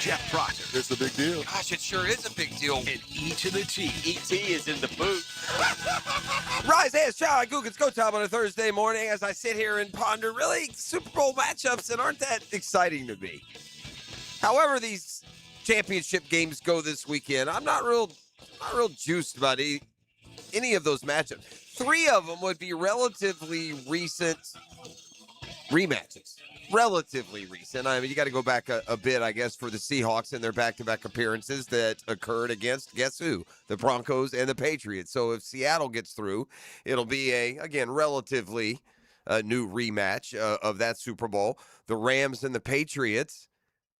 Jeff Prosser. It's a big deal. Gosh, it sure is a big deal. And E to the T. ET is in the booth. Rise, hey, it's John Googans Go Time on a Thursday morning as I sit here and ponder really Super Bowl matchups that aren't that exciting to me. However, these championship games go this weekend, I'm not real juiced about any of those matchups. 3 of them would be relatively recent rematches. Relatively recent. I mean, you got to go back a bit, I guess, for the Seahawks and their back-to-back appearances that occurred against, guess who? The Broncos and the Patriots. So if Seattle gets through, it'll be again, relatively new rematch of that Super Bowl. The Rams and the Patriots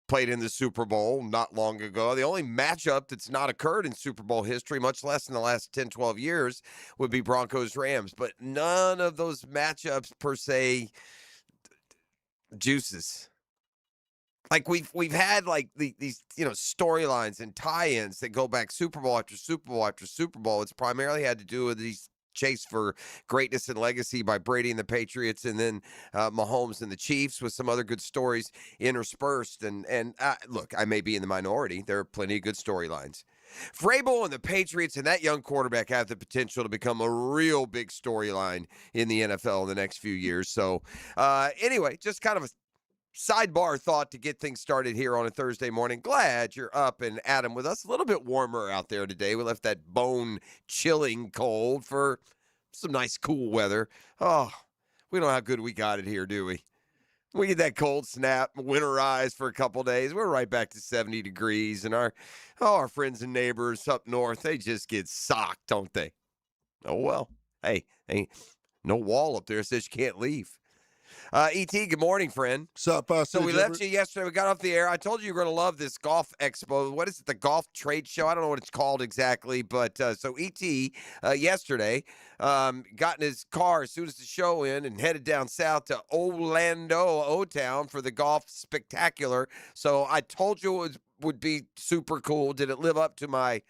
played in the Super Bowl not long ago. The only matchup that's not occurred in Super Bowl history, much less in the last 10, 12 years, would be Broncos-Rams. But none of those matchups per se juices. Like we've had like these storylines and tie-ins that go back Super Bowl after Super Bowl after Super Bowl. It's primarily had to do with these chase for greatness and legacy by Brady and the Patriots, and then Mahomes and the Chiefs, with some other good stories interspersed. And look, I may be in the minority. There are plenty of good storylines. Vrabel and the Patriots and that young quarterback have the potential to become a real big storyline in the NFL in the next few years. So anyway, just kind of a sidebar thought to get things started here on a Thursday morning. Glad you're up and Adam with us. A little bit warmer out there today. We left that bone-chilling cold for some nice cool weather. Oh, we don't know how good we got it here, do we? We get that cold snap, winterize for a couple days. We're right back to 70 degrees, and our friends and neighbors up north, they just get socked, don't they? Oh, well. Hey, ain't no wall up there says you can't leave. E.T., good morning, friend. So we left you yesterday. We got off the air. I told you you were going to love this golf expo. What is it, the golf trade show? I don't know what it's called exactly. But so E.T. Yesterday got in his car as soon as the show ended and headed down south to Orlando, O-Town, for the golf spectacular. So I told you it would be super cool. Did it live up to my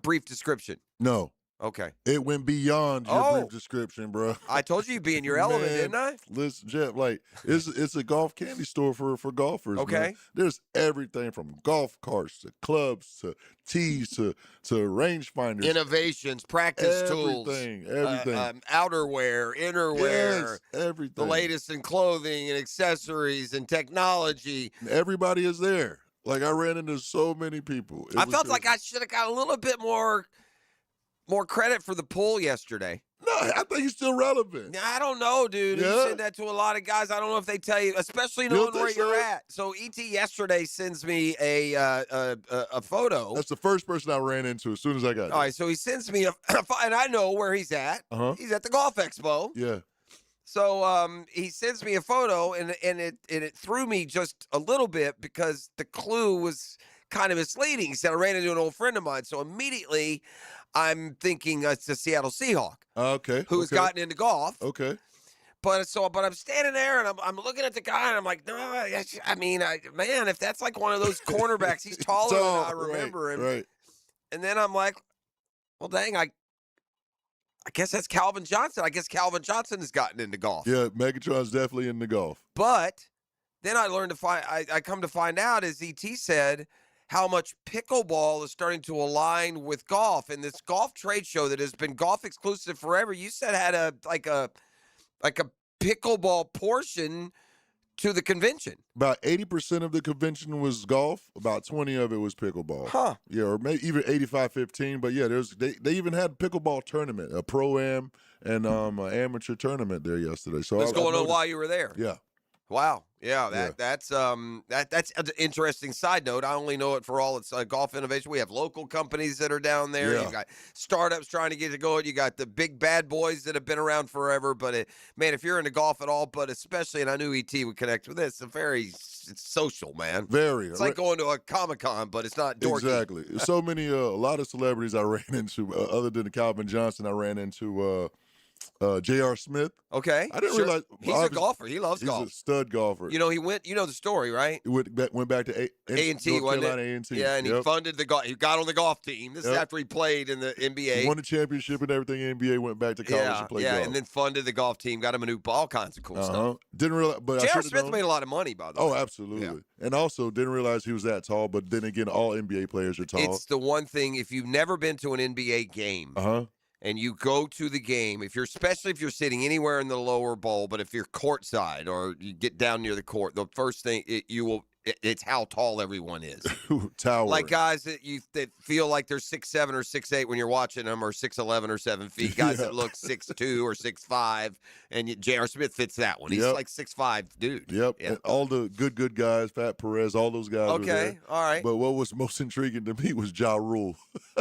brief description? No. Okay. It went beyond your brief description, bro. I told you you'd be in your element, didn't I? Listen, Jeff, like it's a golf candy store for golfers. Okay. Man. There's everything from golf carts to clubs to tees to rangefinders. Innovations, practice tools. Everything. Outerwear, innerwear. Yes, everything. The latest in clothing and accessories and technology. Everybody is there. Like, I ran into so many people. I felt like I should have got a little bit more credit for the poll yesterday. No, I think he's still relevant. I don't know, dude. Yeah. You said that to a lot of guys. I don't know if they tell you, especially knowing where you're at. So E.T. yesterday sends me a photo. That's the first person I ran into as soon as I got there. All right, so he sends me and I know where he's at. Uh-huh. He's at the golf expo. Yeah. So he sends me a photo, and it threw me just a little bit because the clue was kind of misleading. He said, I ran into an old friend of mine. So immediately I'm thinking it's a Seattle Seahawk. Okay. Who has gotten into golf. Okay. But I'm standing there and I'm looking at the guy and I'm like, no, man, if that's like one of those cornerbacks, he's taller than I remember him. Right. And then I'm like, well, dang, I guess that's Calvin Johnson. I guess Calvin Johnson has gotten into golf. Yeah, Megatron's definitely into golf. But then I come to find out, as E.T. said, how much pickleball is starting to align with golf. And this golf trade show that has been golf exclusive forever, you said had a pickleball portion to the convention. About 80% of the convention was golf. About 20 of it was pickleball. Huh. Yeah, or maybe even 85-15. But yeah, they even had a pickleball tournament, a pro-am and an amateur tournament there yesterday. So what's going on while you were there? Yeah. Wow. Yeah, that's an interesting side note. I only know it for all its golf innovation. We have local companies that are down there. Yeah. You got startups trying to get it going. You got the big bad boys that have been around forever. But man, if you're into golf at all, but especially, and I knew ET would connect with this, it's social, man. Very. It's like going to a Comic-Con, but it's not dorky. Exactly. So many, a lot of celebrities I ran into, other than Calvin Johnson, I ran into J.R. Smith. Okay. I didn't sure. realize He's a golfer. He loves he's golf. a stud golfer. You know, he went. You know the story, right? He went back to A&T, North wasn't Carolina it? A&T. Yeah, and he Yep. funded the golf. He got on the golf team. This is Yep. after he played in the NBA. Won the championship and everything. NBA went back to college to play golf. and then funded the golf team. Got him a new ball, all kinds of cool stuff. Didn't realize, but I J.R. should've Smith known. made a lot of money, by the way. Oh, absolutely. And also didn't realize he was that tall. But then again, all NBA players are tall. It's the one thing. If you've never been to an NBA game, and you go to the game, especially if you're sitting anywhere in the lower bowl, but if you're courtside or you get down near the court, the first thing it's how tall everyone is. Towering. Like guys that feel like they're 6'7" or 6'8" when you're watching them, or 6'11" or 7 feet. Guys that look 6'2" or 6'5", and J.R. Smith fits that one. He's like 6'5" dude. Yep. Yeah. And all the good guys, Pat Perez, all those guys were there. Okay, all right. But what was most intriguing to me was Ja Rule.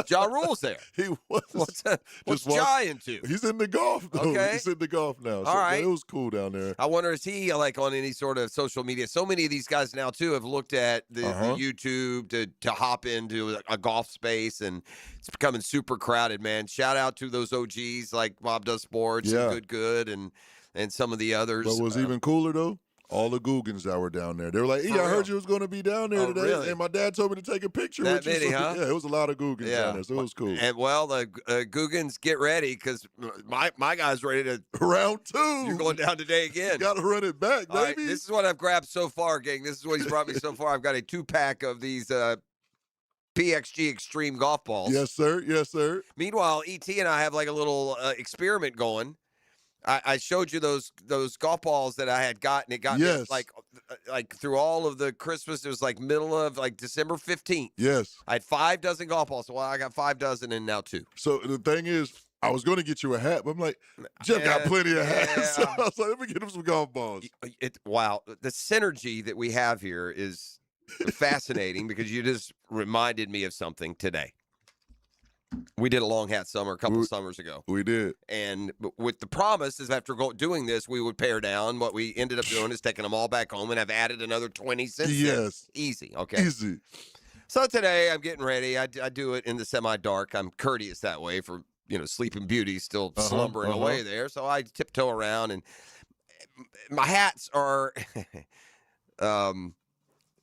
Ja Rule's there. He was. What's Ja into? He's in the golf, though. Okay. He's in the golf now. All right. It was cool down there. I wonder, is he like on any sort of social media? So many of these guys now, too, have looked at the YouTube to hop into a golf space, and it's becoming super crowded, man. Shout out to those OGs like Bob Does Sports and Good and some of the others. But what's even cooler, though? All the Googans that were down there. They were like, hey, I heard you was going to be down there today. Really? And my dad told me to take a picture That with you. many, So, huh? Yeah, it was a lot of Googans down there, so it was cool. And, well, the Googans, get ready, because my guy's ready to Round 2. You're going down today again. Got to run it back, baby. All right, this is what I've grabbed so far, gang. This is what he's brought me so far. I've got a 2-pack of these PXG Extreme golf balls. Yes, sir. Yes, sir. Meanwhile, ET and I have like a little experiment going. I showed you those golf balls that I had gotten. It got me like through all of the Christmas. It was like middle of like December 15th. Yes. I had 5 dozen golf balls. So I got 5 dozen and now 2. So the thing is, I was going to get you a hat, but I'm like, Jeff got plenty of hats. So I was like, let me get him some golf balls. Wow. The synergy that we have here is fascinating because you just reminded me of something today. We did a long hat summer a couple of summers ago. We did. And with the promise is after doing this, we would pare down. What we ended up doing is taking them all back home and have added another 20 since then. Yes. Easy. Okay. Easy. So today I'm getting ready. I do it in the semi-dark. I'm courteous that way for, Sleeping Beauty still slumbering away there. So I tiptoe around, and my hats are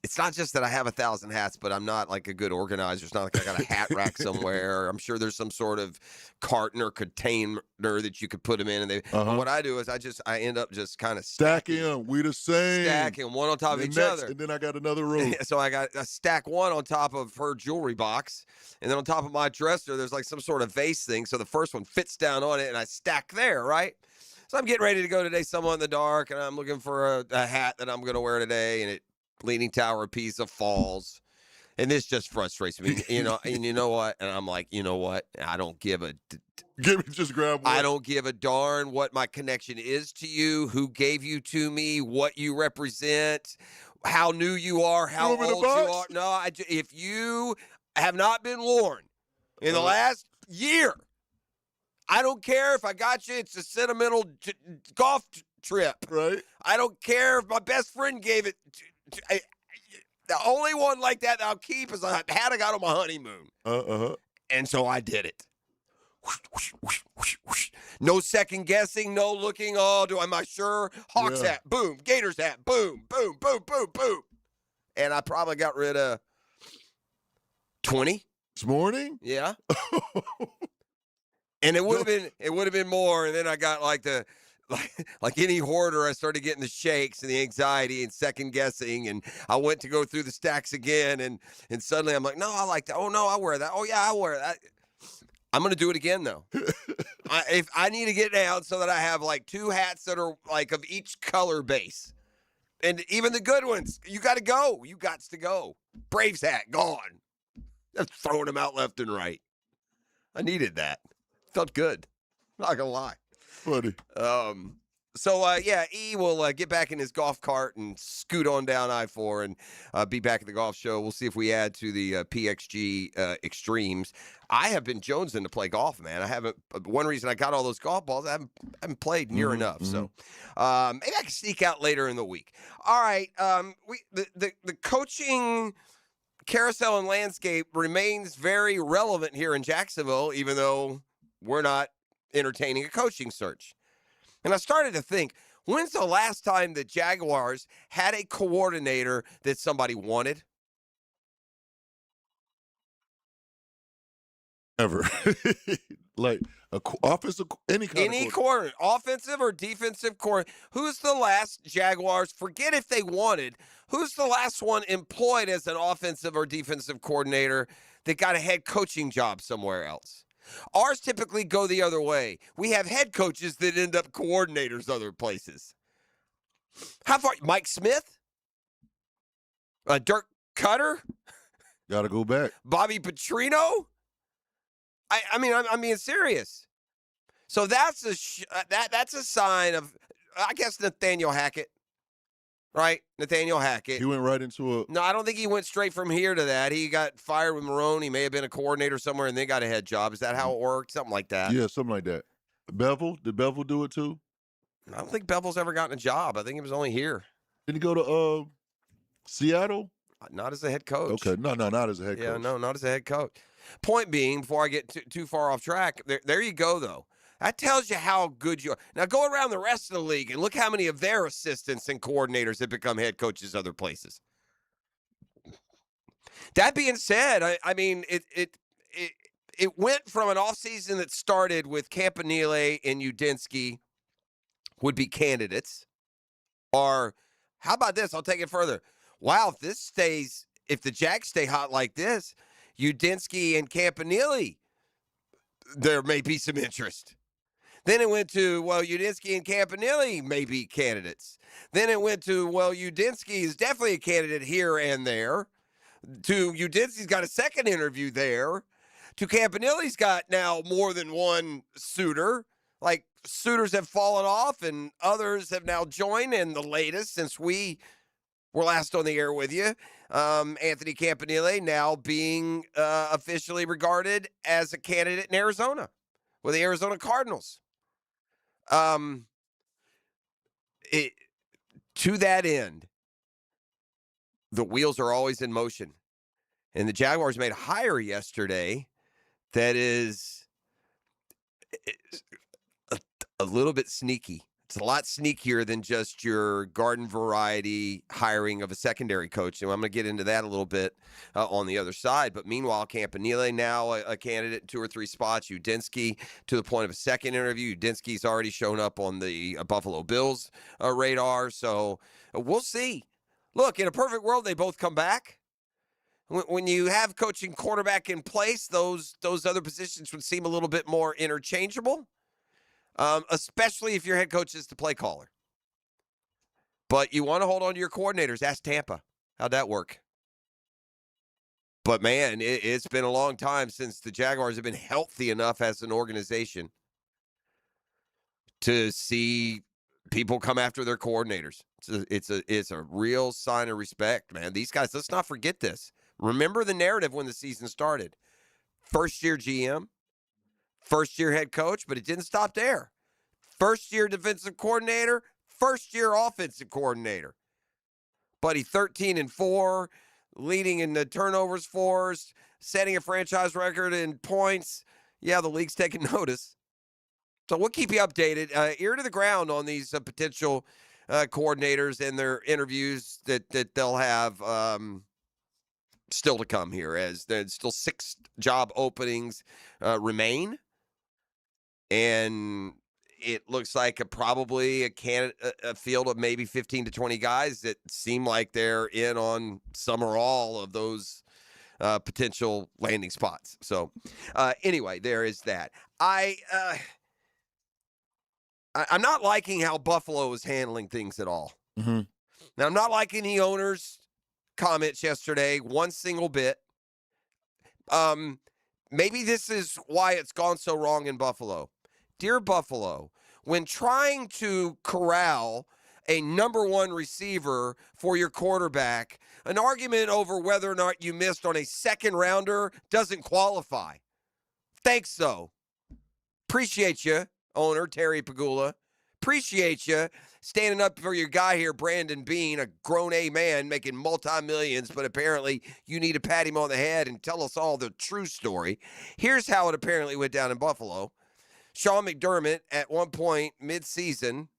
it's not just that I have 1,000 hats, but I'm not like a good organizer. It's not like I got a hat rack somewhere. I'm sure there's some sort of carton or container that you could put them in. And what I do is I end up just kind of stacking them. We the same. Stacking one on top of each other. And then I got another row. So I stack one on top of her jewelry box. And then on top of my dresser, there's like some sort of vase thing. So the first one fits down on it, and I stack there, right? So I'm getting ready to go today somewhere in the dark, and I'm looking for a hat that I'm going to wear today, and Leaning Tower of Pisa falls. And this just frustrates me, and you know what? And I'm like, you know what? I don't give a... Just grab one. I don't give a darn what my connection is to you, who gave you to me, what you represent, how new you are, how old you are. No, if you have not been worn in the last year, I don't care if I got you. It's a sentimental golf trip. Right. I don't care if my best friend gave it. The only one like that I'll keep is a hat I got on my honeymoon. And so I did it. No second guessing, no looking. Oh, am I sure? Hawks hat, boom. Gators hat, boom, boom, boom, boom, boom. And I probably got rid of 20 this morning. Yeah. And it would have been more. And then I got like any hoarder, I started getting the shakes and the anxiety and second guessing. And I went to go through the stacks again. And suddenly I'm like, no, I like that. Oh, no, I wear that. Oh, yeah, I wear that. I'm going to do it again, though. If I need to get down so that I have like 2 hats that are like of each color base. And even the good ones, you got to go. You got to go. Braves hat, gone. I'm throwing them out left and right. I needed that. Felt good. Not going to lie. Funny. So, E will get back in his golf cart and scoot on down I-4 and be back at the golf show. We'll see if we add to the PXG Extremes. I have been jonesing to play golf, man. I haven't. One reason I got all those golf balls, I haven't played near enough. So maybe I can sneak out later in the week. All right. The coaching carousel and landscape remains very relevant here in Jacksonville, even though we're not entertaining a coaching search. And I started to think, when's the last time the Jaguars had a coordinator that somebody wanted? Ever. Like offensive, any kind Any of coordinator, offensive or defensive coordinator. Who's the last Jaguars? Forget if they wanted. Who's the last one employed as an offensive or defensive coordinator that got a head coaching job somewhere else? Ours typically go the other way. We have head coaches that end up coordinators other places. How far? Mike Smith? Dirk Cutter? Got to go back. Bobby Petrino? I mean, I'm being serious. So that's that's a sign of, I guess, Nathaniel Hackett, right? Nathaniel Hackett. He went right into a. No, I don't think he went straight from here to that. He got fired with Marone. He may have been a coordinator somewhere and then got a head job. Is that how it worked? Something like that. Yeah, something like that. Bevel? Did Bevel do it too? I don't think Bevel's ever gotten a job. I think he was only here. Did he go to Seattle? Not as a head coach. Okay, no, not as a head coach. Yeah, no, not as a head coach. Point being, before I get too far off track, there you go, though. That tells you how good you are. Now go around the rest of the league and look how many of their assistants and coordinators have become head coaches other places. That being said, I mean, it went from an offseason that started with Campanile and Udinski would be candidates. Or how about this? I'll take it further. Wow, if the Jags stay hot like this, Udinski and Campanile, there may be some interest. Then it went to, well, Udinski and Campanile may be candidates. Then it went to, well, Udinski is definitely a candidate here and there. To Udinski's got a second interview there. To Campanile's got now more than one suitor. Like, suitors have fallen off and others have now joined. And the latest, since we were last on the air with you, Anthony Campanile now being officially regarded as a candidate in Arizona with the Arizona Cardinals. To that end, the wheels are always in motion. And the Jaguars made a hire yesterday that is a little bit sneaky. It's a lot sneakier than just your garden variety hiring of a secondary coach. And I'm going to get into that a little bit on the other side. But meanwhile, Campanile now a candidate in 2 or 3 spots. Udinski to the point of a second interview. Udinski's already shown up on the Buffalo Bills radar. So we'll see. Look, in a perfect world, they both come back. When you have coaching quarterback in place, those other positions would seem a little bit more interchangeable. Especially if your head coach is the play caller. But you want to hold on to your coordinators. Ask Tampa. How'd that work? But, man, it's been a long time since the Jaguars have been healthy enough as an organization to see people come after their coordinators. It's a real sign of respect, man. These guys, let's not forget this. Remember the narrative when the season started. First-year GM. First-year head coach, but it didn't stop there. First-year defensive coordinator, first-year offensive coordinator. Buddy, 13-4, leading in the turnovers forced, setting a franchise record in points. Yeah, the league's taking notice. So we'll keep you updated. Ear to the ground on these potential coordinators and their interviews that they'll have still to come here, as there's still 6 job openings remain. And it looks like probably a field of maybe 15 to 20 guys that seem like they're in on some or all of those potential landing spots. So anyway, there is that. I'm not liking how Buffalo is handling things at all. Mm-hmm. Now, I'm not liking the owner's comments yesterday one single bit. Maybe this is why it's gone so wrong in Buffalo. Dear Buffalo, when trying to corral a number 1 receiver for your quarterback, an argument over whether or not you missed on a second rounder doesn't qualify. Thanks, though. Appreciate you, owner Terry Pagula. Appreciate you standing up for your guy here, Brandon Beane, a grown A man making multi-millions, but apparently you need to pat him on the head and tell us all the true story. Here's how it apparently went down in Buffalo. Sean McDermott at one point mid-season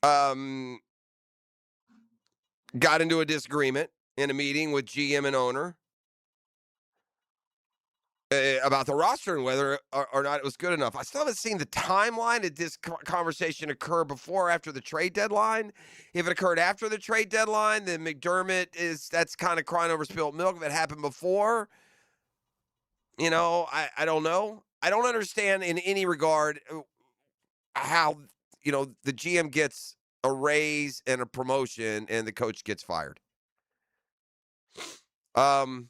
got into a disagreement in a meeting with GM and owner about the roster and whether or not it was good enough. I still haven't seen the timeline. Did this conversation occur before or after the trade deadline? If it occurred after the trade deadline, then McDermott that's kind of crying over spilled milk. If it happened before, I don't know. I don't understand in any regard how, the GM gets a raise and a promotion and the coach gets fired. But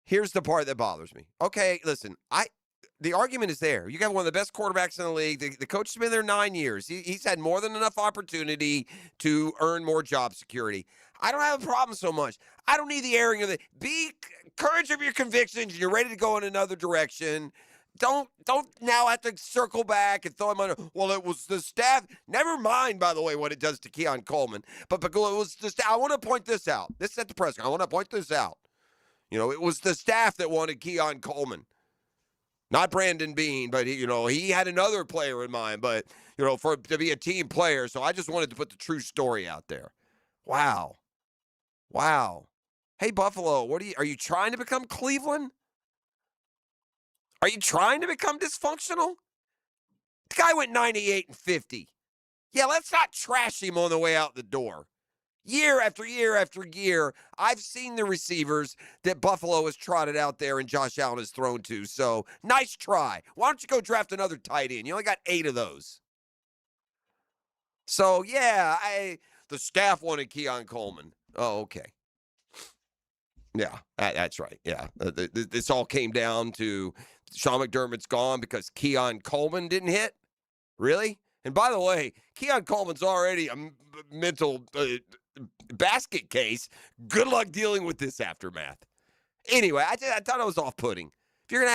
here's the part that bothers me. Okay, listen, the argument is there. You got one of the best quarterbacks in the league. The coach has been there 9 years. He's had more than enough opportunity to earn more job security. I don't have a problem so much. I don't need the airing of be courage of your convictions. You're ready to go in another direction. Don't now have to circle back and throw him under. Well, it was the staff. Never mind, by the way, what it does to Keon Coleman. But it was the staff. I want to point this out. This is at the press conference. I want to point this out. It was the staff that wanted Keon Coleman, not Brandon Beane. But he had another player in mind. But to be a team player. So I just wanted to put the true story out there. Wow. Hey, Buffalo, are you trying to become Cleveland? Are you trying to become dysfunctional? The guy went 98-50. Yeah, let's not trash him on the way out the door. Year after year after year, I've seen the receivers that Buffalo has trotted out there and Josh Allen has thrown to. So, nice try. Why don't you go draft another tight end? You only got 8 of those. So, yeah, the staff wanted Keon Coleman. Oh, okay. Yeah, that's right. Yeah, this all came down to Sean McDermott's gone because Keon Coleman didn't hit? Really? And by the way, Keon Coleman's already a mental basket case. Good luck dealing with this aftermath. Anyway, I thought it was off-putting. If you're gonna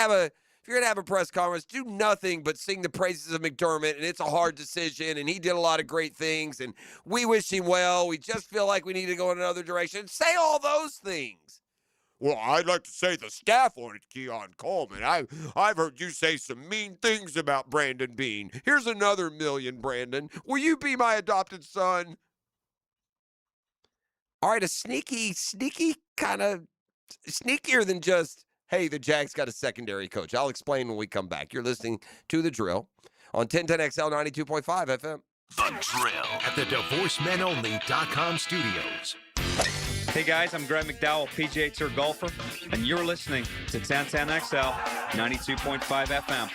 have a press conference, do nothing but sing the praises of McDermott, and it's a hard decision, and he did a lot of great things, and we wish him well. We just feel like we need to go in another direction. Say all those things. Well, I'd like to say the staff wanted Keon Coleman. I've heard you say some mean things about Brandon Beane. Here's another million, Brandon. Will you be my adopted son? All right, a sneaky kind of sneakier than just, hey, the Jags got a secondary coach. I'll explain when we come back. You're listening to The Drill on 1010XL 92.5 FM. The Drill at the DivorceMenOnly.com studios. Hey guys, I'm Greg McDowell, PGA Tour golfer, and you're listening to 1010XL 92.5 FM.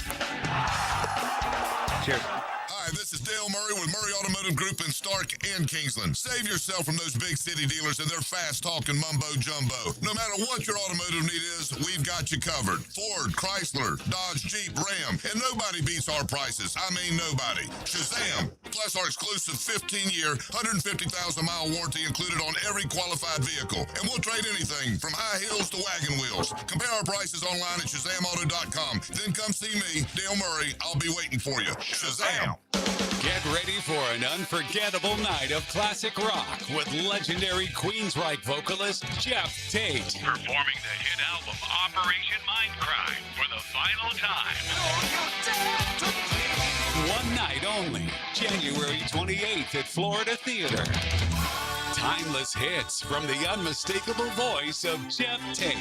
Cheers. Hi, this is Dale Murray with Murray Automotive Group in Stark and Kingsland. Save yourself from those big city dealers and their fast-talking mumbo-jumbo. No matter what your automotive need is, we've got you covered. Ford, Chrysler, Dodge, Jeep, Ram, and nobody beats our prices. I mean nobody. Shazam! Plus our exclusive 15-year, 150,000-mile warranty included on every qualified vehicle. And we'll trade anything from high heels to wagon wheels. Compare our prices online at ShazamAuto.com. Then come see me, Dale Murray. I'll be waiting for you. Shazam! Get ready for an unforgettable night of classic rock with legendary Queensryche vocalist Jeff Tate. Performing the hit album Operation Mindcrime for the final time. One night only, January 28th at Florida Theater. Timeless hits from the unmistakable voice of Jeff Tate.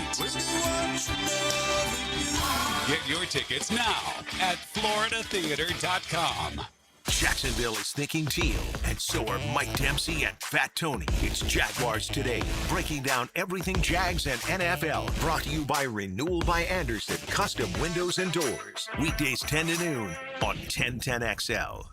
Get your tickets now at FloridaTheater.com. Jacksonville is thinking teal, and so are Mike Dempsey and Fat Tony. It's Jaguars Today, breaking down everything Jags and NFL. Brought to you by Renewal by Anderson, custom windows and doors. Weekdays 10 to noon on 1010XL.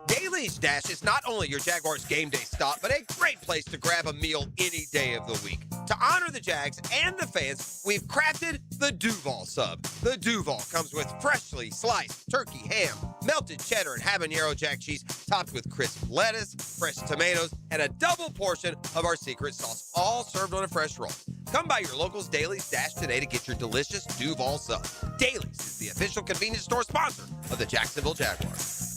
Daily Stash is not only your Jaguars game day stop, but a great place to grab a meal any day of the week. To honor the Jags and the fans, we've crafted the Duval Sub. The Duval comes with freshly sliced turkey ham, melted cheddar and habanero jack cheese, topped with crisp lettuce, fresh tomatoes, and a double portion of our secret sauce, all served on a fresh roll. Come by your local's Daily Stash today to get your delicious Duval Sub. Dailies is the official convenience store sponsor of the Jacksonville Jaguars.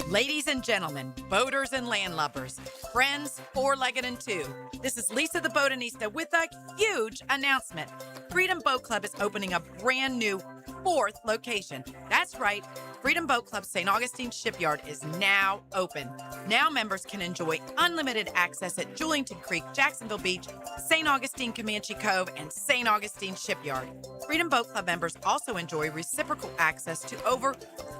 Ladies and gentlemen, boaters and landlubbers, friends, four-legged and two, this is Lisa the Botanista with a huge announcement. Freedom Boat Club is opening a brand new 4th location. That's right. Freedom Boat Club St. Augustine Shipyard is now open. Now members can enjoy unlimited access at Julington Creek, Jacksonville Beach, St. Augustine Comanche Cove, and St. Augustine Shipyard. Freedom Boat Club members also enjoy reciprocal access to over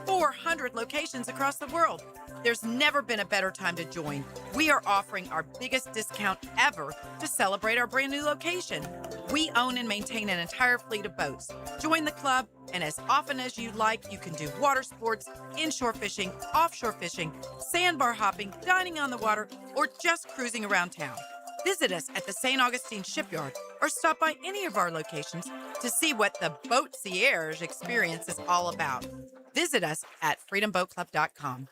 400 locations across the world. There's never been a better time to join. We are offering our biggest discount ever to celebrate our brand new location. We own and maintain an entire fleet of boats. Join the club, and as often as you like, you can do water sports, inshore fishing, offshore fishing, sandbar hopping, dining on the water, or just cruising around town. Visit us at the St. Augustine Shipyard or stop by any of our locations to see what the Boatcierge experience is all about. Visit us at freedomboatclub.com.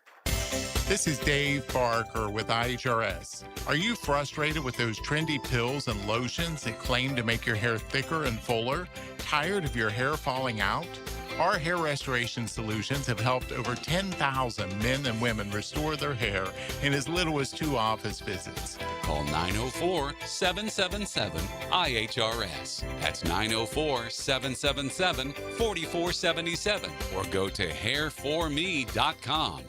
This is Dave Barker with IHRS. Are you frustrated with those trendy pills and lotions that claim to make your hair thicker and fuller? Tired of your hair falling out? Our hair restoration solutions have helped over 10,000 men and women restore their hair in as little as 2 office visits. Call 904-777-IHRS. That's 904-777-4477 or go to hairforme.com.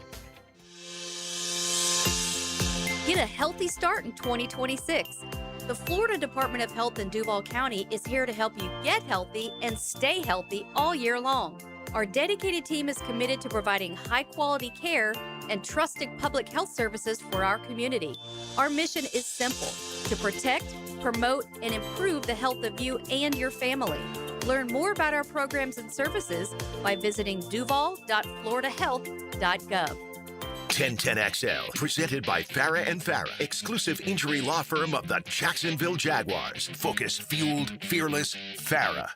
Get a healthy start in 2026. The Florida Department of Health in Duval County is here to help you get healthy and stay healthy all year long. Our dedicated team is committed to providing high-quality care and trusted public health services for our community. Our mission is simple: to protect, promote, and improve the health of you and your family. Learn more about our programs and services by visiting duval.floridahealth.gov. 1010XL, presented by Farah and Farah, exclusive injury law firm of the Jacksonville Jaguars. Focused, fueled, fearless, Farah.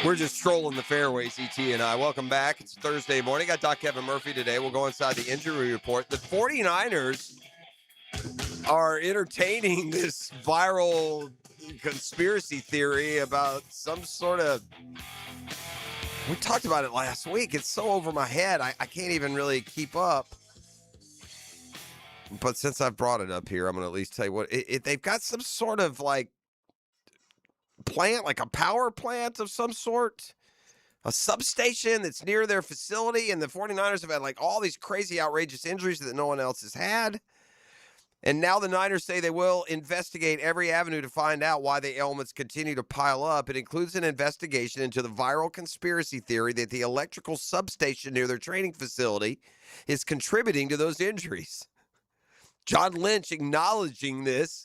We're just strolling the fairways, ET and I. Welcome back. It's Thursday morning. Got Doc Kevin Murphy today. We'll go inside the injury report. The 49ers are entertaining this viral conspiracy theory about some sort of... We talked about it last week. It's so over my head. I can't even really keep up. But since I've brought it up here, I'm going to at least tell you what... they've got some sort of like plant, like a power plant of some sort, a substation that's near their facility, and the 49ers have had like all these crazy outrageous injuries that no one else has had. And now the Niners say they will investigate every avenue to find out why the ailments continue to pile up. It includes an investigation into the viral conspiracy theory that the electrical substation near their training facility is contributing to those injuries. John Lynch acknowledging this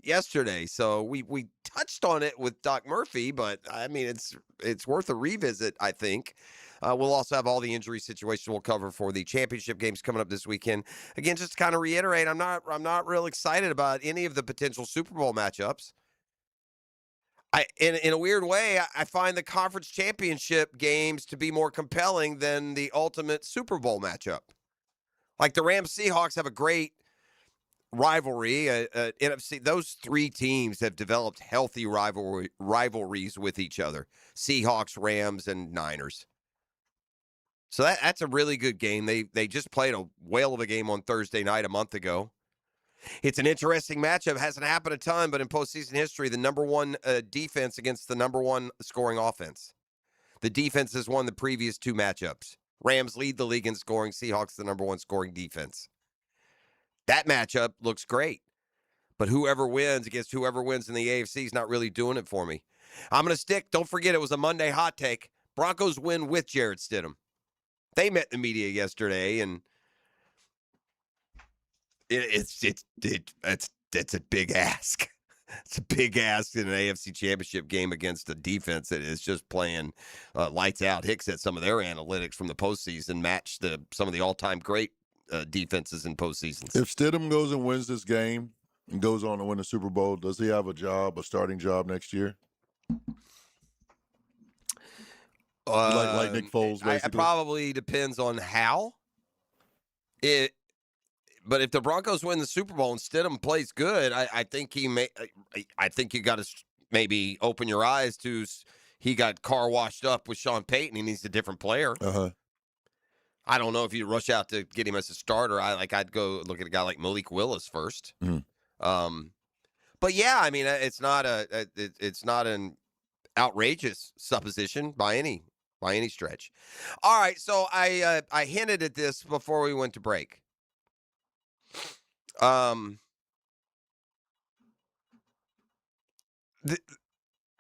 yesterday. So we touched on it with Doc Murphy, but I mean, it's worth a revisit, I think. We'll also have all the injury situation we'll cover for the championship games coming up this weekend. Again, just to kind of reiterate, I'm not real excited about any of the potential Super Bowl matchups. In a weird way, I find the conference championship games to be more compelling than the ultimate Super Bowl matchup. Like the Rams Seahawks have a great rivalry. NFC, those 3 teams have developed healthy rivalries with each other. Seahawks, Rams, and Niners. So that's a really good game. They just played a whale of a game on Thursday night a month ago. It's an interesting matchup. Hasn't happened a ton, but in postseason history, the number 1 defense against the number 1 scoring offense. The defense has won the previous 2 matchups. Rams lead the league in scoring. Seahawks the number 1 scoring defense. That matchup looks great. But whoever wins against whoever wins in the AFC is not really doing it for me. I'm going to stick. Don't forget, it was a Monday hot take. Broncos win with Jarrett Stidham. They met the media yesterday, and it's a big ask. It's a big ask in an AFC Championship game against a defense that is just playing lights out. Hicks said some of their analytics from the postseason matched some of the all-time great defenses in postseasons. If Stidham goes and wins this game, and goes on to win the Super Bowl, does he have a starting job next year? Like Nick Foles, basically? It probably depends on how. But if the Broncos win the Super Bowl and Stidham plays good, I think I think you got to maybe open your eyes to he got car washed up with Sean Payton and he's a different player. I don't know if you rush out to get him as a starter. I'd go look at a guy like Malik Willis first. But yeah, I mean, it's not an outrageous supposition by any stretch. All right, so I hinted at this before we went to break.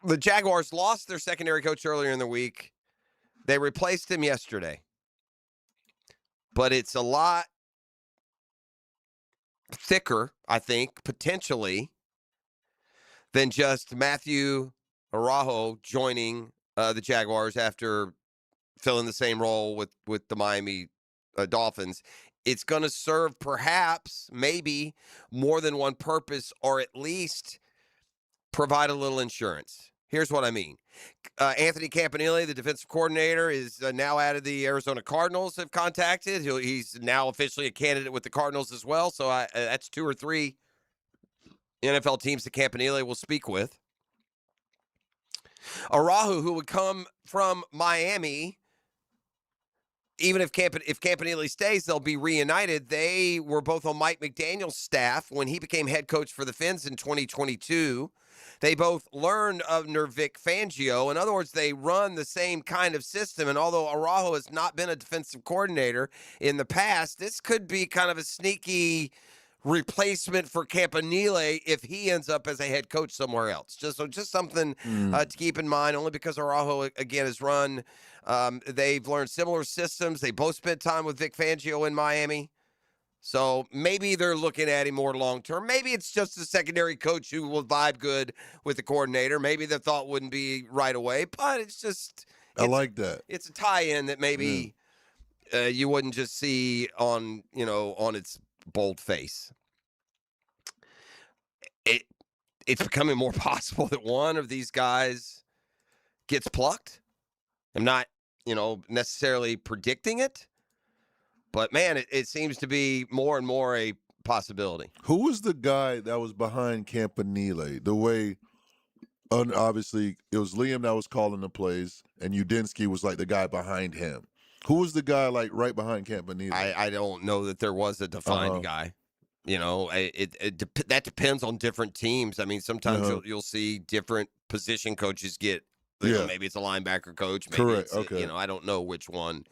The Jaguars lost their secondary coach earlier in the week. They replaced him yesterday. But it's a lot thicker, I think, potentially, than just Matthew Arajo joining the Jaguars after filling the same role with the Miami Dolphins. It's going to serve perhaps, maybe, more than one purpose, or at least provide a little insurance. Here's what I mean. Anthony Campanile, the defensive coordinator, is now added. The Arizona Cardinals have contacted. He's now officially a candidate with the Cardinals as well. So that's 2 or 3 NFL teams that Campanile will speak with. Arahu, who would come from Miami, even if Campanile stays, they'll be reunited. They were both on Mike McDaniel's staff when he became head coach for the Fins in 2022. They both learned under Vic Fangio. In other words, they run the same kind of system. And although Arajo has not been a defensive coordinator in the past, this could be kind of a sneaky replacement for Campanile if he ends up as a head coach somewhere else. Just something to keep in mind, only because Arajo, again, has run. They've learned similar systems. They both spent time with Vic Fangio in Miami. So maybe they're looking at him more long-term. Maybe it's just a secondary coach who will vibe good with the coordinator. Maybe the thought wouldn't be right away, but I like that. It's a tie-in that maybe you wouldn't just see on its bold face. It's becoming more possible that one of these guys gets plucked. I'm not, necessarily predicting it. But, man, it seems to be more and more a possibility. Who was the guy that was behind Campanile? The way, obviously, it was Liam that was calling the plays, and Udinski was like the guy behind him. Who was the guy like right behind Campanile? I don't know that there was a defined guy. That depends on different teams. I mean, sometimes you'll see different position coaches get. Maybe it's a linebacker coach. Maybe Correct. It's, okay. I don't know which one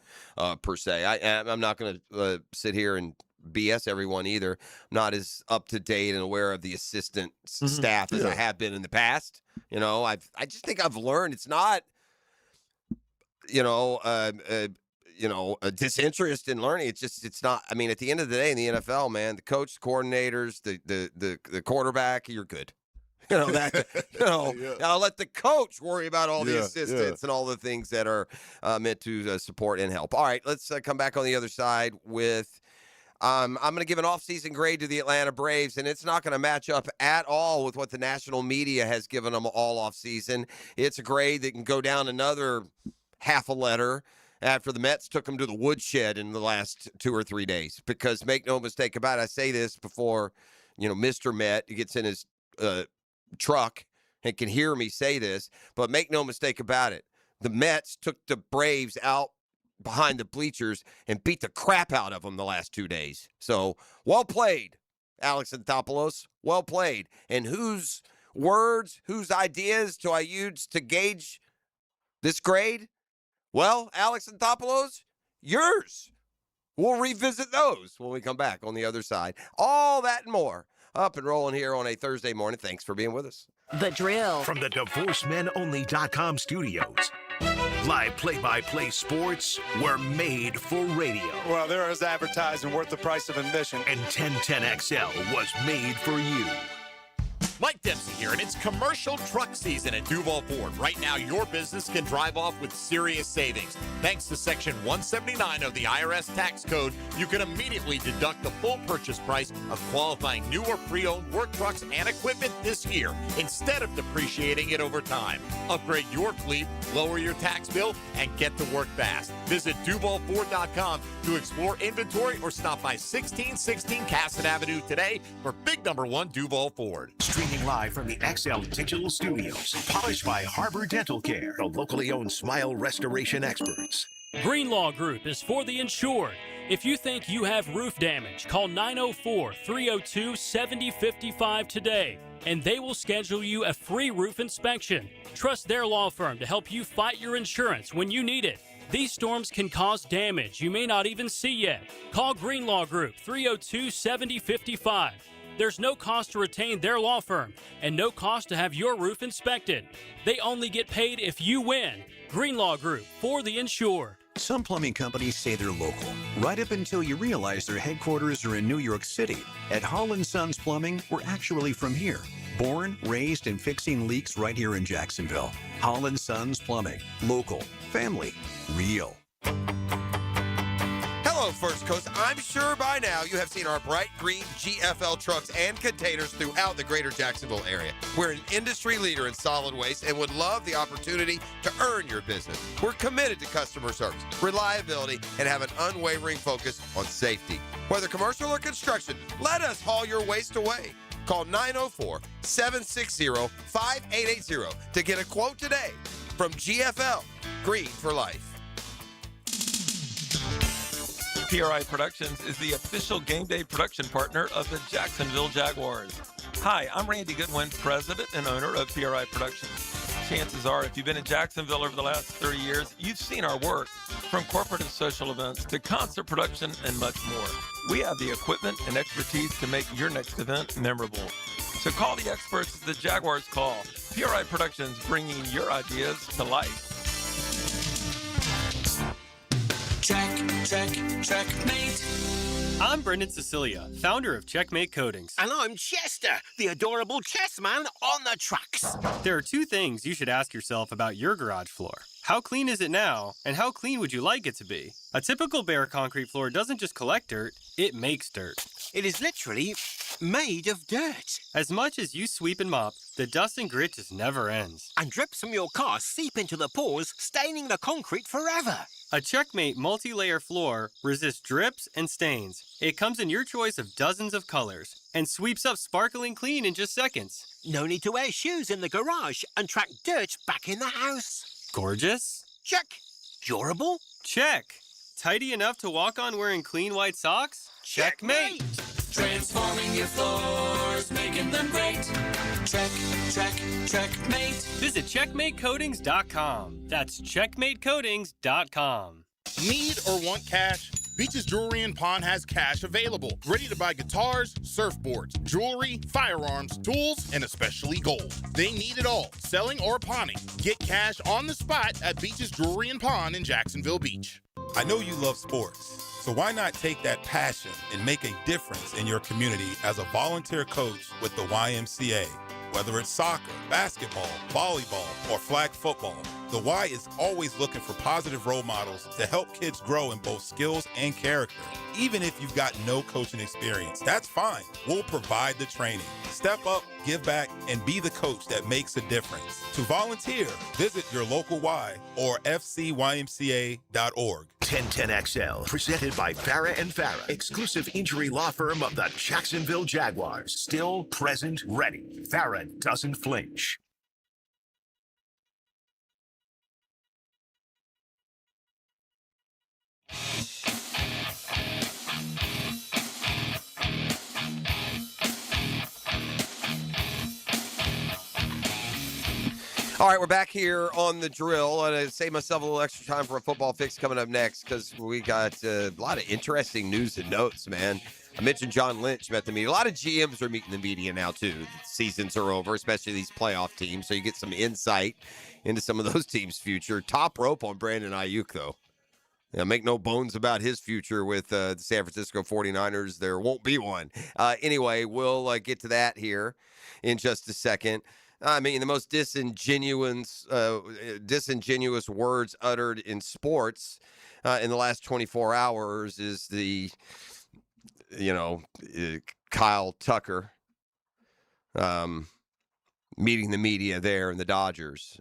per se. I'm not going to sit here and BS everyone either. I'm not as up to date and aware of the assistant staff as I have been in the past. I just think I've learned it's not, a disinterest in learning. It's not. I mean, at the end of the day in the NFL, man, the coach, the coordinators, the quarterback, you're good. I'll let the coach worry about all the assistants and all the things that are meant to support and help. All right, let's come back on the other side with I'm going to give an offseason grade to the Atlanta Braves, and it's not going to match up at all with what the national media has given them all offseason. It's a grade that can go down another half a letter after the Mets took them to the woodshed in the last 2 or 3 days. Because make no mistake about it, I say this before, Mr. Met gets in his truck and can hear me say this, but make no mistake about it. The Mets took the Braves out behind the bleachers and beat the crap out of them the last 2 days. So, well played, Alex Anthopoulos. Well played. And whose words, whose ideas do I use to gauge this grade? Well, Alex Anthopoulos, yours. We'll revisit those when we come back on the other side. All that and more. Up and rolling here on a Thursday morning. Thanks for being with us. The Drill. From the DivorceMenOnly.com studios. Live play-by-play sports were made for radio. Well, there is advertising worth the price of admission. And 1010XL was made for you. Mike Dempsey here, and it's commercial truck season at Duval Ford. Right now, your business can drive off with serious savings. Thanks to Section 179 of the IRS tax code, you can immediately deduct the full purchase price of qualifying new or pre-owned work trucks and equipment this year, instead of depreciating it over time. Upgrade your fleet, lower your tax bill, and get to work fast. Visit DuvalFord.com to explore inventory or stop by 1616 Cassett Avenue today for big number 1 Duval Ford. Streaming live from the XL Digital Studios. Polished by Harbor Dental Care, the locally owned smile restoration experts. Greenlaw Group is for the insured. If you think you have roof damage, call 904-302-7055 today, and they will schedule you a free roof inspection. Trust their law firm to help you fight your insurance when you need it. These storms can cause damage you may not even see yet. Call Greenlaw Group, 302-7055. There's no cost to retain their law firm and no cost to have your roof inspected. They only get paid if you win. Greenlaw Group, for the insured. Some plumbing companies say they're local, right up until you realize their headquarters are in New York City. At Holland Sons Plumbing, we're actually from here. Born, raised, and fixing leaks right here in Jacksonville. Holland Sons Plumbing. Local. Family. Real. Hello, First Coast. I'm sure by now you have seen our bright green GFL trucks and containers throughout the greater Jacksonville area. We're an industry leader in solid waste and would love the opportunity to earn your business. We're committed to customer service, reliability, and have an unwavering focus on safety. Whether commercial or construction, let us haul your waste away. Call 904-760-5880 to get a quote today from GFL, Green for Life. PRI Productions is the official game day production partner of the Jacksonville Jaguars. Hi, I'm Randy Goodwin, president and owner of PRI Productions. Chances are, if you've been in Jacksonville over the last 30 years, you've seen our work, from corporate and social events to concert production and much more. We have the equipment and expertise to make your next event memorable. So call the experts the Jaguars call. PRI Productions, bringing your ideas to life. Checkmate. I'm Brendan Cecilia, founder of Checkmate Coatings. And I'm Chester, the adorable chess man on the trucks. There are two things you should ask yourself about your garage floor. How clean is it now, and how clean would you like it to be? A typical bare concrete floor doesn't just collect dirt, it makes dirt. It is literally made of dirt. As much as you sweep and mop, the dust and grit just never ends. And drips from your car seep into the pores, staining the concrete forever. A Checkmate multi-layer floor resists drips and stains. It comes in your choice of dozens of colors and sweeps up sparkling clean in just seconds. No need to wear shoes in the garage and track dirt back in the house. Gorgeous? Check. Durable? Check. Tidy enough to walk on wearing clean white socks? Checkmate. Transforming your floors, making them great. Checkmate. Visit CheckmateCoatings.com. That's CheckmateCoatings.com. Need or want cash? Beaches Jewelry and Pawn has cash available. Ready to buy guitars, surfboards, jewelry, firearms, tools, and especially gold. They need it all, selling or pawning. Get cash on the spot at Beaches Jewelry and Pawn in Jacksonville Beach. I know you love sports, so why not take that passion and make a difference in your community as a volunteer coach with the YMCA? Whether it's soccer, basketball, volleyball, or flag football, the Y is always looking for positive role models to help kids grow in both skills and character. Even if you've got no coaching experience, that's fine. We'll provide the training. Step up, give back, and be the coach that makes a difference. To volunteer, visit your local Y or fcymca.org. 1010XL, presented by Farah and Farah, exclusive injury law firm of the Jacksonville Jaguars. Still present, ready. Farah doesn't flinch. All right, we're back here on The Drill, and I save myself a little extra time for a football fix coming up next because we got a lot of interesting news and notes, man. I mentioned John Lynch met the media. A lot of GMs are meeting the media now, too. The seasons are over, especially these playoff teams, so you get some insight into some of those teams' future. Top rope on Brandon Ayuk, though. Make no bones about his future with the San Francisco 49ers. There won't be one. Anyway, we'll get to that here in just a second. I mean, the most disingenuous words uttered in sports in the last 24 hours is Kyle Tucker meeting the media there in the Dodgers.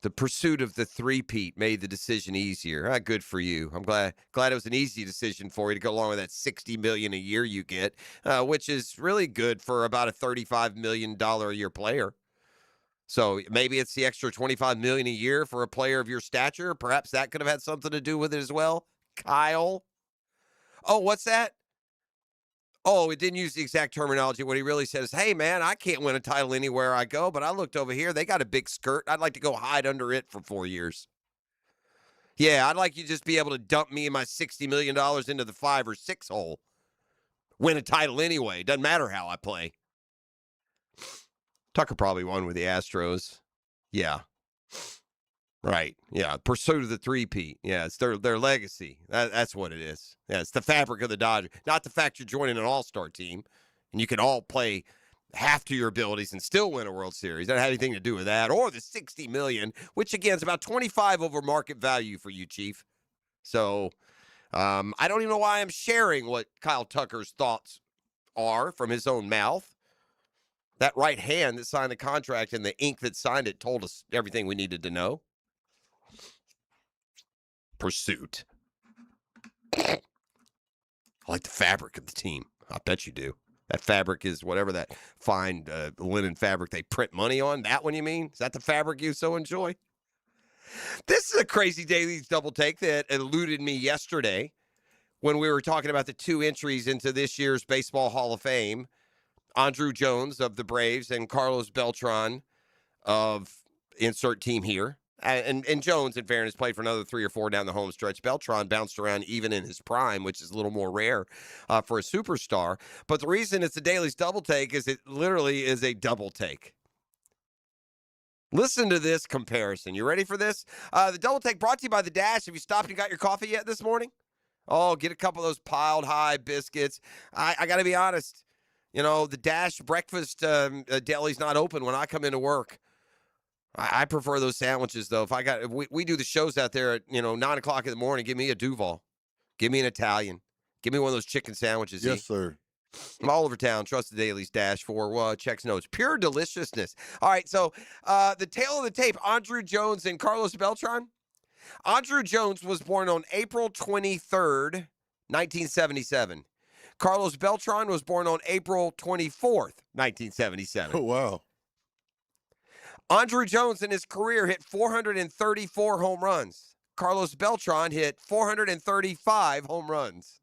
The pursuit of the three-peat made the decision easier. Good for you. I'm glad it was an easy decision for you to go along with that $60 million a year you get, which is really good for about a $35 million a year player. So maybe it's the extra $25 million a year for a player of your stature. Perhaps that could have had something to do with it as well. Kyle. Oh, what's that? Oh, it didn't use the exact terminology. What he really said is, hey, man, I can't win a title anywhere I go, but I looked over here. They got a big skirt. I'd like to go hide under it for 4 years. Yeah, I'd like you to just be able to dump me and my $60 million into the 5 or 6 hole. Win a title anyway. Doesn't matter how I play. Tucker probably won with the Astros. Yeah. Right. Yeah. Pursuit of the three-peat. Yeah, it's their legacy. That's what it is. Yeah, it's the fabric of the Dodgers. Not the fact you're joining an all-star team and you can all play half to your abilities and still win a World Series. That had anything to do with that. Or the $60 million, which, again, is about 25 over market value for you, Chief. So I don't even know why I'm sharing what Kyle Tucker's thoughts are from his own mouth. That right hand that signed the contract and the ink that signed it told us everything we needed to know. Pursuit. I like the fabric of the team. I bet you do. That fabric is whatever that fine linen fabric they print money on. That one you mean? Is that the fabric you so enjoy? This is a crazy Daily's double take that eluded me yesterday when we were talking about the 2 entries into this year's Baseball Hall of Fame. Andruw Jones of the Braves and Carlos Beltran of insert team here. And Jones, in fairness, played for another 3 or 4 down the home stretch. Beltran bounced around even in his prime, which is a little more rare for a superstar. But the reason it's a Daily's double take is it literally is a double take. Listen to this comparison. You ready for this? The double take brought to you by The Dash. Have you stopped and got your coffee yet this morning? Oh, get a couple of those piled high biscuits. I got to be honest. You know, the Dash breakfast deli's not open when I come into work. I prefer those sandwiches, though. If we do the shows out there at 9 o'clock in the morning, give me a Duval, give me an Italian, give me one of those chicken sandwiches. Yes, sir. I'm all over town. Trust the Daily's Dash for checks notes. Pure deliciousness. All right, so the tail of the tape: Andruw Jones and Carlos Beltran. Andruw Jones was born on April 23rd, 1977. Carlos Beltran was born on April 24th, 1977. Oh, wow. Andruw Jones in his career hit 434 home runs. Carlos Beltran hit 435 home runs.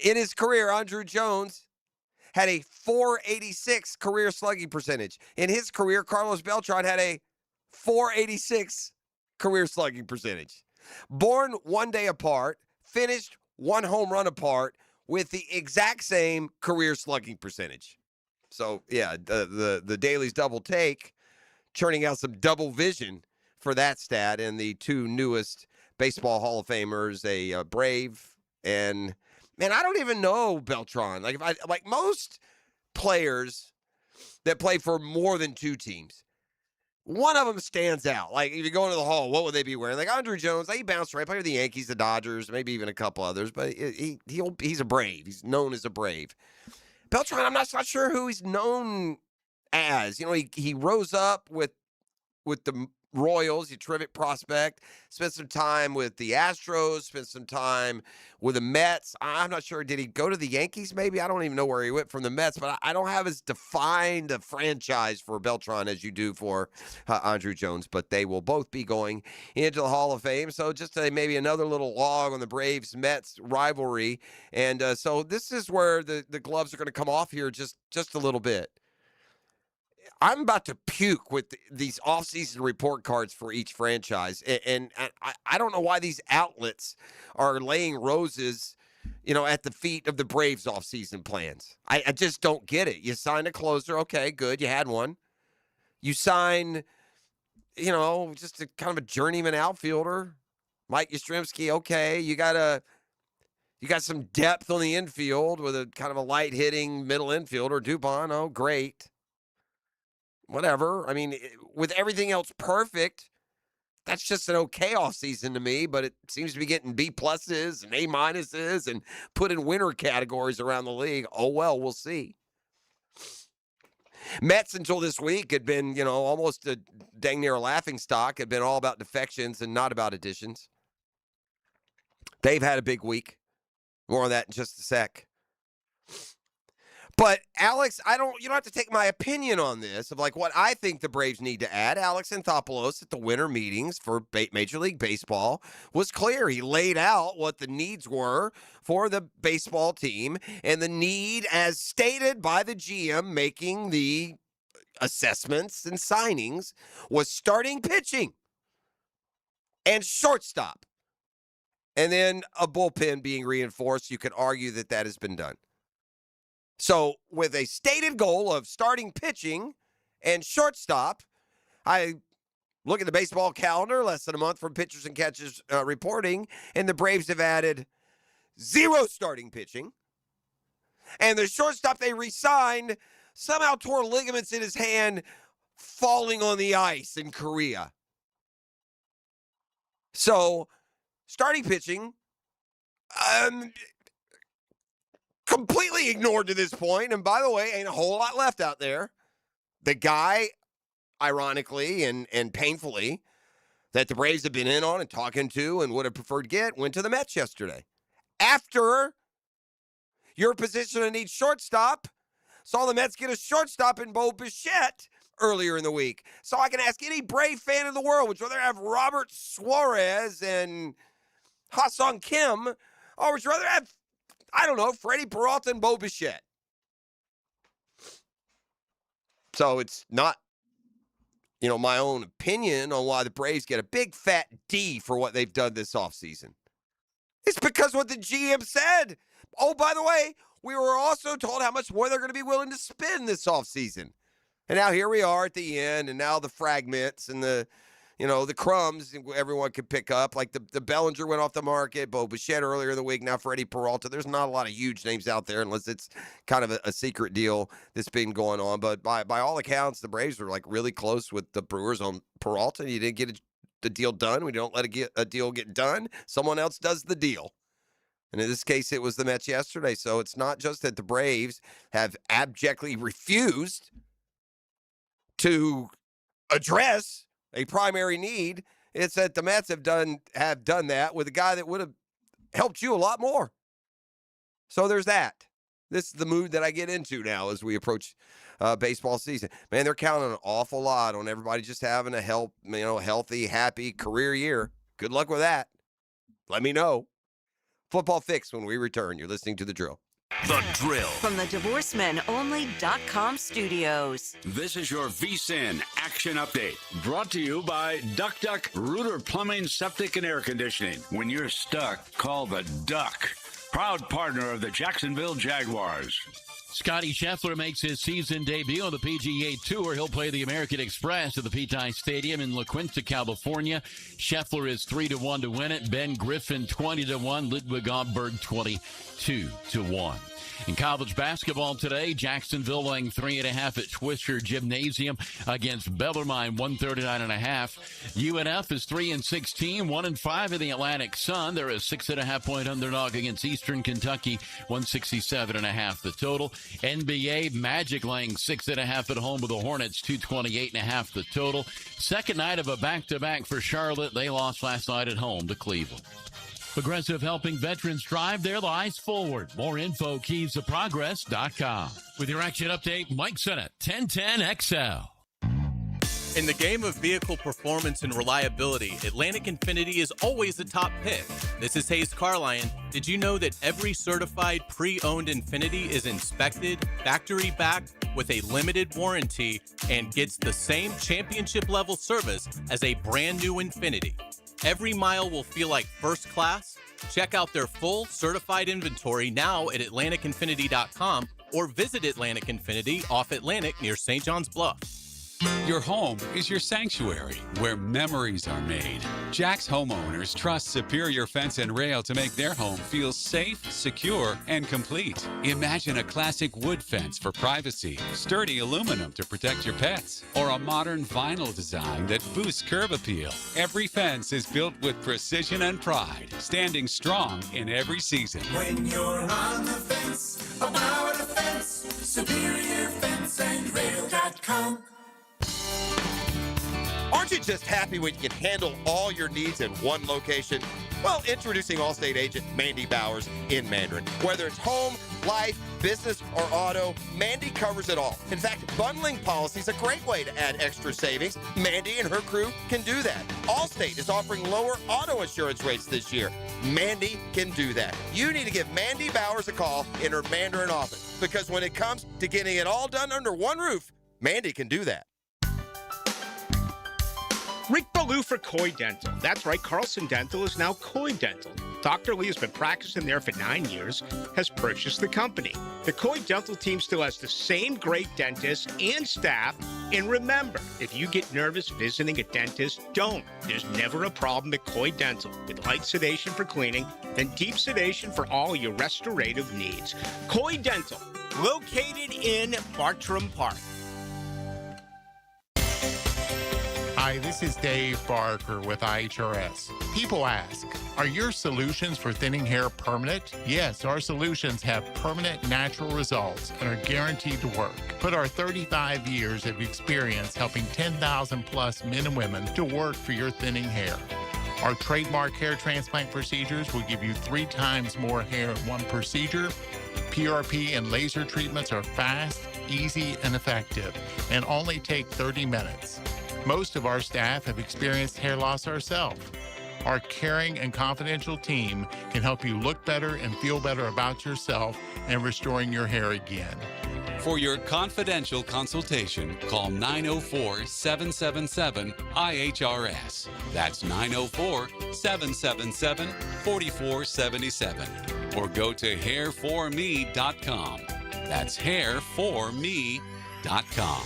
In his career, Andruw Jones had a .486 career slugging percentage. In his career, Carlos Beltran had a .486 career slugging percentage. Born one day apart, finished one home run apart, with the exact same career slugging percentage. So, yeah, the Daily's double take, churning out some double vision for that stat, and the 2 newest Baseball Hall of Famers, a Brave, and, man, I don't even know Beltran. Like most players that play for more than 2 teams, one of them stands out. Like, if you go into the hall, what would they be wearing? Like, Andruw Jones, he bounced around, played for the Yankees, the Dodgers, maybe even a couple others, but he's a Brave. He's known as a Brave. Beltran, I'm not sure who he's known as. He rose up with the Royals, a terrific prospect, spent some time with the Astros, spent some time with the Mets. I'm not sure. Did he go to the Yankees maybe? I don't even know where he went from the Mets, but I don't have as defined a franchise for Beltran as you do for Andruw Jones, but they will both be going into the Hall of Fame. So just maybe another little log on the Braves-Mets rivalry. And so this is where the gloves are going to come off here just a little bit. I'm about to puke with these offseason report cards for each franchise. And I don't know why these outlets are laying roses, at the feet of the Braves offseason plans. I just don't get it. You signed a closer. Okay, good. You had one. You sign, just a kind of a journeyman outfielder. Mike Yastrzemski, okay. You got some depth on the infield with a kind of a light-hitting middle infielder. Dubon, oh, great. Whatever. I mean, with everything else perfect, that's just an okay offseason to me, but it seems to be getting B pluses and A minuses and put in winner categories around the league. Oh, well, we'll see. Mets until this week had been, almost a dang near a laughingstock, had been all about defections and not about additions. They've had a big week. More on that in just a sec. But Alex, you don't have to take my opinion on this of like what I think the Braves need to add. Alex Anthopoulos at the winter meetings for Major League Baseball was clear. He laid out what the needs were for the baseball team, and the need as stated by the GM making the assessments and signings was starting pitching and shortstop. And then a bullpen being reinforced. You could argue that has been done. So with a stated goal of starting pitching and shortstop, I look at the baseball calendar, less than a month from pitchers and catchers reporting, and the Braves have added 0 starting pitching. And the shortstop they re-signed somehow tore ligaments in his hand falling on the ice in Korea. So starting pitching, completely ignored to this point. And by the way, ain't a whole lot left out there. The guy, ironically and painfully, that the Braves have been in on and talking to and would have preferred to get, went to the Mets yesterday. After your position of need shortstop, saw the Mets get a shortstop in Bo Bichette earlier in the week. So I can ask any Brave fan in the world, would you rather have Robert Suarez and Ha-Sung Kim, or would you rather have, I don't know, Freddie Peralta and Bo Bichette? So it's not, my own opinion on why the Braves get a big fat D for what they've done this offseason. It's because what the GM said. Oh, by the way, we were also told how much more they're going to be willing to spend this offseason. And now here we are at the end, and now the fragments and the crumbs everyone could pick up. Like the Bellinger went off the market, Bo Bichette earlier in the week, now Freddie Peralta. There's not a lot of huge names out there unless it's kind of a secret deal that's been going on. But by all accounts, the Braves were like really close with the Brewers on Peralta. You didn't get the deal done. We don't let a deal get done. Someone else does the deal. And in this case, it was the Mets yesterday. So it's not just that the Braves have abjectly refused to address a primary need. It's that the Mets have done that with a guy that would have helped you a lot more. So there's that. This is the mood that I get into now as we approach baseball season. Man, they're counting an awful lot on everybody just having a healthy, happy career year. Good luck with that. Let me know. Football Fix when we return. You're listening to The Drill. The Drill. From the DivorceMenOnly.com studios. This is your VSIN Action Update, brought to you by Duck Duck Rooter Plumbing, Septic, and Air Conditioning. When you're stuck, call the Duck. Proud partner of the Jacksonville Jaguars. Scotty Scheffler makes his season debut on the PGA Tour. He'll play the American Express at the Petai Stadium in La Quinta, California. Scheffler is 3-1 to win it. Ben Griffin 20-1. Ludwig Aberg 22-1. In college basketball today, Jacksonville laying 3.5 at Twisher Gymnasium against Bellarmine, 139.5. UNF is 3-16, 1-5 in the Atlantic Sun. They're a 6.5-point underdog against Eastern Kentucky, 167.5 the total. NBA, Magic laying 6.5 at home with the Hornets, 228.5 the total. Second night of a back-to-back for Charlotte. They lost last night at home to Cleveland. Progressive helping veterans drive their lives forward. More info, keysofprogress.com. With your action update, Mike Sennett, 1010XL. In the game of vehicle performance and reliability, Atlantic Infinity is always the top pick. This is Hayes Carlion. Did you know that every certified pre-owned Infinity is inspected, factory-backed, with a limited warranty, and gets the same championship-level service as a brand-new Infinity? Every mile will feel like first class. Check out their full certified inventory now at AtlanticInfinity.com or visit Atlantic Infinity off Atlantic near St. John's Bluff. Your home is your sanctuary where memories are made. Jack's homeowners trust Superior Fence and Rail to make their home feel safe, secure, and complete. Imagine a classic wood fence for privacy, sturdy aluminum to protect your pets, or a modern vinyl design that boosts curb appeal. Every fence is built with precision and pride, standing strong in every season. When you're on the fence, about a fence, SuperiorFenceandRail.com. Aren't you just happy when you can handle all your needs in one location? Well, introducing Allstate agent Mandy Bowers in Mandarin. Whether it's home, life, business, or auto, Mandy covers it all. In fact, bundling policy is a great way to add extra savings. Mandy and her crew can do that. Allstate is offering lower auto insurance rates this year. Mandy can do that. You need to give Mandy Bowers a call in her Mandarin office, because when it comes to getting it all done under one roof, Mandy can do that. Rick Ballou for Coy Dental. That's right, Carlson Dental is now Coy Dental. Dr. Lee has been practicing there for 9 years, has purchased the company. The Coy Dental team still has the same great dentists and staff. And remember, if you get nervous visiting a dentist, don't. There's never a problem at Coy Dental, with light sedation for cleaning and deep sedation for all your restorative needs. Coy Dental, located in Bartram Park. Hi, this is Dave Barker with IHRS. People ask, are your solutions for thinning hair permanent? Yes, our solutions have permanent natural results and are guaranteed to work. Put our 35 years of experience helping 10,000 plus men and women to work for your thinning hair. Our trademark hair transplant procedures will give you 3 times more hair in one procedure. PRP and laser treatments are fast, easy, and effective, and only take 30 minutes. Most of our staff have experienced hair loss ourselves. Our caring and confidential team can help you look better and feel better about yourself and restoring your hair again. For your confidential consultation, call 904-777-IHRS. That's 904-777-4477. Or go to hairforme.com. That's hairforme.com.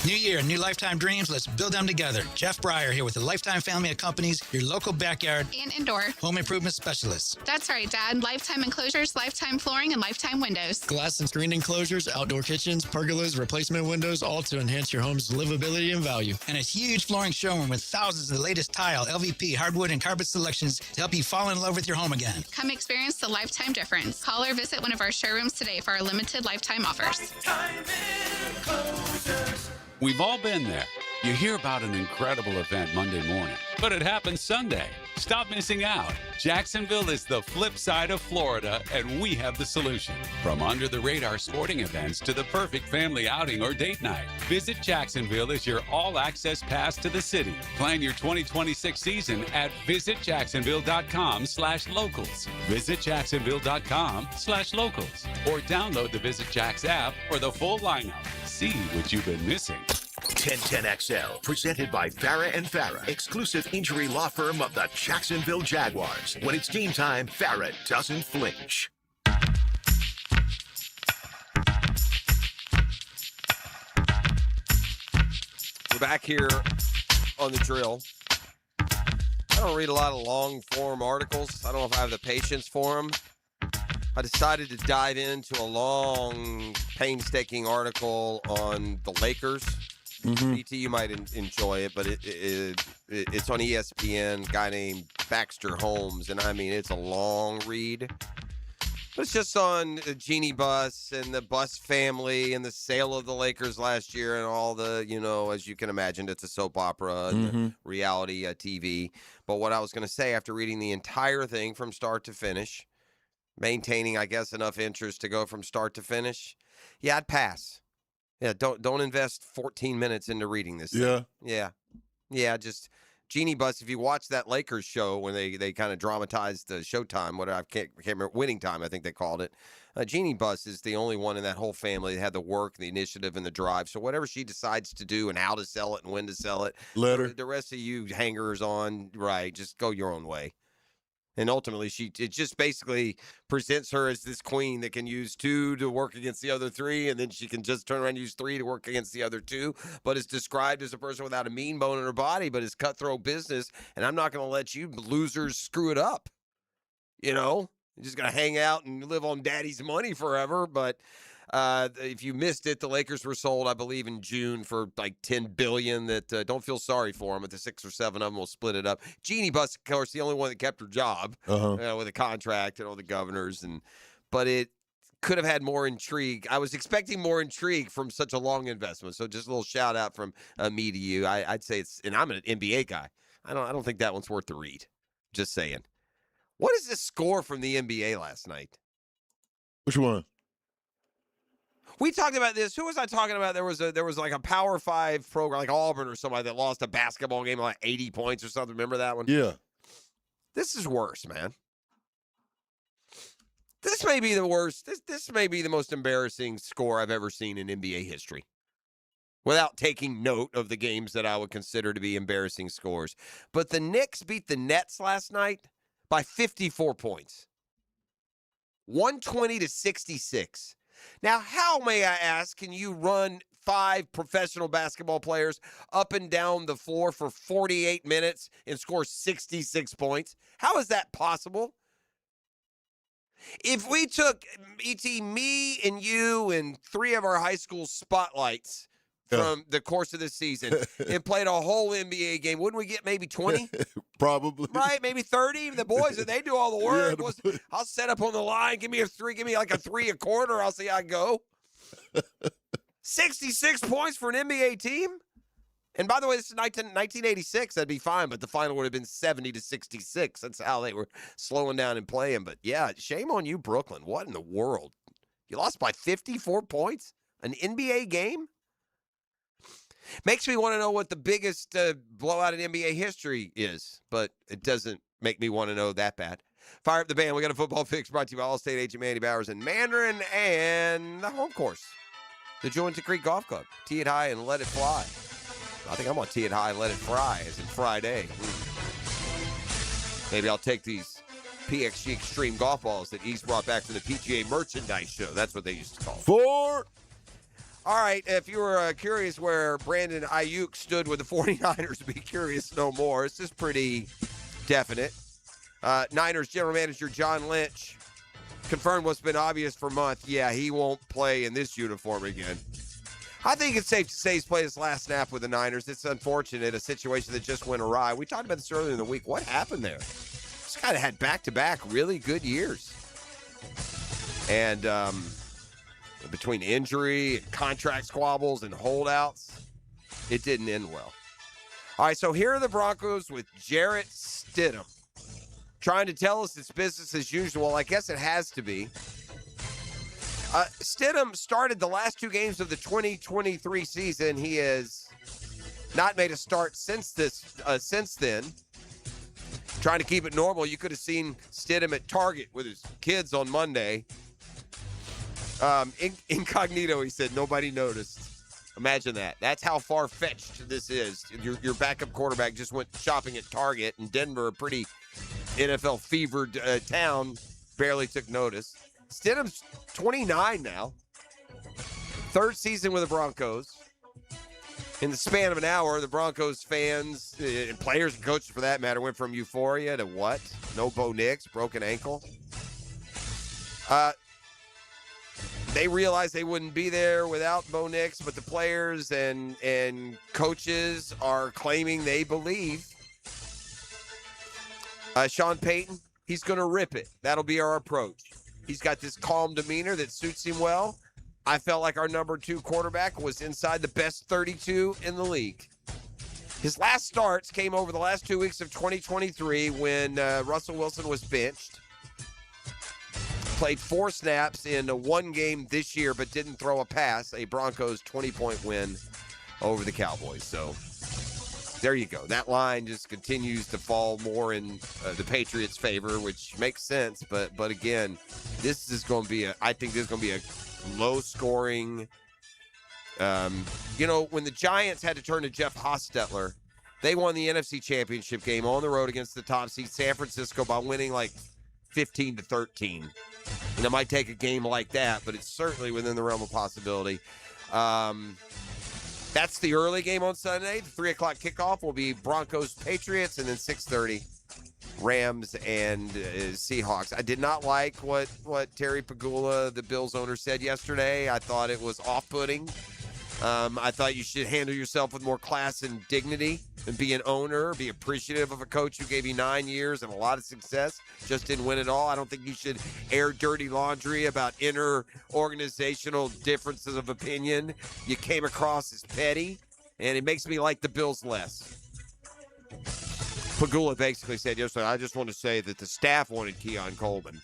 New year, new lifetime dreams. Let's build them together. Jeff Breyer here with the Lifetime family of companies, your local backyard and indoor home improvement specialists. That's right, Dad. Lifetime enclosures, lifetime flooring, and lifetime windows. Glass and screen enclosures, outdoor kitchens, pergolas, replacement windows, all to enhance your home's livability and value. And a huge flooring showroom with thousands of the latest tile, LVP, hardwood, and carpet selections to help you fall in love with your home again. Come experience the lifetime difference. Call or visit one of our showrooms today for our limited lifetime offers. We've all been there. You hear about an incredible event Monday morning, but it happens Sunday. Stop missing out. Jacksonville is the flip side of Florida, and we have the solution. From under-the-radar sporting events to the perfect family outing or date night, Visit Jacksonville is your all-access pass to the city. Plan your 2026 season at visitjacksonville.com/locals. visitjacksonville.com/locals. Or download the Visit Jax app for the full lineup. See what you've been missing. 1010XL, presented by Farah and Farah, exclusive injury law firm of the Jacksonville Jaguars. When it's game time, Farah doesn't flinch. We're back here on the drill. I don't read a lot of long-form articles. I don't know if I have the patience for them. I decided to dive into a long, painstaking article on the Lakers. BT, you might enjoy it, but it's on ESPN. A guy named Baxter Holmes, and I mean, it's a long read. But it's just on Jeannie Buss and the Buss family and the sale of the Lakers last year and all the, as you can imagine, it's a soap opera and reality TV. But what I was going to say after reading the entire thing from start to finish, maintaining, I guess, enough interest to go from start to finish, yeah, I'd pass. Yeah, don't invest 14 minutes into reading this thing. Yeah, just Jeannie Buss. If you watch that Lakers show when they kind of dramatized the Showtime, I can't remember, Winning Time, I think they called it. Jeannie Buss is the only one in that whole family that had the work, the initiative, and the drive. So whatever she decides to do and how to sell it and when to sell it, let her. The rest of you hangers on, right, just go your own way. And ultimately, it just basically presents her as this queen that can use 2 to work against the other 3, and then she can just turn around and use 3 to work against the other 2, but is described as a person without a mean bone in her body, but is cutthroat business, and I'm not going to let you losers screw it up. You know? You're just going to hang out and live on daddy's money forever, but... if you missed it, the Lakers were sold, I believe, in June for like $10 billion. That don't feel sorry for them. But the 6 or 7 of them will split it up. Jeannie Buss, of course, the only one that kept her job with a contract and all the governors, but it could have had more intrigue. I was expecting more intrigue from such a long investment. So just a little shout out from me to you. I'd say it's, and I'm an NBA guy. I don't think that one's worth the read. Just saying. What is this score from the NBA last night? Which one? We talked about this. Who was I talking about? There was like a Power 5 program, like Auburn or somebody that lost a basketball game like 80 points or something. Remember that one? Yeah. This is worse, man. This may be the worst. This may be the most embarrassing score I've ever seen in NBA history. Without taking note of the games that I would consider to be embarrassing scores. But the Knicks beat the Nets last night by 54 points. 120-66. Now, how, may I ask, can you run 5 professional basketball players up and down the floor for 48 minutes and score 66 points? How is that possible? If we took, E.T., me and you and 3 of our high school spotlights from the course of the season and played a whole NBA game, wouldn't we get maybe 20? Probably. Right, maybe 30. The boys, they do all the work. I'll set up on the line. Give me like a 3 a quarter. I'll see how I go. 66 points for an NBA team? And by the way, this is 1986. That'd be fine, but the final would have been 70-66. That's how they were slowing down and playing. But yeah, shame on you, Brooklyn. What in the world? You lost by 54 points? An NBA game? Makes me want to know what the biggest blowout in NBA history is, but it doesn't make me want to know that bad. Fire up the band. We got a football fix brought to you by All-State agent Manny Bowers in Mandarin and the home course, the Jointed Creek Golf Club. Tee it high and let it fly. I think I'm going to tee it high and let it fry, as in Friday. Maybe I'll take these PXG Extreme golf balls that East brought back from the PGA merchandise show. That's what they used to call it. 4. All right, if you were curious where Brandon Ayuk stood with the 49ers, be curious no more. It's just pretty definite. Niners general manager John Lynch confirmed what's been obvious for months. Yeah, he won't play in this uniform again. I think it's safe to say he's played his last snap with the Niners. It's unfortunate, a situation that just went awry. We talked about this earlier in the week. What happened there? This guy had back-to-back really good years. And between injury, contract squabbles, and holdouts, it didn't end well. All right, so here are the Broncos with Jarrett Stidham trying to tell us it's business as usual. I guess it has to be. Stidham started the last 2 games of the 2023 season. He has not made a start since then. Trying to keep it normal. You could have seen Stidham at Target with his kids on Monday. Incognito, he said, nobody noticed. Imagine that. That's how far-fetched this is. Your backup quarterback just went shopping at Target in Denver, a pretty NFL-fevered town, barely took notice. Stidham's 29 now. 3rd season with the Broncos. In the span of an hour, the Broncos fans, and players and coaches for that matter, went from euphoria to what? No Bo Nix, broken ankle. They realized they wouldn't be there without Bo Nix, but the players and coaches are claiming they believe. Sean Payton, he's going to rip it. That'll be our approach. He's got this calm demeanor that suits him well. I felt like our number 2 quarterback was inside the best 32 in the league. His last starts came over the last 2 weeks of 2023 when Russell Wilson was benched. Played 4 snaps in 1 game this year, but didn't throw a pass. A Broncos 20-point win over the Cowboys. So there you go. That line just continues to fall more in the Patriots' favor, which makes sense. But again, this is going to be I think this is going to be a low-scoring. When the Giants had to turn to Jeff Hostetler They won the NFC Championship game on the road against the top seed San Francisco by winning like 15-13. And it might take a game like that, but it's certainly within the realm of possibility. That's the early game on Sunday. The 3 o'clock kickoff will be Broncos-Patriots, and then 6:30 Rams and Seahawks. I did not like what Terry Pegula, the Bills owner, said yesterday. I thought it was off-putting. I thought you should handle yourself with more class and dignity and be an owner, be appreciative of a coach who gave you 9 years and a lot of success, just didn't win it all. I don't think you should air dirty laundry about inner organizational differences of opinion. You came across as petty, and it makes me like the Bills less. Pegula basically said yesterday, I just want to say that the staff wanted Keon Coleman.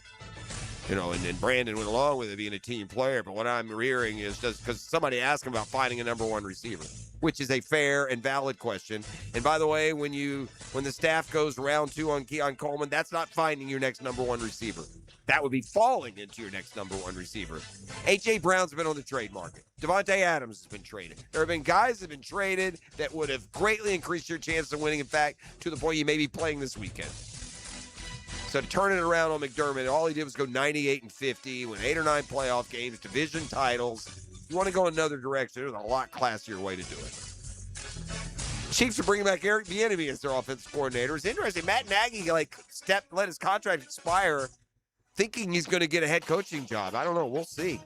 You know, and then Brandon went along with it being a team player. But what I'm hearing is just because somebody asked him about finding a number one receiver, which is a fair and valid question. And by the way, when the staff goes round 2 on Keon Coleman, that's not finding your next number one receiver. That would be falling into your next number one receiver. A.J. Brown's been on the trade market. Devontae Adams has been traded. There have been guys that have been traded that would have greatly increased your chance of winning, in fact, to the point you may be playing this weekend. So to turn it around on McDermott, all he did was go 98-50, win 8 or 9 playoff games, division titles. If you want to go another direction, there's a lot classier way to do it. Chiefs are bringing back Eric Bieniemy as their offensive coordinator. It's interesting. Matt Nagy let his contract expire, thinking he's going to get a head coaching job. I don't know. We'll see.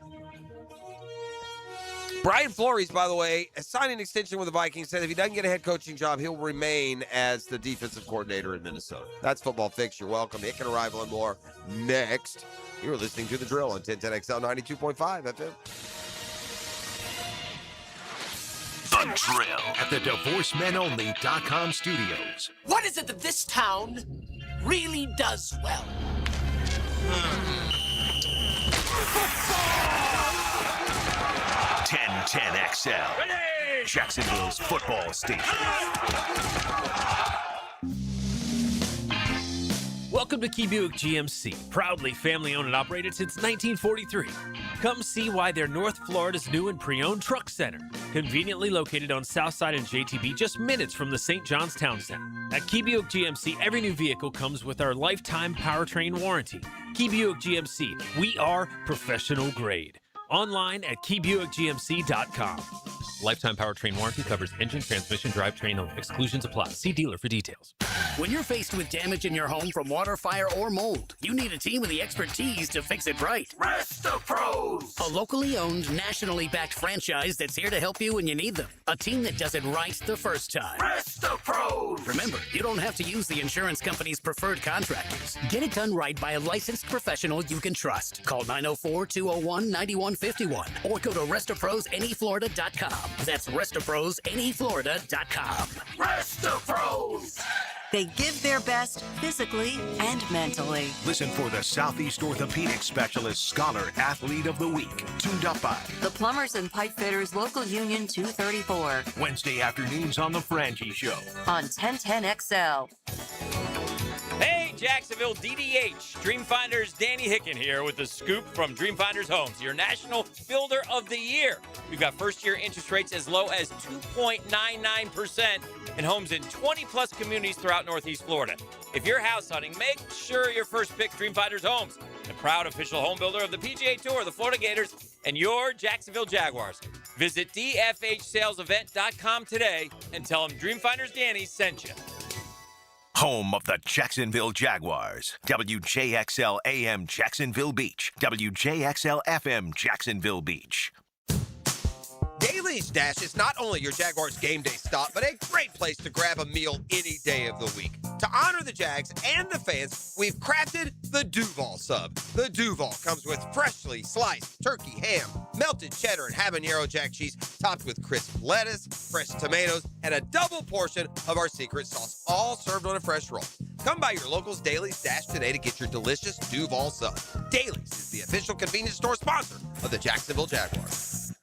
Brian Flores, by the way, has signed an extension with the Vikings, said if he doesn't get a head coaching job, he'll remain as the defensive coordinator in Minnesota. That's Football Fix. You're welcome. It can arrive on more next. You're listening to The Drill on 1010XL 92.5 FM. The Drill at the DivorceMenOnly.com studios. What is it that this town really does well? 1010XL, Jacksonville's football station. Welcome to Key Buick GMC, proudly family-owned and operated since 1943. Come see why they're North Florida's new and pre-owned truck center, conveniently located on Southside and JTB, just minutes from the St. John's Town Center. At Key Buick GMC, every new vehicle comes with our lifetime powertrain warranty. Key Buick GMC, we are professional grade. Online at KeyBuickGMC.com. Lifetime powertrain warranty covers engine, transmission, drivetrain only. Exclusions apply. See dealer for details. When you're faced with damage in your home from water, fire, or mold, you need a team with the expertise to fix it right. Rest-A-Pros! A locally owned, nationally backed franchise that's here to help you when you need them. A team that does it right the first time. Rest-A-Pros! Remember, you don't have to use the insurance company's preferred contractors. Get it done right by a licensed professional you can trust. Call 904-201-9151 or go to RestaProsNEFlorida.com. That's RestaProsNEFlorida.com. Rest-A-Pros! They give their best physically and mentally. Listen for the Southeast Orthopedic Specialist Scholar Athlete of the Week, tuned up by The Plumbers and Pipe Fitters Local Union 234 Wednesday afternoons on The Frangie Show. on 1010XL. Hey, Jacksonville DDH, Dreamfinders Danny Hicken here with the scoop from Dreamfinders Homes, your national builder of the year. We've got first-year interest rates as low as 2.99% in homes in 20-plus communities throughout Northeast Florida. If you're house hunting, make sure your first pick Dreamfinders Homes, the proud official home builder of the PGA Tour, the Florida Gators, and your Jacksonville Jaguars. Visit DFHSalesEvent.com today and tell them Dreamfinders Danny sent you. Home of the Jacksonville Jaguars. WJXL AM Jacksonville Beach. WJXL FM Jacksonville Beach. Daly's Dash is not only your Jaguars game day stop, but a great place to grab a meal any day of the week. To honor the Jags and the fans, we've crafted the Duval Sub. The Duval comes with freshly sliced turkey, ham, melted cheddar, and habanero jack cheese, topped with crisp lettuce, fresh tomatoes, and a double portion of our secret sauce, all served on a fresh roll. Come by your local's Daly's Dash today to get your delicious Duval Sub. Daly's is the official convenience store sponsor of the Jacksonville Jaguars.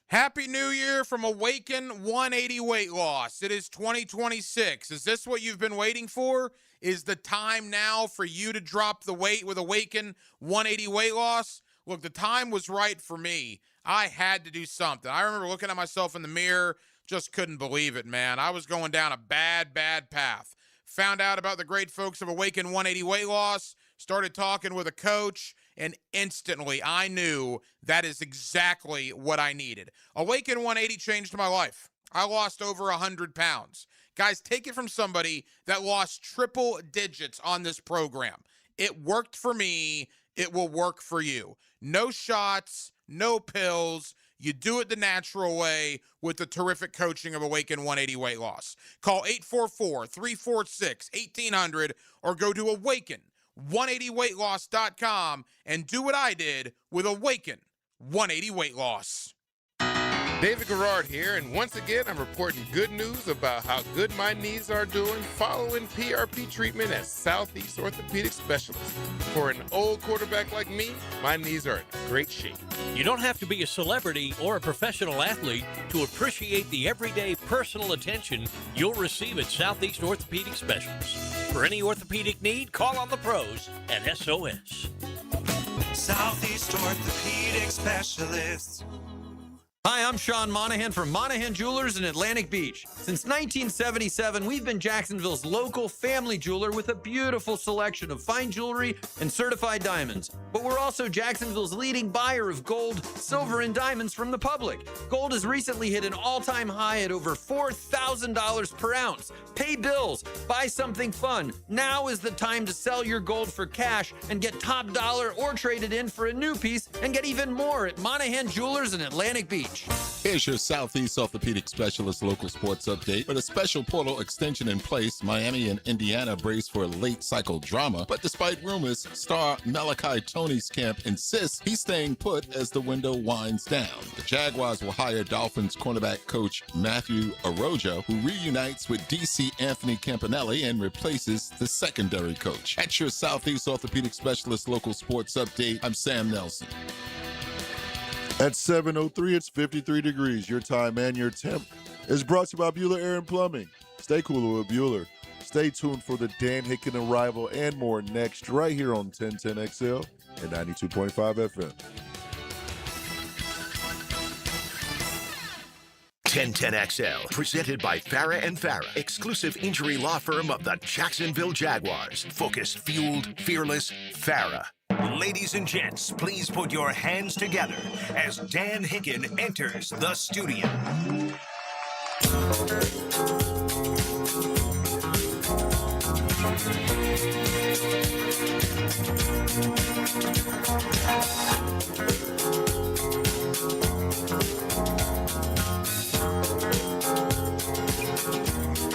Happy New Year from Awaken 180 Weight Loss. It is 2026. Is this what you've been waiting for? Is the time now for you to drop the weight with Awaken 180 Weight Loss? Look, the time was right for me. I had to do something. I remember looking at myself in the mirror Just couldn't believe it, man. I was going down a bad path. Found out about the great folks of Awaken 180 Weight Loss, started talking with a coach, and instantly I knew that is exactly what I needed. Awaken 180 changed my life. I lost over 100 pounds. Guys, take it from somebody that lost triple digits on this program. It worked for me. It will work for you. No shots, no pills. You do it the natural way with the terrific coaching of Awaken 180 Weight Loss. Call 844-346-1800 or go to Awaken180weightloss.com and do what I did with Awaken 180 Weight Loss. David Garrard here, and once again, I'm reporting good news about how good my knees are doing following PRP treatment at Southeast Orthopedic Specialists. For an old quarterback like me, my knees are in great shape. You don't have to be a celebrity or a professional athlete to appreciate the everyday personal attention you'll receive at Southeast Orthopedic Specialists. For any orthopedic need, call on the pros at SOS. Southeast Orthopedic Specialists. Hi, I'm Sean Monahan from Monahan Jewelers in Atlantic Beach. Since 1977, we've been Jacksonville's local family jeweler with a beautiful selection of fine jewelry and certified diamonds. But we're also Jacksonville's leading buyer of gold, silver, and diamonds from the public. Gold has recently hit an all-time high at over $4,000 per ounce. Pay bills, buy something fun. Now is the time to sell your gold for cash and get top dollar or trade it in for a new piece and get even more at Monahan Jewelers in Atlantic Beach. Here's your Southeast Orthopedic Specialist local sports update. With a special portal extension in place, Miami and Indiana brace for a late cycle drama. But despite rumors, star Malachi Tony's camp insists he's staying put as the window winds down. The Jaguars will hire Dolphins cornerback coach Matthew Arojo, who reunites with DC Anthony Campanelli and replaces the secondary coach. At your Southeast Orthopedic Specialist local sports update, I'm Sam Nelson. At 7:03, it's 53 degrees. Your time and your temp is brought to you by Bueller Air and Plumbing. Stay cooler with Bueller. Stay tuned for the Dan Hicken arrival and more next, right here on 1010XL and 92.5 FM. 1010XL, presented by Farah and Farah, exclusive injury law firm of the Jacksonville Jaguars. Focused, fueled, fearless, Farah. Ladies and gents, please put your hands together as Dan Hicken enters the studio.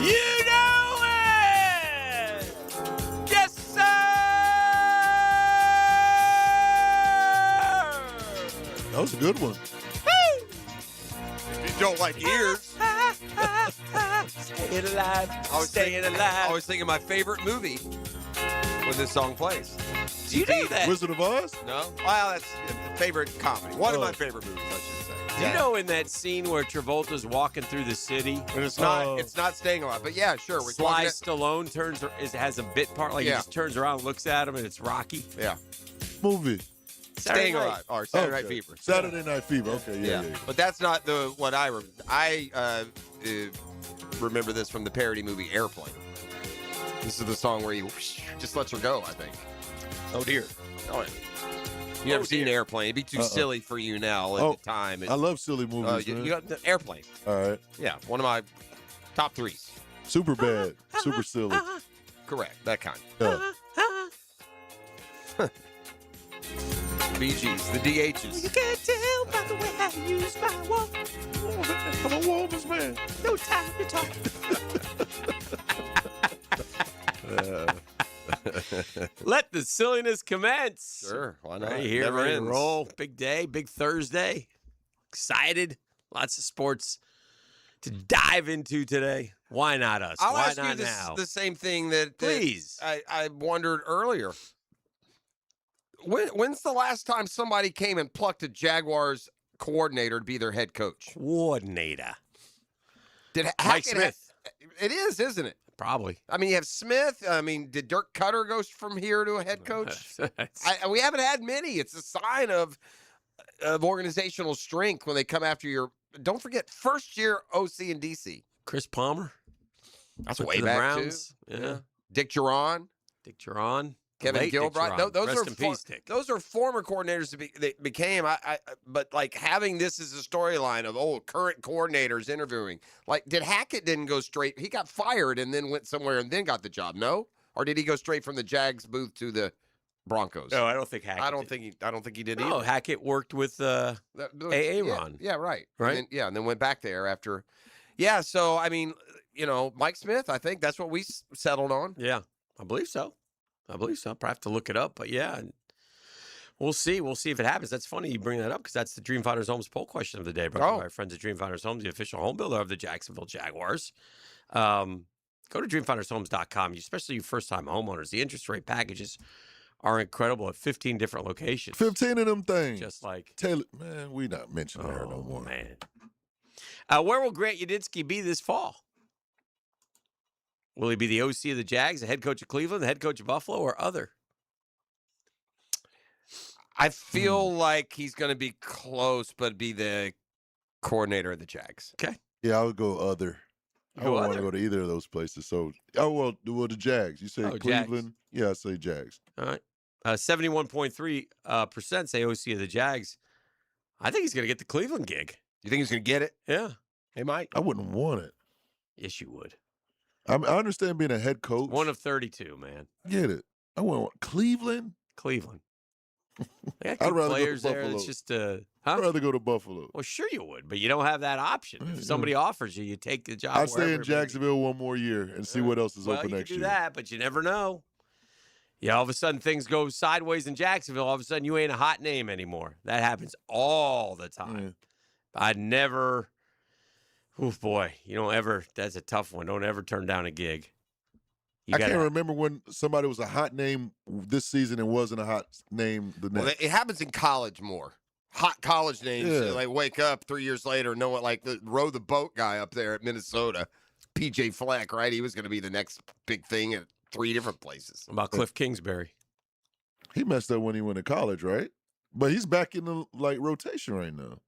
You know it! Yes, sir! That was a good one. If you don't like ears. Staying alive. Staying alive. I was thinking my favorite movie when this song plays. Do you know that? Wizard of Oz? No? Well, that's a favorite comedy. One of my favorite movies, I should say. Do you know in that scene where Travolta's walking through the city? And it's not Staying Alive, but yeah, sure. We're Sly talking Stallone has a bit part, like he just turns around and looks at him, and it's Rocky. Yeah. Movie. Staying Alive, or Saturday Night Fever. Saturday Night Fever. Okay, yeah. But that's not what I remember. I remember this from the parody movie Airplane. This is the song where he just lets her go, I think. Oh, dear. Oh, yeah. You never seen Airplane. It'd be too silly for you now at the time. I love silly movies. You got the Airplane. All right. Yeah, one of my top threes. Super bad. Super silly. Correct. That kind. Yeah. BGs, the DHs. You can't tell by the way I use my walk. I'm a woman's man. No time to talk. Let the silliness commence. Sure, why not? Right here, Never ready to ends. roll. Big day, big Thursday. Excited. Lots of sports to dive into today. Why not us? I'll Why ask not you now? the same thing that Please. I wondered earlier. When's the last time somebody came and plucked a Jaguars coordinator to be their head coach? Coordinator. Did Mike Hackett Smith. It is, isn't it? Probably. I mean, you have Smith. I mean, did Dirk Cutter go from here to a head coach? We haven't had many. It's a sign of organizational strength when they come after your don't forget, first year OC in DC. Chris Palmer. That's Went way to the back Browns. too. Yeah. Dick Geron. Dick Geron. Kevin Late Dick Gilbride. Geron. Those Rest are in peace, Dick. those are former coordinators that became. But like having this as a storyline of current coordinators interviewing. Like, did Hackett didn't go straight? He got fired and then went somewhere and then got the job. No, or did he go straight from the Jags booth to the Broncos? No, I don't think Hackett. I don't think he did No, either. Hackett worked with Aaron. Yeah, right. Right? And then went back there after. Yeah, so I mean, Mike Smith. I think that's what we settled on. Yeah, I believe so. I'll probably have to look it up, but yeah, we'll see. We'll see if it happens. That's funny you bring that up because that's the Dream Finders Homes poll question of the day. Brought to you by our friends at Dream Finders Homes, the official home builder of the Jacksonville Jaguars. Go to dreamfindershomes.com, especially you first-time homeowners. The interest rate packages are incredible at 15 different locations. 15 of them things. Just like Taylor, man, we not mentioning her no more. Man. Where will Grant Udinski be this fall? Will he be the OC of the Jags, the head coach of Cleveland, the head coach of Buffalo, or other? I feel like he's going to be close, but be the coordinator of the Jags. Okay. Yeah, I would go other. I Go don't want other? to go to either of those places. So, the Jags. You say Jags. Cleveland? Yeah, I say Jags. All right. 71.3% say OC of the Jags. I think he's going to get the Cleveland gig. You think he's going to get it? Yeah. He might. I wouldn't want it. Yes, you would. I understand being a head coach. One of 32, man. Get it. I wouldn't want Cleveland. Cleveland. They got I'd good rather go to players there. Buffalo. It's just, I'd rather go to Buffalo. Well, sure you would, but you don't have that option. If somebody offers you, you take the job. I'd stay wherever in it may be. Jacksonville one more year and see what else is Well, open you next can do year. that, but you never know. Yeah, all of a sudden things go sideways in Jacksonville. All of a sudden you ain't a hot name anymore. That happens all the time. I'd never. Oh boy, you don't ever. That's a tough one. Don't ever turn down a gig. I can't remember when somebody was a hot name this season and wasn't a hot name the next. Well, it happens in college more. Hot college names. Yeah. Like wake up 3 years later, know what? Like the row the boat guy up there at Minnesota, PJ Fleck, right? He was going to be the next big thing at 3 different places. What about Cliff Kingsbury? He messed up when he went to college, right? But he's back in the rotation right now.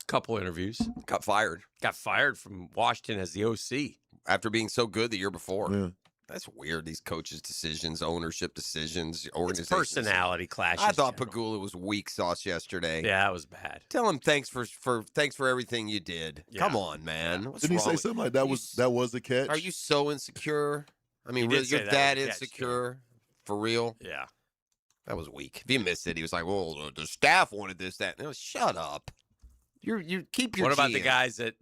Couple interviews. Got fired. Got fired from Washington as the OC after being so good the year before. Yeah. That's weird. These coaches' decisions, ownership decisions, It's organizations. personality clashes. I thought Pagula was weak sauce yesterday. Yeah, that was bad. Tell him thanks for everything you did. Yeah. Come on, man. What's Didn't he wrong say with- something like that was the catch? Are you so insecure? I mean, He did really, say you're that that was the catch, insecure? For real? Yeah. That was weak. If he missed it, he was like, well, the staff wanted this, that. No, shut up. You keep your What about the GM. guys that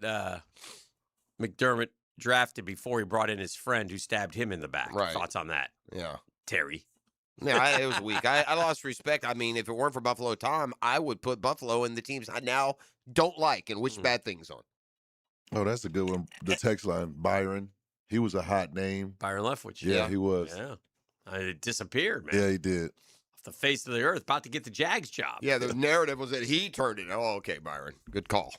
McDermott drafted before he brought in his friend who stabbed him in the back? Right. Thoughts on that? Yeah. Terry. Yeah, it was weak. I lost respect. I mean, if it weren't for Buffalo Tom, I would put Buffalo in the teams I now don't like and wish bad things on. Oh, that's a good one. The text line, Byron. He was a hot name. Byron Leftwich. Yeah, he was. Yeah. It disappeared, man. Yeah, he did. Off the face of the earth, about to get the Jags job. Yeah, the narrative was that he turned it. Oh, okay, Byron. Good call.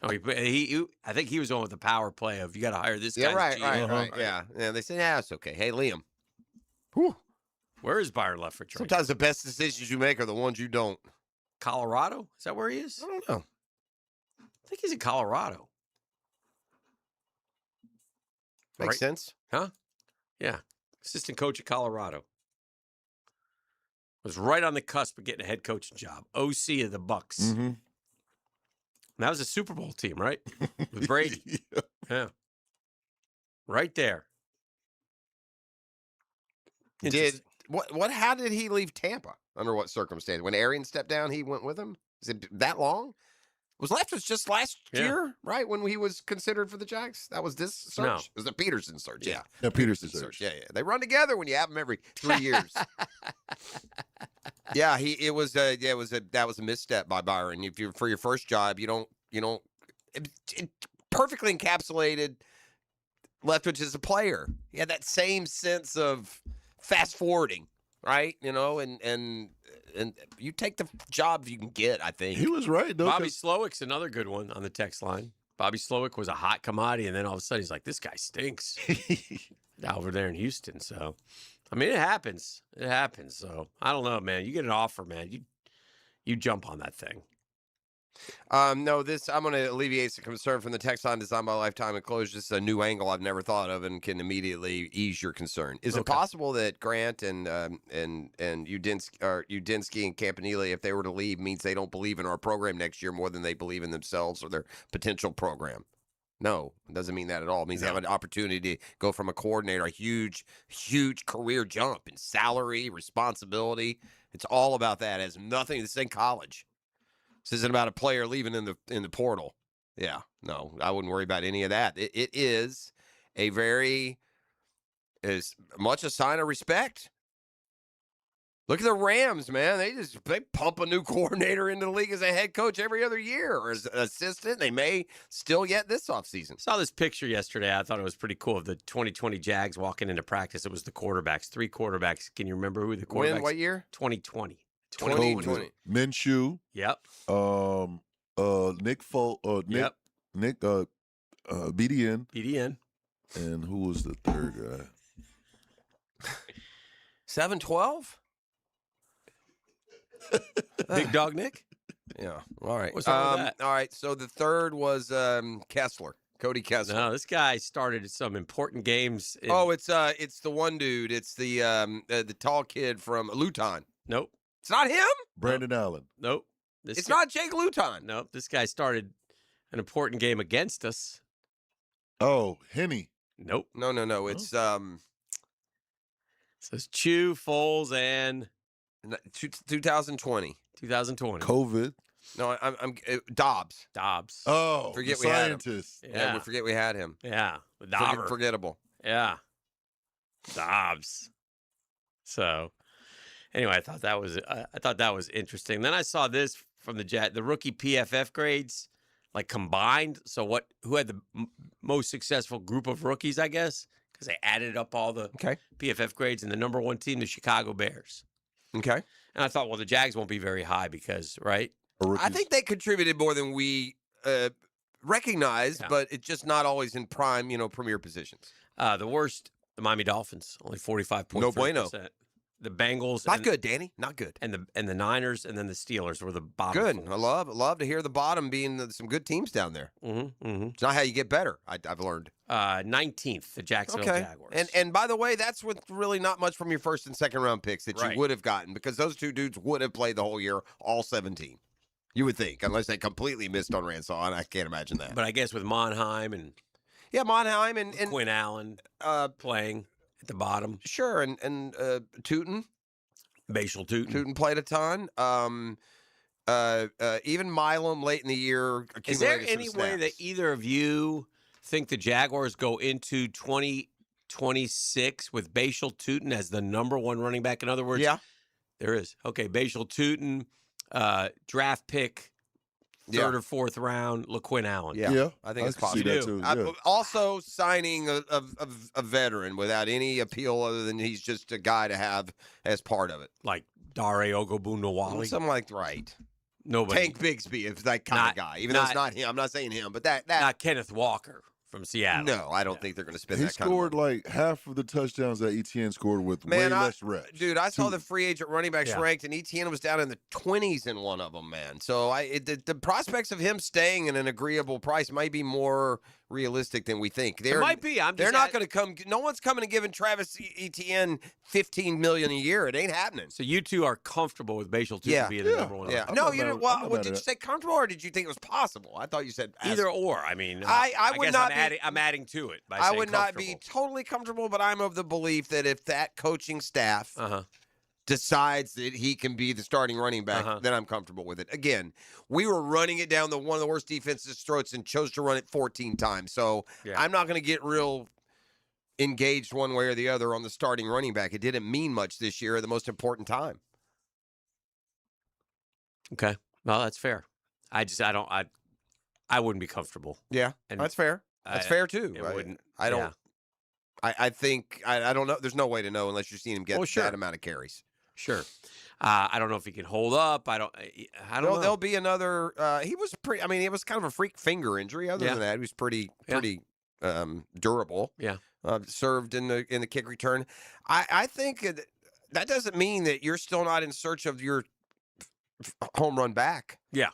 Oh, I think he was on with the power play of you got to hire this guy. Yeah, right. Yeah. Yeah, they said, yeah, it's okay. Hey, Liam. Whew. Where is Byron Leftwich? Right Sometimes the best decisions you make are the ones you don't. Colorado? Is that where he is? I don't know. I think he's in Colorado. Makes Right? sense. Huh? Yeah. Assistant coach at Colorado. Was right on the cusp of getting a head coaching job. OC of the Bucks. Mm-hmm. And that was a Super Bowl team, right? With Brady. Yeah. Right there. Did how did he leave Tampa? Under what circumstance? When Arians stepped down, he went with him? Is it that long? Was Leftwich just last year, right? When he was considered for the Jags? That was this search? No. It was the Peterson search, yeah. Yeah, Peterson search. Yeah. They run together when you have them every 3 years. Yeah, that was a misstep by Byron. If you're for your first job, you don't it perfectly encapsulated Leftwich as a player. He had that same sense of fast forwarding, right? And you take the job you can get, I think. He was right, though. Bobby Slowick's another good one on the text line. Bobby Slowick was a hot commodity, and then all of a sudden he's like, this guy stinks. Over there in Houston. So, I mean, it happens. It happens. So, I don't know, man. You get an offer, man. You jump on that thing. No, I'm going to alleviate some concern from the text line designed by Lifetime Enclosures. This is a new angle I've never thought of and can immediately ease your concern. Is it possible that Grant and Udinsky and Campanile, if they were to leave, means they don't believe in our program next year more than they believe in themselves or their potential program? No, it doesn't mean that at all. It means they have an opportunity to go from a coordinator, a huge, huge career jump in salary, responsibility. It's all about that. It has nothing. This ain't college. This isn't about a player leaving in the portal. Yeah, no, I wouldn't worry about any of that. It is as much a sign of respect. Look at the Rams, man. They pump a new coordinator into the league as a head coach every other year or as an assistant. They may still yet this offseason. Saw this picture yesterday. I thought it was pretty cool of the 2020 Jags walking into practice. It was the quarterbacks, 3 quarterbacks. Can you remember who the quarterbacks? When? What year? 2020. 2020. Minshew. Yep. Nick BDN. BDN. And who was the third guy? 7-12? Big Dog Nick? Yeah. All right. What's wrong with that? All right. So the third was Kessler. Cody Kessler. No, this guy started some important games. It's the one dude. It's the tall kid from Luton. Nope. It's not him? Brandon Allen. Nope. It's not Jake Luton. Nope. This guy started an important game against us. Oh, Henny. Nope. No. It's So it's Chew, Foles, and 2020. 2020. COVID. No, I'm Dobbs. Dobbs. Oh, forget the we had him. scientist. Yeah, we forget we had him. Yeah, Dauber. Forgettable. Yeah, Dobbs. So, anyway, I thought that was interesting. Then I saw this from the rookie PFF grades, like combined. So who had the most successful group of rookies? I guess because they added up all the PFF grades, and the number 1 team, the Chicago Bears. Okay. And I thought, well, the Jags won't be very high because, right? I think they contributed more than we recognized, but it's just not always in prime, premier positions. The worst, the Miami Dolphins, only 45.3%. No bueno. The Bengals, not good, Danny, not good. And the Niners, and then the Steelers were the bottom. Good. I love to hear the bottom being some good teams down there. It's not how you get better. I've learned. 19th, the Jacksonville Jaguars. And by the way, that's with really not much from your first and second round picks that you would have gotten because those two dudes would have played the whole year, all 17. You would think, unless they completely missed on Ransaw, and I can't imagine that. But I guess with Monheim and Quinn Allen playing at the bottom, sure, and Tootin, Bashal Tootin. Tootin played a ton. Even Milam late in the year. Is there any way that either of you think the Jaguars go into 2026 with Bashal Tootin as the number 1 running back? In other words, there is. Okay, Bashal Tootin, draft pick, 3rd or 4th round, LaQuinn Allen. Yeah. I think it's possible. Also signing a veteran without any appeal other than he's just a guy to have as part of it. Like Dare Ogunbowale. Something like, right. Nobody. Tank Bigsby is that kind of guy. Even though it's not him. I'm not saying him, but that not Kenneth Walker from Seattle. No, I don't think they're going to spend that kind of He scored like half of the touchdowns that ETN scored with way less reps. Dude, I saw the free agent running backs ranked, and ETN was down in the 20s in one of them, man. So the prospects of him staying at an agreeable price might be more realistic than we think. It might be. They're not going to come. No one's coming and giving Travis Etienne $15 million a year. It ain't happening. So you two are comfortable with Bashal Tootin being the number 1? Yeah. No, you didn't. Well, did you say comfortable, or did you think it was possible? I thought you said either or. I mean, I would guess not. I'm adding to it. By I saying would not be totally comfortable, but I'm of the belief that if that coaching staff decides that he can be the starting running back, then I'm comfortable with it. Again, we were running it down one of the worst defenses' throats and chose to run it 14 times. So I'm not going to get real engaged one way or the other on the starting running back. It didn't mean much this year at the most important time. Okay. Well, that's fair. I wouldn't be comfortable. Yeah, and that's fair. That's fair too. I don't. I think I don't know. There's no way to know unless you're seeing him get that amount of carries. Sure. I don't know if he can hold up. I don't know. There'll be another. He was pretty. I mean, it was kind of a freak finger injury. Other than that, he was pretty durable. Yeah. Served in the kick return. I think that doesn't mean that you're still not in search of your home run back. Yeah.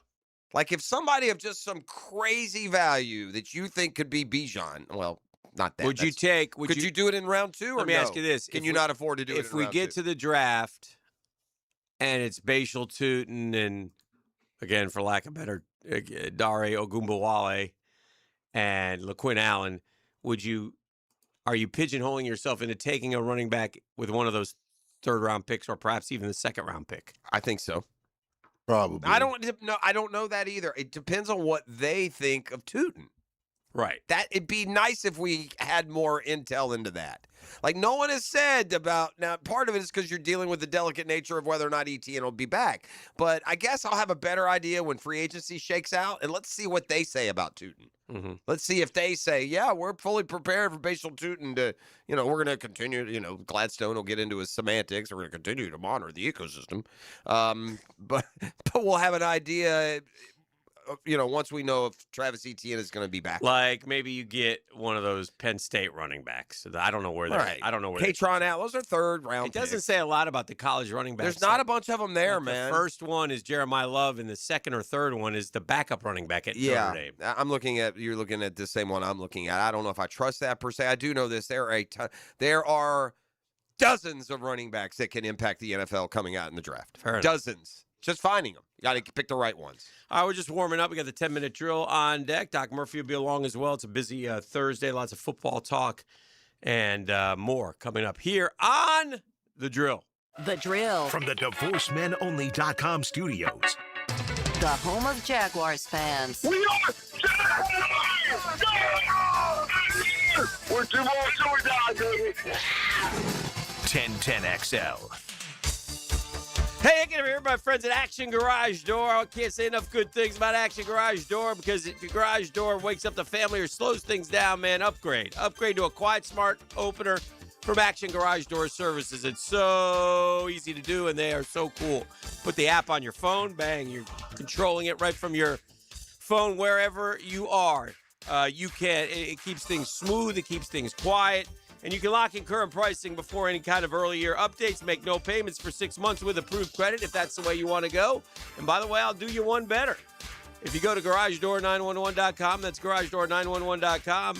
Like if somebody of just some crazy value that you think could be Bijan, well, not that. Would you Could you do it in round 2? Or Let me ask you this: Can you not afford to do it? If we get to the draft and it's Bashal Tootin and, again, for lack of better, Dare Ogunbowale and LaQuinn Allen, are you pigeonholing yourself into taking a running back with one of those third-round picks or perhaps even the second-round pick? I think so. Probably. I don't know that either. It depends on what they think of Tootin. Right. It'd be nice if we had more intel into that. Like no one has said about now. Part of it is because you're dealing with the delicate nature of whether or not ETN will be back. But I guess I'll have a better idea when free agency shakes out, and let's see what they say about Tootin. Mm-hmm. Let's see if they say, yeah, we're fully prepared for Bashal Tootin to, we're going to continue. Gladstone will get into his semantics. We're going to continue to monitor the ecosystem, but we'll have an idea. Once we know if Travis Etienne is going to be back. Like maybe you get one of those Penn State running backs. I don't know where they're. Right. I don't know where. Katron out. Those are third round. It doesn't picks. say a lot about the college running backs. There's not a bunch of them there, like man. The first one is Jeremiah Love, and the second or third one is the backup running back at Notre Dame. You're looking at the same one I'm looking at. I don't know if I trust that per se. I do know this. There are dozens of running backs that can impact the NFL coming out in the draft. Fair enough. Dozens. Just finding them. You got to pick the right ones. All right, we're just warming up. We got the 10-minute drill on deck. Doc Murphy will be along as well. It's a busy Thursday. Lots of football talk and more coming up here on The Drill. The Drill. From the DivorceMenOnly.com studios. The home of Jaguars fans. We are Jaguars! We're Duval Silverdog, baby. 1010XL. Hey, I get over here, my friends at Action Garage Door. I can't say enough good things about Action Garage Door because if your garage door wakes up the family or slows things down, man, upgrade. Upgrade to a quiet, smart opener from Action Garage Door Services. It's so easy to do, and they are so cool. Put the app on your phone. Bang, you're controlling it right from your phone wherever you are. It keeps things smooth. It keeps things quiet. And you can lock in current pricing before any kind of early year updates. Make no payments for 6 months with approved credit if that's the way you want to go. And by the way, I'll do you one better. If you go to GarageDoor911.com, that's GarageDoor911.com,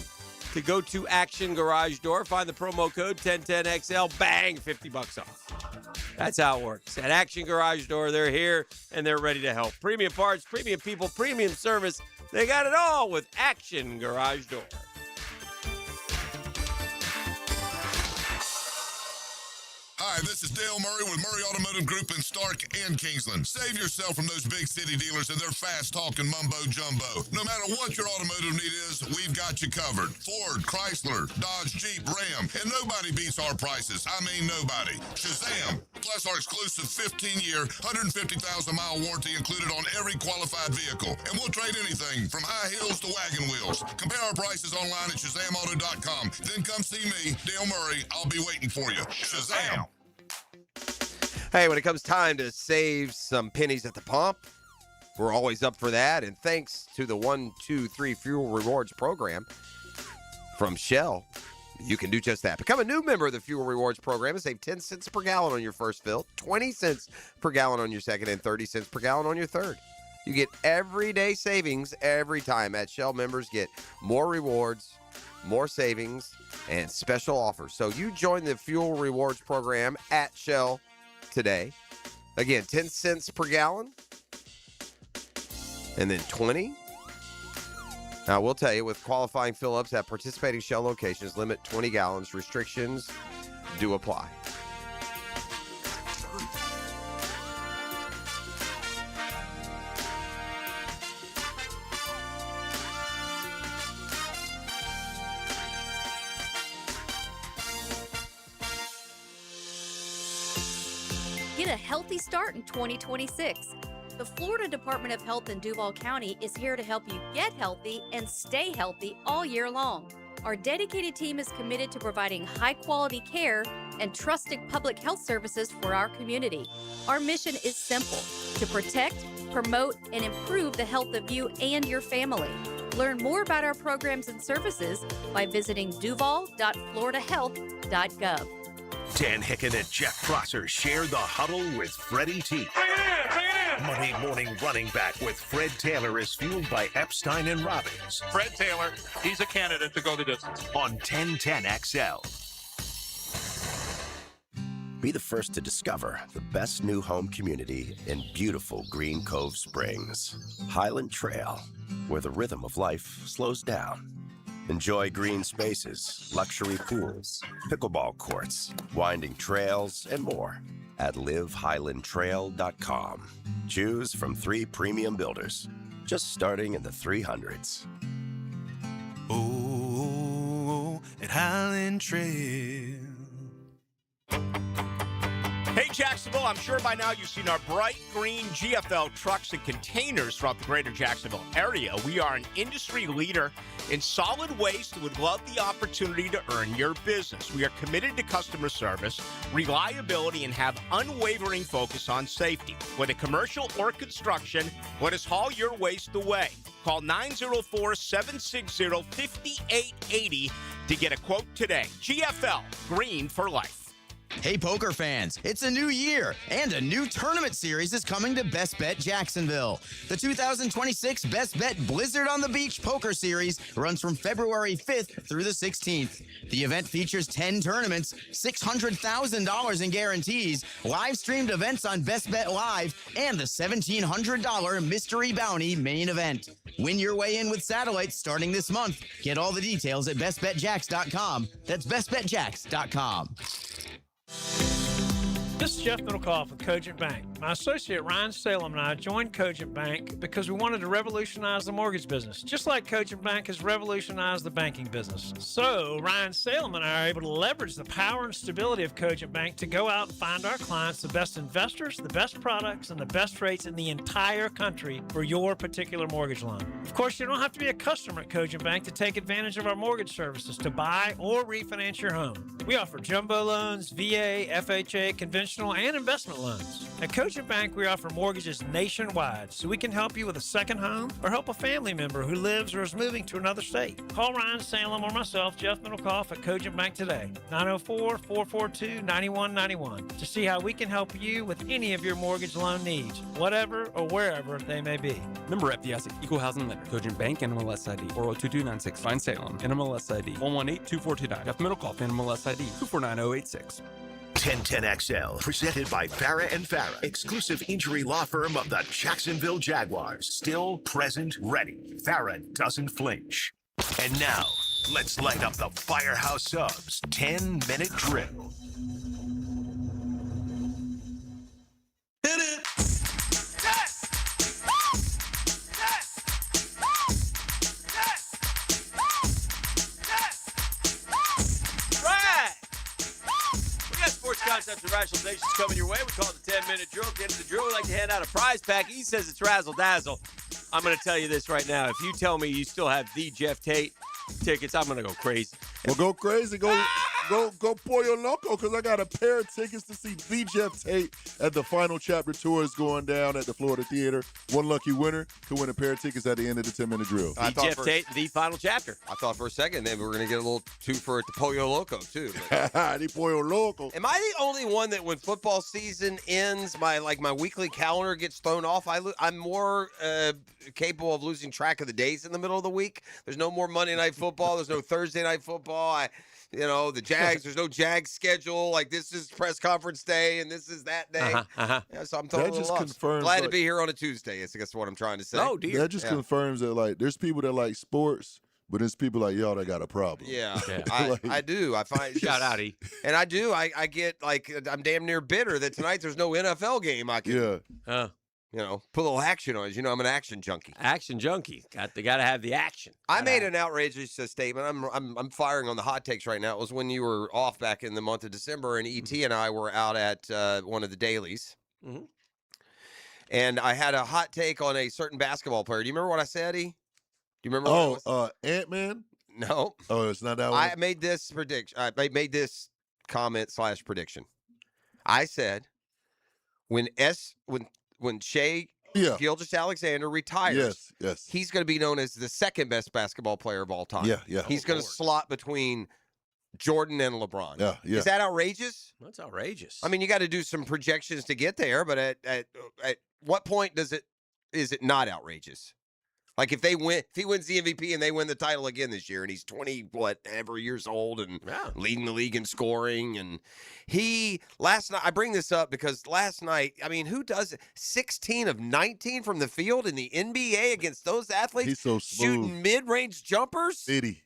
to go to Action Garage Door, find the promo code 1010XL, bang, $50 off. That's how it works. At Action Garage Door, they're here and they're ready to help. Premium parts, premium people, premium service. They got it all with Action Garage Door. Hi, this is Dale Murray with Murray Automotive Group in Stark and Kingsland. Save yourself from those big city dealers and their fast-talking mumbo-jumbo. No matter what your automotive need is, we've got you covered. Ford, Chrysler, Dodge, Jeep, Ram, and nobody beats our prices. I mean nobody. Shazam! Plus our exclusive 15-year, 150,000-mile warranty included on every qualified vehicle. And we'll trade anything from high heels to wagon wheels. Compare our prices online at ShazamAuto.com. Then come see me, Dale Murray. I'll be waiting for you. Shazam! Hey, when it comes time to save some pennies at the pump, we're always up for that. And thanks to the 123 Fuel Rewards program from Shell, you can do just that. Become a new member of the Fuel Rewards program and save 10 cents per gallon on your first fill, 20 cents per gallon on your second, and 30 cents per gallon on your third. You get everyday savings every time. At Shell, members get more rewards, more savings, and special offers. So you join the Fuel Rewards program at Shell today. Again, 10 cents per gallon and then 20. Now, we'll tell you, with qualifying fill-ups at participating Shell locations, limit 20 gallons. Restrictions do apply. Get a healthy start in 2026. The Florida Department of Health in Duval County is here to help you get healthy and stay healthy all year long. Our dedicated team is committed to providing high-quality care and trusted public health services for our community. Our mission is simple: to protect, promote, and improve the health of you and your family. Learn more about our programs and services by visiting duval.floridahealth.gov. Dan Hicken and Jeff Prosser share the huddle with Freddie T. Monday morning running back with Fred Taylor is fueled by Epstein and Robbins Fred Taylor, he's a candidate to go the distance. on 1010 XL. Be the first to discover the best new home community in beautiful Green Cove Springs. Highland Trail, where the rhythm of life slows down. Enjoy green spaces, luxury pools, pickleball courts, winding trails, and more at livehighlandtrail.com. Choose from 3 premium builders, just starting in the 300s. Oh, at Highland Trail. Hey, Jacksonville, I'm sure by now you've seen our bright green GFL trucks and containers throughout the greater Jacksonville area. We are an industry leader in solid waste and would love the opportunity to earn your business. We are committed to customer service, reliability, and have unwavering focus on safety. Whether commercial or construction, let us haul your waste away. Call 904-760-5880 to get a quote today. GFL, green for life. Hey, poker fans, it's a new year, and a new tournament series is coming to Best Bet Jacksonville. The 2026 Best Bet Blizzard on the Beach Poker Series runs from February 5th through the 16th. The event features 10 tournaments, $600,000 in guarantees, live-streamed events on Best Bet Live, and the $1,700 Mystery Bounty main event. Win your way in with satellites starting this month. Get all the details at bestbetjacks.com. That's bestbetjacks.com. This is Jeff Middlecoff with Cogent Bank. My associate Ryan Salem and I joined Cogent Bank because we wanted to revolutionize the mortgage business, just like Cogent Bank has revolutionized the banking business. So Ryan Salem and I are able to leverage the power and stability of Cogent Bank to go out and find our clients the best investors, the best products, and the best rates in the entire country for your particular mortgage loan. Of course, you don't have to be a customer at Cogent Bank to take advantage of our mortgage services to buy or refinance your home. We offer jumbo loans, VA, FHA, conventional, and investment loans. At Cogent Bank, we offer mortgages nationwide, so we can help you with a second home or help a family member who lives or is moving to another state. Call Ryan Salem or myself, Jeff Middlecoff, at Cogent Bank today, 904-442-9191, to see how we can help you with any of your mortgage loan needs, whatever or wherever they may be. Member FDIC, Equal Housing Lender, Cogent Bank, NMLS ID 402296. Find Salem, NMLS ID 1182429. Jeff Middlecoff, NMLS ID 249086. 1010XL, presented by Farah and Farah, exclusive injury law firm of the Jacksonville Jaguars. Still present, ready. Farah doesn't flinch. And now, let's light up the Firehouse Subs 10-minute drill. Hit it! Sports concepts and rationalizations coming your way. We call it the 10-minute drill. At the end of the drill, we like to hand out a prize pack. He says it's razzle dazzle. I'm going to tell you this right now. If you tell me you still have the Jeff Tate tickets, I'm going to go crazy. Well, go crazy. Go Pollo Loco, because I got a pair of tickets to see the Jeff Tate at the Final Chapter Tour is going down at the Florida Theater. One lucky winner to win a pair of tickets at the end of the 10-minute drill. I The Jeff Tate, the Final Chapter. I thought for a second that we were going to get a little twofer at the Pollo Loco, too. The Pollo Loco. Am I the only one that when football season ends, my weekly calendar gets thrown off? I'm more capable of losing track of the days in the middle of the week. There's no more Monday Night Football. There's no Thursday Night Football. The Jags, there's no Jags schedule. Like, this is press conference day, and this is that day. Yeah, so I'm totally lost. Glad to be here on a Tuesday, I guess what I'm trying to say. Oh, dear. That just confirms that, like, there's people that like sports, but there's people like y'all that got a problem. Yeah, I do. I find Shout out, E. And I do. I get, like, I'm damn near bitter that tonight there's no NFL game I can, put a little action on it. I'm an action junkie. Action junkie. Got to have the action. I made an outrageous statement. I'm firing on the hot takes right now. It was when you were off back in the month of December, and E.T. and I were out at one of the dailies. Mm-hmm. And I had a hot take on a certain basketball player. Do you remember what I said, E? Do you remember what it was? Ant-Man? No. Oh, it's not that one? I made this prediction. I made this comment / prediction. I said, when Shai Gilgeous-Alexander retires, yes, he's going to be known as the second best basketball player of all time. Yeah. He's going to slot between Jordan and LeBron. Yeah. Is that outrageous? That's outrageous. I mean, you got to do some projections to get there, but at what point does it is it not outrageous? Like if he wins the MVP and they win the title again this year, and he's 20 years old and leading the league in scoring, and last night I bring this up because last night, I mean, who does it? 16 of 19 from the field in the NBA against those athletes? He's so smooth. Shooting mid-range jumpers. City.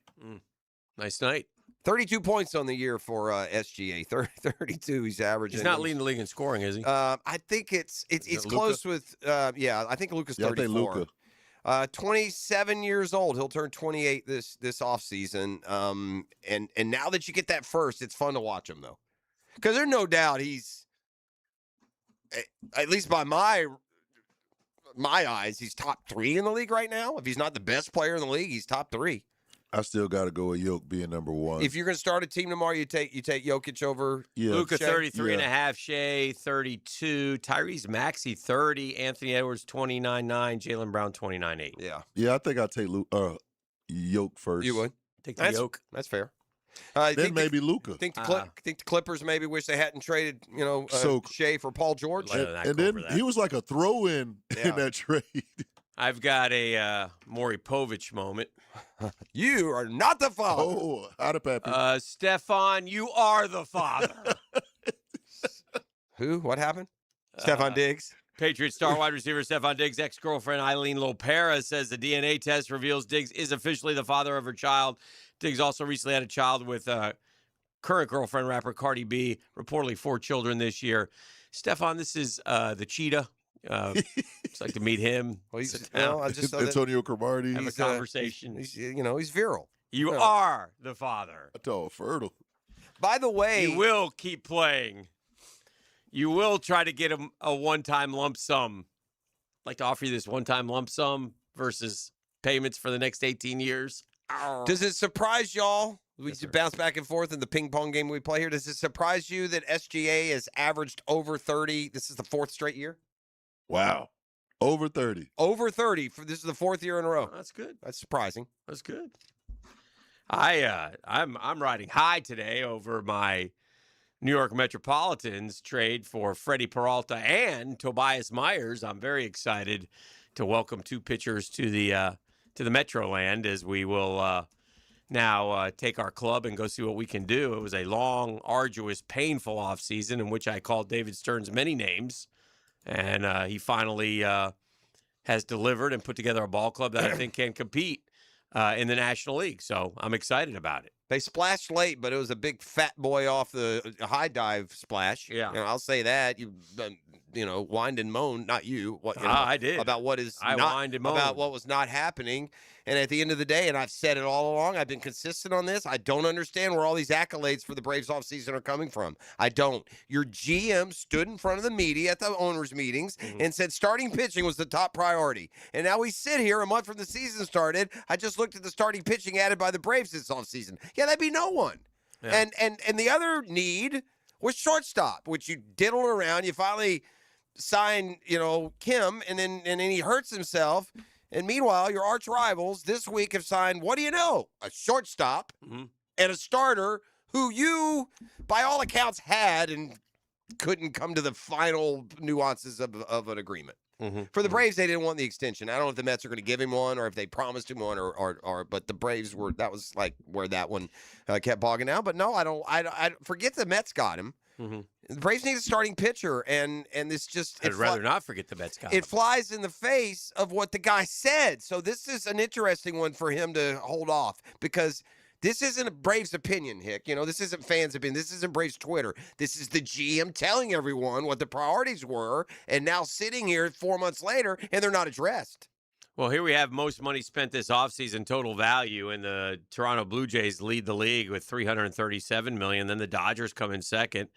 Nice night. 32 points on the year for SGA. 32 he's averaging. He's not leading the league in scoring, is he? I think it's close with I think Luka's 34. I think Luka. 27 years old. He'll turn 28 this offseason. And now that you get that first, it's fun to watch him though. Because there's no doubt he's, at least by my eyes, he's top 3 in the league right now. If he's not the best player in the league, he's top 3. I still got to go with Jokic being number 1. If you're going to start a team tomorrow, you take Jokic over Luka Shea? 33 and a half, Shea 32, Tyrese Maxey 30, Anthony Edwards 29.9, Jaylen Brown 29.8. Yeah, I think I'll take Jokic first. You would take the Jokic. That's fair. Then maybe Luka. Think the Clippers maybe wish they hadn't traded Shea for Paul George. And then he was like a throw-in in that trade. I've got a Maury Povich moment. You are not the father. Oh, out of Pappy. Stefan, you are the father. Who? What happened? Stefan Diggs. Patriots star wide receiver Stefan Diggs' ex-girlfriend Eileen Lopera says the DNA test reveals Diggs is officially the father of her child. Diggs also recently had a child with current girlfriend rapper Cardi B, reportedly 4 children this year. Stefan, this is the cheetah. Just like to meet him. Well, I just Antonio Cromartie. Have a conversation. He's virile. You are the father. I told fertile. By the way, you will keep playing. You will try to get him a one-time lump sum. I'd like to offer you this one-time lump sum versus payments for the next 18 years. Does it surprise y'all? We bounce back and forth in the ping pong game we play here. Does it surprise you that SGA has averaged over 30? This is the 4th straight year. Wow. Over 30. Over 30. This is the 4th year in a row. Oh, that's good. That's surprising. That's good. I'm riding high today over my New York Metropolitans trade for Freddie Peralta and Tobias Myers. I'm very excited to welcome 2 pitchers to the Metroland as we will now take our club and go see what we can do. It was a long, arduous, painful offseason in which I called David Stearns many names. And he finally has delivered and put together a ball club that I think can compete in the National League. So I'm excited about it. They splashed late, but it was a big fat boy off the high dive splash. Yeah. I'll say that. You whined and moaned, not you. I did. About what is I not, whined and moaned. about what was not happening. And at the end of the day, and I've said it all along, I've been consistent on this. I don't understand where all these accolades for the Braves offseason are coming from. I don't. Your GM stood in front of the media at the owners' meetings and said starting pitching was the top priority. And now we sit here a month from the season started. I just looked at the starting pitching added by the Braves this offseason. Yeah, that'd be no one. Yeah. And the other need was shortstop, which you diddled around. You finally signed, Kim, and then he hurts himself. And meanwhile, your arch rivals this week have signed, what do you know? A shortstop and a starter who you, by all accounts, had and couldn't come to the final nuances of an agreement. For the Braves, they didn't want the extension. I don't know if the Mets are going to give him one or if they promised him one or but the Braves that was like where that one kept bogging down. But no, I forget the Mets got him. The Braves need a starting pitcher, and this just... I'd rather not forget the Mets got him. It flies in the face of what the guy said. So this is an interesting one for him to hold off because this isn't a Braves opinion, Hick. This isn't fans' opinion. This isn't Braves Twitter. This is the GM telling everyone what the priorities were and now sitting here 4 months later, and they're not addressed. Well, here we have most money spent this offseason total value, and the Toronto Blue Jays lead the league with $337 million. Then the Dodgers come in second.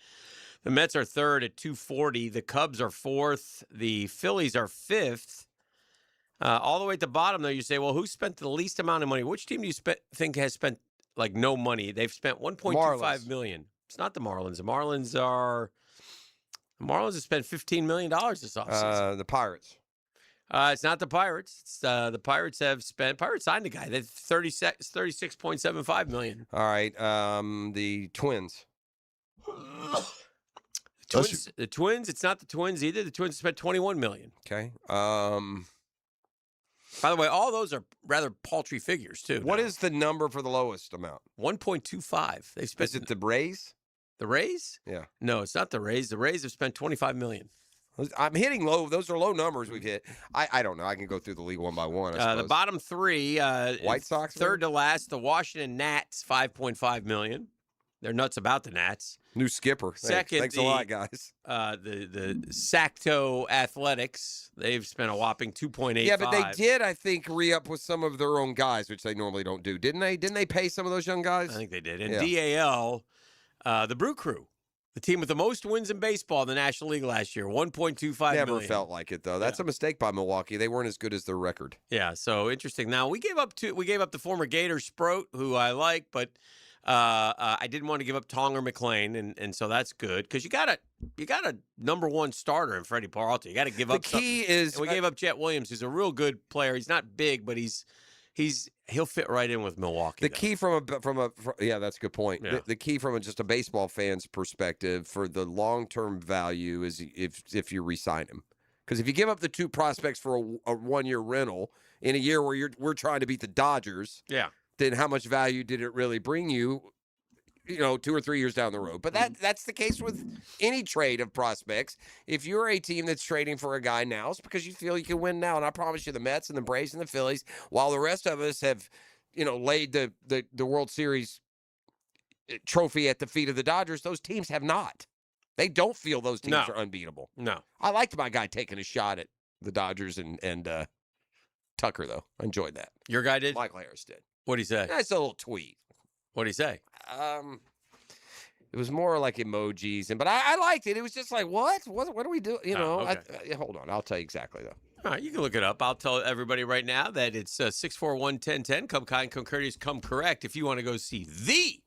The Mets are third at $240. The Cubs are fourth. The Phillies are fifth. All the way at the bottom, though, you say, well, who spent the least amount of money? Which team do you think has spent, no money? They've spent $1.25 million. It's not the Marlins. The Marlins have spent $15 million this offseason. The Pirates. It's not the Pirates. It's the Pirates Pirates signed a guy. They've $36.75 million. All right. The Twins. The Twins, it's not the Twins either. The Twins spent $21 million. Okay. By the way, all those are rather paltry figures, too. What is the number for the lowest amount? 1.25. They've spent. Is it the Rays? The Rays? Yeah. No, it's not the Rays. The Rays have spent $25 million. I'm hitting low. Those are low numbers we've hit. I don't know. I can go through the league one by one. The bottom three. White Sox. Third to last, the Washington Nats, $5.5 million. They're nuts about the Nats. New skipper. Second, thanks a lot, guys. The Sacto Athletics, they've spent a whopping $2.85. Yeah, but they did, I think, re-up with some of their own guys, which they normally don't do, didn't they? Didn't they pay some of those young guys? I think they did. And DAL, the Brew Crew, the team with the most wins in baseball in the National League last year, $1.25 Never million. felt like it though. That's a mistake by Milwaukee. They weren't as good as their record. Yeah, so interesting. Now we gave up the former Gator Sproat, who I like, but I didn't want to give up Tonger McLean, and so that's good because you got a number one starter in Freddie Peralta. You got to give up. The key is we gave up Jet Williams, who's a real good player. He's not big, but he'll fit right in with Milwaukee. The key from yeah, that's a good point. Yeah. The key from just a baseball fan's perspective for the long-term value is if you re-sign him. Because if you give up the two prospects for a one-year rental in a year where we're trying to beat the Dodgers, yeah, then how much value did it really bring you, 2 or 3 years down the road? But that's the case with any trade of prospects. If you're a team that's trading for a guy now, it's because you feel you can win now. And I promise you, the Mets and the Braves and the Phillies, while the rest of us have, laid the World Series trophy at the feet of the Dodgers, those teams have not. They don't feel those teams are unbeatable. No. I liked my guy taking a shot at the Dodgers and Tucker, though. I enjoyed that. Your guy did? Michael Harris did. What'd he say? That's a little tweet. What'd he say? It was more like emojis, but I liked it. It was just like, what do we do? Okay. Hold on. I'll tell you exactly, though. All right, you can look it up. I'll tell everybody right now that it's 641-1010. Come kind, come courteous, come correct. If you want to go see the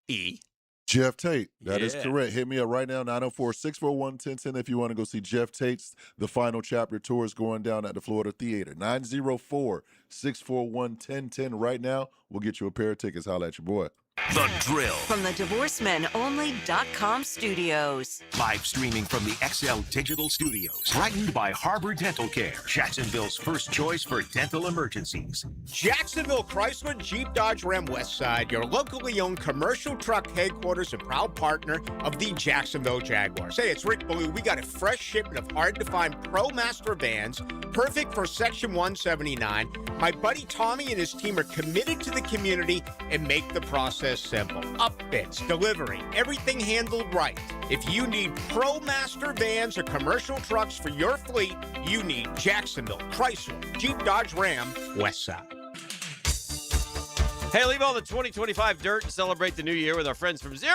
E. Jeff Tate. That is Yeah. correct. Hit me up right now, 904-641-1010 if you want to go see Jeff Tate's The Final Chapter Tour is going down at the Florida Theater. 904-641-1010 right now. We'll get you a pair of tickets. Holla at your boy. The Drill. From the DivorceMenOnly.com studios. Live streaming from the XL Digital Studios. Brightened by Harbor Dental Care, Jacksonville's first choice for dental emergencies. Jacksonville Chrysler Jeep Dodge Ram Westside, your locally owned commercial truck headquarters and proud partner of the Jacksonville Jaguars. Hey, it's Rick Ballou. We got a fresh shipment of hard-to-find ProMaster vans, perfect for Section 179. My buddy Tommy and his team are committed to the community and make the process simple. Upfits, delivery, everything handled right. If you need ProMaster vans or commercial trucks for your fleet, you need Jacksonville Chrysler Jeep Dodge Ram Westside. Hey, leave all the 2025 dirt and celebrate the new year with our friends from Zero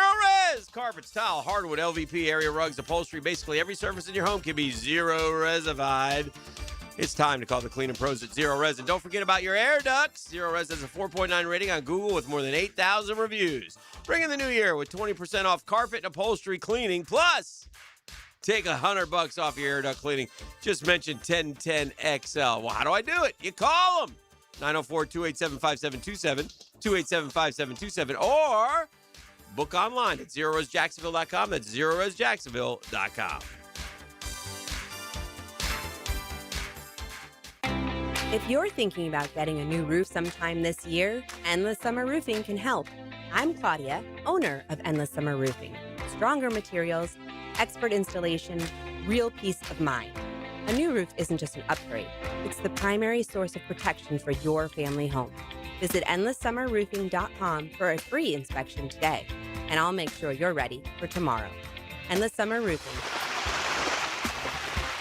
Res. Carpets, tile, hardwood, LVP, area rugs, upholstery. Basically, every surface in your home can be Zero Resified. It's time to call the cleaning pros at Zero Res. And don't forget about your air ducts. Zero Res has a 4.9 rating on Google with more than 8,000 reviews. Bring in the new year with 20% off carpet and upholstery cleaning. Plus, take $100 off your air duct cleaning. Just mention 1010XL. Well, how do I do it? You call them. 904-287-5727, 287-5727, or book online at ZeroResJacksonville.com. That's ZeroResJacksonville.com. If you're thinking about getting a new roof sometime this year, Endless Summer Roofing can help. I'm Claudia, owner of Endless Summer Roofing. Stronger materials, expert installation, real peace of mind. A new roof isn't just an upgrade. It's the primary source of protection for your family home. Visit EndlessSummerRoofing.com for a free inspection today, and I'll make sure you're ready for tomorrow. Endless Summer Roofing.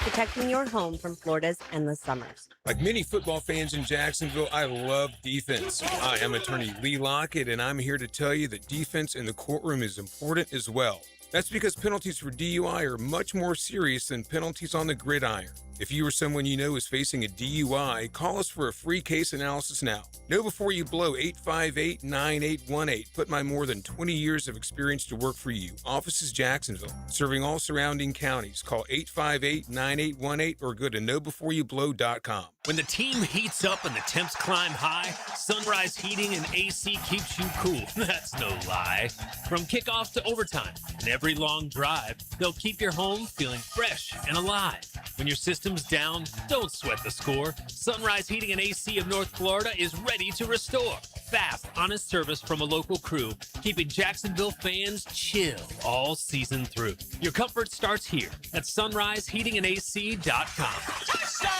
Protecting your home from Florida's endless summers. Like many football fans in Jacksonville, I love defense. Hi, I'm attorney Lee Lockett, and I'm here to tell you that defense in the courtroom is important as well. That's because penalties for DUI are much more serious than penalties on the gridiron. If you or someone you know is facing a DUI, call us for a free case analysis now. Know before you blow 858-9818. Put my more than 20 years of experience to work for you. Office is Jacksonville, serving all surrounding counties. Call 858-9818 or go to knowbeforeyoublow.com. When the team heats up and the temps climb high, Sunrise Heating and AC keeps you cool. That's no lie. From kickoff to overtime and every long drive, they'll keep your home feeling fresh and alive. When your system's down, don't sweat the score. Sunrise Heating and AC of North Florida is ready to restore. Fast, honest service from a local crew, keeping Jacksonville fans chill all season through. Your comfort starts here at sunriseheatingandac.com. Touchdown!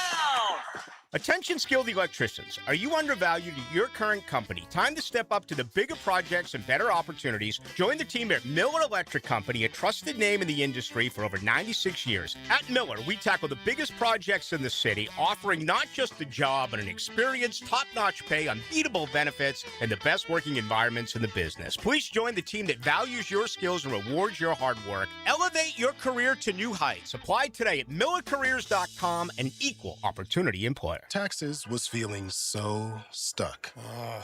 Attention skilled electricians. Are you undervalued at your current company? Time to step up to the bigger projects and better opportunities. Join the team at Miller Electric Company, a trusted name in the industry for over 96 years. At Miller, we tackle the biggest projects in the city, offering not just the job, but an experienced, top-notch pay, unbeatable benefits, and the best working environments in the business. Please join the team that values your skills and rewards your hard work. Elevate your career to new heights. Apply today at millercareers.com, an equal opportunity employer. Taxes was feeling so stuck.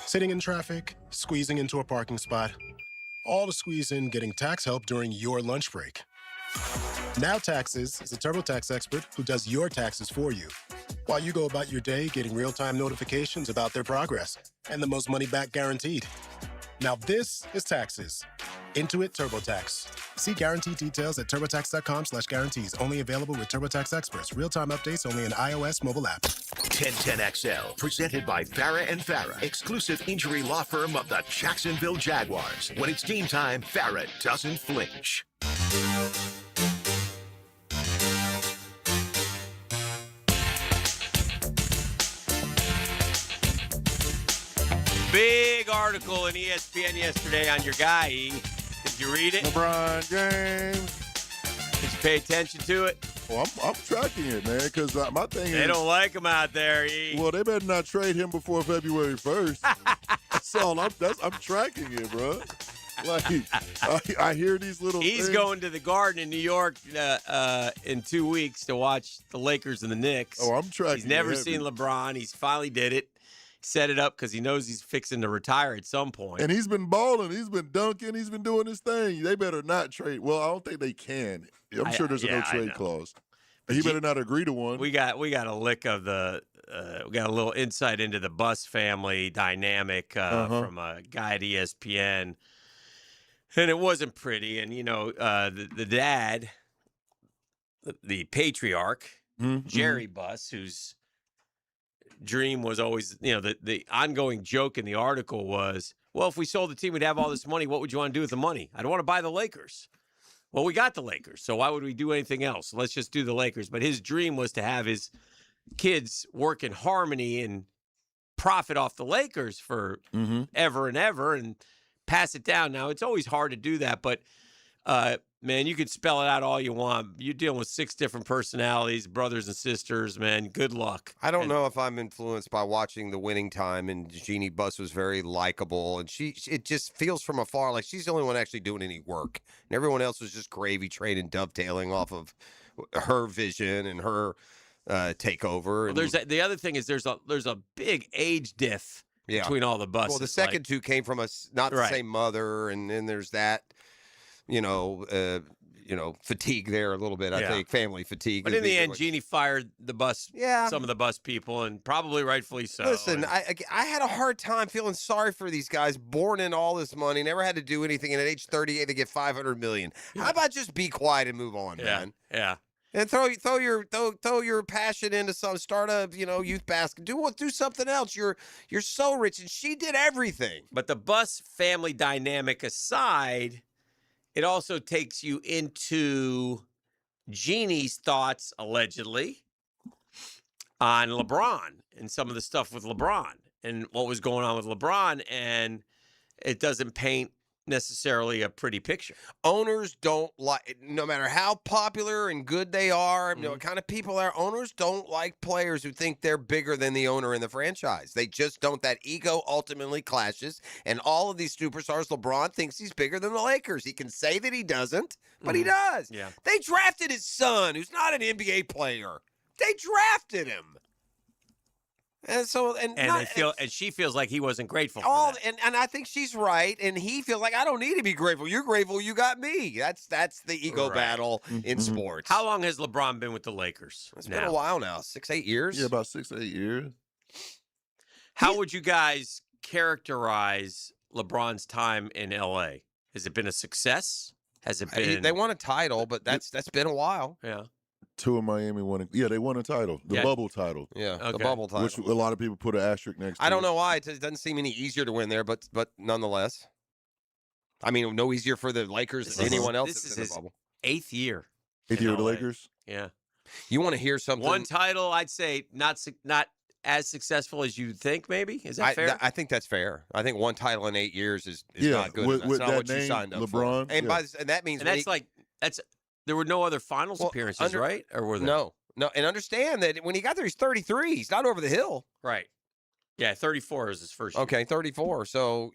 Sitting in traffic, squeezing into a parking spot, all to squeeze in getting tax help during your lunch break. Now Taxes is a TurboTax expert who does your taxes for you, while you go about your day getting real-time notifications about their progress and the most money back guaranteed. Now this is Taxes. Intuit TurboTax. See guarantee details at turbotax.com/guarantees. Only available with TurboTax experts. Real-time updates only in iOS mobile app. 1010XL, presented by Farah and Farah, exclusive injury law firm of the Jacksonville Jaguars. When it's game time, Farah doesn't flinch. Big article in ESPN yesterday on your guy, E. Did you read it? LeBron James. Did you pay attention to it? Well, I'm tracking it, man, because my thing is... They don't like him out there, E. Well, they better not trade him before February 1st. That's all. I'm tracking it, bro. Like, I hear these little He's things. going to the Garden in New York in 2 weeks to watch the Lakers and the Knicks. Oh, I'm tracking He's never it seen heavy. LeBron. He's finally did it. Set it up because he knows he's fixing to retire at some point. And he's been balling. He's been dunking. He's been doing his thing. They better not trade. Well, I don't think they can. I'm sure there's a no trade clause. He better not agree to one. We got a lick of the we got a little insight into the Buss family dynamic from a guy at ESPN, and it wasn't pretty. And you know, the dad, the patriarch, Jerry Buss, whose dream was always, you know, the ongoing joke in the article was, well, if we sold the team, we'd have all this money. What would you want to do with the money? I don't want to buy the Lakers. Well, we got the Lakers, so why would we do anything else? Let's just do the Lakers. But his dream was to have his kids work in harmony and profit off the Lakers for ever and ever and pass it down. Now, it's always hard to do that, but, man, you could spell it out all you want. You're dealing with 6 different personalities, brothers and sisters, man. Good luck. I don't know if I'm influenced by watching The Winning Time, and Jeannie Buss was very likable, and it just feels from afar like she's the only one actually doing any work, and everyone else was just gravy train and dovetailing off of her vision and her takeover. And Well, the other thing is there's a big age diff between all the buses. Well, the second two came from not the same mother, and then there's that, fatigue there a little bit. I think family fatigue. But in the end, Jeannie fired the bus, some of the bus people, and probably rightfully so. Listen, I had a hard time feeling sorry for these guys, born in all this money, never had to do anything, and at age 38 they get $500 million. How about just be quiet and move on, man? Yeah. And throw your passion into start a youth basket. Do something else. You're so rich, and she did everything. But the Buss family dynamic aside, it also takes you into Jeannie's thoughts, allegedly, on LeBron and some of the stuff with LeBron and what was going on with LeBron, and it doesn't paint necessarily a pretty picture. Owners don't like, no matter how popular and good they are, what kind of people they are, owners don't like players who think they're bigger than the owner in the franchise. They just don't. That ego ultimately clashes, and all of these superstars, LeBron thinks he's bigger than the Lakers. He can say that he doesn't, but he does. Yeah. They drafted his son, who's not an NBA player. They drafted him. And so, and she feels like he wasn't grateful. For all, that. and I think she's right. And he feels like I don't need to be grateful. You're grateful you got me. That's the ego battle in sports. How long has LeBron been with the Lakers? It's been a while now, 6-8 years. Yeah, about 6 to 8 years. How would you guys characterize LeBron's time in LA? Has it been a success? Has it been? They won a title, but that's been a while. Yeah. 2 in Miami won. Yeah, they won a title, the bubble title. Yeah, the bubble title, which a lot of people put an asterisk next to. I don't know why it doesn't seem any easier to win there, but nonetheless, I mean, no easier for the Lakers than anyone else. This is in his the bubble. 8th year. 8th year of the Lakers. Yeah. You want to hear something? One title, I'd say not as successful as you'd think. Maybe is that fair? I think that's fair. I think one title in 8 years is Yeah, not good. with- That's with not that what you name, signed up LeBron, for. And yeah. and that means And that's there were no other finals appearances, right? Or were there? No. And understand that when he got there, he's 33. He's not over the hill. Right. Yeah, 34 is his first year. Okay, 34. So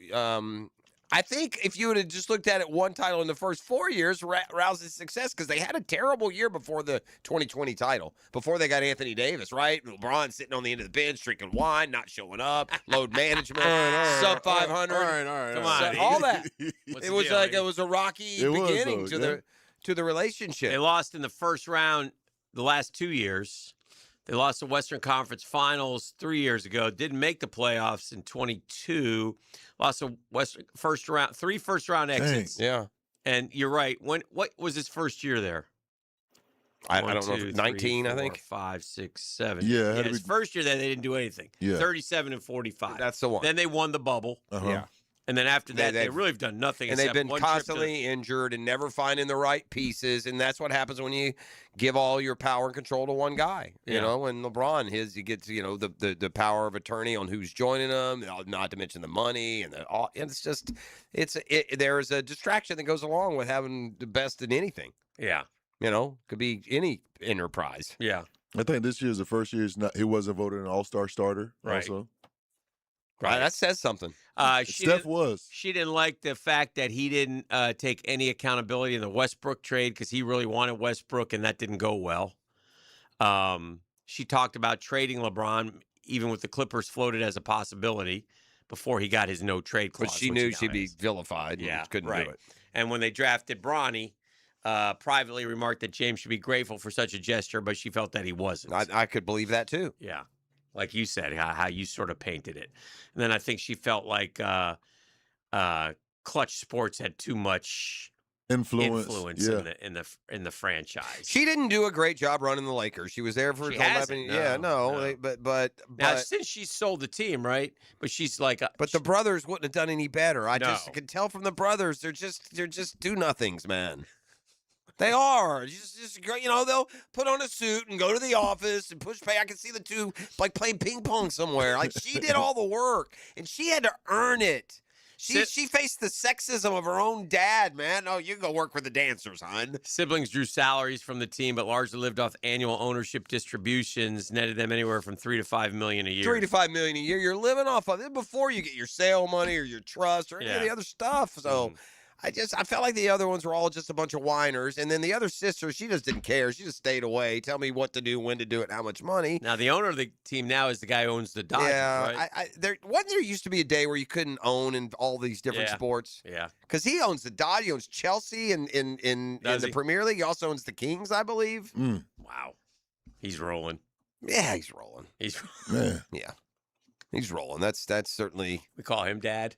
I think if you would have just looked at it one title in the first 4 years, Rouse's success, because they had a terrible year before the 2020 title, before they got Anthony Davis, right? LeBron sitting on the end of the bench, drinking wine, not showing up, load management, sub 500. All right. Come on. All that. What's It the was deal, like Eddie? it was a rocky It was, beginning though, to the relationship. They lost in the first round the last 2 years. They lost the Western Conference Finals 3 years ago. Didn't make the playoffs in 22. Lost a three first round exits. Yeah. And you're right. What was his first year there? I don't know. 19, I think. 5, 6, 7. Yeah, it had to his be- first year there, they didn't do anything. Yeah. 37 and 45. That's the one. Then they won the bubble. Uh-huh. Yeah. And then after that, they they've- really have done nothing. And they've except been one trip to- constantly injured and never finding the right pieces. And that's what happens when you give all your power and control to one guy. You Yeah. know, and LeBron, he gets, the power of attorney on who's joining him, not to mention the money. And it's just, there's a distraction that goes along with having the best in anything. Yeah. Could be any enterprise. Yeah. I think this year's the first year he wasn't voted an All-Star starter. Right. Also, Right. That says something. Steph was. She didn't like the fact that he didn't take any accountability in the Westbrook trade because he really wanted Westbrook, and that didn't go well. She talked about trading LeBron, even with the Clippers floated as a possibility before he got his no trade clause. But she which knew he she'd now be has. vilified. Yeah, And couldn't right. do it. And when they drafted Bronny, privately remarked that James should be grateful for such a gesture, but she felt that he wasn't. I could believe that too. Yeah. Like you said, how you sort of painted it. And then I think she felt like Clutch Sports had too much Influence. Yeah. in the franchise. She didn't do a great job running the Lakers. She was there for She 11 hasn't, Yeah, no. but Now, since she sold the team, right? But she's like, but the brothers wouldn't have done any better. I just No. can tell from the brothers. They're just do nothings, man. They are just great. They'll put on a suit and go to the office and push pay. I can see the two like playing ping pong somewhere. Like she did all the work and she had to earn it. She faced the sexism of her own dad, man. Oh, you can go work for the dancers, hon. Siblings drew salaries from the team, but largely lived off annual ownership distributions, netted them anywhere from $3 to $5 million a year. $3 to $5 million a year. You're living off of it before you get your sale money or your trust or any of the other stuff. So I felt like the other ones were all just a bunch of whiners. And then the other sister, she just didn't care. She just stayed away. Tell me what to do, when to do it, and how much money. Now, the owner of the team now is the guy who owns the Dodgers, right? There used to be a day where you couldn't own in all these different sports. Yeah. Because he owns the Dodgers, he owns Chelsea in the Premier League. He also owns the Kings, I believe. Wow. He's rolling. Yeah, he's rolling. Man. Yeah. He's rolling. That's certainly. We call him Dad.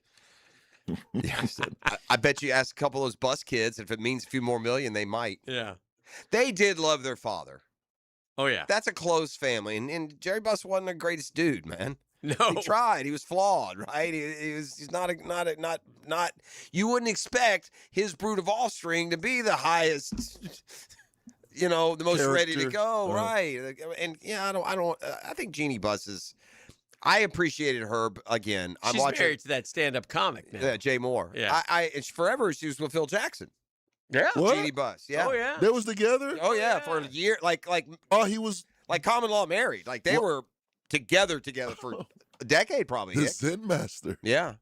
Yeah, I bet you ask a couple of those bus kids if it means a few more million, they might. Yeah. They did love their father. Oh, yeah. That's a close family. And Jerry Buss wasn't the greatest dude, man. No. He tried. He was flawed, right? He's not you wouldn't expect his brood of offspring to be the highest, the most ready to Character. go, right? And I think Jeannie Buss is. I appreciated her again. I'm She's watching married to that stand-up comic now. Jay Moore. Yeah. It's forever. She was with Phil Jackson. Yeah. What? Jeannie Buss. Yeah. Oh, yeah. They was together. Oh yeah, for a year. He was like common law married. Like they were together for a decade, probably. the Yeah. Zen master. Yeah.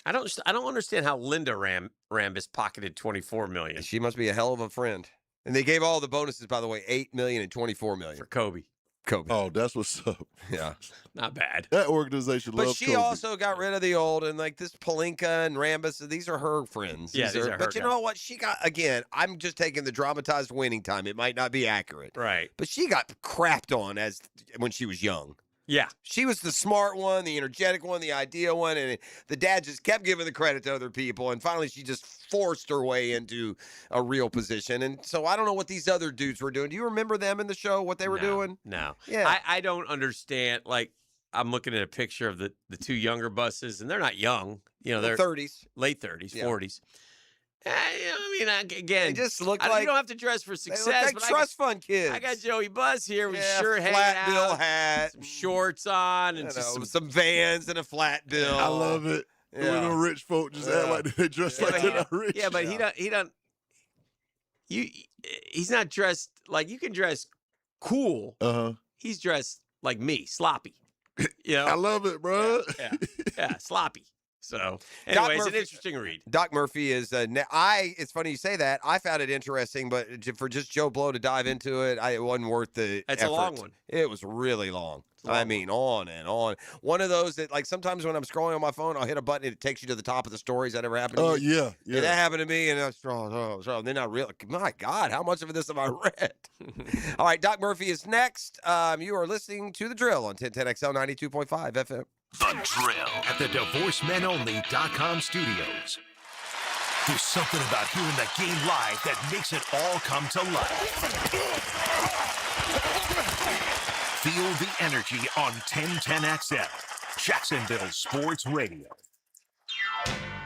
I don't understand how Linda Rambis pocketed $24 million. She must be a hell of a friend. And they gave all the bonuses, by the way, $8 million and $24 million for Kobe. Oh, that's what's up. Yeah. Not bad. That organization But loves she Kobe. also got rid of the old, and like this Palinka and Rambus, these are her friends. Yeah, these are her But you guys. know what? She got, again, I'm just taking the dramatized winning time. It might not be accurate. Right. But she got crapped on when she was young. Yeah. She was the smart one, the energetic one, the ideal one, and the dad just kept giving the credit to other people, and finally she just forced her way into a real position. And so I don't know what these other dudes were doing. Do you remember them in the show, what they were doing? No. Yeah. I don't understand. Like, I'm looking at a picture of the two younger buses, and they're not young. You know, they're 30s. Late 30s, Yeah. 40s. I mean, again, They just look you like don't have to dress for they success. look like but trust fund kids. I got Joey Buzz here with Yeah, shirt hanging flat out, bill hat, some shorts on, and you just know, some some Vans and a flat bill. I love it. When Yeah. the rich folk just act like they dress Yeah, like but they're he not rich. Yeah, but he don't. He's not dressed like you can dress cool. Uh-huh. He's dressed like me, sloppy. You know, I love it, bro. yeah, sloppy. So, Doc anyway, it's an Murphy- interesting read. Doc Murphy is. It's funny you say that. I found it interesting, but for just Joe Blow to dive into it, it wasn't worth the. It's a long effort. one. It was really long. a long I mean, on and on. One of those that, like, sometimes when I'm scrolling on my phone, I'll hit a button and it takes you to the top of the stories that ever happened. To Oh, you. yeah. Yeah, that happened to me, and I was and then I realized, my God, how much of this have I read? All right, Doc Murphy is next. You are listening to The Drill on 1010XL 92.5 FM. The Drill at the DivorceMenOnly.com studios. There's something about hearing the game live that makes it all come to life. Feel the energy on 1010XL, Jacksonville Sports Radio.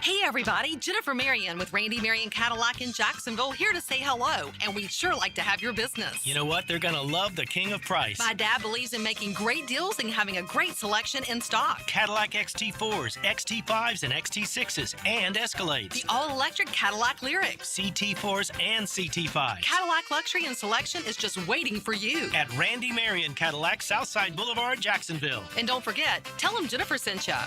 Hey everybody, Jennifer Marion with Randy Marion Cadillac in Jacksonville here to say hello, and we'd sure like to have your business. You know what? They're going to love the king of price. My dad believes in making great deals and having a great selection in stock. Cadillac XT4s, XT5s, and XT6s, and Escalades. The all-electric Cadillac Lyrics. CT4s and CT5s. Cadillac luxury and selection is just waiting for you. At Randy Marion Cadillac, Southside Boulevard, Jacksonville. And don't forget, tell them Jennifer sent ya.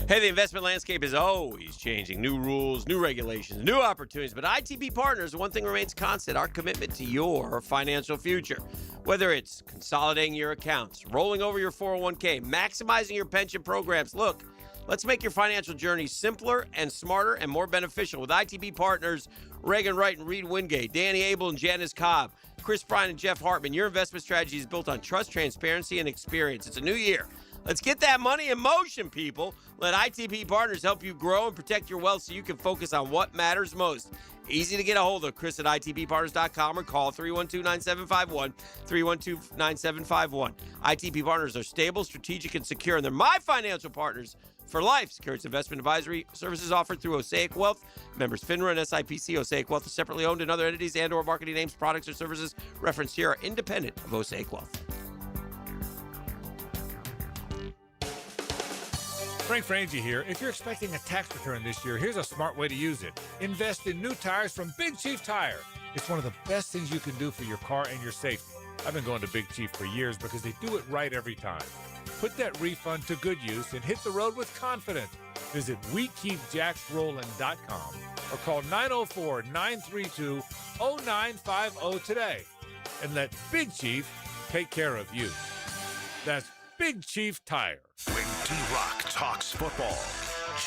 Hey, the investment landscape is always changing. New rules, new regulations, new opportunities. But ITB Partners, one thing remains constant, our commitment to your financial future. Whether it's consolidating your accounts, rolling over your 401k, maximizing your pension programs, look, let's make your financial journey simpler and smarter and more beneficial. With ITB Partners, Reagan Wright and Reed Wingate, Danny Abel and Janice Cobb, Chris Bryan and Jeff Hartman, your investment strategy is built on trust, transparency, and experience. It's a new year. Let's get that money in motion, people. Let ITB Partners help you grow and protect your wealth so you can focus on what matters most. Easy to get a hold of. Chris at ITBPartners.com or call 312-9751, 312-9751. ITB Partners are stable, strategic, and secure, and they're my financial partners for life. Securities investment advisory services offered through Osaic Wealth. Members FINRA and SIPC. Osaic Wealth is separately owned, and other entities and or marketing names, products, or services referenced here are independent of Osaic Wealth. Frank Frangie here. If you're expecting a tax return this year, here's a smart way to use it. Invest in new tires from Big Chief Tire. It's one of the best things you can do for your car and your safety. I've been going to Big Chief for years because they do it right every time. Put that refund to good use and hit the road with confidence. Visit WeKeepJacksRollin.com or call 904-932-0950 today and let Big Chief take care of you. That's Big Chief Tire. When D-Rock talks football,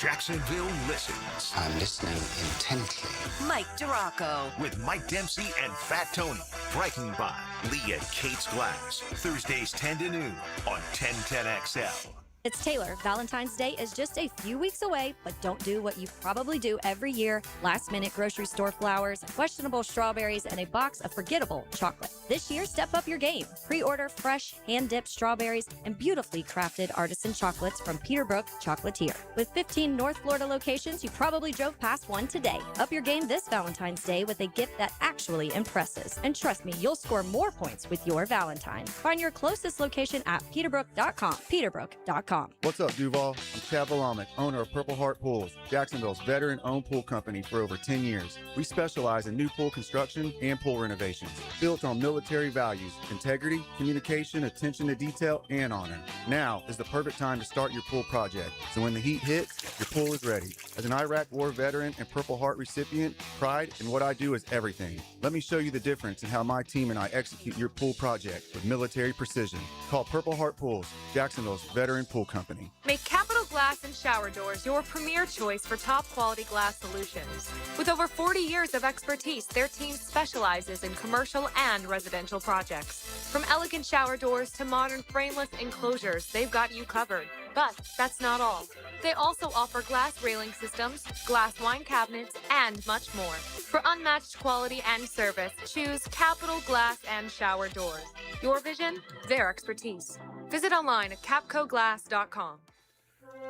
Jacksonville listens. I'm listening intently. Mike DiRocco. With Mike Dempsey and Fat Tony. Brightened by Lee and Kate's Glass. Thursdays 10 to noon on 1010XL. It's Taylor. Valentine's Day is just a few weeks away, but don't do what you probably do every year. Last-minute grocery store flowers, questionable strawberries, and a box of forgettable chocolate. This year, step up your game. Pre-order fresh, hand-dipped strawberries and beautifully crafted artisan chocolates from Peterbrook Chocolatier. With 15 North Florida locations, you probably drove past one today. Up your game this Valentine's Day with a gift that actually impresses. And trust me, you'll score more points with your Valentine. Find your closest location at peterbrook.com. Peterbrook.com. What's up, Duval? I'm Chad Valamek, owner of Purple Heart Pools, Jacksonville's veteran-owned pool company for over 10 years. We specialize in new pool construction and pool renovations, built on military values, integrity, communication, attention to detail, and honor. Now is the perfect time to start your pool project, so when the heat hits, your pool is ready. As an Iraq War veteran and Purple Heart recipient, pride in what I do is everything. Let me show you the difference in how my team and I execute your pool project with military precision. Call Purple Heart Pools, Jacksonville's veteran pool company. Make Capital Glass and Shower Doors your premier choice for top quality glass solutions. With over 40 years of expertise, their team specializes in commercial and residential projects. From elegant shower doors to modern frameless enclosures, they've got you covered. But that's not all. They also offer glass railing systems, glass wine cabinets, and much more. For unmatched quality and service, choose Capital Glass and Shower Doors. Your vision, their expertise. Visit online at capcoglass.com.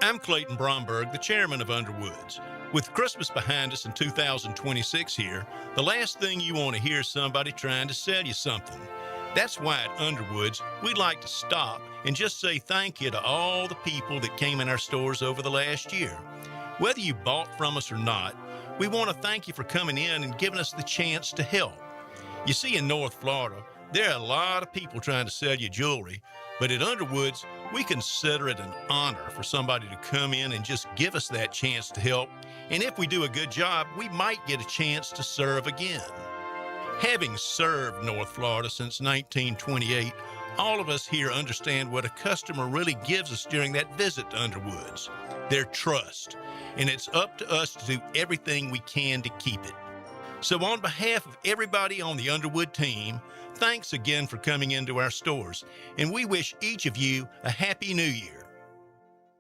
I'm Clayton Bromberg, the chairman of Underwoods. With Christmas behind us in 2026 here, the last thing you want to hear is somebody trying to sell you something. That's why at Underwoods, we'd like to stop and just say thank you to all the people that came in our stores over the last year. Whether you bought from us or not, we want to thank you for coming in and giving us the chance to help. You see, in North Florida, there are a lot of people trying to sell you jewelry, but at Underwoods, we consider it an honor for somebody to come in and just give us that chance to help. And if we do a good job, we might get a chance to serve again. Having served North Florida since 1928, all of us here understand what a customer really gives us during that visit to Underwoods, their trust, and it's up to us to do everything we can to keep it. So on behalf of everybody on the Underwood team, thanks again for coming into our stores, and we wish each of you a Happy New Year.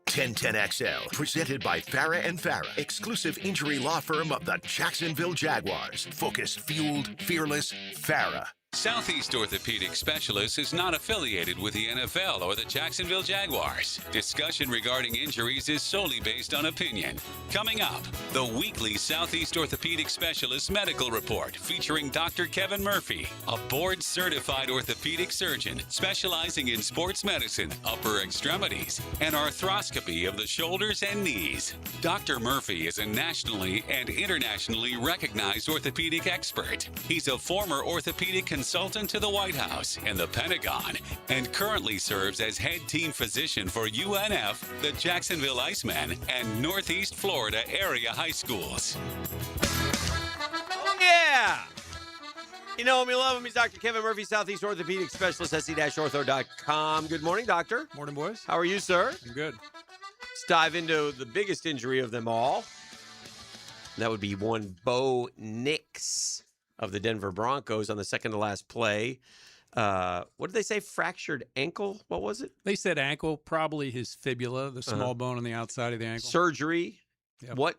1010XL, presented by Farah & Farah, exclusive injury law firm of the Jacksonville Jaguars. Focused, fueled, fearless, Farah. Southeast Orthopedic Specialists is not affiliated with the NFL or the Jacksonville Jaguars. Discussion regarding injuries is solely based on opinion. Coming up, the weekly Southeast Orthopedic Specialists Medical Report featuring Dr. Kevin Murphy, a board-certified orthopedic surgeon specializing in sports medicine, upper extremities, and arthroscopy of the shoulders and knees. Dr. Murphy is a nationally and internationally recognized orthopedic expert. He's a former orthopedic consultant to the White House and the Pentagon, and currently serves as head team physician for UNF, the Jacksonville Icemen, and Northeast Florida area high schools. Oh, yeah! You know him, you love him. He's Dr. Kevin Murphy, Southeast Orthopedic Specialist, se-ortho.com. Good morning, doctor. Morning, boys. How are you, sir? I'm good. Let's dive into the biggest injury of them all. That would be one Bo Nix of the Denver Broncos on the second to last play. What did they say? Fractured ankle? What was it? They said ankle, probably his fibula, the small bone on the outside of the ankle. Surgery. Yep. What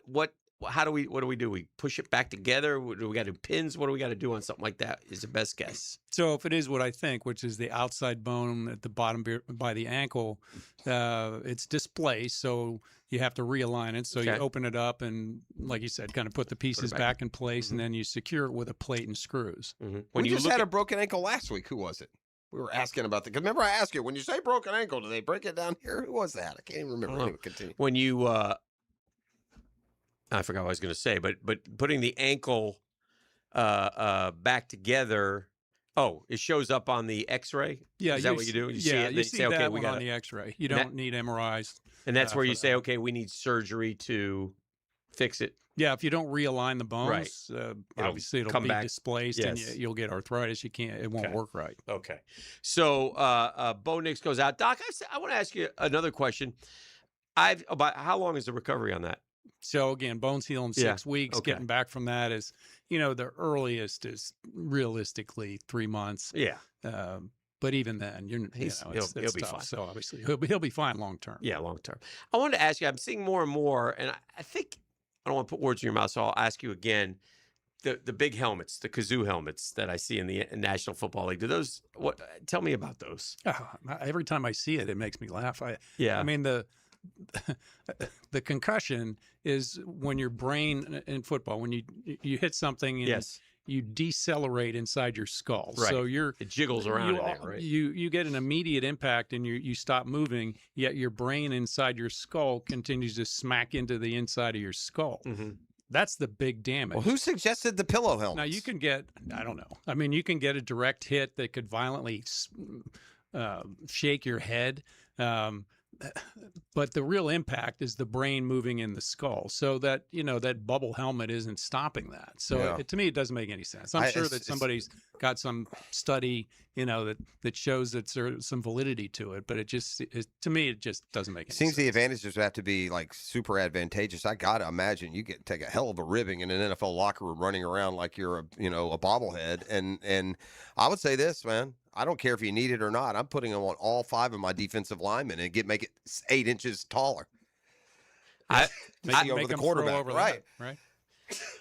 do we do? We push it back together? Do we got to do pins? What do we got to do on something like that is the best guess. So if it is what I think, which is the outside bone at the bottom by the ankle, it's displaced, so you have to realign it. So you open it up and, like you said, kind of put the pieces back in place, and then you secure it with a plate and screws. When you just had a broken ankle last week. Who was it? We were asking about that. Remember I asked you, when you say broken ankle, do they break it down here? Who was that? I can't even remember. Anyway, continue. When you, I forgot what I was going to say, but putting the ankle back together. Oh, it shows up on the X-ray? Yeah. Is that what you do? You see that one on the X-ray. You don't need MRIs. And that's where you say, okay, we need surgery to fix it. Yeah, if you don't realign the bones, obviously it'll be displaced, and you'll get arthritis. It won't work right. Okay. So Bo Nix goes out. Doc, I want to ask you another question. About how long is the recovery on that? So again, bones heal in 6 weeks. Okay. Getting back from that is, the earliest is realistically 3 months. Yeah. But even then, he'll be fine. So obviously he'll be fine long term. Yeah, long term. I wanted to ask you. I'm seeing more and more, and I think I don't want to put words in your mouth, so I'll ask you again. The big helmets, the kazoo helmets that I see in the National Football League. Do those? What? Tell me about those. Every time I see it, it makes me laugh. I mean the concussion is when your brain in football, when you hit something and you decelerate inside your skull. Right. So it jiggles around in there, right? You get an immediate impact and you stop moving, yet your brain inside your skull continues to smack into the inside of your skull. Mm-hmm. That's the big damage. Well, who suggested the pillow helmet? Now you can get, I don't know. I mean, you can get a direct hit that could violently shake your head. but the real impact is the brain moving in the skull. So that, that bubble helmet isn't stopping that. So to me, it doesn't make any sense. I'm sure that somebody's got some study, that shows that there's some validity to it, but to me, it just doesn't make any sense. Seems the advantages have to be like super advantageous. I gotta imagine you take a hell of a ribbing in an NFL locker room, running around like you're a bobblehead. And I would say this, man. I don't care if you need it or not. I'm putting them on all 5 of my defensive linemen and make it 8 inches taller. Make over the quarterback, over right? Right.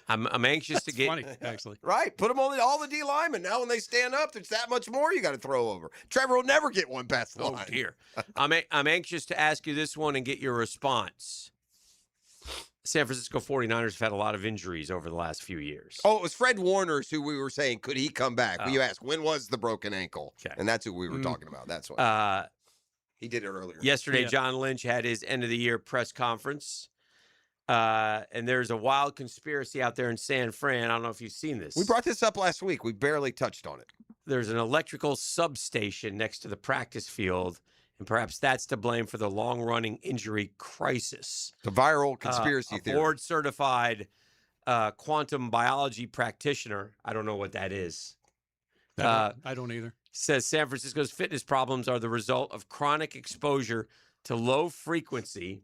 I'm anxious to get. Funny, actually. Right. Put them on all the D linemen. Now when they stand up, there's that much more you got to throw over. Trevor will never get one past the line. Oh dear. I'm anxious to ask you this one and get your response. San Francisco 49ers have had a lot of injuries over the last few years. Oh, it was Fred Warner's who we were saying, could he come back? Well, you asked, when was the broken ankle? Okay. And that's who we were talking about. That's why. He did it earlier. Yesterday, John Lynch had his end-of-the-year press conference. And there's a wild conspiracy out there in San Fran. I don't know if you've seen this. We brought this up last week. We barely touched on it. There's an electrical substation next to the practice field, and perhaps that's to blame for the long-running injury crisis. The viral conspiracy theory. A board-certified quantum biology practitioner, I don't know what that is. I don't either. Says San Francisco's fitness problems are the result of chronic exposure to low-frequency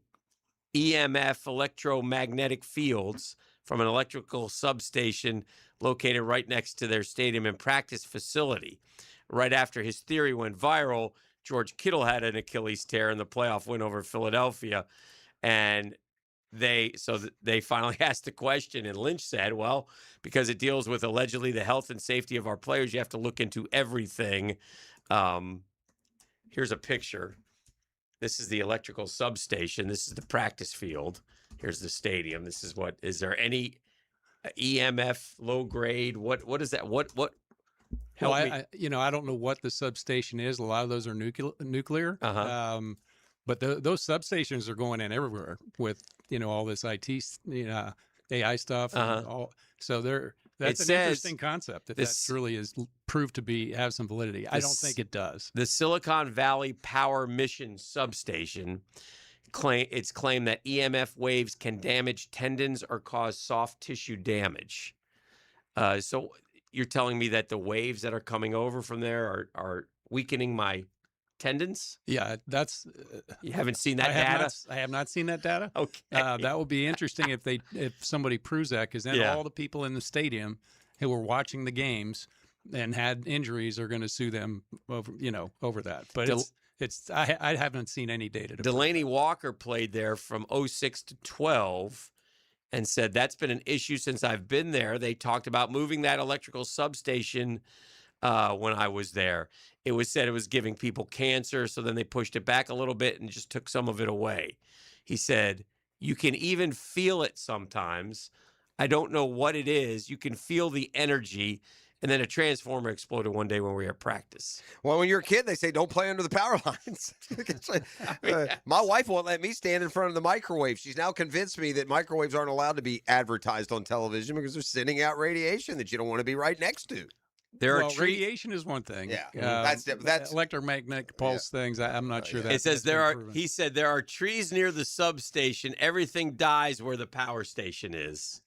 EMF electromagnetic fields from an electrical substation located right next to their stadium and practice facility. Right after his theory went viral, George Kittle had an Achilles tear in the playoff win over Philadelphia. And they finally asked the question, and Lynch said, well, because it deals with allegedly the health and safety of our players, you have to look into everything. Here's a picture. This is the electrical substation. This is the practice field. Here's the stadium. This is is there any EMF low grade? What is that? What help well, me? I don't know what the substation is. A lot of those are nuclear. Uh-huh. But those substations are going in everywhere with, all this IT, AI stuff. And all, so that's an interesting concept that truly is proved to have some validity. I don't think it does. The Silicon Valley Power Mission substation it's claimed that EMF waves can damage tendons or cause soft tissue damage. So you're telling me that the waves that are coming over from there are weakening my tendons? Yeah, that's. You haven't seen that data? I have not seen that data. Okay, that would be interesting if somebody proves that, because then all the people in the stadium who were watching the games and had injuries are going to sue them over that. But I haven't seen any data. Delaney Walker played there from 2006 to 2012. And said that's been an issue since I've been there. They talked about moving that electrical substation when I was there. It was said it was giving people cancer, so then they pushed it back a little bit and just took some of it away. He said, you can even feel it sometimes. I don't know what it is. You can feel the energy. And then a transformer exploded one day when we were at practice. Well, when you're a kid, they say don't play under the power lines. My wife won't let me stand in front of the microwave. She's now convinced me that microwaves aren't allowed to be advertised on television because they're sending out radiation that you don't want to be right next to. Radiation is one thing. Yeah, that's electromagnetic pulse things. I'm not sure that. It says he said there are trees near the substation. Everything dies where the power station is.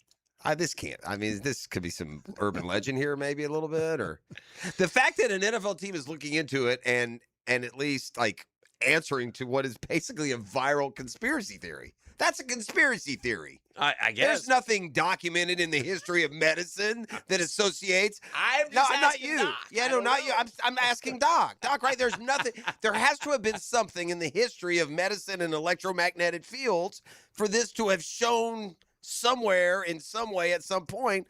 This can't. I mean, this could be some urban legend here, maybe a little bit, or the fact that an NFL team is looking into it and at least like answering to what is basically a viral conspiracy theory. That's a conspiracy theory. I guess there's nothing documented in the history of medicine that associates. I'm not you. Doc. Yeah, no, not you. I'm asking Doc. Doc, right? There's nothing. There has to have been something in the history of medicine and electromagnetic fields for this to have shown somewhere in some way at some point,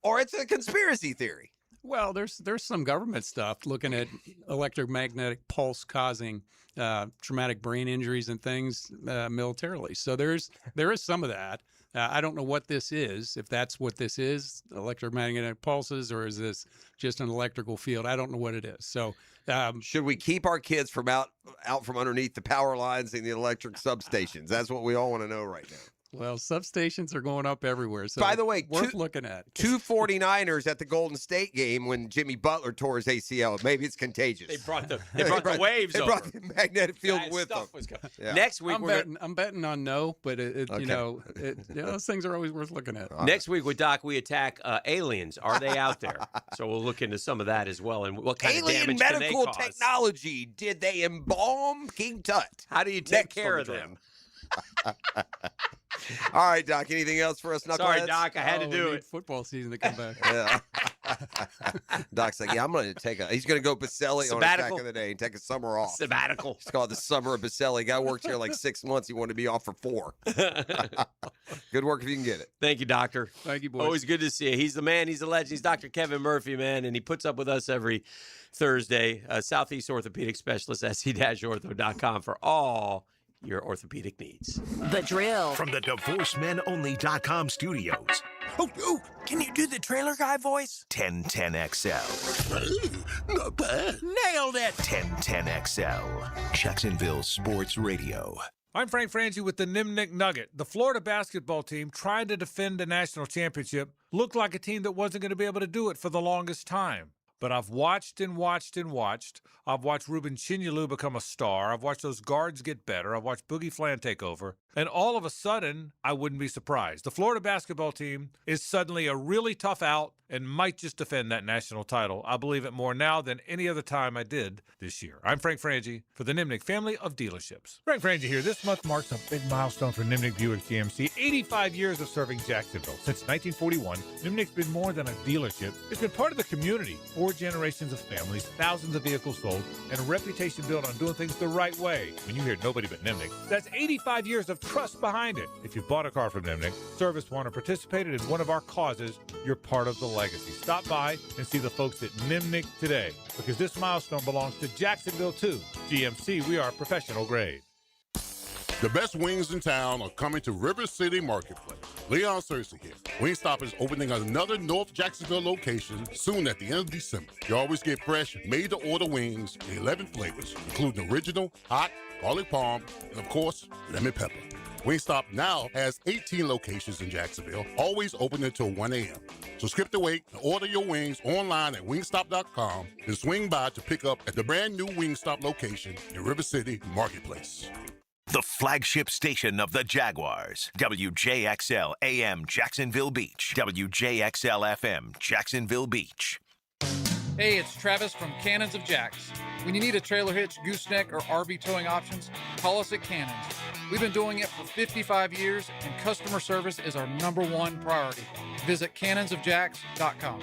or it's a conspiracy theory. Well, there's some government stuff looking at electromagnetic pulse causing traumatic brain injuries and things militarily. So there is some of that. I don't know what this is, if that's what this is, electromagnetic pulses, or is this just an electrical field? I don't know what it is. So should we keep our kids from out from underneath the power lines and the electric substations? That's what we all want to know right now. Well, substations are going up everywhere. So By the way, worth looking at. Two 49ers at the Golden State game when Jimmy Butler tore his ACL. Maybe it's contagious. They brought the waves They over. brought the magnetic field That with them. stuff was going. Yeah. Next week, I'm betting on no, but those things are always worth looking at. Next week with Doc, we attack aliens. Are they out there? So we'll look into some of that as well, and what kind Alien of damage can they medical cause. technology. Did they embalm King Tut? How do you take Next care on of the them? All right, Doc. Anything else for us, knuckleheads? Sorry, Doc. I had to do we need it. Football season to come back. Yeah. Doc's like, yeah, I'm going to take he's going to go Baselli on Attack Sabbatical. of the Day and take a summer off. Sabbatical. It's called the Summer of Baselli. Guy worked here like 6 months. He wanted to be off for 4. Good work if you can get it. Thank you, Doctor. Thank you, boys. Always good to see you. He's the man. He's the legend. He's Dr. Kevin Murphy, man, and he puts up with us every Thursday. Southeast Orthopedic Specialist, sc-ortho.com for all your orthopedic needs. The Drill. From the DivorceMenOnly.com studios, Oh, can you do the trailer guy voice? 1010XL. Not bad. Nailed it. 1010XL. Jacksonville Sports Radio. I'm Frank Frangie with the Nimnik Nugget. The Florida basketball team trying to defend a national championship looked like a team that wasn't going to be able to do it for the longest time. But I've watched and watched and watched. I've watched Ruben Chinyelu become a star. I've watched those guards get better. I've watched Boogie Flan take over. And all of a sudden, I wouldn't be surprised. The Florida basketball team is suddenly a really tough out and might just defend that national title. I believe it more now than any other time I did this year. I'm Frank Frangie for the Nimnik family of dealerships. Frank Frangie here. This month marks a big milestone for Nimnik Buick GMC. 85 years of serving Jacksonville. Since 1941, Nimnik's been more than a dealership. It's been part of the community. 4 generations of families, thousands of vehicles sold, and a reputation built on doing things the right way. When you hear nobody but Nimnik, that's 85 years of trust behind it. If you've bought a car from Nimnik, serviced one, or participated in one of our causes, you're part of the legacy. Stop by and see the folks at Nimnik today, because this milestone belongs to Jacksonville too. GMC, we are professional grade. The best wings in town are coming to River City Marketplace. Leon Cersei here. Wingstop is opening another North Jacksonville location soon at the end of December. You always get fresh, made-to-order wings in 11 flavors, including original, hot, garlic palm, and of course, lemon pepper. Wingstop now has 18 locations in Jacksonville, always open until 1 a.m. So skip the wait and order your wings online at wingstop.com and swing by to pick up at the brand new Wingstop location in River City Marketplace. The flagship station of the Jaguars. WJXL AM Jacksonville Beach. WJXL FM Jacksonville Beach. Hey, it's Travis from Cannons of Jacks. When you need a trailer hitch, gooseneck, or RV towing options, call us at Cannons. We've been doing it for 55 years, and customer service is our #1 priority. Visit cannonsofjacks.com.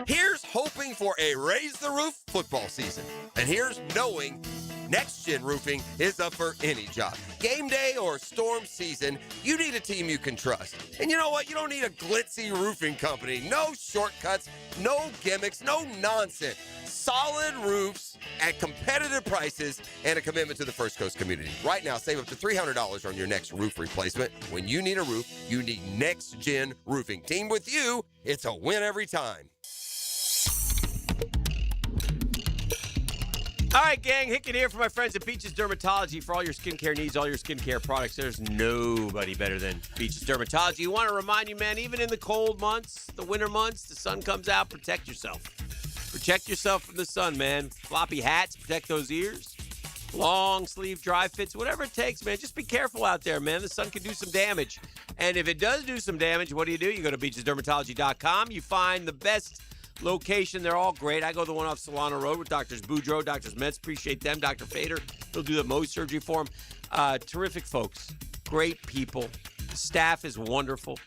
Here's hoping for a Raise the Roof football season. And here's knowing Next Gen Roofing is up for any job. Game day or storm season, you need a team you can trust. And you know what? You don't need a glitzy roofing company. No shortcuts, no gimmicks, no nonsense. Solid roofs at competitive prices and a commitment to the First Coast community. Right now, save up to $300 on your next roof replacement. When you need a roof, you need Next Gen Roofing. Team with you, it's a win every time. All right, gang, Hicken here for my friends at Beaches Dermatology. For all your skincare needs, all your skincare products, there's nobody better than Beaches Dermatology. We want to remind you, man, even in the cold months, the winter months, the sun comes out, protect yourself. Protect yourself from the sun, man. Floppy hats, protect those ears. Long sleeve dry fits, whatever it takes, man. Just be careful out there, man. The sun can do some damage. And if it does do some damage, what do? You go to beachesdermatology.com. You find the best location. They're all great. I go to the one off Solano Road with Doctors Boudreaux, Doctors Metz. Appreciate them. Dr. Fader, he'll do the Mohs surgery for him. Terrific folks. Great people. Staff is wonderful.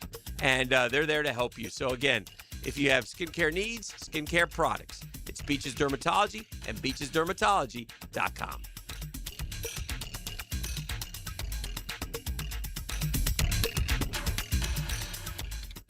And they're there to help you. So, again, if you have skincare needs, skincare products, it's Beaches Dermatology and beachesdermatology.com.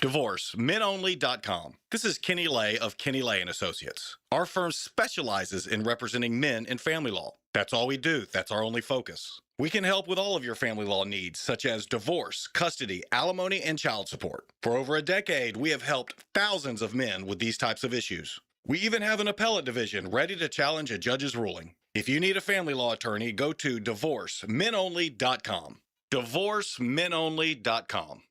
DivorceMenOnly.com. This is Kenny Lay of Kenny Lay & Associates. Our firm specializes in representing men in family law. That's all we do. That's our only focus. We can help with all of your family law needs, such as divorce, custody, alimony, and child support. For over a decade, we have helped thousands of men with these types of issues. We even have an appellate division ready to challenge a judge's ruling. If you need a family law attorney, go to DivorceMenOnly.com. DivorceMenOnly.com.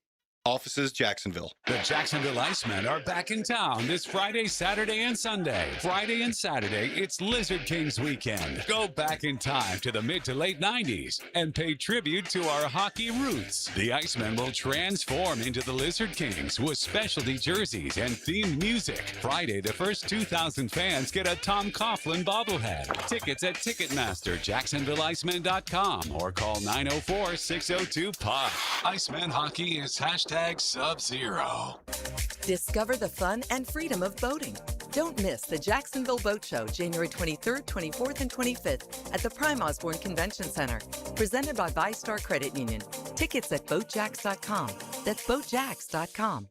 Offices, Jacksonville. The Jacksonville Icemen are back in town this Friday, Saturday, and Sunday. Friday and Saturday, it's Lizard Kings weekend. Go back in time to the mid to late 90s and pay tribute to our hockey roots. The Icemen will transform into the Lizard Kings with specialty jerseys and themed music. Friday, the first 2,000 fans get a Tom Coughlin bobblehead. Tickets at Ticketmaster, JacksonvilleIcemen.com, or call 904-602-POD. Iceman hockey is #Sub-Zero. Discover the fun and freedom of boating. Don't miss the Jacksonville Boat Show, January 23rd, 24th, and 25th at the Prime Osborne Convention Center. Presented by ViStar Credit Union. Tickets at BoatJacks.com. That's BoatJacks.com.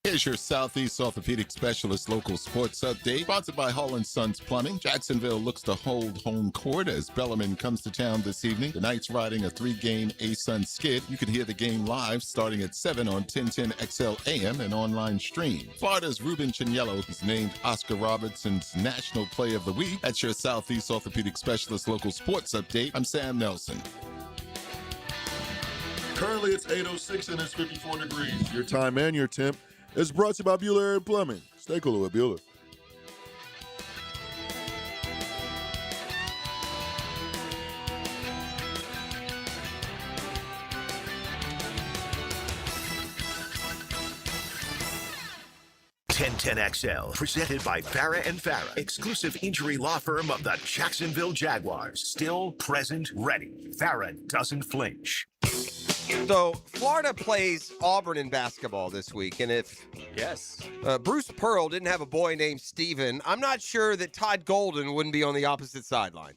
Here's your Southeast Orthopedic Specialist local sports update, sponsored by Hall & Sons Plumbing. Jacksonville looks to hold home court as Bellarmine comes to town this evening. The Knights riding a 3-game A-Sun skid. You can hear the game live starting at 7 on 1010 XL AM and online stream. Florida's Ruben Chignello is named Oscar Robertson's National Play of the Week. That's your Southeast Orthopedic Specialist local sports update. I'm Sam Nelson. Currently, it's 8:06 and it's 54 degrees. Your time and your temp is brought to you by Bueller Air Plumbing. Stay cool with Bueller. XL, presented by Farah and Farah, exclusive injury law firm of the Jacksonville Jaguars. Still present, ready. Farah doesn't flinch. So Florida plays Auburn in basketball this week, and if Bruce Pearl didn't have a boy named Steven, I'm not sure that Todd Golden wouldn't be on the opposite sideline.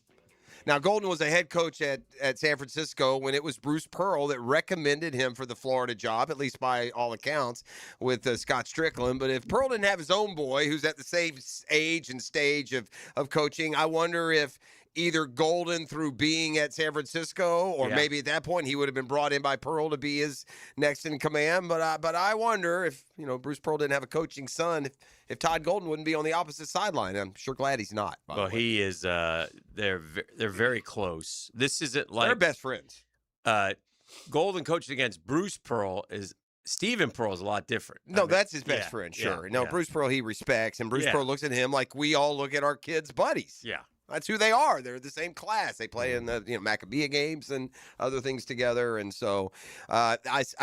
Now, Golden was a head coach at San Francisco when it was Bruce Pearl that recommended him for the Florida job, at least by all accounts, with Scott Strickland. But if Pearl didn't have his own boy, who's at the same age and stage of coaching, I wonder if either Golden, through being at San Francisco, or maybe at that point he would have been brought in by Pearl to be his next in command. But I wonder if, Bruce Pearl didn't have a coaching son, if Todd Golden wouldn't be on the opposite sideline. I'm sure glad he's not. Well, he is. They're very close. This isn't like they're best friends. Golden coaching against Bruce Pearl is. Stephen Pearl is a lot different. No, that's his best friend, sure. Bruce Pearl he respects, and Bruce Pearl looks at him like we all look at our kids' buddies. Yeah. That's who they are. They're the same class. They play in the Maccabea games and other things together. And so I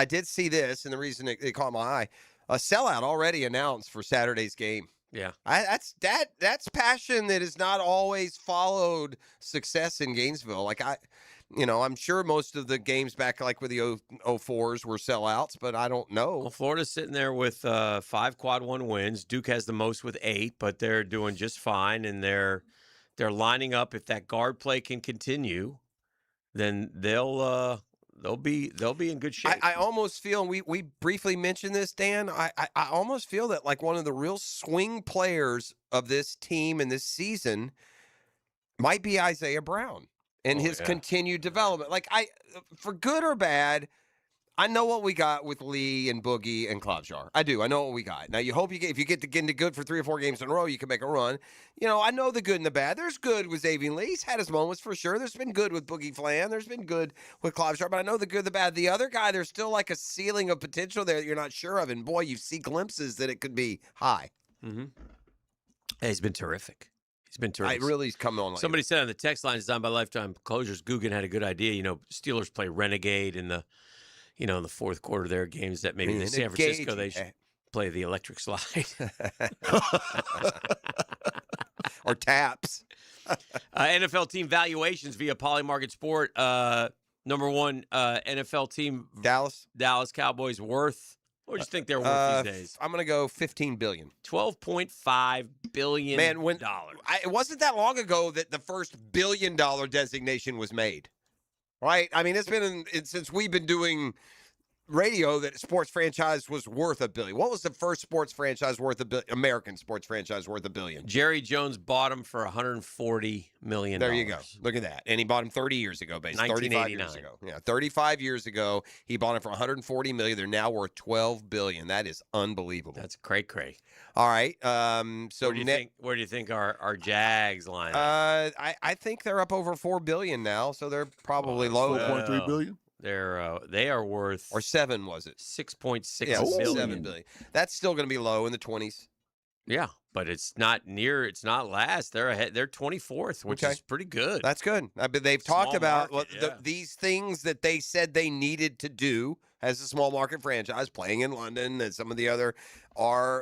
did see this, and the reason it caught my eye, a sellout already announced for Saturday's game. Yeah, that's passion that has not always followed success in Gainesville. Like I'm sure most of the games back like with the 04s were sellouts, but I don't know. Well, Florida's sitting there with 5 quad 1 wins. Duke has the most with 8, but they're doing just fine, and they're lining up. If that guard play can continue, then they'll be in good shape. I almost feel, and we briefly mentioned this, Dan. I almost feel that like one of the real swing players of this team and this season might be Isaiah Brown and his continued development. Like for good or bad, I know what we got with Lee and Boogie and Klobuchar. I do. I know what we got. Now, you hope if you get into good for 3 or 4 games in a row, you can make a run. I know the good and the bad. There's good with Xavier Lee. He's had his moments for sure. There's been good with Boogie Flan. There's been good with Klobuchar, but I know the good, the bad. The other guy, there's still like a ceiling of potential there that you're not sure of. And boy, you see glimpses that it could be high. Mm-hmm. Hey, he's been terrific. He's been terrific. It really's come on. Somebody said on the text line, designed by Lifetime Closures, Guggen had a good idea. Steelers play Renegade in the in the fourth quarter of their games that maybe in San Francisco they should play the electric slide. Or taps. NFL team valuations via Polymarket Sport. Number one NFL team, Dallas Cowboys worth. What do you think they're worth these days? I'm going to go $15 billion. $12.5 billion. Man, it wasn't that long ago that the first $1 billion designation was made. Right? I mean, it's been since we've been doing radio that sports franchise was worth $1 billion. What was the first sports franchise worth $1 billion? American sports franchise worth $1 billion. Jerry Jones bought him for $140 million. There you go. Look at that. And he bought him 30 years ago, basically. 35 years ago. Yeah, 35 years ago, he bought him for $140 million. They're now worth $12 billion. That is unbelievable. That's cray-cray. All right. So where do you think our Jags line? I think they're up over $4 billion now, so they're probably low. 4.3 billion. They are worth or 7 was it? 6.6 Yeah, billion. 7 billion. That's still going to be low in the 20s. Yeah, but it's not near. It's not last. They're ahead. They're 24th, which is pretty good. That's good. But they've talked Small about market, these things that they said they needed to do as a small market franchise, playing in London, and some of the other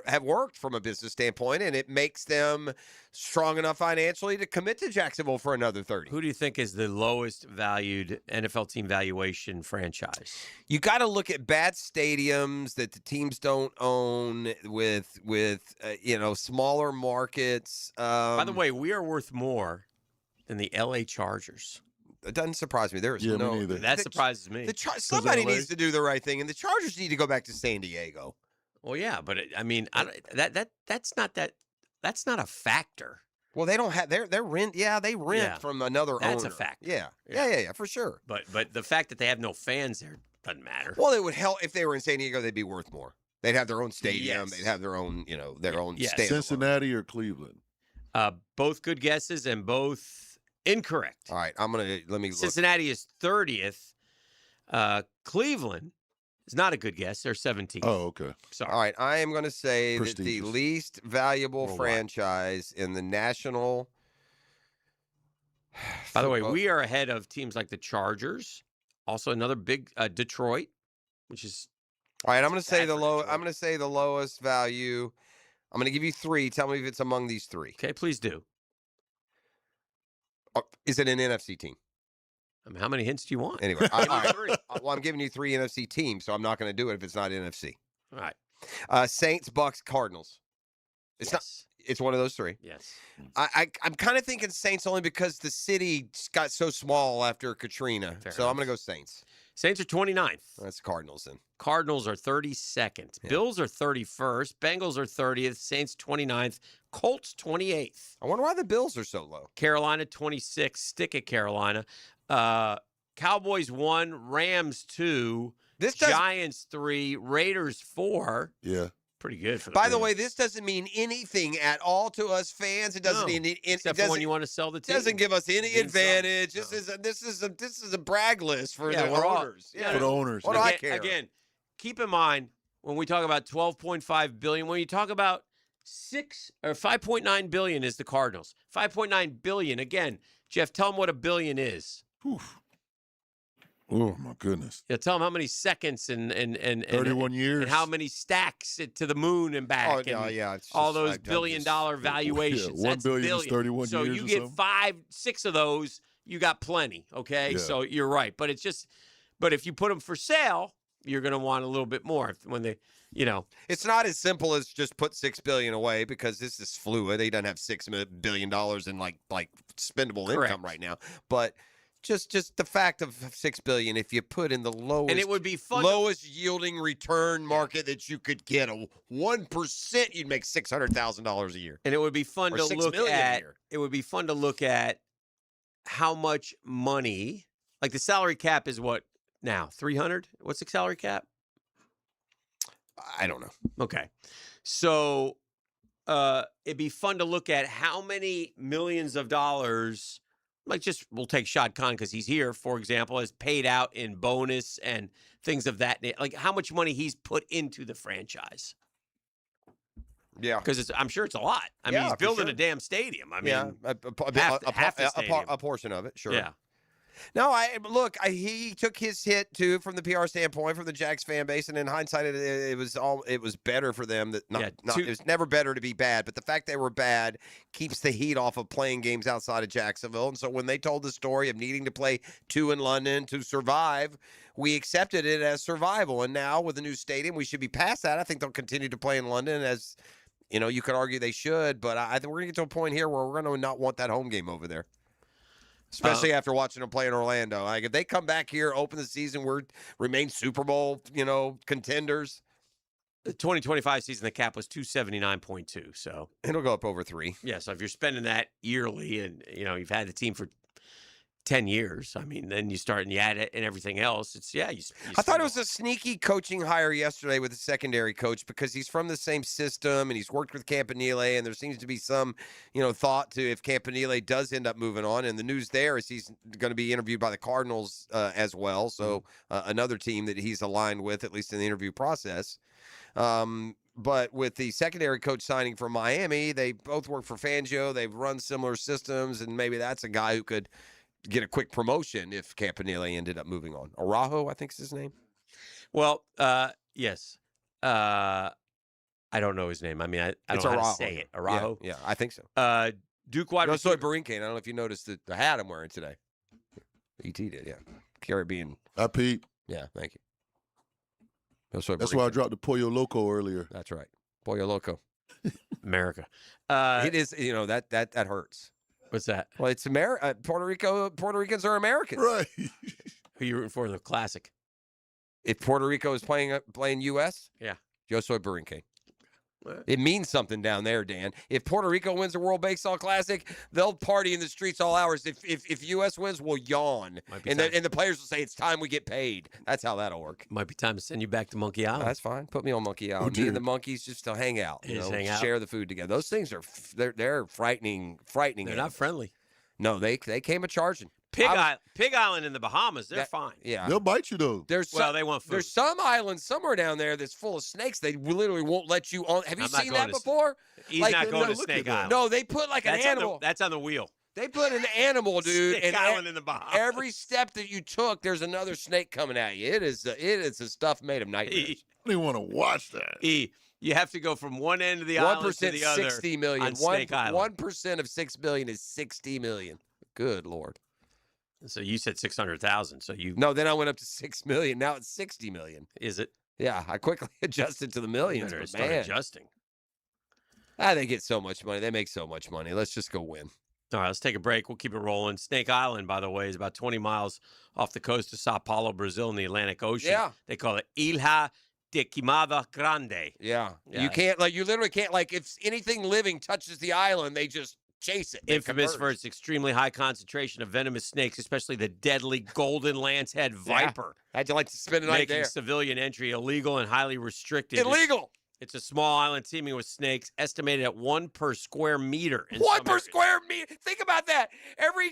have worked from a business standpoint, and it makes them strong enough financially to commit to Jacksonville for another 30. Who do you think is the lowest valued NFL team valuation franchise? You got to look at bad stadiums that the teams don't own with smaller markets. By the way, we are worth more than the LA Chargers. It doesn't surprise me. There is no. That surprises me. Somebody needs to do the right thing, and the Chargers need to go back to San Diego. Well, yeah, but that's not a factor. Well, they don't have their rent. Yeah, they rent from another owner. That's a factor. Yeah, for sure. But the fact that they have no fans there doesn't matter. Well, it would help if they were in San Diego. They'd be worth more. They'd have their own stadium. Yes. They'd have their own, their own Yes. stand. Cincinnati or Cleveland? Both good guesses and both incorrect. All right, let me look. Cincinnati is 30th. Cleveland is not a good guess. They're 17th. Oh, okay. Sorry. All right, I am going to say that the Prestigious. least valuable Worldwide. franchise in the national. By the way, we are ahead of teams like the Chargers. Also, another big Detroit, which is All right, I'm going to say bad the for low. Detroit. I'm going to say the lowest value. I'm going to give you 3. Tell me if it's among these 3. Okay, please do. Is it an NFC team? How many hints do you want? Anyway, all right. Well, I'm giving you 3 NFC teams, so I'm not going to do it if it's not NFC. All right. Saints, Bucks, Cardinals. It's not. It's one of those 3. Yes. I'm kind of thinking Saints only because the city got so small after Katrina. Fair I'm enough. going to go Saints. Saints are 29th. That's Cardinals then. Cardinals are 32nd. Yeah. Bills are 31st. Bengals are 30th. Saints 29th. Colts 28th. I wonder why the Bills are so low. Carolina 26th. Stick at Carolina. Cowboys 1. Rams 2. Giants 3. Raiders 4. Yeah. Pretty good for the By the Bills. way, this doesn't mean anything at all to us fans. It doesn't No, mean except for when you want to sell the team. doesn't give us any Means advantage. something. This is a brag list for the we're all- owners. yeah. For the owners. What do I care? Again, keep in mind when we talk about 12.5 billion, when you talk about 5.9 billion is the Cardinals. 5.9 billion. Again, Jeff, tell them what a billion is. Oh my goodness. Yeah, tell them how many seconds and 31 years. and how many stacks to the moon and back. Oh, and no, yeah, it's all just- those I'm just- billion-dollar valuations. Yeah, 1 That's billion is 31 so years you or get something? 5, 6 of those, you got plenty. Okay, Yeah. so you're right, but if you put them for sale, you're going to want a little bit more when they, It's not as simple as just put $6 billion away because this is fluid. He doesn't have $6 billion in like spendable Correct. income right now. But just the fact of $6 billion, if you put in the lowest and it would be fun. lowest yielding return market that you could get, a 1%, you'd make $600,000 a year. And it would be fun Or to $6 look million a at. year. It would be fun to look at how much money, like the salary cap is what now? 300? What's the salary cap? I don't know. Okay. So it'd be fun to look at how many millions of dollars, we'll take Shad Khan because he's here, for example, has paid out in bonus and things of that. Like how much money he's put into the franchise. Yeah. Because I'm sure it's a lot. I mean, Yeah, he's for building sure. a damn stadium. I mean, Yeah, half the stadium. a portion of it, sure. Yeah. No, he took his hit too from the PR standpoint, from the Jags fan base, and in hindsight, it was better for them that it was never better to be bad, but the fact they were bad keeps the heat off of playing games outside of Jacksonville. And so when they told the story of needing to play 2 in London to survive, we accepted it as survival. And now with the new stadium, we should be past that. I think they'll continue to play in London as. You could argue they should, but I think we're going to get to a point here where we're going to not want that home game over there. Especially after watching them play in Orlando. Like if they come back here, open the season, remain Super Bowl, contenders. The 2025 season, the cap was 279.2. So it'll go up over 3. Yeah. So if you're spending that yearly, and you've had the team for 10 years. I mean, then you start and you add it and everything else. It's, yeah. I thought it was a sneaky coaching hire yesterday with the secondary coach because he's from the same system and he's worked with Campanile, and there seems to be some, thought to if Campanile does end up moving on. And the news there is he's going to be interviewed by the Cardinals as well. So another team that he's aligned with, at least in the interview process. But with the secondary coach signing from Miami, they both work for Fangio. They've run similar systems, and maybe that's a guy who could get a quick promotion if Campanile ended up moving on. Araujo, I think is his name. Well, yes. I don't know his name. I mean, I don't know how to say it. Araujo? Yeah, I think so. Duke wide receiver. Barinque. I don't know if you noticed the hat I'm wearing today. ET did, yeah. Caribbean. Pete. Yeah, thank you. That's why I dropped the Pollo Loco earlier. That's right. Pollo Loco. America. It is, that hurts. What's that? Well, it's Puerto Rico. Puerto Ricans are Americans. Right. Who you rooting for in the Classic? If Puerto Rico is playing U.S., yeah. Yo soy Barinque. It means something down there, Dan. If Puerto Rico wins the World Baseball Classic, they'll party in the streets all hours. If U.S. wins, we'll yawn. And the players will say, it's time we get paid. That's how that'll work. Might be time to send you back to Monkey Island. That's fine. Put me on Monkey Island. Me and the monkeys just to hang out. Hang out. Share the food together. Those things are they're frightening. They're not friendly. No, they came a-charging. Pig Island in the Bahamas, they're fine. Yeah. They'll bite you, though. They want food. There's some island somewhere down there that's full of snakes. They literally won't let you on. Have you seen that before? He's not going to Snake Island. No, they put like an animal. That's on the wheel. They put an animal, dude. Snake Island in the Bahamas. Every step that you took, there's another snake coming at you. It is the stuff made of nightmares. I don't even want to watch that. You have to go from one end of the island to the other. 60 million. On Snake Island. 1% of 6 billion is 60 million. Good Lord. So you said 600,000. So you No, then I went up to 6 million. Now it's 60 million. Is it? Yeah, I quickly adjusted to the millions. Better start adjusting. They get so much money. They make so much money. Let's just go win. All right, let's take a break. We'll keep it rolling. Snake Island, by the way, is about 20 miles off the coast of Sao Paulo, Brazil, in the Atlantic Ocean. Yeah. They call it Ilha de Queimada Grande. Yeah. You can't, you literally can't, if anything living touches the island, they just chase it. Infamous for its extremely high concentration of venomous snakes, especially the deadly golden lancehead viper. How'd you like to spend a night making there? civilian entry illegal and highly restricted. Illegal! It's a small island teeming with snakes, estimated at 1 per square meter. One per square meter. Think about that. Every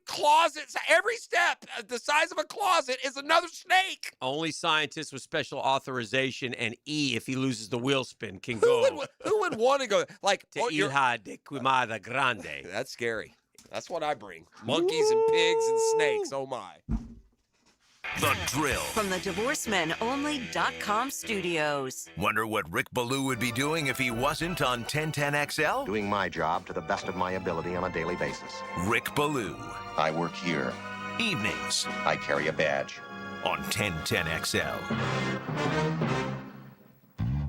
closet, every step, the size of a closet is another snake. Only scientists with special authorization and if he loses the wheel spin, can go. Who would want to go? To Ilha de Queimada Grande. That's scary. That's what I bring. Monkeys and pigs and snakes. Oh, my. The Drill. From the DivorceMenOnly.com studios. Wonder what Rick Ballou would be doing if he wasn't on 1010XL? Doing my job to the best of my ability on a daily basis. Rick Ballou. I work here. Evenings. I carry a badge. On 1010XL.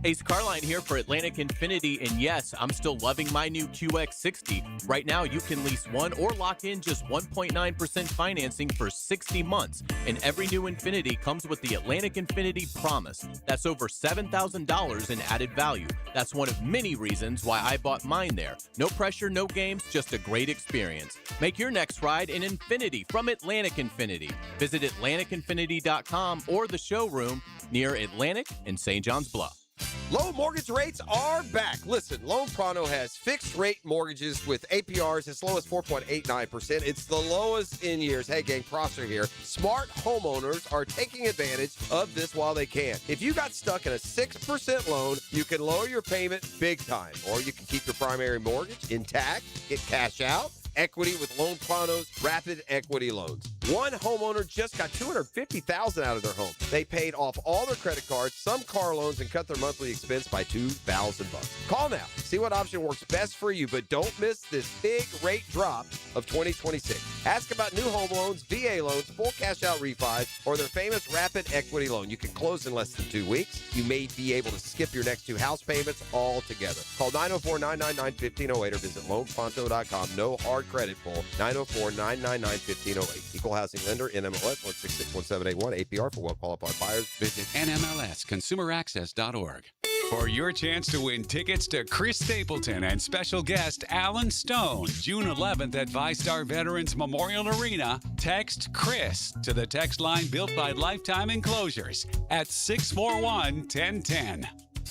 Ace Carline here for Atlantic Infinity, and yes, I'm still loving my new QX60. Right now, you can lease one or lock in just 1.9% financing for 60 months, and every new Infinity comes with the Atlantic Infinity Promise. That's over $7,000 in added value. That's one of many reasons why I bought mine there. No pressure, no games, just a great experience. Make your next ride an Infinity from Atlantic Infinity. Visit AtlanticInfinity.com or the showroom near Atlantic and St. John's Bluff. Low mortgage rates are back. Listen, Loan Pronto has fixed rate mortgages with APRs as low as 4.89%. It's the lowest in years. Hey, gang, Prosser here. Smart homeowners are taking advantage of this while they can. If you got stuck in a 6% loan, you can lower your payment big time, or you can keep your primary mortgage intact, get cash out, equity with Loan Pronto's rapid equity loans. One homeowner just got $250,000 out of their home. They paid off all their credit cards, some car loans, and cut their monthly expense by $2,000. Call now. See what option works best for you, but don't miss this big rate drop of 2026. Ask about new home loans, VA loans, full cash out refis, or their famous rapid equity loan. You can close in less than 2 weeks. You may be able to skip your next 2 house payments altogether. Call 904-999-1508 or visit loanpronto.com. No hard credit pull. 904-999-1508. Equal housing lender, NMLS 1661781. APR for well-qualified buyers. Visit NMLSconsumeraccess.org. for your chance to win tickets to Chris Stapleton and special guest Alan Stone, June 11th at ViStar Veterans Memorial Arena. Text Chris to the text line built by Lifetime Enclosures at 641-1010.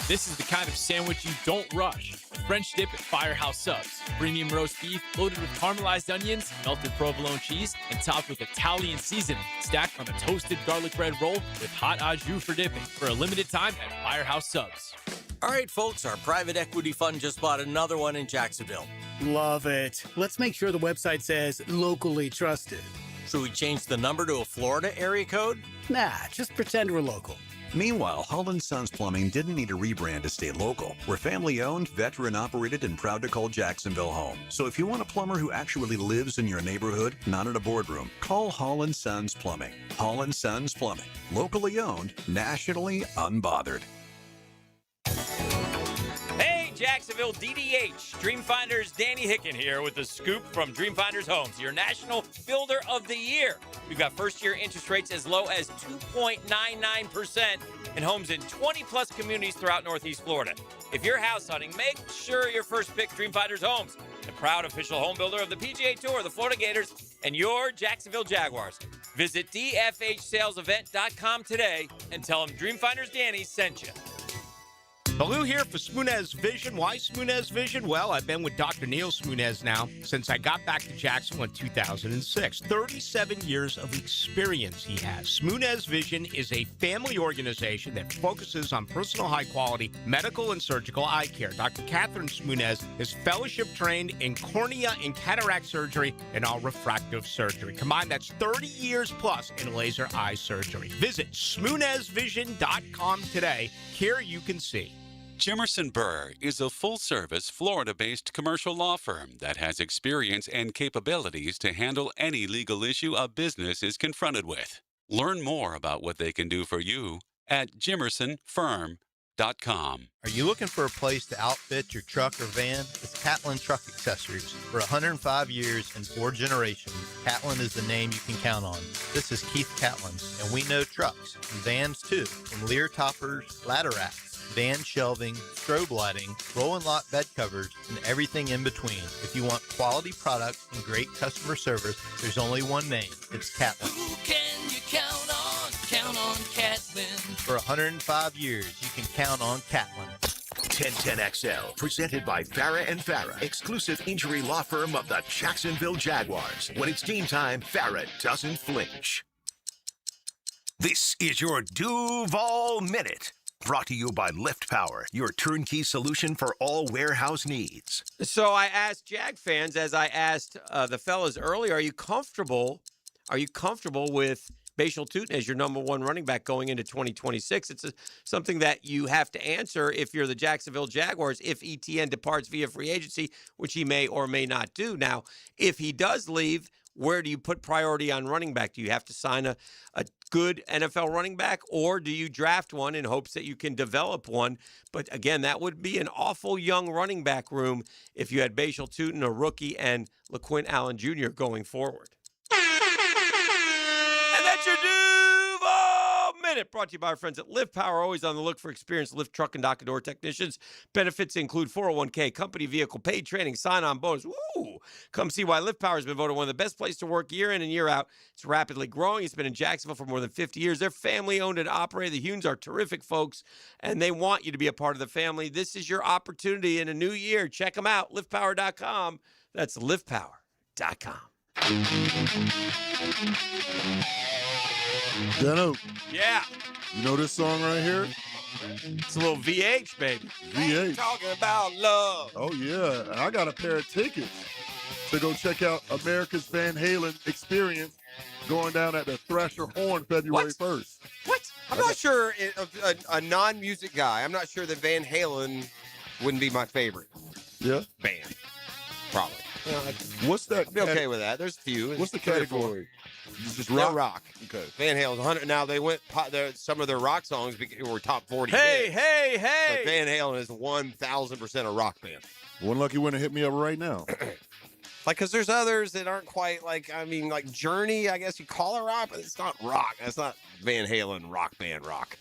This is the kind of sandwich you don't rush. French dip at Firehouse Subs. Premium roast beef loaded with caramelized onions, melted provolone cheese, and topped with Italian seasoning. Stacked on a toasted garlic bread roll with hot au jus for dipping. For a limited time at Firehouse Subs. All right, folks, our private equity fund just bought another one in Jacksonville. Love it. Let's make sure the website says locally trusted. Should we change the number to a Florida area code? Nah, just pretend we're local. Meanwhile, Holland Sons Plumbing didn't need a rebrand to stay local. We're family-owned, veteran-operated, and proud to call Jacksonville home. So if you want a plumber who actually lives in your neighborhood, not in a boardroom, call Holland Sons Plumbing. Holland Sons Plumbing. Locally owned, nationally unbothered. Hey, Jacksonville DDH. Dreamfinders Danny Hicken here with the scoop from Dreamfinders Homes, your national builder of the year. We've got first-year interest rates as low as 2.99% in homes in 20-plus communities throughout Northeast Florida. If you're house hunting, make sure your first pick Dreamfinders Homes, the proud official home builder of the PGA Tour, the Florida Gators, and your Jacksonville Jaguars. Visit dfhsalesevent.com today and tell them Dreamfinders Danny sent you. Baloo here for Smunez Vision. Why Smunez Vision? Well, I've been with Dr. Neil Smunez now since I got back to Jacksonville in 2006. 37 years of experience he has. Smunez Vision is a family organization that focuses on personal high-quality medical and surgical eye care. Dr. Catherine Smunez is fellowship trained in cornea and cataract surgery and all refractive surgery. Combined, that's 30 years plus in laser eye surgery. Visit SmunezVision.com today. Care you can see. Jimerson Burr is a full-service, Florida-based commercial law firm that has experience and capabilities to handle any legal issue a business is confronted with. Learn more about what they can do for you at jimersonfirm.com. Are you looking for a place to outfit your truck or van? It's Catlin Truck Accessories. For 105 years and 4 generations, Catlin is the name you can count on. This is Keith Catlin, and we know trucks and vans too, from Lear toppers, ladder racks, van shelving, strobe lighting, roll and lock bed covers, and everything in between. If you want quality products and great customer service, there's only one name. It's Catlin. Who can you count on? Count on Catlin. For 105 years, you can count on Catlin. 1010XL, presented by Farah and Farah, exclusive injury law firm of the Jacksonville Jaguars. When it's game time, Farah doesn't flinch. This is your Duval Minute. Brought to you by Lift Power, your turnkey solution for all warehouse needs. So I asked Jag fans, as I asked the fellas earlier, are you comfortable with Bashal Tutin as your number one running back going into 2026? It's something that you have to answer if you're the Jacksonville Jaguars, if ETN departs via free agency, which he may or may not do. Now, if he does leave, where do you put priority on running back? Do you have to sign a good NFL running back, or do you draft one in hopes that you can develop one? But again, that would be an awful young running back room if you had Bashal Tutin, a rookie, and LaQuint Allen Jr. going forward. And that's your Duval Minute, brought to you by our friends at Lift Power, always on the look for experienced lift truck and dock and door technicians. Benefits include 401k, company vehicle, paid training, sign-on bonus. Woo! Come see why Lift Power has been voted one of the best places to work year in and year out. It's rapidly growing. It's been in Jacksonville for more than 50 years. They're family-owned and operated. The Hunes are terrific folks, and they want you to be a part of the family. This is your opportunity in a new year. Check them out, liftpower.com. That's liftpower.com. Dano. Yeah. You know this song right here? It's a little VH, baby. VH. Talking about love. Oh, yeah. And I got a pair of tickets to go check out America's Van Halen experience going down at the Thrasher Horn February 1st. What? I'm not sure, a non-music guy, I'm not sure that Van Halen wouldn't be my favorite. Yeah? Band. Probably. What's that? I'd be okay with that. There's a few. What's the category? Just rock. Rock. Okay. Van Halen's 100. Now they went. Some of their rock songs were top 40. Hey, hits, hey, hey! But Van Halen is 1,000% a rock band. One lucky winner hit me up right now. Because there's others that aren't quite like Journey. I guess you call it rock, but it's not rock. That's not Van Halen rock band rock.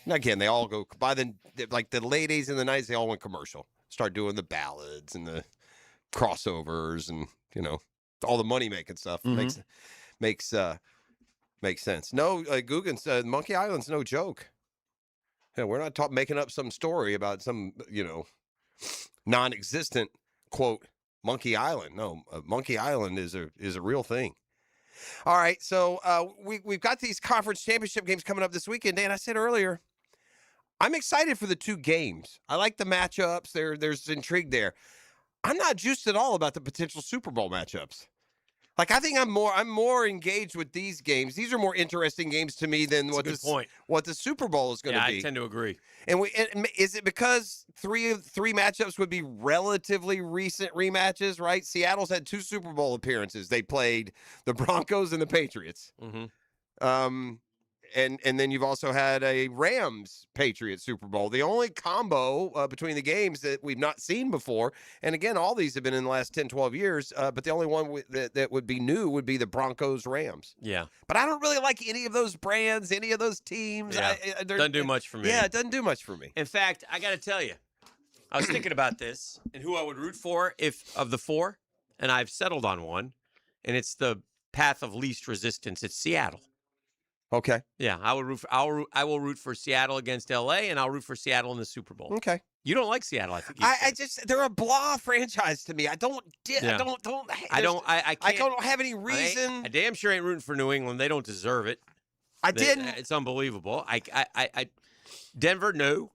And again, they all go by the late 80s and the 90s. They all went commercial. Start doing the ballads and the crossovers and all the money making stuff. Makes sense. No, Guggen said Monkey Island's no joke. Yeah, we're not making up some story about some non-existent quote Monkey Island. No, Monkey Island is a real thing. All right, so we've got these conference championship games coming up this weekend. Dan, I said earlier, I'm excited for the 2 games. I like the matchups. There's intrigue there. I'm not juiced at all about the potential Super Bowl matchups. Like, I think I'm more engaged with these games. These are more interesting games to me than what the Super Bowl is going to be. I tend to agree. And is it because three matchups would be relatively recent rematches, right? Seattle's had 2 Super Bowl appearances. They played the Broncos and the Patriots. And then you've also had a Rams-Patriots Super Bowl. The only combo between the games that we've not seen before, and again, all these have been in the last 10, 12 years, but the only one that would be new would be the Broncos-Rams. Yeah. But I don't really like any of those brands, any of those teams. Yeah. Doesn't do much for me. Yeah, it doesn't do much for me. In fact, I got to tell you, I was thinking about this and who I would root for if of the 4, and I've settled on one, and it's the path of least resistance. It's Seattle. Okay. Yeah, I will root for Seattle against LA, and I'll root for Seattle in the Super Bowl. Okay. You don't like Seattle, I think. They're a blah franchise to me. I don't have any reason. I damn sure ain't rooting for New England. They don't deserve it. It's unbelievable. Denver, no.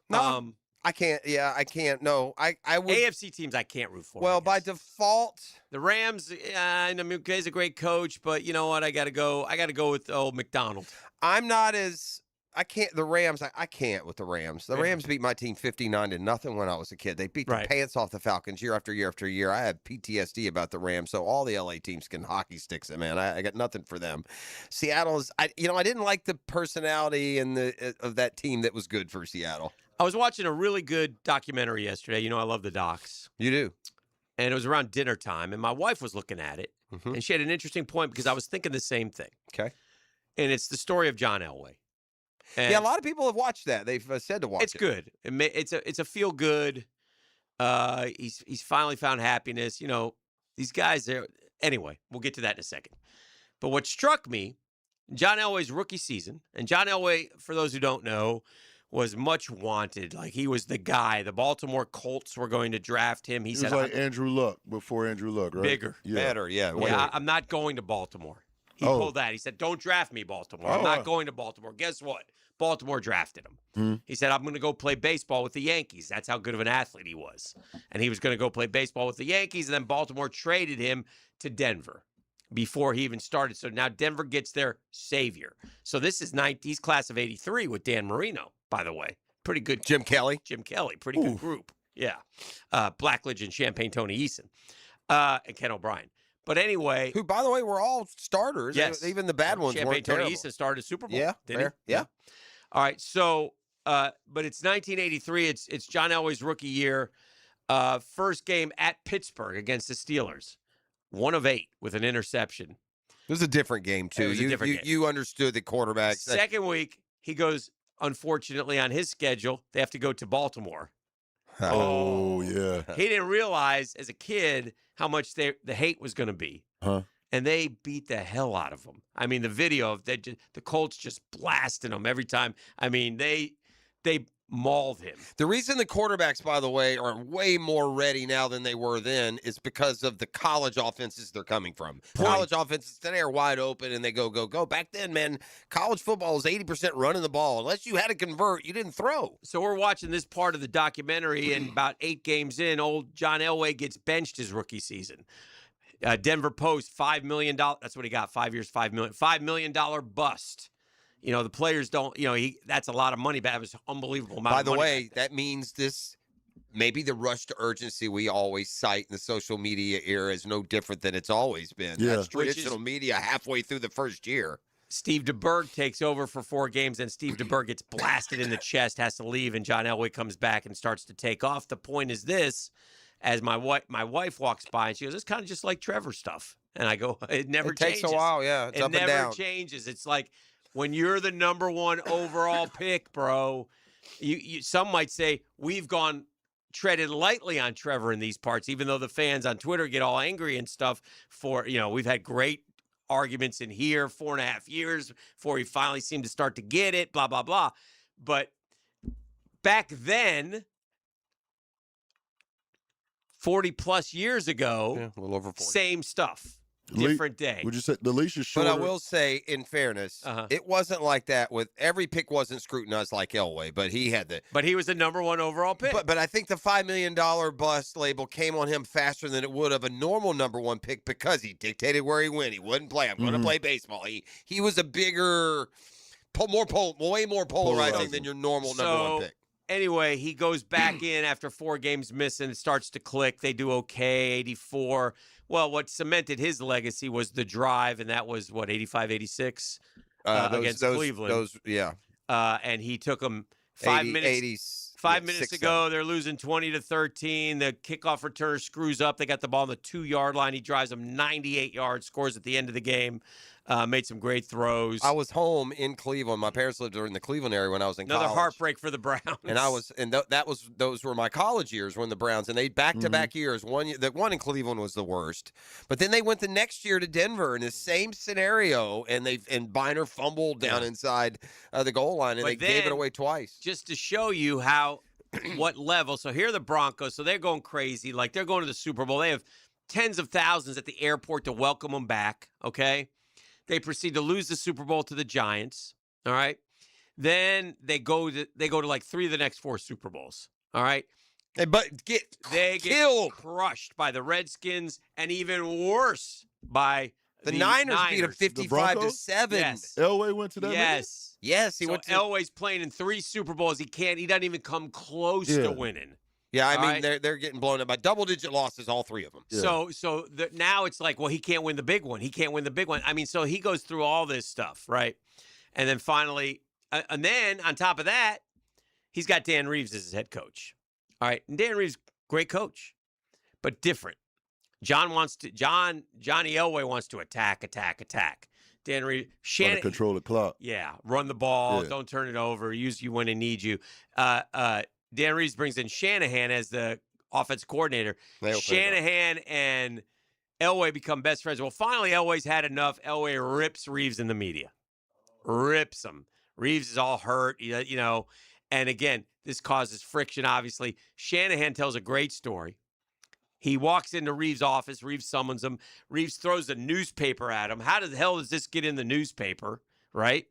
No. I can't. Yeah, I can't. No, I would. AFC teams I can't root for. Well, by default, the Rams. I mean, he's a great coach, but you know what? I got to go with old McDonald. I'm not as. I can't. The Rams. I can't with the Rams. The Rams beat my team 59-0 when I was a kid. They beat the pants off the Falcons year after year after year. I have PTSD about the Rams. So all the LA teams can hockey sticks it, man. I got nothing for them. Seattle's. I didn't like the personality and of that team that was good for Seattle. I was watching a really good documentary yesterday. You know, I love the docs. You do. And it was around dinner time, and my wife was looking at it, and she had an interesting point because I was thinking the same thing. Okay. And it's the story of John Elway. And yeah, a lot of people have watched that. They've said to watch it. It's good. It's a feel good. He's finally found happiness. You know, these guys. Anyway, we'll get to that in a second. But what struck me, John Elway's rookie season, and John Elway, for those who don't know, was much wanted. Like, he was the guy. The Baltimore Colts were going to draft him. He said, like Andrew Luck before Andrew Luck, right? Bigger. Better, yeah. I'm not going to Baltimore. He pulled that. He said, don't draft me, Baltimore. I'm not going to Baltimore. Guess what? Baltimore drafted him. He said, I'm going to go play baseball with the Yankees. That's how good of an athlete he was. And he was going to go play baseball with the Yankees, and then Baltimore traded him to Denver before he even started. So now Denver gets their savior. So this is he's class of 83 with Dan Marino, by the way. Pretty good. Jim Kelly, pretty good group. Yeah. Blackledge and Champagne Tony Eason and Ken O'Brien. But anyway. Who, by the way, were all starters. Yes. Even the bad ones Champagne weren't Tony terrible. Eason started Super Bowl. Yeah. Didn't he? Yeah. All right. So, but it's 1983. It's John Elway's rookie year. First game at Pittsburgh against the Steelers. 1 of 8 with an interception. It was a different game, too. You understood the quarterback. Second week, he goes, unfortunately, on his schedule, they have to go to Baltimore. Oh, yeah. He didn't realize as a kid how much the hate was going to be. And they beat the hell out of them. I mean, the video of the Colts just blasting them every time. I mean, they mauled him. The reason the quarterbacks, by the way, are way more ready now than they were then is because of the college offenses they're coming from. College offenses today are wide open and they go, go, go. Back then, man, college football was 80% running the ball. Unless you had to convert, you didn't throw. So we're watching this part of the documentary, and about 8 games in, old John Elway gets benched his rookie season. Denver Post, $5 million. That's what he got, 5 years, $5 million. $5 million bust. You know, the players don't, that's a lot of money, but it was an unbelievable amount of money. By the way, that means maybe the rush to urgency we always cite in the social media era is no different than it's always been. Yeah. That's traditional media halfway through the first year. Steve DeBerg takes over for 4 games, and Steve DeBerg gets blasted in the chest, has to leave, and John Elway comes back and starts to take off. The point is this, as my wife walks by, and she goes, it's kind of just like Trevor stuff. And I go, it never changes. It takes a while, yeah. It's up and down. It never changes. It's like, when you're the number one overall pick, bro, you some might say we've treaded lightly on Trevor in these parts, even though the fans on Twitter get all angry and stuff for, we've had great arguments in here 4.5 years before he finally seemed to start to get it, blah, blah, blah. But back then, 40 plus years ago, a little over 40. Same stuff. Different day. Would you say the leash is shorter? But I will say, in fairness, it wasn't like that with every pick wasn't scrutinized like Elway, but he had the. But he was the number one overall pick. But I think the $5 million bust label came on him faster than it would of a normal number one pick because he dictated where he went. He wouldn't play. I'm going to play baseball. He was a bigger, way more polarizing than your normal number one pick. Anyway, he goes back in after 4 games missing. It starts to click. They do okay, 84. Well, what cemented his legacy was the drive, and that was, 85, 86 against Cleveland. And he took them 5 minutes. 5 minutes ago, they're losing 20-13. The kickoff returner screws up. They got the ball on the 2-yard line. He drives them 98 yards, scores at the end of the game. Made some great throws. I was home in Cleveland. My parents lived in the Cleveland area when I was in college. Another heartbreak for the Browns. And those were my college years when the Browns, and they back-to-back years. The one in Cleveland was the worst, but then they went the next year to Denver in the same scenario, and Biner fumbled down inside the goal line, and they gave it away twice. Just to show you what level. So here are the Broncos. So they're going crazy, like they're going to the Super Bowl. They have tens of thousands at the airport to welcome them back. Okay. They proceed to lose the Super Bowl to the Giants. All right. Then they go to like 3 of the next 4 Super Bowls. All right. But they get crushed by the Redskins, and even worse by the Niners. Beat them 55-7. Yes. Elway went to that. Yes, he went to Elway's playing in 3 Super Bowls. He doesn't even come close to winning. Yeah, I mean, they're getting blown up by double-digit losses, all 3 of them. Yeah. So now it's like, well, he can't win the big one. He can't win the big one. I mean, so he goes through all this stuff, right? And then finally, and then on top of that, he's got Dan Reeves as his head coach. All right, and Dan Reeves, great coach, but different. Johnny Elway wants to attack. Dan Reeves, Shanahan, control the clock. Yeah, run the ball, don't turn it over, use you when they need you. Dan Reeves brings in Shanahan as the offensive coordinator. Shanahan and Elway become best friends. Well, finally, Elway's had enough. Elway rips Reeves in the media. Rips him. Reeves is all hurt, And again, this causes friction, obviously. Shanahan tells a great story. He walks into Reeves' office. Reeves summons him. Reeves throws a newspaper at him. How the hell does this get in the newspaper, right?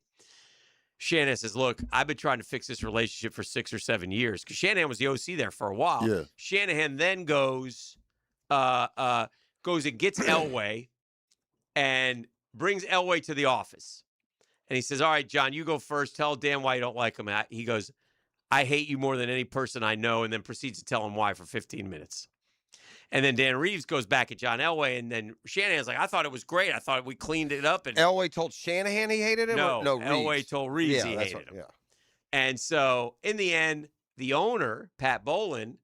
Shanahan says, look, I've been trying to fix this relationship for 6 or 7 years because Shanahan was the OC there for a while. Yeah. Shanahan then goes and gets Elway and brings Elway to the office. And he says, all right, John, you go first. Tell Dan why you don't like him. He goes, I hate you more than any person I know, and then proceeds to tell him why for 15 minutes. And then Dan Reeves goes back at John Elway, and then Shanahan's like, I thought it was great. I thought we cleaned it up. And Elway told Shanahan he hated him? No, Reeves. Elway told Reeves he hated him. Yeah. And so, in the end, the owner, Pat Bowlen,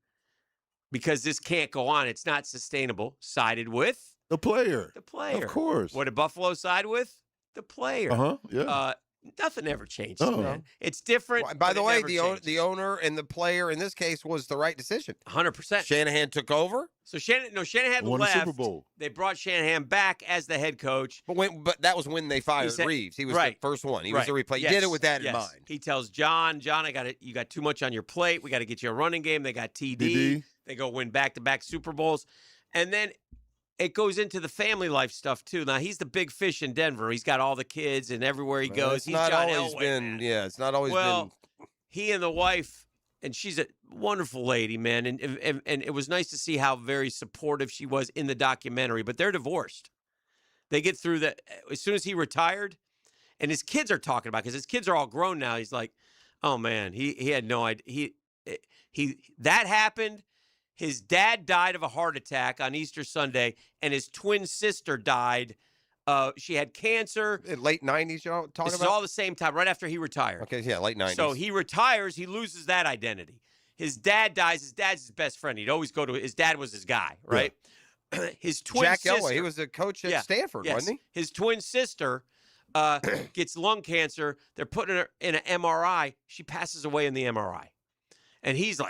because this can't go on, it's not sustainable, sided with the player. The player. Of course. What did Buffalo side with? The player. Yeah. Nothing ever changes, man. It's different. Well, by the way, the owner and the player in this case was the right decision. 100%. Shanahan took over. So Shanahan won left. the Super Bowl. They brought Shanahan back as the head coach. But that was when they fired Reeves. He was the first one. He was the replay. He did it with that in mind. He tells John, you got too much on your plate. We got to get you a running game. They got TD. They go win back-to-back Super Bowls. And then it goes into the family life stuff, too. Now, he's the big fish in Denver. He's got all the kids, and everywhere he goes, he's John Elway. It's not always been. He and the wife, and she's a wonderful lady, man. And it was nice to see how very supportive she was in the documentary. But they're divorced. They get through that. As soon as he retired, and his kids are talking about it, because his kids are all grown now. He's like, oh, man, he had no idea. That happened. His dad died of a heart attack on Easter Sunday, and his twin sister died. She had cancer. In late 90s, you know what I'm talking This about? is all the same time, right after he retired. Okay, yeah, late 90s. So he retires. He loses that identity. His dad dies. His dad's his best friend. He'd always go to his dad was his guy, right? Yeah. His twin Jack sister. Elway, he was a coach at Stanford, wasn't he? His twin sister gets lung cancer. They're putting her in an MRI. She passes away in the MRI. And he's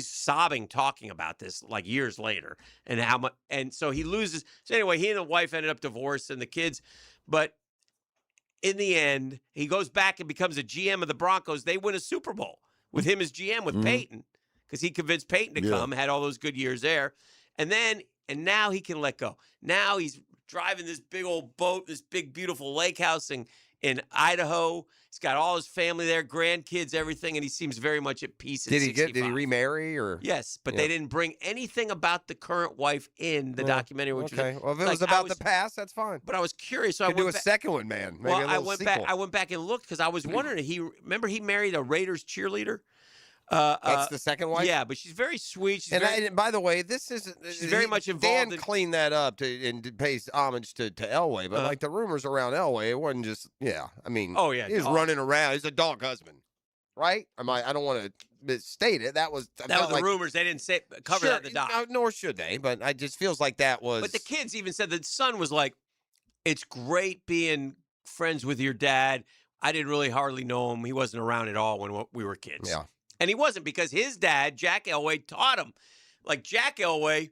sobbing, talking about this like years later, and how much. And so he loses. So anyway, he and the wife ended up divorced, and the kids. But in the end, he goes back and becomes a GM of the Broncos. They win a Super Bowl with him as GM with Peyton, because he convinced Peyton to come. Had all those good years there, and now he can let go. Now he's driving this big old boat, this big beautiful lake house in Idaho. He's got all his family there, grandkids, everything, and he seems very much at peace. Did he remarry or? Yes, but they didn't bring anything about the current wife in the documentary. Which okay, well, if it like, was about the past, that's fine. But I was curious, so I could do went a second one, man. Maybe well, a little sequel. I went back and looked because I was wondering. Remember he married a Raiders cheerleader. That's the second wife? Yeah, but she's very sweet. She's and by the way, this isn't. She's very much involved. Dan cleaned that up and pays homage to Elway, but like the rumors around Elway, it wasn't just. Yeah, I mean. Oh yeah, he was running around. He's a dog husband, right? I don't want to misstate it. That was the rumors. They didn't cover that in the doc. Nor should they. But it just feels like that was. But the kids even said the son was like, "It's great being friends with your dad. I didn't really hardly know him. He wasn't around at all when we were kids." Yeah. And he wasn't, because his dad, Jack Elway, taught him. Like, Jack Elway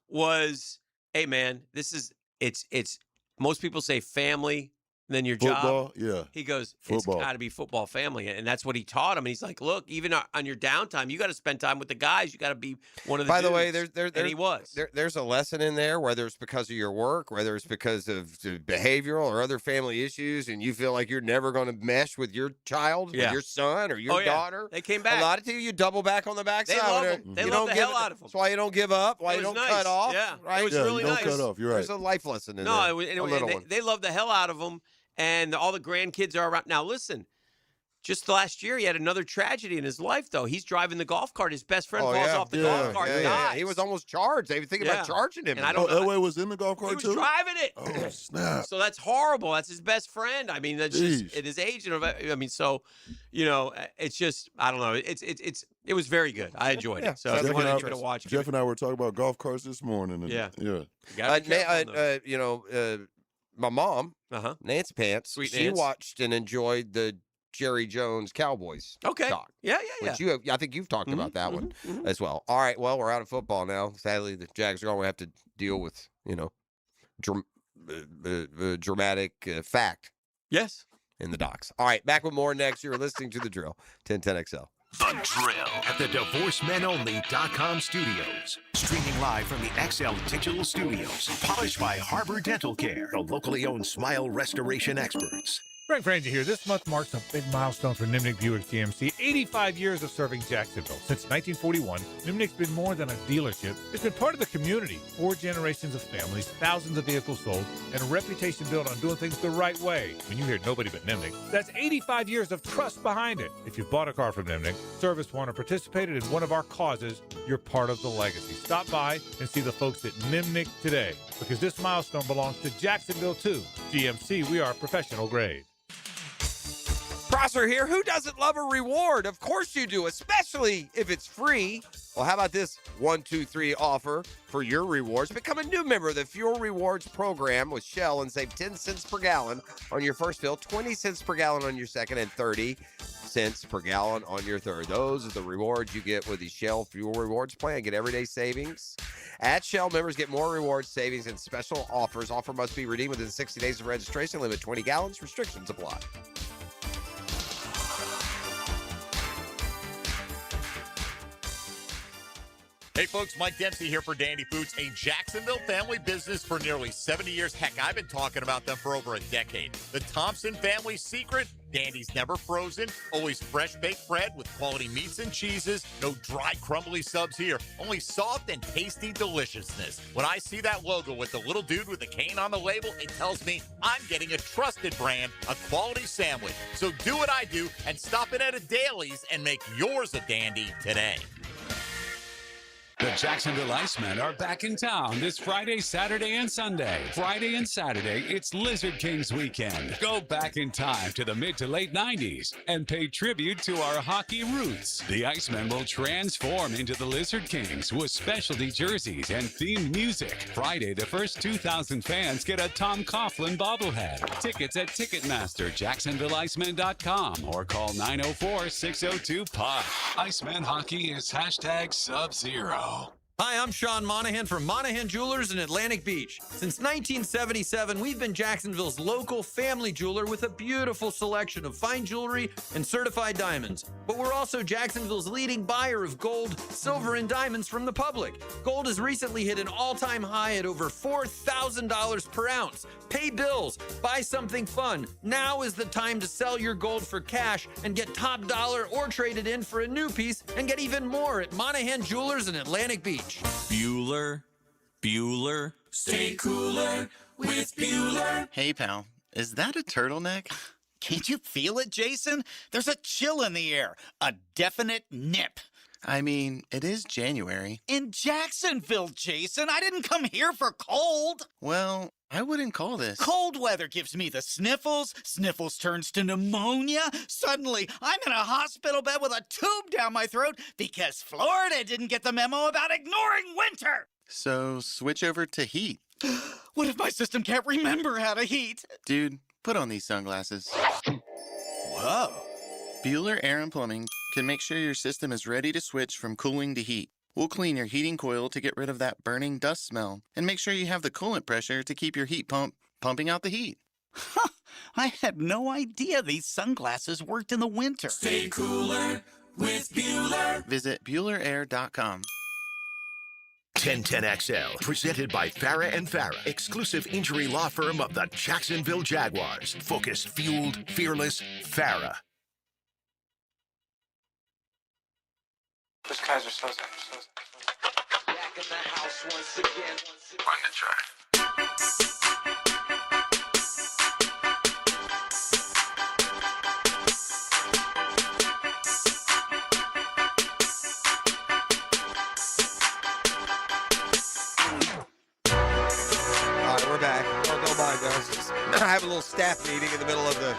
was, hey, man, it's most people say family, then your Football, job. yeah. He goes, Football. it's got to be football family. And that's what he taught him. And he's like, look, even on your downtime, you got to spend time with the guys. You got to be one of the By dudes. the way, and he was. There's a lesson in there, whether it's because of your work, whether it's because of behavioral or other family issues, and you feel like you're never going to mesh with your child, with your son or your daughter. They came back. A lot of you double back on the backside. They love him. They love the hell out of him. That's why you don't give up, why you don't cut off. Yeah, right? It was really nice. Don't cut off. You're right. There's a life lesson in there. No, they love the hell out of him. And all the grandkids are around. Now, listen, just last year, he had another tragedy in his life, though. He's driving the golf cart. His best friend falls off the golf cart and dies. He was almost charged. They were thinking about charging him. And I don't know. Elway was in the golf cart, He was too? driving it. Oh, snap. So that's horrible. That's his best friend. I mean, that's just at his age. I mean, so, it's just, I don't know. It was very good. I enjoyed it. So if you want to watch it. Jeff and I were talking about golf carts this morning. And, my mom, Nancy Pants, Sweet she Nance. watched and enjoyed the Jerry Jones Cowboys doc. Yeah. Which I think you've talked about that one as well. All right, well, we're out of football now. Sadly, the Jags are going to have to deal with, dramatic fact. Yes. In the docs. All right, back with more next. You're listening to The Drill, 1010XL. The Drill at the DivorceMenOnly.com studios. Streaming live from the XL Digital Studios. Polished by Harbor Dental Care, the locally owned smile restoration experts. Frank Frangie here. This month marks a big milestone for Nimnicht Buick GMC. 85 years of serving Jacksonville. Since 1941, Nimnicht's been more than a dealership. It's been part of the community. 4 generations of families, thousands of vehicles sold, and a reputation built on doing things the right way. When you hear nobody but Nimnicht, that's 85 years of trust behind it. If you bought a car from Nimnicht, serviced one, or participated in one of our causes, you're part of the legacy. Stop by and see the folks at Nimnicht today, because this milestone belongs to Jacksonville too. GMC, we are professional grade. Prosser here. Who doesn't love a reward? Of course you do, especially if it's free. Well, how about this 1, 2, 3 offer for your rewards? Become a new member of the Fuel Rewards program with Shell and save 10 cents per gallon on your first fill, 20 cents per gallon on your second, and 30 cents per gallon on your third. Those are the rewards you get with the Shell Fuel Rewards plan. Get everyday savings. At Shell, members get more rewards, savings, and special offers. Offer must be redeemed within 60 days of registration. Limit 20 gallons. Restrictions apply. Hey folks, Mike Dempsey here for Dandy Foods, a Jacksonville family business for nearly 70 years. Heck, I've been talking about them for over a decade. The Thompson family secret: Dandy's never frozen, always fresh baked bread with quality meats and cheeses, no dry crumbly subs here, only soft and tasty deliciousness. When I see that logo with the little dude with the cane on the label, it tells me I'm getting a trusted brand, a quality sandwich. So do what I do and stop in at a Daly's and make yours a dandy today. The Jacksonville Icemen are back in town this Friday, Saturday, and Sunday. Friday and Saturday, it's Lizard Kings weekend. Go back in time to the mid to late 90s and pay tribute to our hockey roots. The Icemen will transform into the Lizard Kings with specialty jerseys and themed music. Friday, the first 2,000 fans get a Tom Coughlin bobblehead. Tickets at Ticketmaster, JacksonvilleIcemen.com, or call 904-602-POD. Iceman hockey is #Sub-Zero. Hi, I'm Sean Monahan from Monahan Jewelers in Atlantic Beach. Since 1977, we've been Jacksonville's local family jeweler with a beautiful selection of fine jewelry and certified diamonds. But we're also Jacksonville's leading buyer of gold, silver, and diamonds from the public. Gold has recently hit an all-time high at over $4,000 per ounce. Pay bills, buy something fun. Now is the time to sell your gold for cash and get top dollar or trade it in for a new piece and get even more at Monahan Jewelers in Atlantic Beach. Bueller, Stay cooler with Bueller. Hey, pal, is that a turtleneck? Can't you feel it, Jason? There's a chill in the air, a definite nip. I mean, it is January. In Jacksonville, Jason. I didn't come here for cold. Well, I wouldn't call this. Cold weather gives me the sniffles. Sniffles turns to pneumonia. Suddenly, I'm in a hospital bed with a tube down my throat because Florida didn't get the memo about ignoring winter. So, switch over to heat. What if my system can't remember how to heat? Dude, put on these sunglasses. Whoa. Bueller Air and Plumbing can make sure your system is ready to switch from cooling to heat. We'll clean your heating coil to get rid of that burning dust smell and make sure you have the coolant pressure to keep your heat pump pumping out the heat. I had no idea these sunglasses worked in the winter. Stay cooler with Bueller. Visit BuellerAir.com. 1010XL, presented by Farah and Farah, exclusive injury law firm of the Jacksonville Jaguars. Focused, fueled, fearless, Farah. Those guys are so back in the house once again. On the track. All right, we're back. Oh, don't mind us. I have a little staff meeting in the middle of the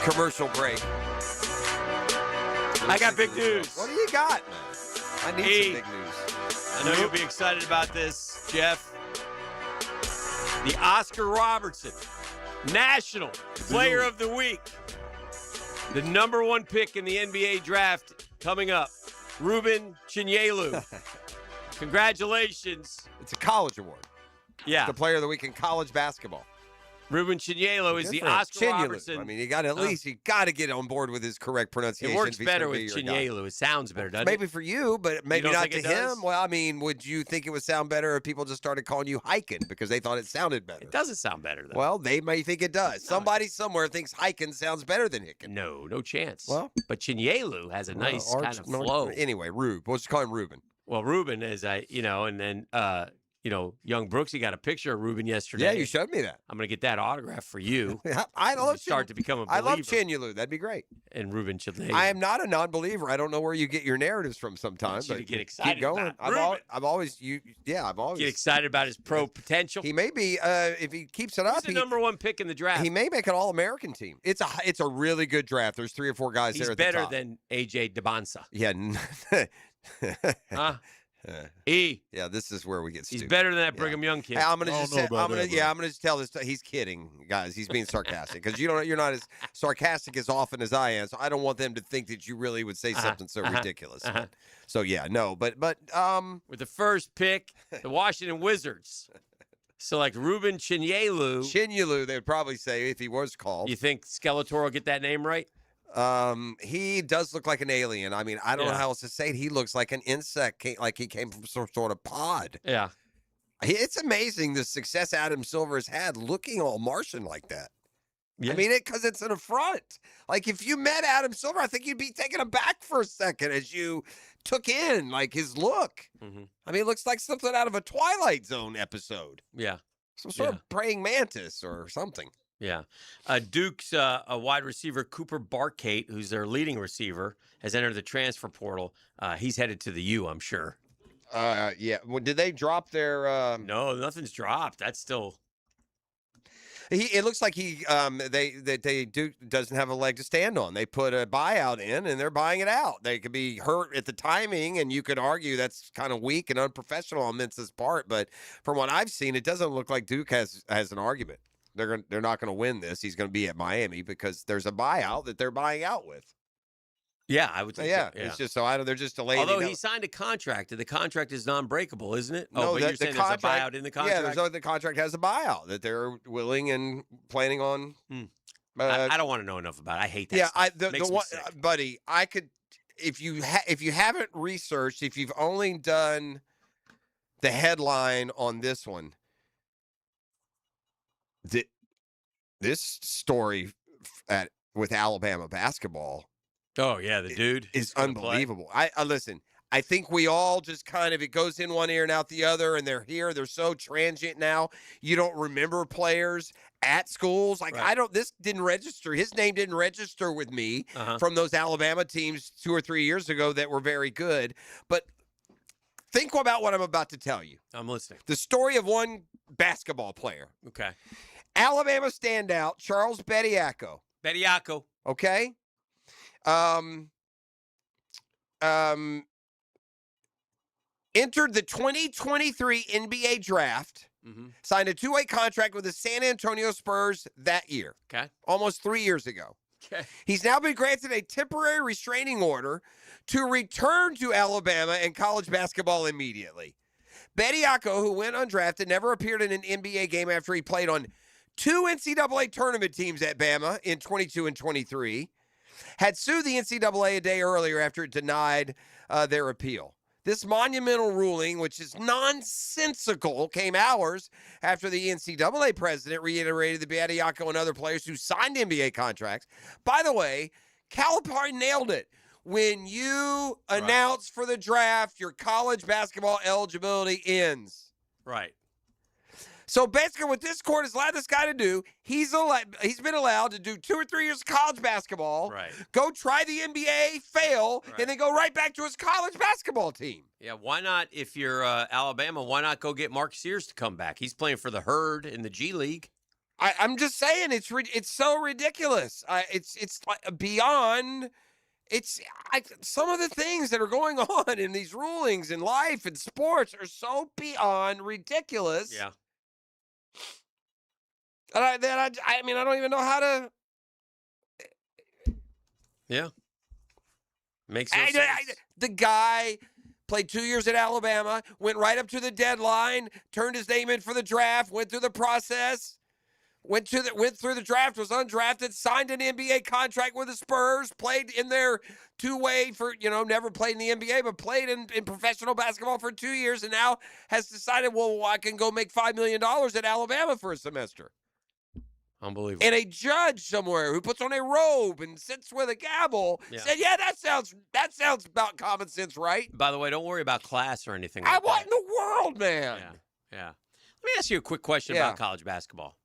commercial break. I got big news. What do you got, man? I need some big news. I know you'll be excited about this, Jeff. The Oscar Robertson National Player of the Week. The #1 pick in the NBA draft coming up, Ruben Chinyelu. Congratulations. It's a college award. Yeah. The Player of the Week in college basketball. Ruben Chinyelu is the Different. Oscar Chinyelu. Robertson. I mean, you got to at least you got to get on board with his correct pronunciation. It works if he's better gonna with be your guy. Chinyelu. It sounds better, doesn't Maybe it? for you, but maybe don't not think to it does? him. Well, I mean, would you think it would sound better if people just started calling you Hiken because they thought it sounded better? It doesn't sound better, though. Well, they may think it does. Somebody somewhere thinks Hiken sounds better than Hicken. No chance. Well, but Chinyelu has a nice kind of flow. Anyway, Rube. We'll just call him Ruben. Well, Ruben is, and then, young Brooksy got a picture of Ruben yesterday. Yeah, you showed me that. I'm going to get that autograph for you. I love start to become a believer. I love Chinyelu. That'd be great. And Ruben Chinyelu. I am not a non-believer. I don't know where you get your narratives from sometimes. You But get excited keep going. about Ruben. I've always Get excited about his pro potential. He may be if he keeps it up. He's the #1 pick in the draft. He may make an All-American team. It's a really good draft. There's 3 or 4 guys He's there at the better top. than AJ DeBonsa. Yeah. Huh? Yeah, this is where we get stupid. He's better than that Brigham Young kid. Hey, I'm gonna just tell this. He's kidding, guys. He's being sarcastic because you're not as sarcastic as often as I am. So I don't want them to think that you really would say something so ridiculous. So yeah, no, but with the first pick, the Washington Wizards select Ruben Chinyelu. Chinyelu, they would probably say if he was called. You think Skeletor will get that name right? He does look like an alien. I mean, I don't know how else to say it. He looks like an insect, like he came from some sort of pod. Yeah. It's amazing the success Adam Silver has had looking all Martian like that. Yeah. I mean, because it's an affront. Like, if you met Adam Silver, I think you'd be taken aback for a second as you took in, like, his look. Mm-hmm. I mean, it looks like something out of a Twilight Zone episode. Yeah. Some sort of praying mantis or something. Yeah. Duke's a wide receiver, Cooper Barkate, who's their leading receiver, has entered the transfer portal. He's headed to the U, I'm sure. Yeah. Well, did they drop their? No, nothing's dropped. That's still. It looks like they doesn't have a leg to stand on. They put a buyout in and they're buying it out. They could be hurt at the timing, and you could argue that's kind of weak and unprofessional on Mintz's part. But from what I've seen, it doesn't look like Duke has an argument. They're not going to win this. He's going to be at Miami because there's a buyout that they're buying out with. Yeah, I would say. Yeah, so. Yeah. it's just they're just delaying. Although he signed a contract, and the contract is non-breakable, isn't it? No, but you're saying there's a buyout in the contract. Yeah, the contract has a buyout that they're willing and planning on. I don't want to know enough about it. I hate that. Yeah, stuff. the Makes me one, sick. buddy, I could if you haven't researched, if you've only done the headline on this one, this story with Alabama basketball. Oh yeah, the dude is unbelievable. I listen. I think we all just kind of, it goes in one ear and out the other, and they're here. They're so transient now. You don't remember players at schools. Like, this didn't register. His name didn't register with me from those Alabama teams 2 or 3 years ago that were very good. But think about what I'm about to tell you. I'm listening. The story of one basketball player. Okay. Alabama standout, Charles Bediako. Bediako. Okay. Entered the 2023 NBA draft, signed a 2-way contract with the San Antonio Spurs that year. Okay. Almost 3 years ago. Okay. He's now been granted a temporary restraining order to return to Alabama and college basketball immediately. Bediako, who went undrafted, never appeared in an NBA game after he played on 2 NCAA tournament teams at Bama in 22 and 23, had sued the NCAA a day earlier after it denied their appeal. This monumental ruling, which is nonsensical, came hours after the NCAA president reiterated that Bediako and other players who signed NBA contracts. By the way, Calipari nailed it. When you announce for the draft, your college basketball eligibility ends. Right. So basically what this court has allowed this guy to do, he's been allowed to do 2 or 3 years of college basketball, go try the NBA, fail, and then go right back to his college basketball team. Yeah, why not, if you're Alabama, why not go get Mark Sears to come back? He's playing for the Herd in the G League. I'm just saying, it's so ridiculous. It's like beyond... some of the things that are going on in these rulings in life and sports are so beyond ridiculous. Yeah. And I don't even know how to. Yeah. Makes no sense. The guy played 2 years at Alabama, went right up to the deadline, turned his name in for the draft, went through the process. Went through the draft, was undrafted, signed an NBA contract with the Spurs, played in their 2-way for, never played in the NBA, but played in professional basketball for 2 years, and now has decided, well, I can go make $5 million at Alabama for a semester. Unbelievable. And a judge somewhere who puts on a robe and sits with a gavel said, yeah, that sounds about common sense, right? By the way, don't worry about class or anything What in the world, man? Yeah. Let me ask you a quick question about college basketball.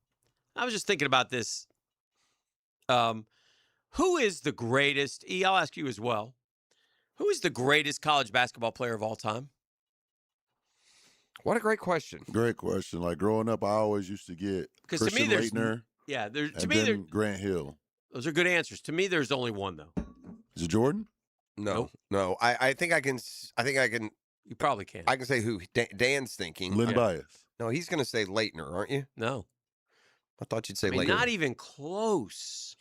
I was just thinking about this. Who is the greatest? E, I'll ask you as well. Who is the greatest college basketball player of all time? What a great question. Great question. Like growing up, I always used to get Because to me, there's Grant Hill. Those are good answers. To me, there's only one though. Is it Jordan? No. I think I can. You probably can. I can say who Dan's thinking. Lynn Bias. No, he's going to say Leitner, aren't you? No. I thought you'd say Leitner. Not even close.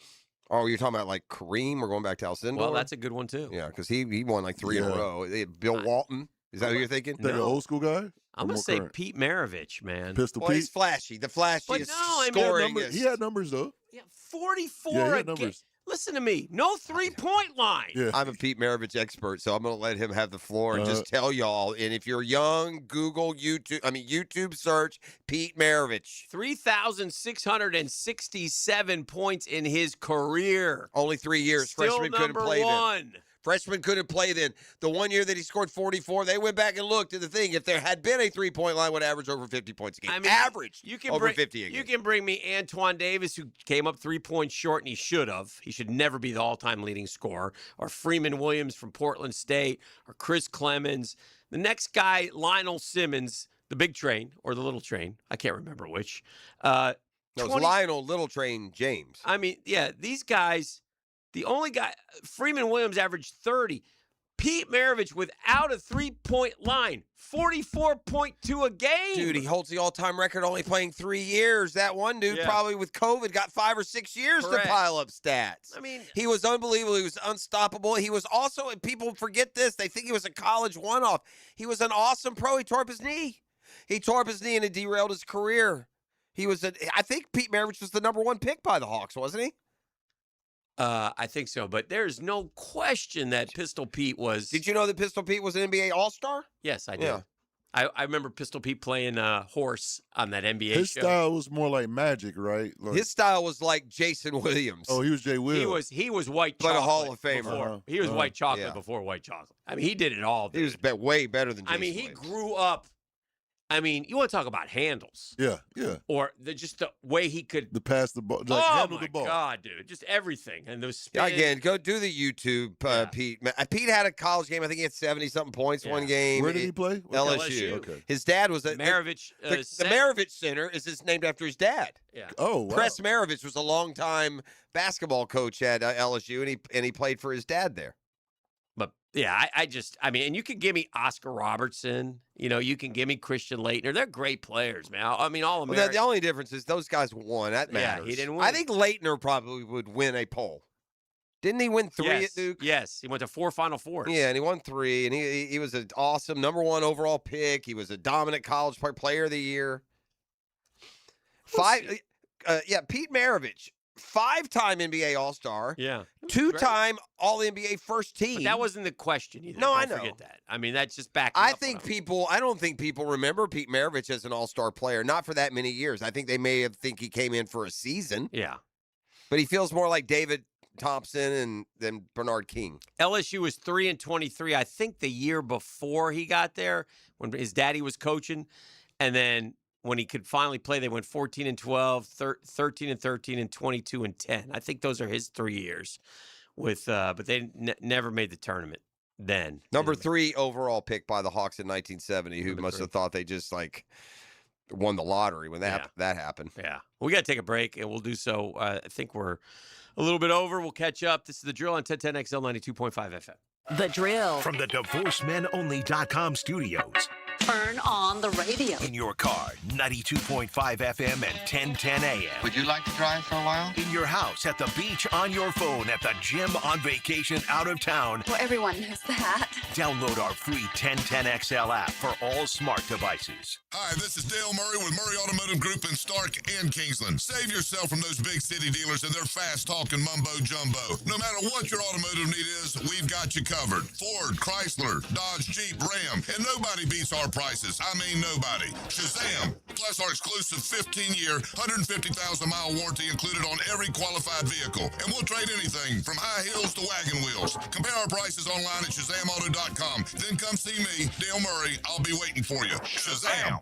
Oh, you're talking about like Kareem? We're going back to Alcindor? Well, that's a good one too. Yeah, because he won like 3 in a row. Bill Walton. Is that who you're thinking? That an old school guy? I'm going to say Pete Maravich, man. Pistol Pete? He's flashy. The flashiest scoring. He had numbers, though. Yeah, 44 he had a game. numbers. Listen to me. No 3-point line. Yeah. I'm a Pete Maravich expert, so I'm going to let him have the floor and just tell y'all. And if you're young, Google YouTube search Pete Maravich. 3,667 points in his career. Only 3 years. Still Freshman couldn't number play one. then. Freshman couldn't play then. The 1 year that he scored 44, they went back and looked at the thing. If there had been a 3-point line, would average over 50 points a game. Average over 50 a game. You can bring me Antoine Davis, who came up 3 points short, and he should have. He should never be the all-time leading scorer. Or Freeman Williams from Portland State. Or Chris Clemens. The next guy, Lionel Simmons, the big train or the little train. I can't remember which. No, it's Lionel Little Train James. I mean, yeah, these guys, the only guy, Freeman Williams averaged 30. Pete Maravich without a three-point line, 44.2 a game. Dude, he holds the all-time record only playing 3 years. That one dude probably with COVID got 5 or 6 years to pile up stats. I mean, he was unbelievable. He was unstoppable. He was also, and people forget this, they think he was a college one-off. He was an awesome pro. He tore up his knee. He tore up his knee and it derailed his career. I think Pete Maravich was the #1 pick by the Hawks, wasn't he? I think so, but there's no question that Pistol Pete was. Did you know that Pistol Pete was an NBA All-Star? Yes, I did. Yeah. I remember Pistol Pete playing horse on that NBA His show. style was more like Magic, right? Like, His style was like Jason Williams. oh, he was Jay Williams. He was white But chocolate. a Hall of Famer. before. He was white chocolate Yeah. before white chocolate. I mean, he did it all. He was way better than Jason I mean, he Williams. grew up. I mean, you want to talk about handles. Yeah. Or just the way he could. The pass the ball, handle the ball. God, dude, just everything and those Yeah, spins. again, go do the YouTube, Pete. Pete had a college game. I think he had 70-something points one game. Where did he play? LSU. Okay. His dad was Maravich. The Center. Maravich Center is named after his dad. Yeah. Oh, wow. Press Maravich was a longtime basketball coach at LSU, and he played for his dad there. But yeah, I mean, and you can give me Oscar Robertson. You know, you can give me Christian Laettner. They're great players, man. I mean, all Well, American. the only difference is those guys won. That Yeah, matters. he didn't I win. think Leitner probably would win a poll. Didn't he win 3 yes. at Duke? Yes, he went to 4 Final Fours. Yeah, and he won 3, and he was an awesome #1 overall pick. He was a dominant college player of the year. Pete Maravich, 5-time NBA All-Star. Yeah. 2-time All-NBA first team. But that wasn't the question either. No, I Don't know. forget that. I mean, that's just back. I don't think people remember Pete Maravich as an All-Star player, not for that many years. I think they may have think he came in for a season. Yeah. But he feels more like David Thompson than Bernard King. LSU was 3-23. I think the year before he got there, when his daddy was coaching, and then when he could finally play, they went 14-12, 13-13, and 22-10. I think those are his 3 years. But they never made the tournament then. #3 overall pick by the Hawks in 1970, who must have thought they just won the lottery when that happened. Yeah. We got to take a break, and we'll do so. I think we're a little bit over. We'll catch up. This is The Drill on 1010XL 92.5 FM. The Drill. From the DivorceMenOnly.com studios. Turn on the radio. In your car, 92.5 FM and 1010 AM. Would you like to drive for a while? In your house, at the beach, on your phone, at the gym, on vacation, out of town. Well, everyone knows that. Download our free 1010XL app for all smart devices. Hi, this is Dale Murray with Murray Automotive Group in Stark and Kingsland. Save yourself from those big city dealers and their fast-talking mumbo-jumbo. No matter what your automotive need is, we've got you covered. Ford, Chrysler, Dodge, Jeep, Ram, and nobody beats our prices. I mean nobody. Shazam! Plus our exclusive 15-year, 150,000-mile warranty included on every qualified vehicle. And we'll trade anything from high heels to wagon wheels. Compare our prices online at ShazamAuto.com. Then come see me, Dale Murray. I'll be waiting for you. Shazam!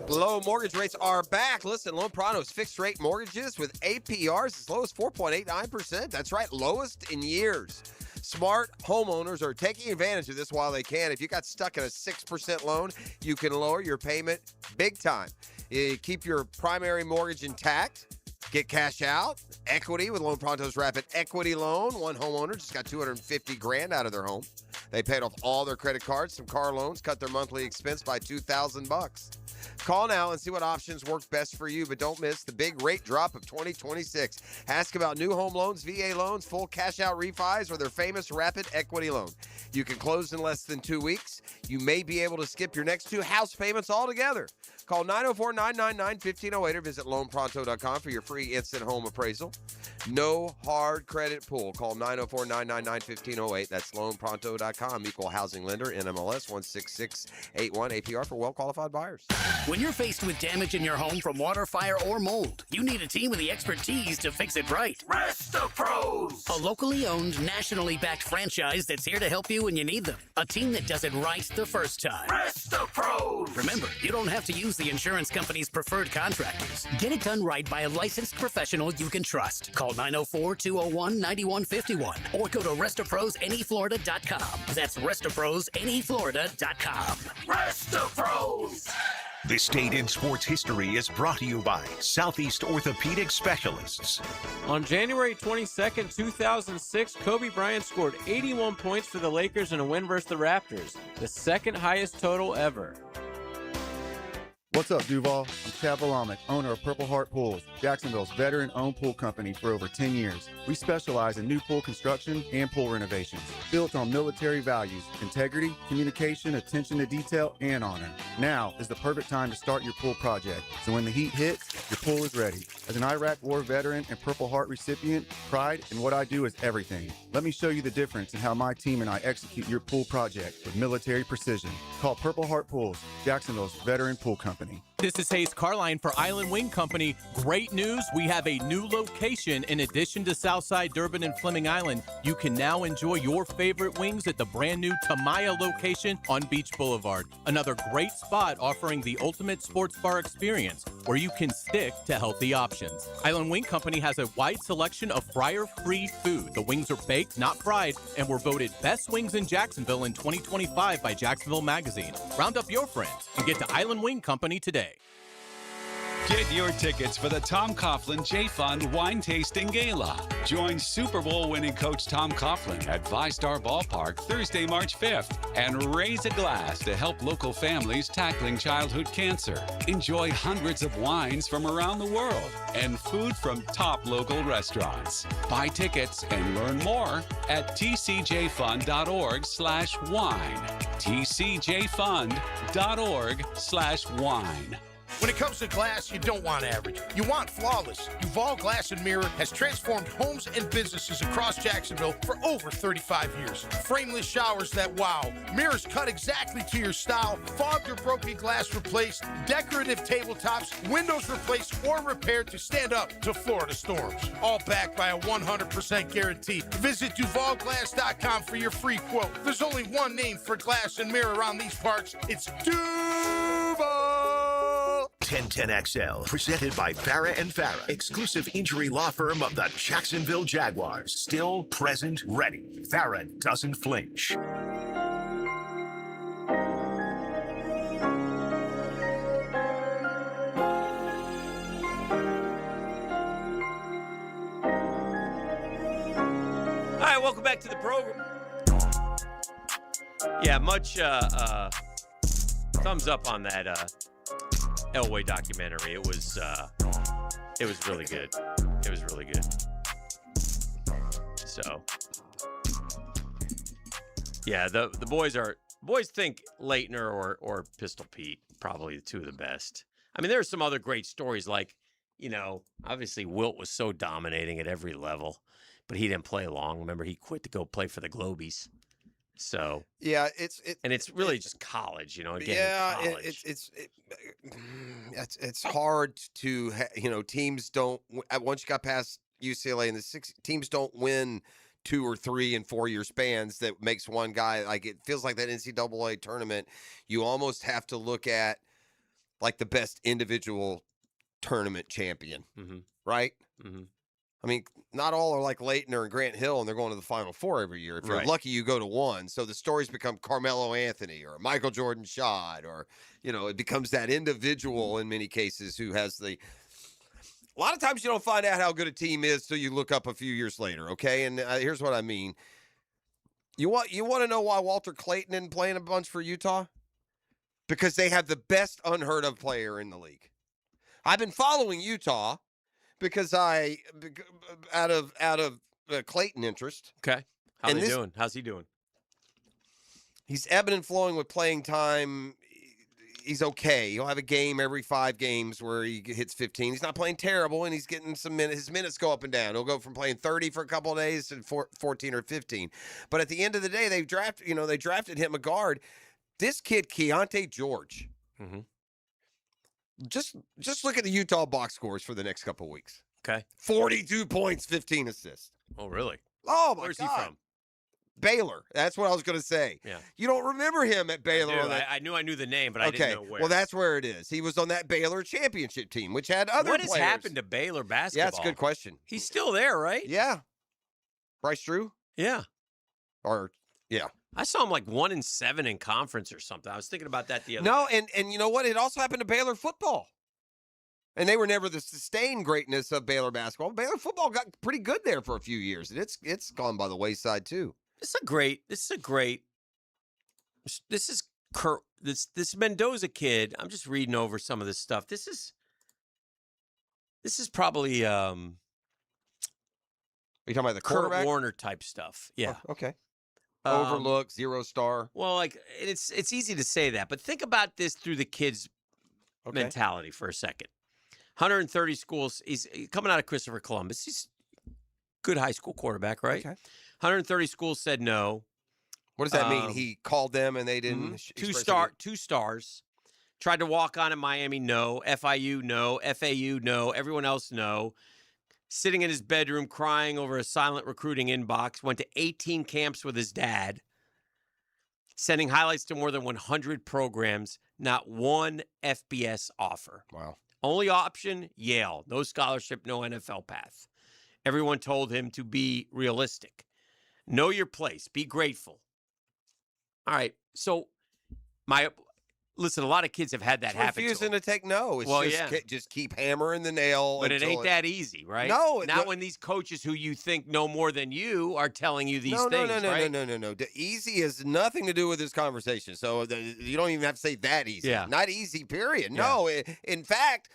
Low mortgage rates are back. Listen, Loan Pronto's fixed rate mortgages with APRs as low as 4.89%. That's right, lowest in years. Smart homeowners are taking advantage of this while they can. If you got stuck in a 6% loan, you can lower your payment big time. You keep your primary mortgage intact. Get cash out, equity with Loan Pronto's Rapid Equity Loan. One homeowner just got $250,000 out of their home. They paid off all their credit cards, some car loans, cut their monthly expense by $2,000. Call now and see what options work best for you, but don't miss the big rate drop of 2026. Ask about new home loans, VA loans, full cash out refis, or their famous Rapid Equity Loan. You can close in less than 2 weeks. You may be able to skip your next 2 house payments altogether. Call 904-999-1508 or visit loanpronto.com for your free instant home appraisal. No hard credit pull. Call 904-999-1508. That's loanpronto.com. Equal housing lender, NMLS 16681, APR for well-qualified buyers. When you're faced with damage in your home from water, fire, or mold, you need a team with the expertise to fix it right. Resto Pros. A locally owned, nationally backed franchise that's here to help you when you need them. A team that does it right the first time. Resto Pros. Remember, you don't have to use the insurance company's preferred contractors. Get it done right by a licensed professional you can trust. Call 904-201-9151 or go to RestoProsAnyFlorida.com. That's RestoPros80Florida.com. Rest-A-Pros. This date in sports history is brought to you by Southeast Orthopedic Specialists. On January 22nd, 2006, Kobe Bryant scored 81 points for the Lakers in a win versus the Raptors, the second highest total ever. What's up, Duval? I'm Chad Valamek, owner of Purple Heart Pools, Jacksonville's veteran-owned pool company for over 10 years. We specialize in new pool construction and pool renovations, built on military values, integrity, communication, attention to detail, and honor. Now is the perfect time to start your pool project, so when the heat hits, your pool is ready. As an Iraq War veteran and Purple Heart recipient, pride in what I do is everything. Let me show you the difference in how my team and I execute your pool project with military precision. Call Purple Heart Pools, Jacksonville's veteran pool company. This is Hayes Carline for Island Wing Company. Great news, we have a new location. In addition to Southside, Durbin, and Fleming Island, you can now enjoy your favorite wings at the brand new Tamaya location on Beach Boulevard. Another great spot offering the ultimate sports bar experience where you can stick to healthy options. Island Wing Company has a wide selection of fryer-free food. The wings are baked, not fried, and were voted best wings in Jacksonville in 2025 by Jacksonville Magazine. Round up your friends and get to Island Wing Company today. Get your tickets for the Tom Coughlin J Fund Wine Tasting Gala. Join Super Bowl winning coach Tom Coughlin at VyStar Ballpark Thursday, March 5th and raise a glass to help local families tackling childhood cancer. Enjoy hundreds of wines from around the world and food from top local restaurants. Buy tickets and learn more at tcjfund.org/wine. tcjfund.org/wine. When it comes to glass, you don't want average. You want flawless. Duval Glass and Mirror has transformed homes and businesses across Jacksonville for over 35 years. Frameless showers that wow, mirrors cut exactly to your style, fogged or broken glass replaced, decorative tabletops, windows replaced or repaired to stand up to Florida storms. All backed by a 100% guarantee. Visit DuvalGlass.com for your free quote. There's only one name for glass and mirror around these parts. It's Duval! 1010XL, presented by Farah & Farah, exclusive injury law firm of the Jacksonville Jaguars. Still, present, ready. Farah doesn't flinch. All right, welcome back to the program. Yeah, much thumbs up on that Elway documentary. It was really good. It was really good. So, yeah, the boys think Leitner or Pistol Pete probably the two of the best. I mean, there are some other great stories like, you know, obviously Wilt was so dominating at every level, but he didn't play long. Remember, he quit to go play for the Globies. So yeah, it's really just college, you know. Again, yeah, college. it's hard to teams don't once you got past UCLA and the six teams don't win 2 or 3 and 4 year spans that makes one guy like it feels like that NCAA tournament. You almost have to look at like the best individual tournament champion, right? Mm-hmm. I mean, not all are like Leitner and Grant Hill, and they're going to the Final Four every year. If you're lucky, you go to one. So the stories become Carmelo Anthony or Michael Jordan shot, or, it becomes that individual in many cases who has a lot of times you don't find out how good a team is till you look up a few years later, okay? And here's what I mean. You want to know why Walter Clayton isn't playing a bunch for Utah? Because they have the best unheard of player in the league. I've been following Utah because out of Clayton interest. Okay. How's he doing? How's he doing? He's ebbing and flowing with playing time. He's okay. He'll have a game every 5 games where he hits 15. He's not playing terrible, and he's getting some minutes. His minutes go up and down. He'll go from playing 30 for a couple of days to 14 or 15. But at the end of the day, they drafted him a guard. This kid, Keontae George. Mm-hmm. Just look at the Utah box scores for the next couple of weeks. Okay. 42 points, 15 assists. Oh, really? Oh, my Where's God. he from? Baylor. That's what I was going to say. Yeah. You don't remember him at Baylor. I knew the name, but I didn't know where. Well, that's where it is. He was on that Baylor championship team, which had other What players. has happened to Baylor basketball? Yeah, that's a good question. He's still there, right? Yeah. Bryce Drew? Yeah. Or, yeah. I saw him like 1-7 in conference or something. I was thinking about that the other No, day. and you know what? It also happened to Baylor football. And they were never the sustained greatness of Baylor basketball. Baylor football got pretty good there for a few years, and it's gone by the wayside too. This Mendoza kid. I'm just reading over some of this stuff. This is probably Are you talking about the Kurt quarterback? Warner type stuff. Yeah. Oh, okay. Overlooked, 0-star. Well, like it's easy to say that, but think about this through the kid's mentality for a second. 130 schools. He's coming out of Christopher Columbus. He's a good high school quarterback, right? Okay. 130 schools said no. What does that mean? He called them and they didn't. Two stars. Tried to walk on at Miami, no. FIU, no. FAU, no. Everyone else, no. Sitting in his bedroom crying over a silent recruiting inbox. Went to 18 camps with his dad. Sending highlights to more than 100 programs. Not one FBS offer. Wow. Only option, Yale. No scholarship, no NFL path. Everyone told him to be realistic. Know your place. Be grateful. All right. So, listen, a lot of kids have had that happen to refusing them. to take no. It's just keep hammering the nail. But it ain't that easy, right? No. Not when these coaches who you think know more than you are telling you these things, right? No. The easy has nothing to do with this conversation. So you don't even have to say that easy. Yeah. Not easy, period. Yeah. No. In fact,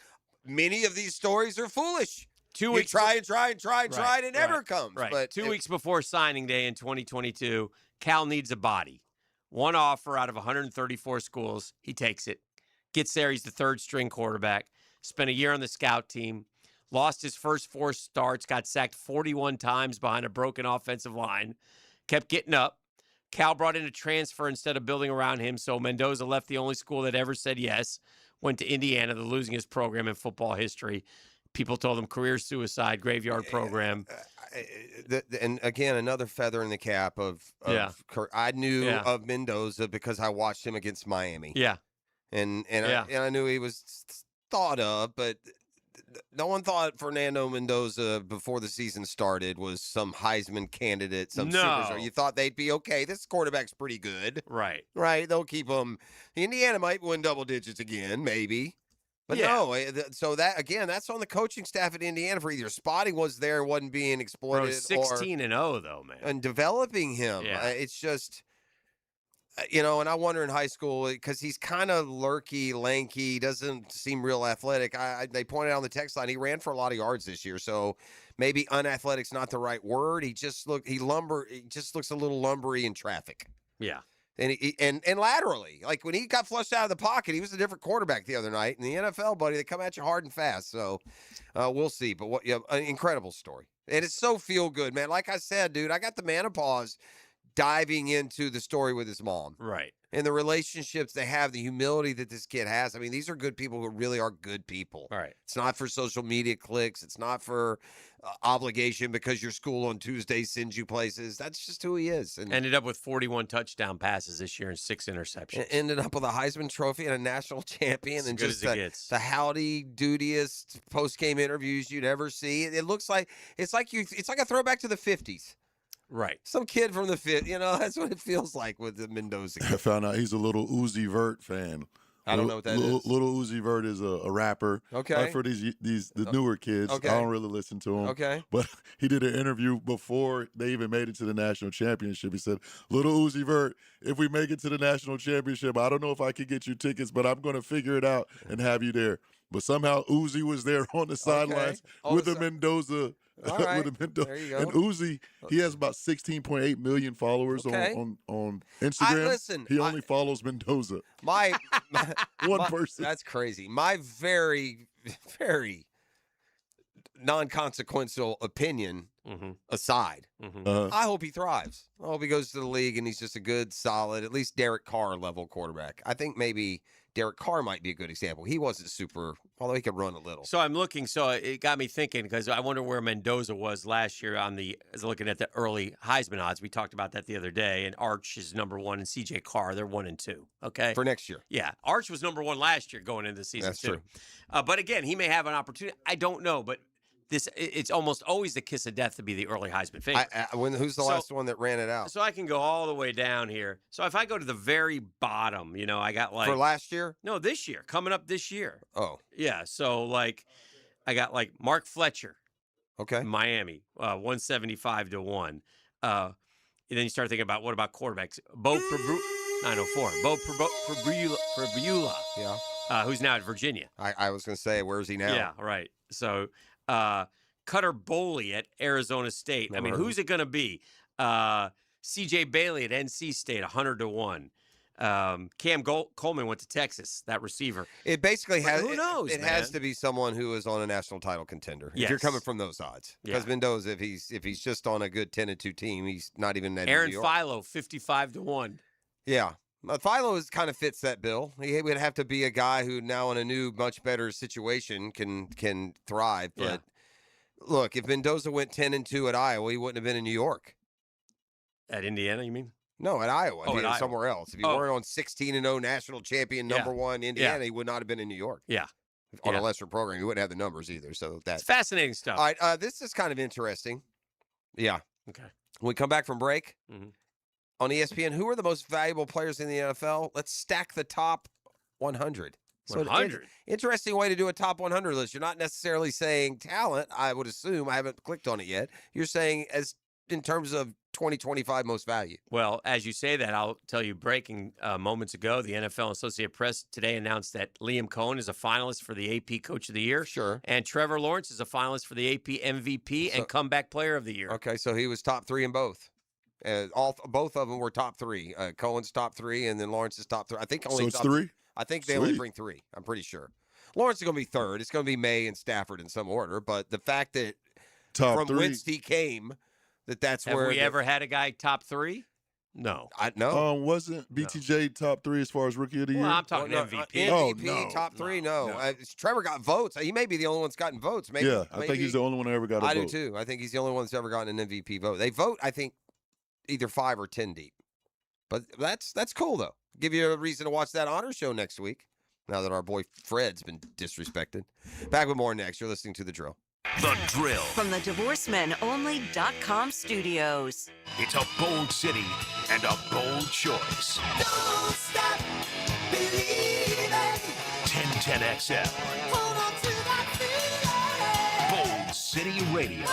many of these stories are foolish. 2 You weeks. try and it never comes. Right. But 2 weeks before signing day in 2022, Cal needs a body. One offer out of 134 schools. He takes it. Gets there. He's the third string quarterback. Spent a year on the scout team. Lost his first 4 starts. Got sacked 41 times behind a broken offensive line. Kept getting up. Cal brought in a transfer instead of building around him. So Mendoza left the only school that ever said yes. Went to Indiana, the losingest program in football history. People told him career suicide, graveyard program. And again, another feather in the cap of I knew of Mendoza because I watched him against Miami. Yeah. And I knew he was thought of, but no one thought Fernando Mendoza before the season started was some Heisman candidate, some superstar. You thought they'd be okay. This quarterback's pretty good. Right. Right. They'll keep him. Indiana might win double digits again, maybe. But no, so that's on the coaching staff at Indiana for either Spotty was there, wasn't being exploited, 16-0 though, man, and developing him. Yeah. It's just, and I wonder in high school because he's kind of lurky, lanky, doesn't seem real athletic. They pointed out on the text line he ran for a lot of yards this year, so maybe unathletic's not the right word. He just looks a little lumbery in traffic. Yeah. And laterally, like when he got flushed out of the pocket, he was a different quarterback the other night. In the NFL, buddy, they come at you hard and fast. So we'll see. But an incredible story, and it's so feel good, man. Like I said, dude, I got the menopause diving into the story with his mom, right, and the relationships they have, the humility that this kid has. I mean, these are good people who really are good people. Right. It's not for social media clicks. It's not for obligation because your school on Tuesday sends you places. That's just who he is. And ended up with 41 touchdown passes this year and 6 interceptions. Ended up with a Heisman Trophy and a national champion, As and good just as it gets. the howdy doodiest post game interviews you'd ever see. It looks like it's like a throwback to the 50s. Right. Some kid from the 50s. That's what it feels like with the Mendoza kid. I found out he's a little Uzi Vert fan. I don't know what that is. Little Uzi Vert is a rapper. Okay. For the newer kids. Okay. I don't really listen to him. Okay. But he did an interview before they even made it to the national championship. He said, "Little Uzi Vert, if we make it to the national championship, I don't know if I could get you tickets, but I'm going to figure it out and have you there." But somehow Uzi was there on the sidelines with a Mendoza. All right. With a Mendoza. There you go. And Uzi, he has about 16.8 million followers on Instagram. Listen, he only follows Mendoza. My person. That's crazy. My very, very non-consequential opinion aside, I hope he thrives. I hope he goes to the league and he's just a good, solid, at least Derek Carr level quarterback. I think maybe Derek Carr might be a good example. He wasn't super, although he could run a little. So I'm looking. So it got me thinking because I wonder where Mendoza was last year as looking at the early Heisman odds. We talked about that the other day, and Arch is number 1, and C.J. Carr they're 1 and 2. Okay, for next year. Yeah, Arch was number 1 last year going into the season. That's true. But again, he may have an opportunity. I don't know, but it's almost always the kiss of death to be the early Heisman favorite. Who's the last one that ran it out? So I can go all the way down here. So if I go to the very bottom, I got like for last year? No, this year, coming up this year. Oh, yeah. So like, I got like Mark Fletcher, okay, Miami, 175-1. And then you start thinking about what about quarterbacks? Bo 904. Bo Pribula. Yeah. Who's now at Virginia. I was going to say, where's he now? Yeah, right. So Cutter Boley at Arizona State. Never heard who's it going to be? C.J. Bailey at NC State, 100-1. Cam Coleman went to Texas, that receiver. It basically has. Who knows? It has to be someone who is on a national title contender. If you're Yes. coming from those odds, because Mendoza, if he's just on a good 10-2 team, he's not even at Aaron New York. Philo, 55-1. Yeah. Philo kind of fits that bill. He would have to be a guy who now in a new, much better situation can thrive. But look, if Mendoza went 10-2 at Iowa, he wouldn't have been in New York. At Indiana, you mean? No, at Iowa. Oh, He'd at been Iowa. somewhere else. If he weren't on 16-0 national champion, number one Indiana, he would not have been in New York. Yeah. On a lesser program, he wouldn't have the numbers either. So that's It's fascinating stuff. All right, this is kind of interesting. Yeah. Okay. When we come back from break Mm-hmm. on ESPN, who are the most valuable players in the NFL? Let's stack the top 100. So 100? Interesting way to do a top 100 list. You're not necessarily saying talent, I would assume. I haven't clicked on it yet. You're saying as in terms of 2025 most value. Well, as you say that, I'll tell you, breaking moments ago, the NFL Associated Press today announced that Liam Cohen is a finalist for the AP Coach of the Year. Sure. And Trevor Lawrence is a finalist for the AP MVP and Comeback Player of the Year. Okay, so he was top 3 in both. Both of them were top 3. Cohen's top 3, and then Lawrence's top 3. I think only So it's top 3? I think they only Sweet. bring 3. I'm pretty sure. Lawrence is going to be third. It's going to be May and Stafford in some order. But the fact that Top from 3. whence he came, that's Have where we ever had a guy top 3? No. No. Wasn't BTJ top 3 as far as rookie of the year? Well, I'm talking No, MVP. MVP, top 3, no. Trevor got votes. He may be the only one that's gotten votes. Maybe, Yeah, I think he's the only one that ever got a I vote. do too. I think he's the only one that's ever gotten an MVP vote. They vote, I think, either 5 or 10 deep. But that's cool, though. Give you a reason to watch that honor show next week, now that our boy Fred's been disrespected. Back with more next. You're listening to The Drill. The Drill. From the DivorceMenOnly.com studios. It's a bold city and a bold choice. Don't stop believing. 1010XL. Hold on to that feeling. Bold City Radio.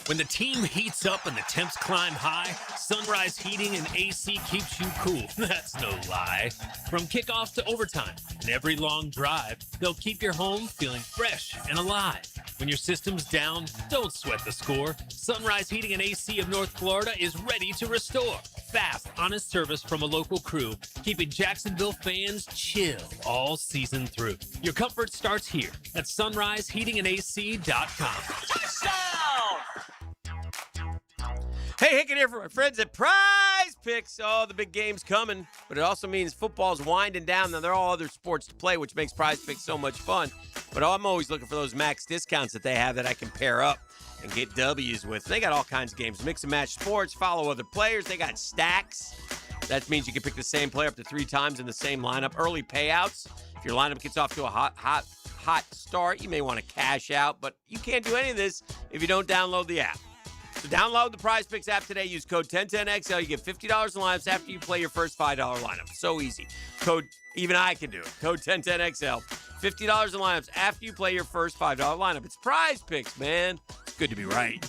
When the team heats up and the temps climb high, Sunrise Heating and AC keeps you cool. That's no lie. From kickoff to overtime and every long drive, they'll keep your home feeling fresh and alive. When your system's down, don't sweat the score. Sunrise Heating and AC of North Florida is ready to restore. Fast, honest service from a local crew, keeping Jacksonville fans chill all season through. Your comfort starts here at sunriseheatingandac.com. Touchdown! Hey, Hicken here for my friends at Prize Picks. Oh, the big game's coming, but it also means football's winding down. Now, there are all other sports to play, which makes Prize Picks so much fun. But I'm always looking for those max discounts that they have that I can pair up and get W's with. They got all kinds of games. Mix and match sports, follow other players. They got stacks. That means you can pick the same player up to 3 times in the same lineup. Early payouts. If your lineup gets off to a hot start, you may want to cash out, but you can't do any of this if you don't download the app. So download the Prize Picks app today. Use code 1010XL. You get $50 in lineups after you play your first $5 lineup. So easy. Even I can do it. Code 1010XL. $50 in lineups after you play your first $5 lineup. It's Prize Picks, man. It's good to be right.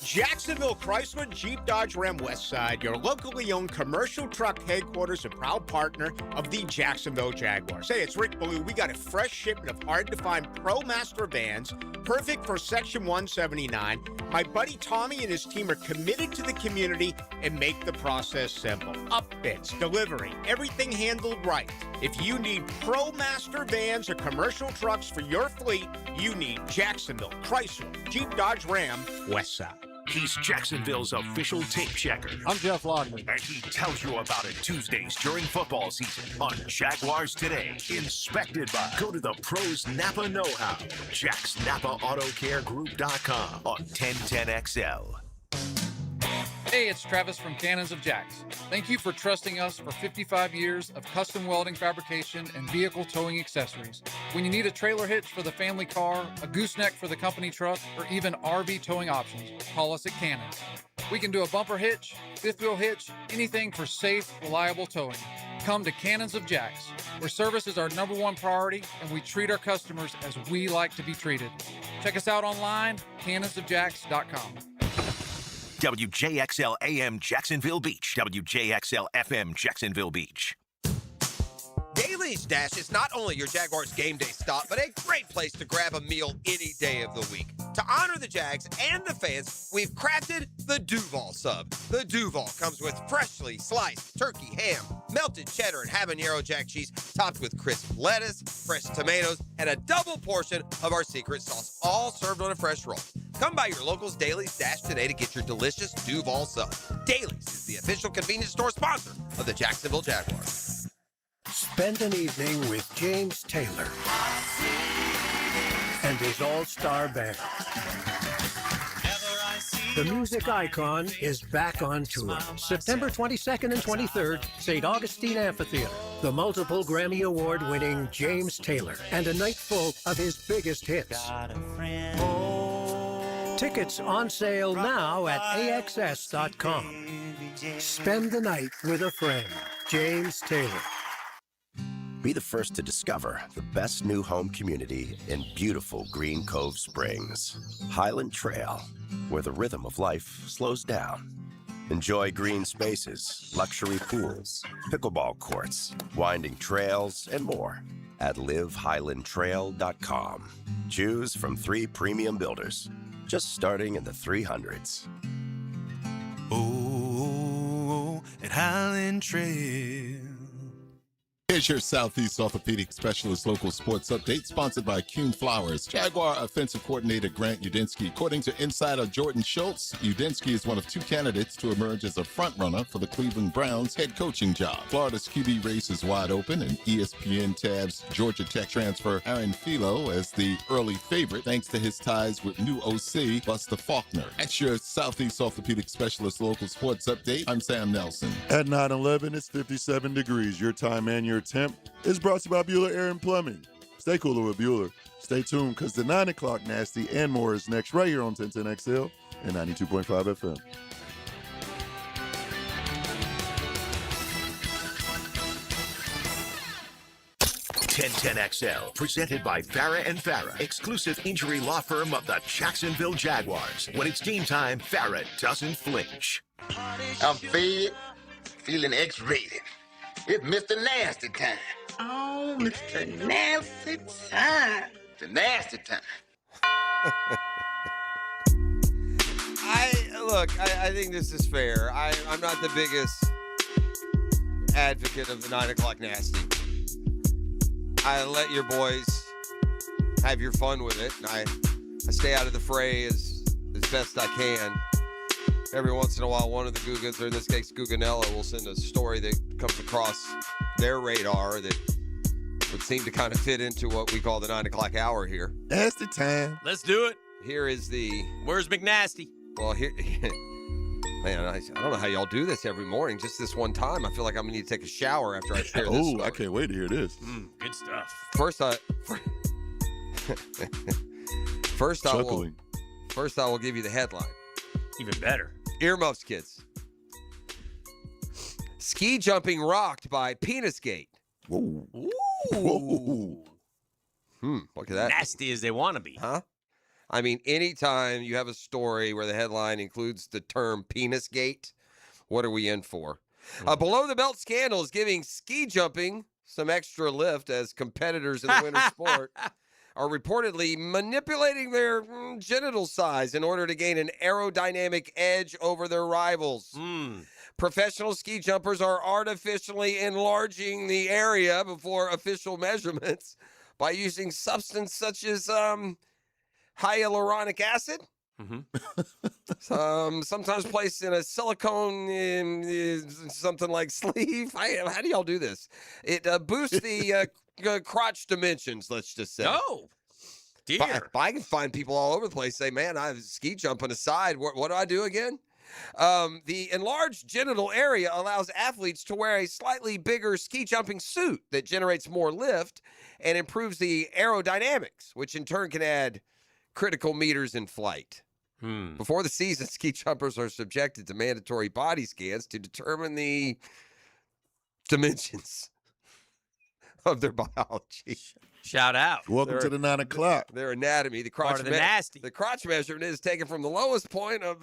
Jacksonville Chrysler Jeep Dodge Ram Westside, your locally owned commercial truck headquarters and proud partner of the Jacksonville Jaguars. Hey, it's Rick Ballou. We got a fresh shipment of hard-to-find ProMaster vans, perfect for Section 179. My buddy Tommy and his team are committed to the community and make the process simple. Upfits, delivery, everything handled right. If you need ProMaster vans or commercial trucks for your fleet, you need Jacksonville Chrysler Jeep Dodge Ram Westside. He's Jacksonville's official tape checker. I'm Jeff Logman. And he tells you about it Tuesdays during football season on Jaguars Today. Inspected by. Go to the pros Napa know-how. JacksNapaAutoCareGroup.com on 1010XL. Hey, it's Travis from Cannons of Jacks. Thank you for trusting us for 55 years of custom welding fabrication and vehicle towing accessories. When you need a trailer hitch for the family car, a gooseneck for the company truck, or even RV towing options, call us at Cannons. We can do a bumper hitch, fifth wheel hitch, anything for safe, reliable towing. Come to Cannons of Jacks, where service is our #1 priority and we treat our customers as we like to be treated. Check us out online, cannonsofjacks.com. WJXL AM Jacksonville Beach. WJXL FM Jacksonville Beach. Daly's Dash is not only your Jaguars game day stop, but a great place to grab a meal any day of the week. To honor the Jags and the fans, we've crafted the Duval Sub. The Duval comes with freshly sliced turkey ham, melted cheddar and habanero jack cheese, topped with crisp lettuce, fresh tomatoes, and a double portion of our secret sauce, all served on a fresh roll. Come by your local's Daly's Dash today to get your delicious Duval Sub. Daly's is the official convenience store sponsor of the Jacksonville Jaguars. Spend an evening with James Taylor and his all-star band. The music icon is back on tour. September 22nd and 23rd, St. Augustine Amphitheater. The multiple Grammy Award-winning James Taylor and a night full of his biggest hits. Tickets on sale now at AXS.com. Spend the night with a friend. James Taylor. Be the first to discover the best new home community in beautiful Green Cove Springs. Highland Trail, where the rhythm of life slows down. Enjoy green spaces, luxury pools, pickleball courts, winding trails, and more at livehighlandtrail.com. Choose from 3 premium builders, just starting in the 300s. Oh, at Highland Trail. Here's your Southeast Orthopedic Specialist local sports update, sponsored by Kuhn Flowers. Jaguar offensive coordinator Grant Udinski. According to insider Jordan Schultz, Udinski is one of 2 candidates to emerge as a frontrunner for the Cleveland Browns head coaching job. Florida's QB race is wide open, and ESPN tabs Georgia Tech transfer Aaron Philo as the early favorite, thanks to his ties with new OC Buster Faulkner. That's your Southeast Orthopedic Specialist local sports update. I'm Sam Nelson. At 9/11, it's 57 degrees. Your time and your temp is brought to you by Bueller Air and Plumbing. Stay cooler with Bueller. Stay tuned, because the 9 o'clock Nasty and more is next right here on 1010XL and 92.5 FM. 1010XL, presented by Farah and Farah, exclusive injury law firm of the Jacksonville Jaguars. When it's team time, Farah doesn't flinch. I'm fed, feeling X-rated. It's Mr. Nasty time. Oh, Mr. Nasty time. The nasty time. I think this is fair. I'm not the biggest advocate of the 9 o'clock Nasty. I let your boys have your fun with it. And I stay out of the fray as best I can. Every once in a while, one of the Gugas, or in this case, Guganella, will send a story that comes across their radar that would seem to kind of fit into what we call the 9 o'clock hour here. Nasty time. Let's do it. Here is the... Where's McNasty? Well, here... Man, I don't know how y'all do this every morning. Just this one time, I feel like I'm going to need to take a shower after I share this Oh, story. I can't wait to hear this. Good stuff. First, I will give you the headline. Even better. Earmuffs, kids. Ski jumping rocked by Penisgate. Whoa. Ooh. Look at that. Nasty as they want to be. Huh? I mean, anytime you have a story where the headline includes the term Penisgate, what are we in for? A below-the-belt scandal is giving ski jumping some extra lift as competitors in the winter sport are reportedly manipulating their genital size in order to gain an aerodynamic edge over their rivals. Professional ski jumpers are artificially enlarging the area before official measurements by using substance such as hyaluronic acid, sometimes placed in a silicone, something like sleeve. How do y'all do this? It boosts the crotch dimensions, let's just say. Oh, dear. I can find people all over the place say, man, I ski jumping aside. What do I do again? The enlarged genital area allows athletes to wear a slightly bigger ski jumping suit that generates more lift and improves the aerodynamics, which in turn can add critical meters in flight. Before the season, ski jumpers are subjected to mandatory body scans to determine the dimensions of their biology. Shout out. Welcome to the 9 o'clock. Their anatomy. The crotch Part of the nasty. The crotch measurement is taken from the lowest point of.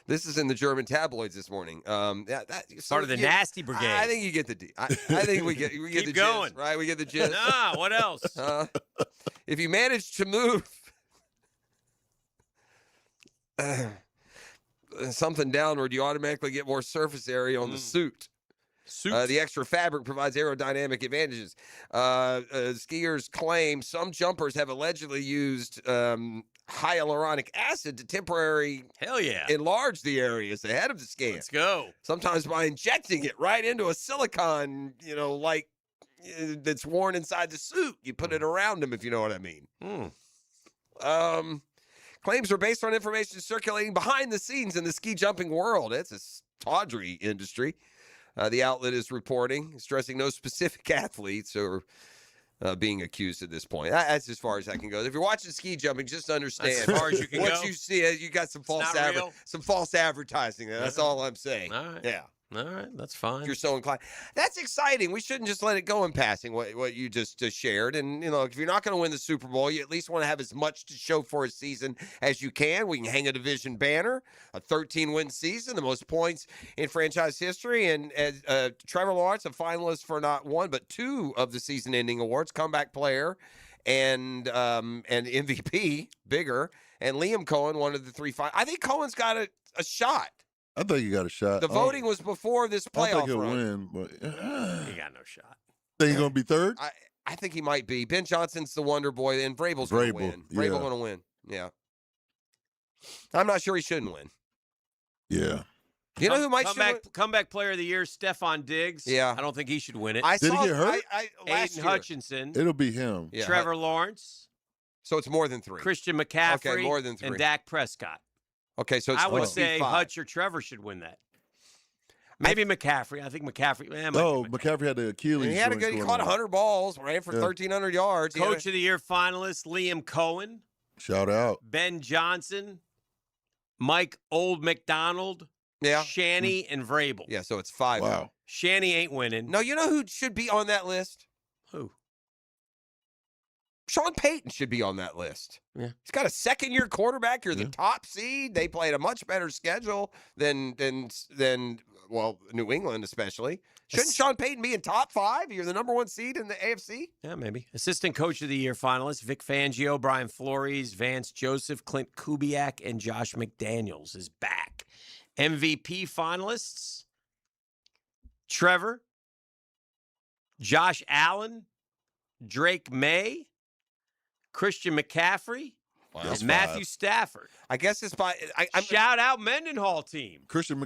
This is in the German tabloids this morning. Part of the nasty brigade. I think you get the D. I think we get Keep the going. gist, right? We get the gist. Nah, what else? If you manage to move something downward, you automatically get more surface area on the suit. The extra fabric provides aerodynamic advantages. Skiers claim some jumpers have allegedly used hyaluronic acid to temporarily enlarge the areas ahead of the scan. Let's go. Sometimes by injecting it right into a silicone, that's worn inside the suit. You put it around them, if you know what I mean. Claims are based on information circulating behind the scenes in the ski jumping world. It's a tawdry industry. The outlet is reporting, stressing no specific athletes are being accused at this point. That's as far as I can go. If you're watching ski jumping, just understand That's as far as you can what go. you see. You got some false advertising there. That's all I'm saying. All right. Yeah. All right, that's fine. If you're so inclined. That's exciting. We shouldn't just let it go in passing, what you just shared. And, if you're not going to win the Super Bowl, you at least want to have as much to show for a season as you can. We can hang a division banner, a 13-win season, the most points in franchise history. And Trevor Lawrence, a finalist for not one, but two of the season-ending awards, comeback player and MVP, bigger. And Liam Cohen, one of the three. I think Cohen's got a shot. I think he got a shot. The voting was before this playoff I think he'll run. win, but He got no shot. think he's gonna be third. I think he might be. Ben Johnson's the wonder boy, and Vrabel's going to win. yeah. Vrabel's going to win. Yeah. I'm not sure he shouldn't win. Yeah. You know who might comeback player of the year? Stephon Diggs. Yeah. I don't think he should win it. Did he get hurt? last Aiden year. Hutchinson. It'll be him. Yeah. Trevor Lawrence. So it's more than three. Christian McCaffrey. Okay, more than three. And Dak Prescott. Okay, so it's I would must be say five. Hutch or Trevor should win that. Maybe McCaffrey. I think McCaffrey. McCaffrey had the Achilles. And he had a joint good. He going caught on. 100 balls, ran for Yeah. 1,300 yards. He had Coach of the Year finalist Liam Cohen, Shout out. Ben Johnson, Mike Old McDonald, Yeah. Shanny, and Vrabel. Yeah, so it's five. Wow. Shanny ain't winning. No, you know who should be on that list? Who? Sean Payton should be on that list. Yeah. He's got a second-year quarterback. You're the top seed. They played a much better schedule than New England especially. Shouldn't Sean Payton be in top five? You're the number one seed in the AFC. Yeah, maybe. Assistant Coach of the Year finalists Vic Fangio, Brian Flores, Vance Joseph, Clint Kubiak, and Josh McDaniels is back. MVP finalists Trevor, Josh Allen, Drake May, Christian McCaffrey, That's and Matthew five. Stafford. I guess it's by. Shout out Mendenhall team. Christian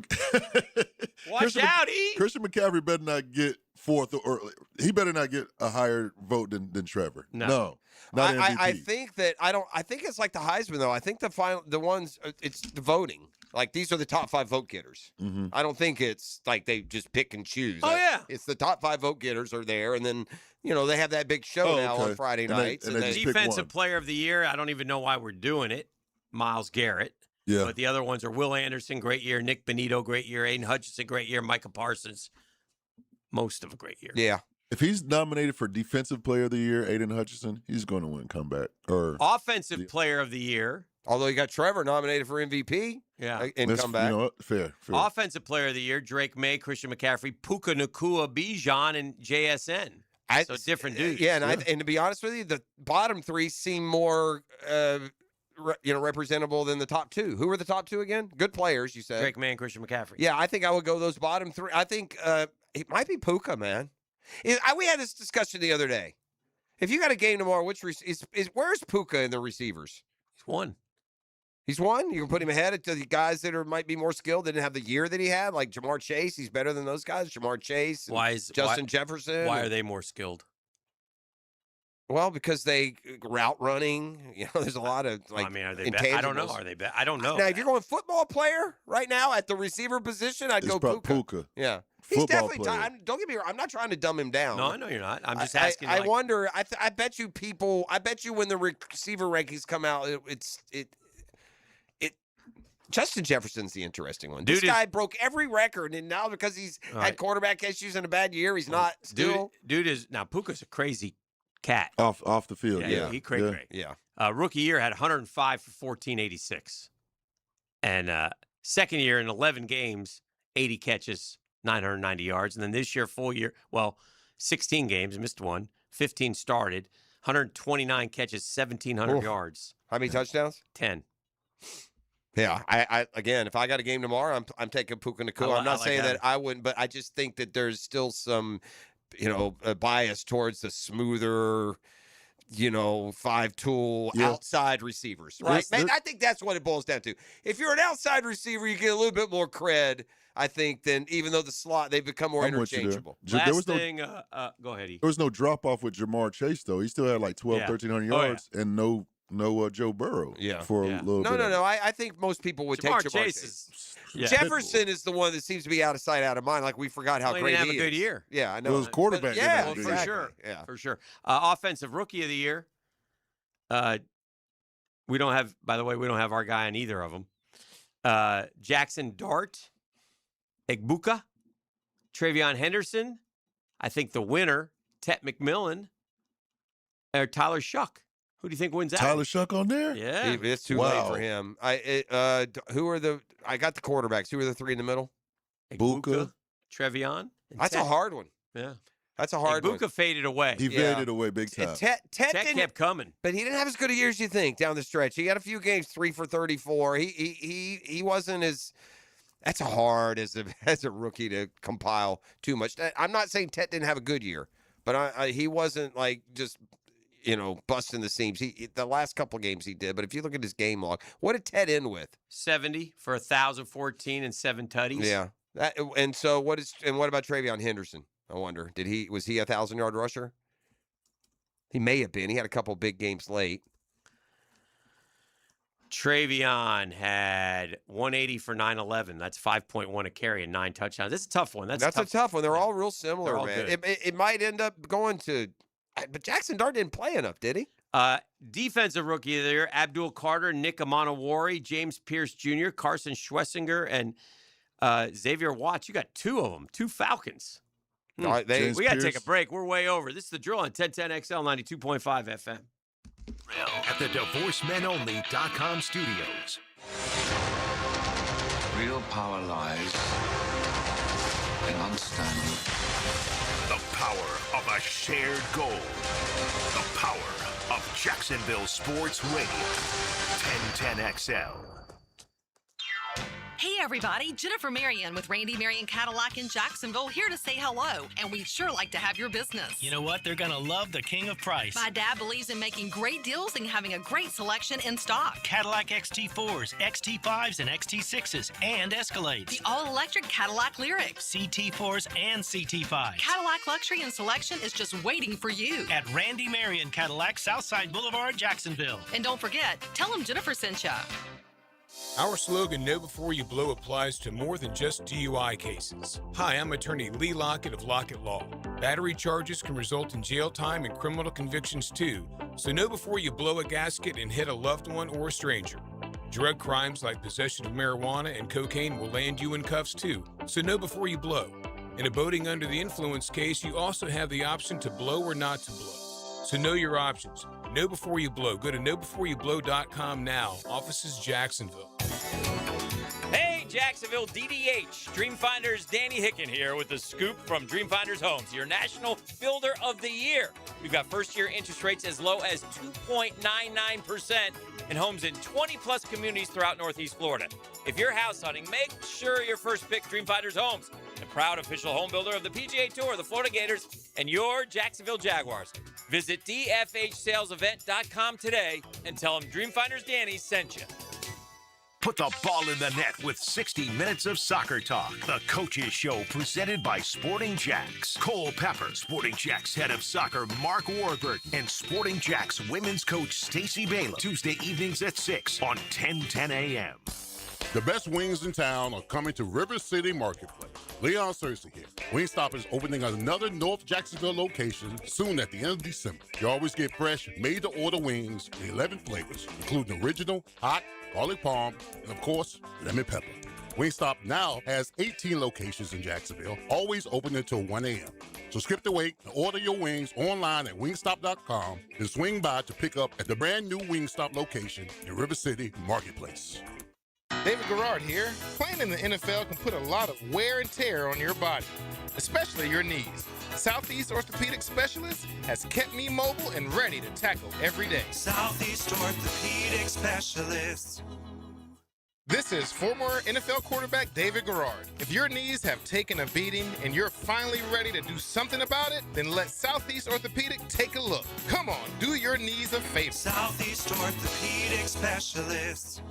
Watch out, E. Christian McCaffrey better not get fourth, or he better not get a higher vote than Trevor. No. Not MVP. I think that I think it's like the Heisman though. I think the ones it's the voting. Like these are the top 5 vote getters. Mhm. I don't think it's like they just pick and choose. Oh, yeah. It's the top 5 vote getters are there, and then they have that big show now on Friday nights. and they just pick Defensive one. Player of the Year. I don't even know why we're doing it. Myles Garrett. Yeah. But the other ones are Will Anderson, great year. Nick Benito, great year. Aiden Hutchinson, great year. Micah Parsons, most of a great year. Yeah. If he's nominated for Defensive Player of the Year, Aiden Hutchinson, he's going to win comeback. Or Offensive Player of the Year. Although you got Trevor nominated for MVP. Yeah. In That's- comeback. You know what? Fair. Offensive Player of the Year, Drake May, Christian McCaffrey, Puka Nacua, Bijan, and JSN. So different dudes. Yeah, and to be honest with you, the bottom 3 seem more representable than the top 2. Who were the top 2 again? Good players, you said. Drake May and Christian McCaffrey. Yeah, I think I would go those bottom 3. I think it might be Puka, man. We had this discussion the other day. If you got a game tomorrow, where's Puka in the receivers? He's one. He's one? You can put him ahead of the guys that might be more skilled, didn't have the year that he had, like Jamar Chase. He's better than those guys. Jamar Chase, and Justin Jefferson. Why are they more skilled? Well, because they route running, there's a lot of I mean, are they bad? intangibles. I don't know. Are they bad? I don't know. Now, if you're going football player right now at the receiver position, I'd go Puka. Yeah, he's Football definitely. player. Don't get me wrong. I'm not trying to dumb him down. No, I know you're not. I'm just asking. I wonder. I bet you people. I bet you when the receiver rankings come out, Justin Jefferson's the interesting one. This guy broke every record, and now because he's had quarterback issues in a bad year, he's not still. Dude is now Puka's a crazy cat off the field. Yeah, he crazy. Yeah. Rookie year had 105 for 1486, and second year in 11 games, 80 catches, 990 yards, and then this year full year, 16 games, missed one, 15 started, 129 catches, 1,700 yards. How many touchdowns? 10. Yeah, I again, if I got a game tomorrow, I'm taking Puka Nacua. I'm not saying that I wouldn't, but I just think that there's still some, a bias towards the smoother, 5-tool outside receivers, right? Man, I think that's what it boils down to. If you're an outside receiver, you get a little bit more cred, I think, than even though the slot, they've become more interchangeable. Last thing, go ahead, E. There was no drop off with Jamar Chase though. He still had like 1,300 yards and no Joe Burrow for a little bit. No. I think most people would take Jamar Chase. Jefferson is the one that seems to be out of sight, out of mind. Like we forgot how great he is. He didn't have a good year. Yeah, I know. It was quarterback. For sure. Yeah, for sure. Offensive rookie of the year. We don't have. By the way, we don't have our guy on either of them. Jackson Dart, Egbuka, Travion Henderson. I think the winner, Tet McMillan, or Tyler Shuck. Who do you think wins that? Tyler Shuck on there? Yeah. It's too late for him. Who are I got the quarterbacks. Who are the three in the middle? Buka, Trevion. That's a hard one. Yeah. That's a hard one. Buka faded away. He faded away big time. Tet kept coming. But he didn't have as good a year as you think down the stretch. He had a few games 3 for 34. He wasn't as that's hard as a rookie to compile too much. I'm not saying Tet didn't have a good year, but he wasn't like just busting the seams. The last couple of games he did, but if you look at his game log, what did Ted end with? 70 for 1,014 and 7 tutties. Yeah. What about Travion Henderson? I wonder, was he a 1,000-yard rusher? He may have been. He had a couple big games late. Travion had 180 for 911. That's 5.1 a carry and 9 touchdowns. That's a tough one. That's a tough one. They're all real similar, all man. Good. It might end up going to. But Jackson Dart didn't play enough, did he? Defensive rookie of the year, Abdul Carter, Nick Amanawari, James Pierce Jr., Carson Schwessinger, and Xavier Watts. You got 2 of them, 2 Falcons. We got to take a break. We're way over. This is The Drill on 1010XL 92.5 FM. At the DivorceMenOnly.com studios. Real power lies in understanding. The power of a shared goal. The power of Jacksonville Sports Radio. 1010XL. Hey everybody, Jennifer Marion with Randy Marion Cadillac in Jacksonville here to say hello, and we'd sure like to have your business. You know what? They're going to love the king of price. My dad believes in making great deals and having a great selection in stock. Cadillac XT4s, XT5s, and XT6s, and Escalades. The all-electric Cadillac Lyrics. CT4s and CT5s. Cadillac luxury and selection is just waiting for you. At Randy Marion Cadillac, Southside Boulevard, Jacksonville. And don't forget, tell them Jennifer sent ya. Our slogan, Know Before You Blow, applies to more than just DUI cases. Hi, I'm attorney Lee Lockett of Lockett Law. Battery charges can result in jail time and criminal convictions too, so know before you blow a gasket and hit a loved one or a stranger. Drug crimes like possession of marijuana and cocaine will land you in cuffs too, so know before you blow. In a boating under the influence case, you also have the option to blow or not to blow. So know your options. Know before you blow. Go to knowbeforeyoublow.com now. Offices Jacksonville. Hey, Jacksonville, DDH. Dreamfinders Danny Hicken here with the scoop from Dreamfinders Homes, your national builder of the year. We've got first-year interest rates as low as 2.99% in homes in 20-plus communities throughout Northeast Florida. If you're house hunting, make sure your first pick Dreamfinders Homes, the proud official home builder of the PGA Tour, the Florida Gators, and your Jacksonville Jaguars. Visit DFHSalesEvent.com today and tell them Dreamfinders Danny sent you. Put the ball in the net with 60 Minutes of Soccer Talk, the coaches show presented by Sporting Jacks. Cole Pepper, Sporting Jacks head of soccer Mark Warburton, and Sporting Jacks women's coach Stacey Baylor. Tuesday evenings at 6 on 10:10 a.m. The best wings in town are coming to River City Marketplace. Leon Cersei here. Wingstop is opening another North Jacksonville location soon at the end of December. You always get fresh, made-to-order wings in 11 flavors, including original, hot, garlic parm, and of course, lemon pepper. Wingstop now has 18 locations in Jacksonville, always open until 1 a.m. So skip the wait and order your wings online at wingstop.com and swing by to pick up at the brand new Wingstop location in River City Marketplace. David Garrard here. Playing in the NFL can put a lot of wear and tear on your body, especially your knees. Southeast Orthopedic Specialist has kept me mobile and ready to tackle every day. Southeast Orthopedic Specialist. This is former NFL quarterback David Garrard. If your knees have taken a beating and you're finally ready to do something about it, then let Southeast Orthopedic take a look. Come on, do your knees a favor. Southeast Orthopedic Specialist.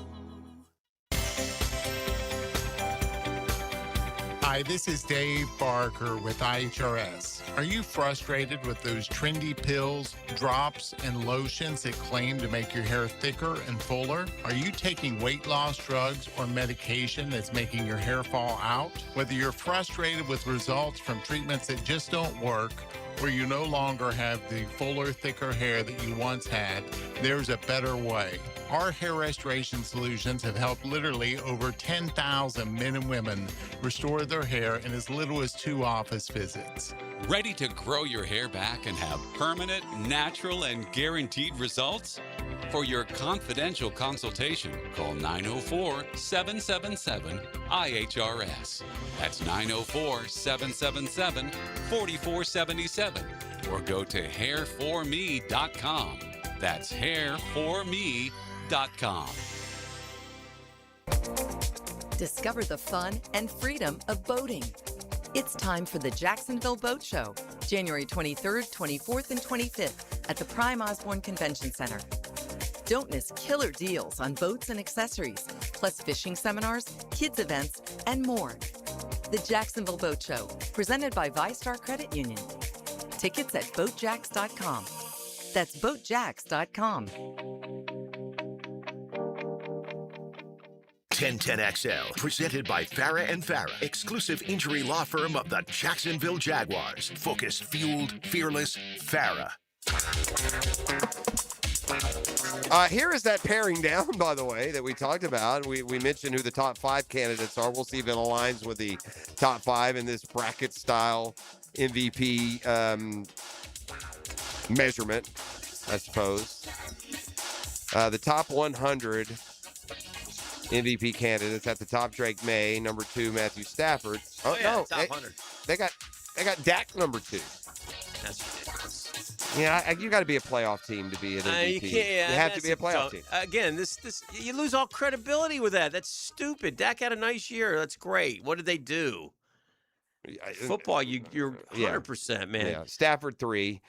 Hi, this is Dave Barker with IHRS. Are you frustrated with those trendy pills, drops, and lotions that claim to make your hair thicker and fuller? Are you taking weight loss drugs or medication that's making your hair fall out? Whether you're frustrated with results from treatments that just don't work, or you no longer have the fuller, thicker hair that you once had, there's a better way. Our hair restoration solutions have helped literally over 10,000 men and women restore their hair in as little as 2 office visits. Ready to grow your hair back and have permanent, natural, and guaranteed results? For your confidential consultation, call 904-777-IHRS. That's 904-777-4477. Or go to hairforme.com. That's hairforme.com. Discover the fun and freedom of boating. It's time for the Jacksonville Boat Show, January 23rd, 24th, and 25th at the Prime Osborne Convention Center. Don't miss killer deals on boats and accessories, plus fishing seminars, kids events, and more. The Jacksonville Boat Show, presented by ViStar Credit Union. Tickets at boatjacks.com. That's boatjacks.com. 1010XL, presented by Farah and Farah, exclusive injury law firm of the Jacksonville Jaguars. Focus, fueled, fearless, Farah. Here is that paring down, by the way, that we talked about. We mentioned who the top 5 candidates are. We'll see if it aligns with the top 5 in this bracket-style MVP measurement, I suppose. The top 100 MVP candidates at the top: Drake May, number 2, Matthew Stafford. Oh yeah, no, top 100. They got Dak number 2. That's ridiculous. Yeah, you got to be a playoff team to be an MVP. You can't. You have to be a playoff team. Again, this you lose all credibility with that. That's stupid. Dak had a nice year. That's great. What did they do? Football, you're 100%, man. Yeah, Stafford 3.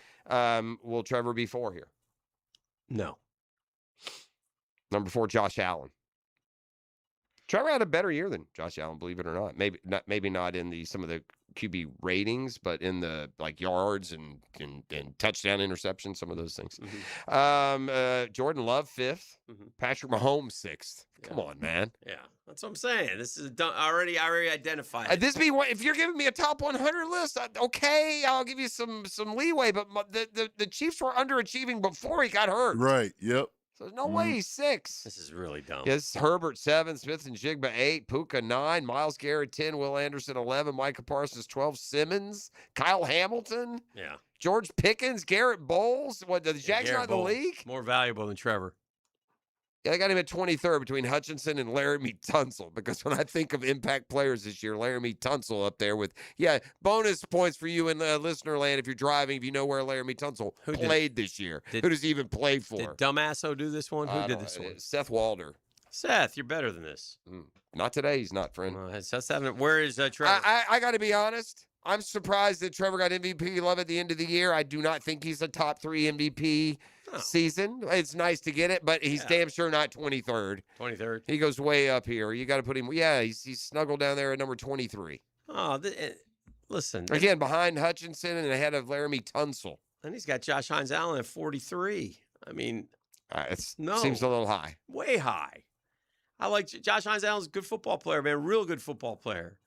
Will Trevor be 4 here? No. Number 4, Josh Allen. Trevor had a better year than Josh Allen, believe it or not. Maybe not in some of the QB ratings, but in the yards and touchdown interception, some of those things. Mm-hmm. Jordan Love 5th, Patrick Mahomes 6th. Come on, man. Yeah, that's what I'm saying. This is done already. I already identified. If you're giving me a top 100 list, okay, I'll give you some leeway. But the Chiefs were underachieving before he got hurt. Right. Yep. So there's no way he's 6. This is really dumb. Yes, Herbert 7, Smith and Jigba 8, Puka 9, Myles Garrett 10, Will Anderson 11, Micah Parsons 12, Simmons, Kyle Hamilton, Yeah. George Pickens, Garrett Bowles. What, the Jags are in the league? More valuable than Trevor. Yeah, I got him at 23rd between Hutchinson and Laramie Tunsil, because when I think of impact players this year, Laramie Tunsil up there with, bonus points for you in listener land if you're driving, if you know where Laramie Tunsil played this year. Who does he even play for? Did Dumbasso do this one? Who did this one? Seth Walder. Seth, you're better than this. Not today, he's not, friend. Where is Trevor? I got to be honest. I'm surprised that Trevor got MVP love at the end of the year. I do not think he's a top 3 MVP season. It's nice to get it, but he's damn sure not 23rd. 23rd. He goes way up here. You got to put him. Yeah, he's snuggled down there at number 23. Oh, listen. Again, behind Hutchinson and ahead of Laramie Tunsil. And he's got Josh Hines Allen at 43. I mean, seems a little high. Way high. I like Josh Hines Allen's a good football player, man. Real good football player.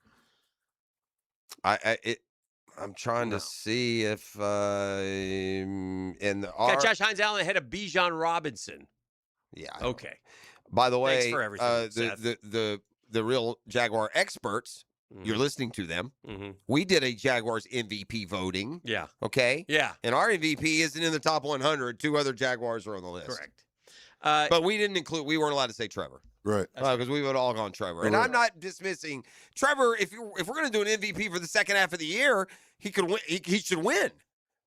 I'm trying to see if got Josh Hines Allen ahead of Bijan Robinson. Yeah. Okay. By the way, Thanks for everything, Seth. the real Jaguar experts, you're listening to them. We did a Jaguars MVP voting. Yeah. Okay. Yeah. And our MVP isn't in the top 100. 2 other Jaguars are on the list. Correct. But we didn't include. We weren't allowed to say Trevor. Right. Because we would all gone Trevor. And I'm not dismissing Trevor. If we're going to do an MVP for the second half of the year, he could win. He should win.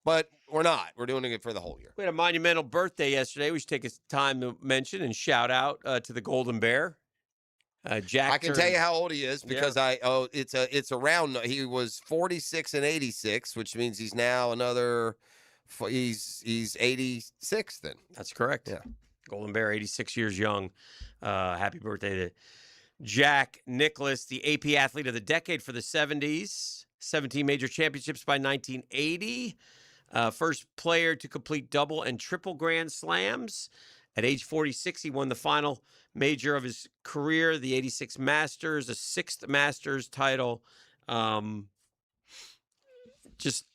But we're not. We're doing it for the whole year. We had a monumental birthday yesterday. We should take time to mention and shout out to the Golden Bear. Jack. I can tell you how old he is because it's around. He was 46 and 86, which means he's now another. He's 86 then. That's correct. Yeah. Golden Bear, 86 years young. Happy birthday to Jack Nicklaus, the AP Athlete of the Decade for the 70s. 17 major championships by 1980. First player to complete double and triple grand slams. At age 46, he won the final major of his career, the 86 Masters, a 6th Masters title. Just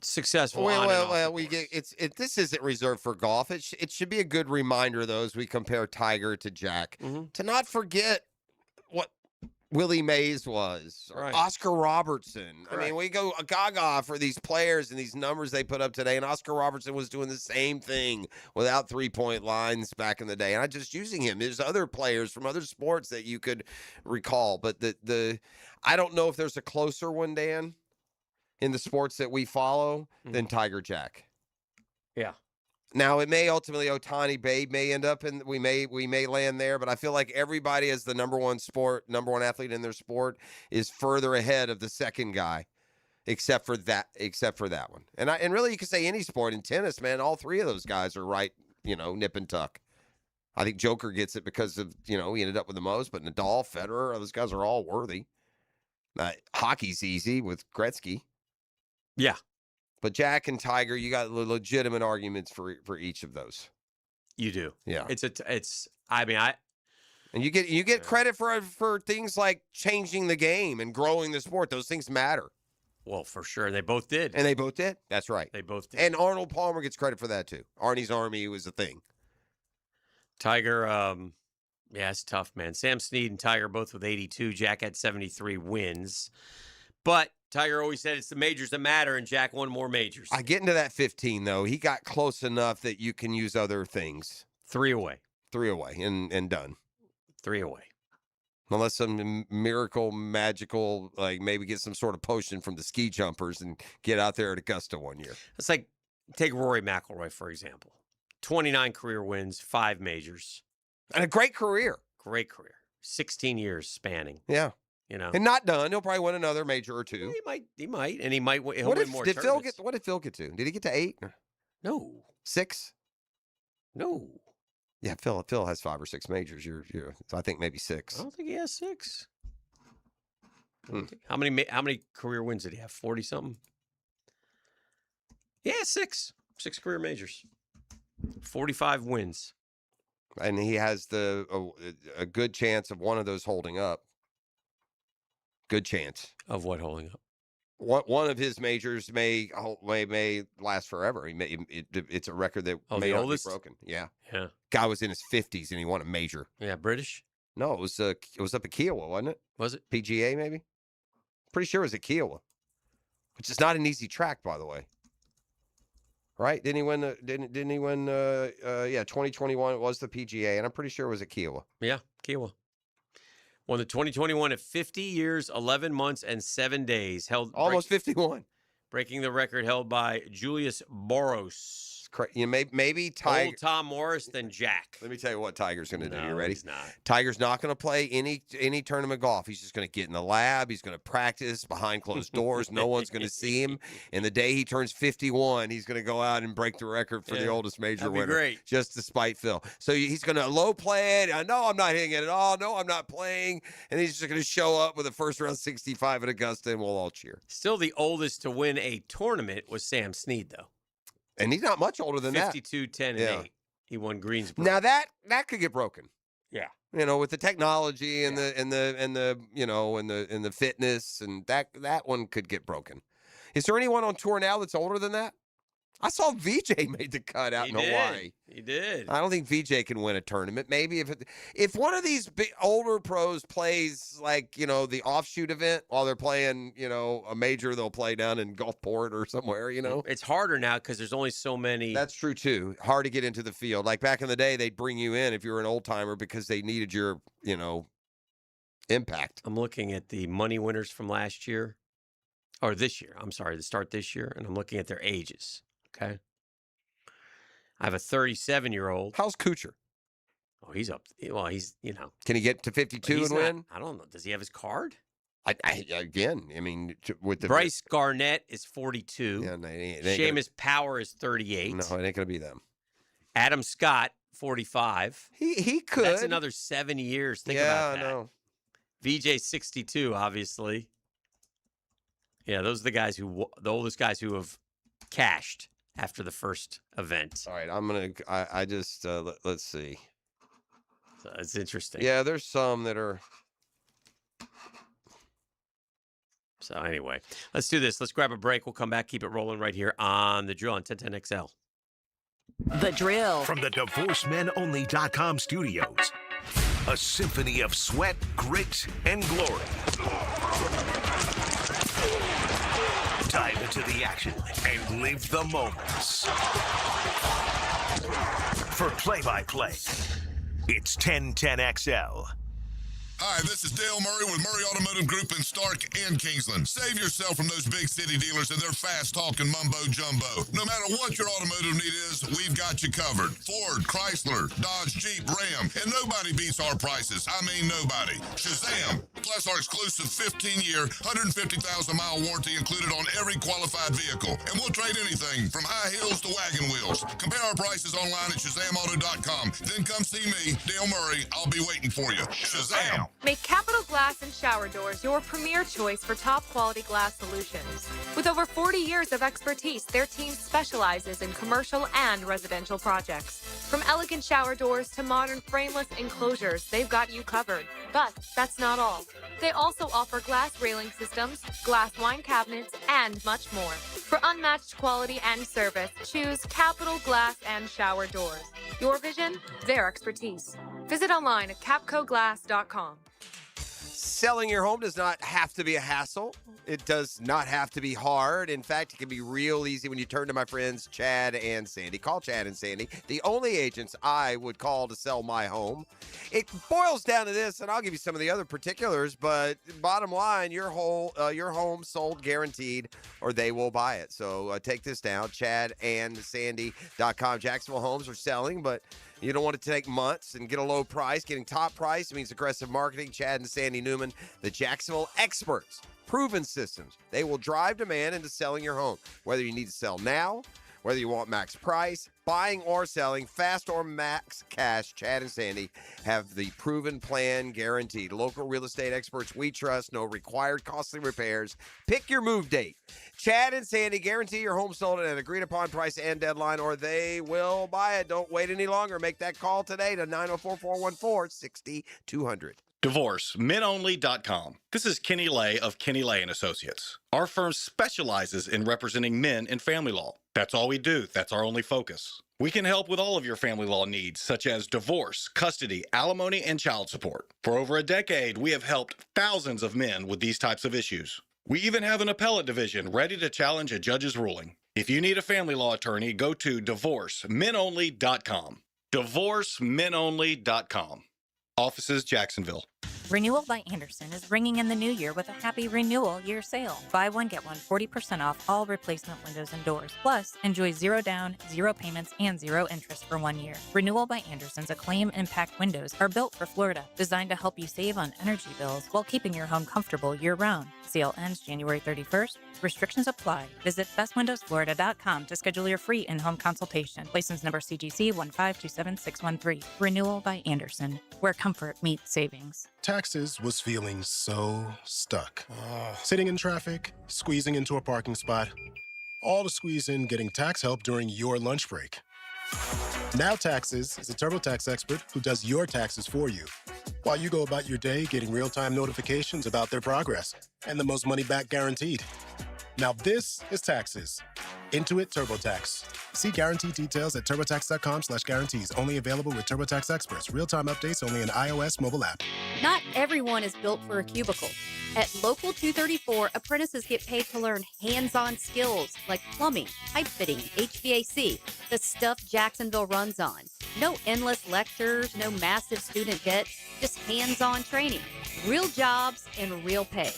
successful. Well, we get this isn't reserved for golf. It should be a good reminder, though, as we compare Tiger to Jack, to not forget what Willie Mays was, or Oscar Robertson. I mean, we go gaga for these players and these numbers they put up today, and Oscar Robertson was doing the same thing without 3-point lines back in the day. And I'm just using him. There's other players from other sports that you could recall, but I don't know if there's a closer one, Dan, in the sports that we follow than Tiger Jack. Yeah. Now it may ultimately Ohtani Babe may end up and we may land there, but I feel like everybody as the number one athlete in their sport is further ahead of the second guy, except for that one. And really you could say any sport in tennis, man, all 3 of those guys are right, nip and tuck. I think Joker gets it because of, he ended up with the most, but Nadal, Federer, those guys are all worthy. Hockey's easy with Gretzky. Yeah. But Jack and Tiger, you got legitimate arguments for each of those. You do. Yeah. And you get credit for things like changing the game and growing the sport. Those things matter. Well, for sure. They both did. And they both did. That's right. They both did. And Arnold Palmer gets credit for that too. Arnie's Army was a thing. Tiger, it's tough, man. Sam Snead and Tiger both with 82. Jack had 73 wins. But Tiger always said it's the majors that matter, and Jack won more majors. I get into that 15, though. He got close enough that you can use other things. 3 away. 3 away and done. 3 away. Unless some miracle, magical, like maybe get some sort of potion from the ski jumpers and get out there at Augusta one year. It's like, take Rory McIlroy, for example. 29 career wins, 5 majors. And a great career. Great career. 16 years spanning. Yeah. And not done. He'll probably win another major or 2. He might, and he might win. He'll What win more did tournaments. What did Phil get to? Did he get to 8? No. 6? No. Yeah, Phil has 5 or 6 majors. You're I think maybe 6. I don't think he has 6. How many career wins did he have? 40 something. Yeah, 6 career majors. 45 wins. And he has a good chance of one of those holding up. Good chance of what holding up. One of his majors may last forever. It's a record that may not be broken. Yeah. Guy was in his 50s and he won a major. Yeah, British. No, it was up at Kiowa, wasn't it? Was it PGA? Maybe. Pretty sure it was at Kiowa, which is not an easy track, by the way. Right? Didn't he win? Didn't he win? 2021 it was the PGA, and I'm pretty sure it was at Kiowa. Yeah, Kiowa. Won the 2021 at 50 years, 11 months, and 7 days. Almost 51. Breaking the record held by Julius Boros. It's maybe Tiger. Old Tom Morris, then Jack. Let me tell you what Tiger's going to do. You ready? He's not. Tiger's not going to play any tournament golf. He's just going to get in the lab. He's going to practice behind closed doors. No one's going to see him. And the day he turns 51, he's going to go out and break the record for the oldest major winner. Great. Just to spite Phil. So he's going to low play it. I know I'm not hitting it at all. No, I'm not playing. And he's just going to show up with a first round 65 at Augusta, and we'll all cheer. Still the oldest to win a tournament was Sam Snead, though. And he's not much older than 52, 10, and 8. He won Greensboro. Now that could get broken. Yeah. With the technology and the fitness, and that one could get broken. Is there anyone on tour now that's older than that? I saw VJ made the cut out in Hawaii. He did. I don't think VJ can win a tournament. Maybe if one of these big, older pros plays the offshoot event while they're playing, a major, they'll play down in Gulfport or somewhere. It's harder now because there's only so many. That's true too. Hard to get into the field. Like back in the day, they'd bring you in if you were an old timer because they needed your impact. I'm looking at the money winners from last year, or this year. I'm sorry, to start this year, and I'm looking at their ages. Okay. I have a 37-year-old. How's Kuchar? Oh, he's up. Well, he's, Can he get to 52 and win? I don't know. Does he have his card? With the Bryce Garnett is 42. Yeah, Seamus Power is 38. No, it ain't gonna be them. Adam Scott, 45. He could. That's another 7 years. Think about that. I know. VJ 62, obviously. Yeah, those are the oldest guys who have cashed after the first event. All right, let's see. So it's interesting. Yeah, there's some that are. So anyway, let's do this. Let's grab a break. We'll come back, keep it rolling right here on The Drill on 1010XL. The Drill. From the DivorceMenOnly.com studios. A symphony of sweat, grit, and glory. Dive into the action and live the moments. For play-by-play, it's 1010XL. Hi, this is Dale Murray with Murray Automotive Group in Stark and Kingsland. Save yourself from those big city dealers and their fast-talking mumbo-jumbo. No matter what your automotive need is, we've got you covered. Ford, Chrysler, Dodge, Jeep, Ram, and nobody beats our prices. I mean nobody. Shazam! Plus our exclusive 15-year, 150,000-mile warranty included on every qualified vehicle. And we'll trade anything from high heels to wagon wheels. Compare our prices online at ShazamAuto.com. Then come see me, Dale Murray. I'll be waiting for you. Shazam! Make Capital Glass and Shower Doors your premier choice for top-quality glass solutions. With over 40 years of expertise, their team specializes in commercial and residential projects. From elegant shower doors to modern frameless enclosures, they've got you covered. But that's not all. They also offer glass railing systems, glass wine cabinets, and much more. For unmatched quality and service, choose Capital Glass and Shower Doors. Your vision, their expertise. Visit online at capcoglass.com. Selling your home does not have to be a hassle. It does not have to be hard. In fact, it can be real easy when you turn to my friends Chad and Sandy. Call Chad and Sandy, the only agents I would call to sell my home. It boils down to this, and I'll give you some of the other particulars, but bottom line, your home sold guaranteed, or they will buy it. So take this down, ChadandSandy.com. Jacksonville homes are selling, but you don't want to take months and get a low price. Getting top price means aggressive marketing. Chad and Sandy Newman, the Jacksonville experts. Proven systems. They will drive demand into selling your home. Whether you need to sell now, whether you want max price, buying or selling, fast or max cash, Chad and Sandy have the proven plan guaranteed. Local real estate experts we trust, no required costly repairs. Pick your move date. Chad and Sandy guarantee your home sold at an agreed upon price and deadline, or they will buy it. Don't wait any longer. Make that call today to 904-414-6200. DivorceMenOnly.com. This is Kenny Lay of Kenny Lay & Associates. Our firm specializes in representing men in family law. That's all we do. That's our only focus. We can help with all of your family law needs, such as divorce, custody, alimony, and child support. For over a decade, we have helped thousands of men with these types of issues. We even have an appellate division ready to challenge a judge's ruling. If you need a family law attorney, go to DivorceMenOnly.com. DivorceMenOnly.com. Offices, Jacksonville. Renewal by Andersen is ringing in the new year with a happy renewal year sale. Buy one, get one 40% off all replacement windows and doors. Plus, enjoy 0 down, 0 payments, and 0 interest for 1 year. Renewal by Andersen's Acclaim Impact windows are built for Florida, designed to help you save on energy bills while keeping your home comfortable year-round. Sale ends January 31st. Restrictions apply. Visit bestwindowsflorida.com to schedule your free in-home consultation. License number CGC 1527613. Renewal by Andersen, where comfort meets savings. Taxes was feeling so stuck. Sitting in traffic, squeezing into a parking spot, all to squeeze in getting tax help during your lunch break. Now Taxes is a TurboTax expert who does your taxes for you, while you go about your day getting real-time notifications about their progress and the most money back guaranteed. Now this is Taxes. Intuit TurboTax. See guarantee details at turbotax.com/guarantees. Only available with TurboTax experts. Real-time updates only in iOS mobile app. Not everyone is built for a cubicle. At Local 234, apprentices get paid to learn hands-on skills like plumbing, pipe fitting, HVAC, the stuff Jacksonville runs on. No endless lectures, no massive student debt, just hands-on training, real jobs, and real pay.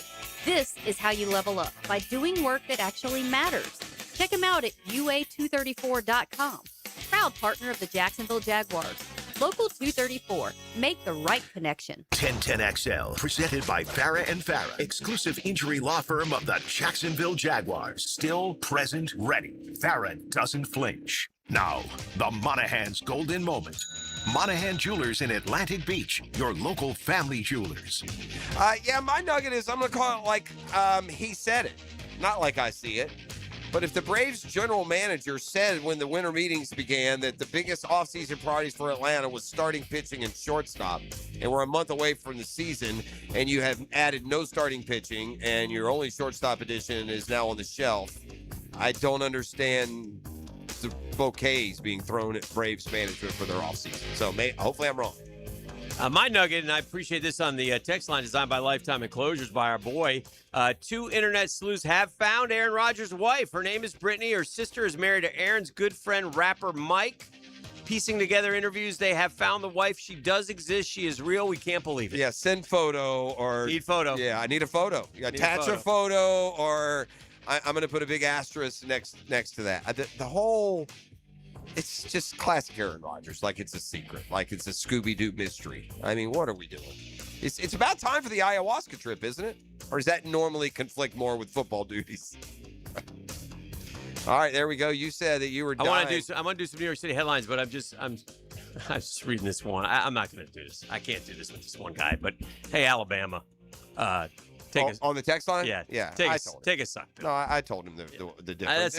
This is how you level up, by doing work that actually matters. Check them out at UA234.com. Proud partner of the Jacksonville Jaguars. Local 234. Make the right connection. 1010XL, presented by Farah & Farah, exclusive injury law firm of the Jacksonville Jaguars. Still present, ready. Farah doesn't flinch. Now, the Monahan's golden moment. Monahan Jewelers in Atlantic Beach, your local family jewelers. Yeah, my nugget is I'm going to call it like he said it, not like I see it. But if the Braves general manager said when the winter meetings began that the biggest offseason priorities for Atlanta was starting pitching and shortstop, and we're a month away from the season, and you have added no starting pitching, and your only shortstop addition is now on the shelf, I don't understand the bouquets being thrown at Braves management for their offseason. So hopefully I'm wrong. My nugget, and I appreciate this on the text line designed by Lifetime Enclosures by our boy. 2 internet sleuths have found Aaron Rodgers' wife. Her name is Brittany. Her sister is married to Aaron's good friend, rapper Mike. Piecing together interviews, they have found the wife. She does exist. She is real. We can't believe it. Yeah, send photo or... Need photo. Yeah, I need a photo. Attach a photo, or I'm going to put a big asterisk next to that. The whole... It's just classic Aaron Rodgers, like it's a secret, like it's a Scooby-Doo mystery. I mean, what are we doing? It's about time for the ayahuasca trip, isn't it? Or does that normally conflict more with football duties? All right, there we go. You said that you were dying. I want to do some New York City headlines, but I'm just reading this one. I'm not going to do this. I can't do this with this one guy. But hey, Alabama, on the text line? Yeah. Take a suck. No, I told him the difference.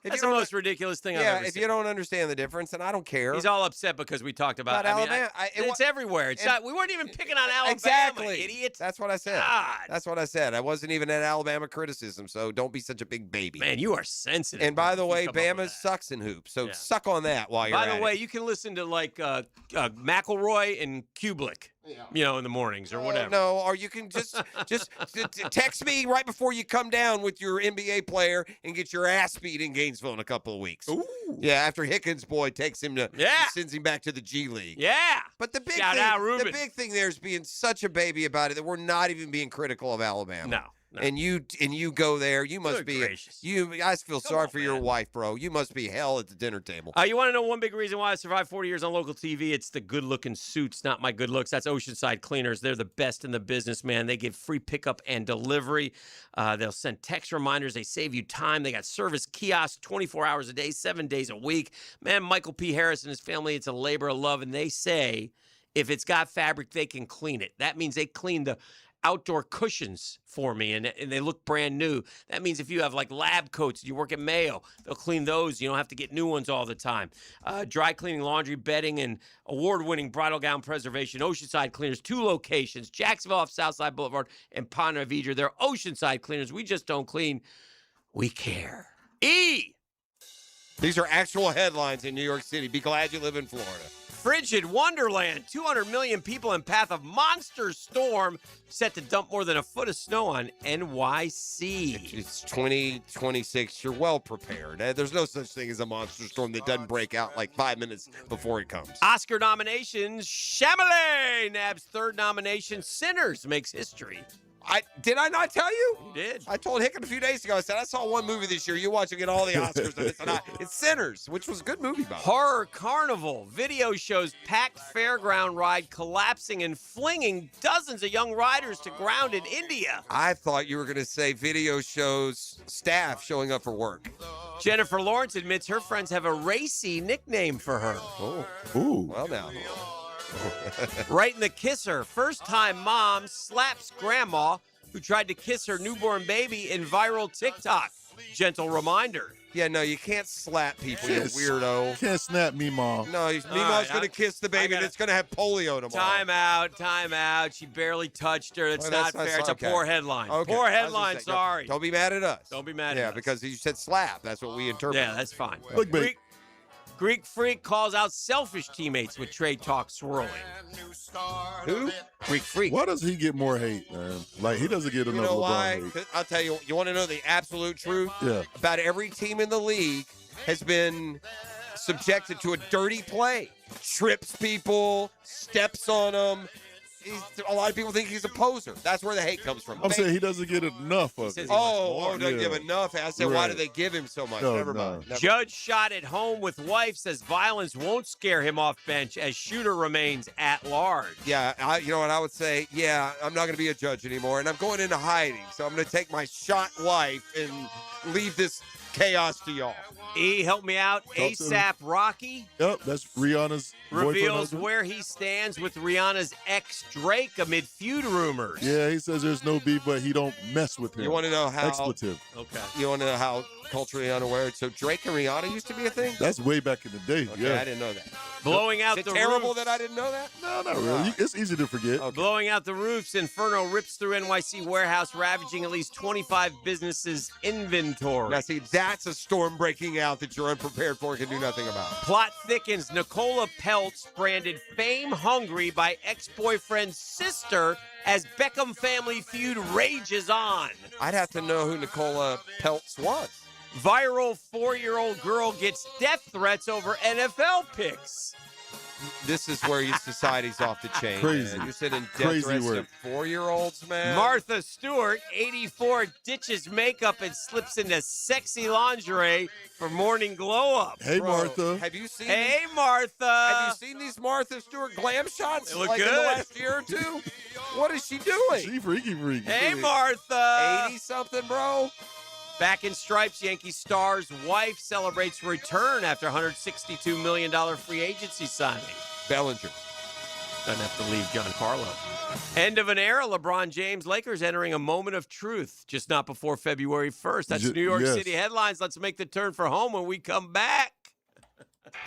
That's the most ridiculous thing I've ever seen. If you don't understand the difference, then I don't care. He's all upset because we talked about Alabama. It's everywhere. It's not. We weren't even picking on Alabama, exactly. idiot. That's what I said. God. That's what I said. I wasn't even at Alabama criticism, so don't be such a big baby. Man, you are sensitive. And by the way, Bama sucks in hoops, so suck on that while you're at it. By the way, you can listen to like McElroy and Kubelik. Yeah. In the mornings or whatever. No, or you can just text me right before you come down with your NBA player and get your ass beat in Gainesville in a couple of weeks. Ooh. Yeah, after Hickens' boy takes him to sends him back to the G League. Yeah. But the big thing there is being such a baby about it that we're not even being critical of Alabama. No. And you go there. You must be gracious. I feel sorry for your wife, bro. You must be hell at the dinner table. You want to know one big reason why I survived 40 years on local TV? It's the good-looking suits, not my good looks. That's Oceanside Cleaners. They're the best in the business, man. They give free pickup and delivery. They'll send text reminders. They save you time. They got service kiosks 24 hours a day, 7 days a week. Man, Michael P. Harris and his family, it's a labor of love, and they say if it's got fabric, they can clean it. That means they clean the outdoor cushions for me, and they look brand new. That means if you have like lab coats, you work at Mayo, they'll clean those. You don't have to get new ones all the time. Dry cleaning, laundry, bedding, and award-winning bridal gown preservation. Oceanside Cleaners, 2 locations, Jacksonville off Southside Boulevard and Ponte Vedra. They're Oceanside Cleaners. We just don't clean. We care. These are actual headlines in New York City. Be glad you live in Florida. Frigid Wonderland. 200 million people in path of monster storm set to dump more than a foot of snow on NYC. It's 2026. You're well prepared. There's no such thing as a monster storm that doesn't break out like 5 minutes before it comes. Oscar nominations. Chalamet nabs third nomination. Sinners makes history. Did I not tell you? You did. I told Hicken a few days ago. I said I saw one movie this year. You watch it get all the Oscars. And it's Sinners, which was a good movie. By the way. Horror Carnival. Video shows packed fairground ride collapsing and flinging dozens of young riders to ground in India. I thought you were going to say video shows staff showing up for work. Jennifer Lawrence admits her friends have a racy nickname for her. Oh, Ooh. Well now. Right in the kisser. First-time mom slaps grandma who tried to kiss her newborn baby in viral TikTok. Gentle reminder. Yeah, no, you can't slap people, you Yes. weirdo. Can't snap me, Mom. No, Meemaw's going to kiss the baby and it's going to have polio tomorrow. Time out. She barely touched her. It's Well, not that's fair. It's okay. a poor headline. Okay. Poor I was headline, just saying, sorry. Don't be mad at us. Don't be mad at Yeah, us. because you said slap. That's what we interpret. Yeah, that's fine. Clickbait. Greek Freak calls out selfish teammates with trade talk swirling. Who? Greek Freak. Why does he get more hate, man? Like, he doesn't get You enough know LeBron why? hate. I'll tell you. You want to know the absolute truth? Yeah. About every team in the league has been subjected to a dirty play. Trips people, steps on them. A lot of people think he's a poser. That's where the hate comes from. I'm saying he doesn't get enough of it. doesn't give enough. I said, why do Right. they give him so much? No, Never no. mind. Never Judge shot at home with wife says violence won't scare him off bench as shooter remains at large. Yeah, you know what I would say? Yeah, I'm not going to be a judge anymore, and I'm going into hiding. So I'm going to take my shot wife and leave this chaos to y'all. Help me out. Talk to him. ASAP Rocky Yep, that's Rihanna's boyfriend. reveals husband. where he stands with Rihanna's ex Drake amid feud rumors. Yeah, he says there's no beef, but he don't mess with him. You want to know how? Expletive. Okay. You want to know how culturally unaware? So Drake and Rihanna used to be a thing? That's way back in the day. Okay, yeah. I didn't know that. Blowing out Is it the terrible roofs. that I didn't know that? No, not really. It's easy to forget. Blowing out the roofs, Inferno rips through NYC warehouse, ravaging at least 25 businesses' inventory. Now, see, that's a storm breaking out that you're unprepared for and can do nothing about. Plot thickens. Nicola Peltz branded fame hungry by ex-boyfriend's sister as Beckham family feud rages on. I'd have to know who Nicola Peltz was. Viral 4-year-old girl gets death threats over NFL picks. This is where your society's off the chain. Crazy. Man. You're sending death Crazy threats work. to 4-year-olds, man. Martha Stewart, 84, ditches makeup and slips into sexy lingerie for morning glow up. Hey, Bro, Martha. Have you seen? Hey, Martha. Have you seen these Martha Stewart glam shots They look like in the good. last year or two? What is she doing? She freaky. Hey, Martha. 80-something, bro. Back in stripes, Yankee star's wife celebrates return after $162 million free agency signing. Bellinger. Doesn't have to leave Giancarlo. End of an era. LeBron James, Lakers entering a moment of truth, just not before February 1st. That's New York yes. City headlines. Let's make the turn for home when we come back.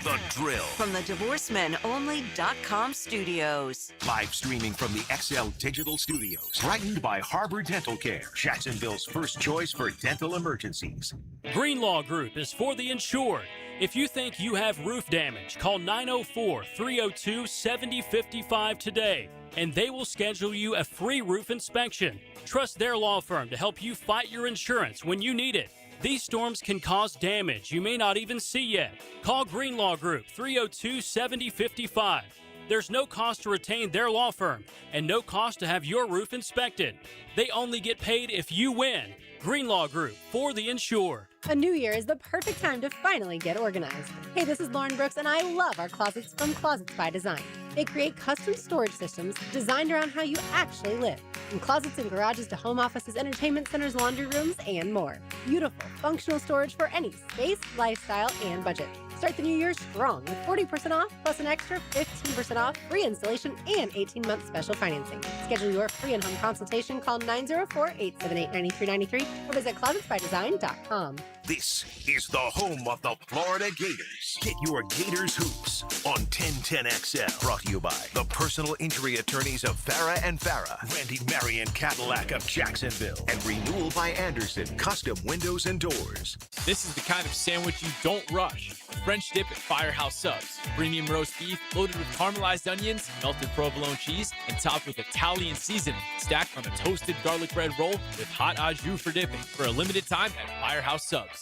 The Drill. From the DivorceMenOnly.com studios. Live streaming from the XL Digital Studios. Brightened by Harbor Dental Care, Jacksonville's first choice for dental emergencies. Greenlaw Group is for the insured. If you think you have roof damage, call 904-302-7055 today, and they will schedule you a free roof inspection. Trust their law firm to help you fight your insurance when you need it. These storms can cause damage you may not even see yet. Call Greenlaw Group 302-7055. There's no cost to retain their law firm and no cost to have your roof inspected. They only get paid if you win. Greenlaw Group, for the insured. A new year is the perfect time to finally get organized. Hey, this is Lauren Brooks, and I love our closets from Closets by Design. They create custom storage systems designed around how you actually live. From closets and garages to home offices, entertainment centers, laundry rooms, and more. Beautiful, functional storage for any space, lifestyle, and budget. Start the new year strong with 40% off plus an extra 15% off, free installation, and 18-month special financing. Schedule your free in-home consultation. Call 904-878-9393 or visit closetsbydesign.com. This is the home of the Florida Gators. Get your Gators hoops on 1010XL. Brought to you by the personal injury attorneys of Farah and Farah, Randy Marion Cadillac of Jacksonville, and Renewal by Anderson Custom Windows and Doors. This is the kind of sandwich you don't rush. French dip at Firehouse Subs. Premium roast beef loaded with caramelized onions, melted provolone cheese, and topped with Italian seasoning. Stacked on a toasted garlic bread roll with hot au jus for dipping. For a limited time at Firehouse Subs.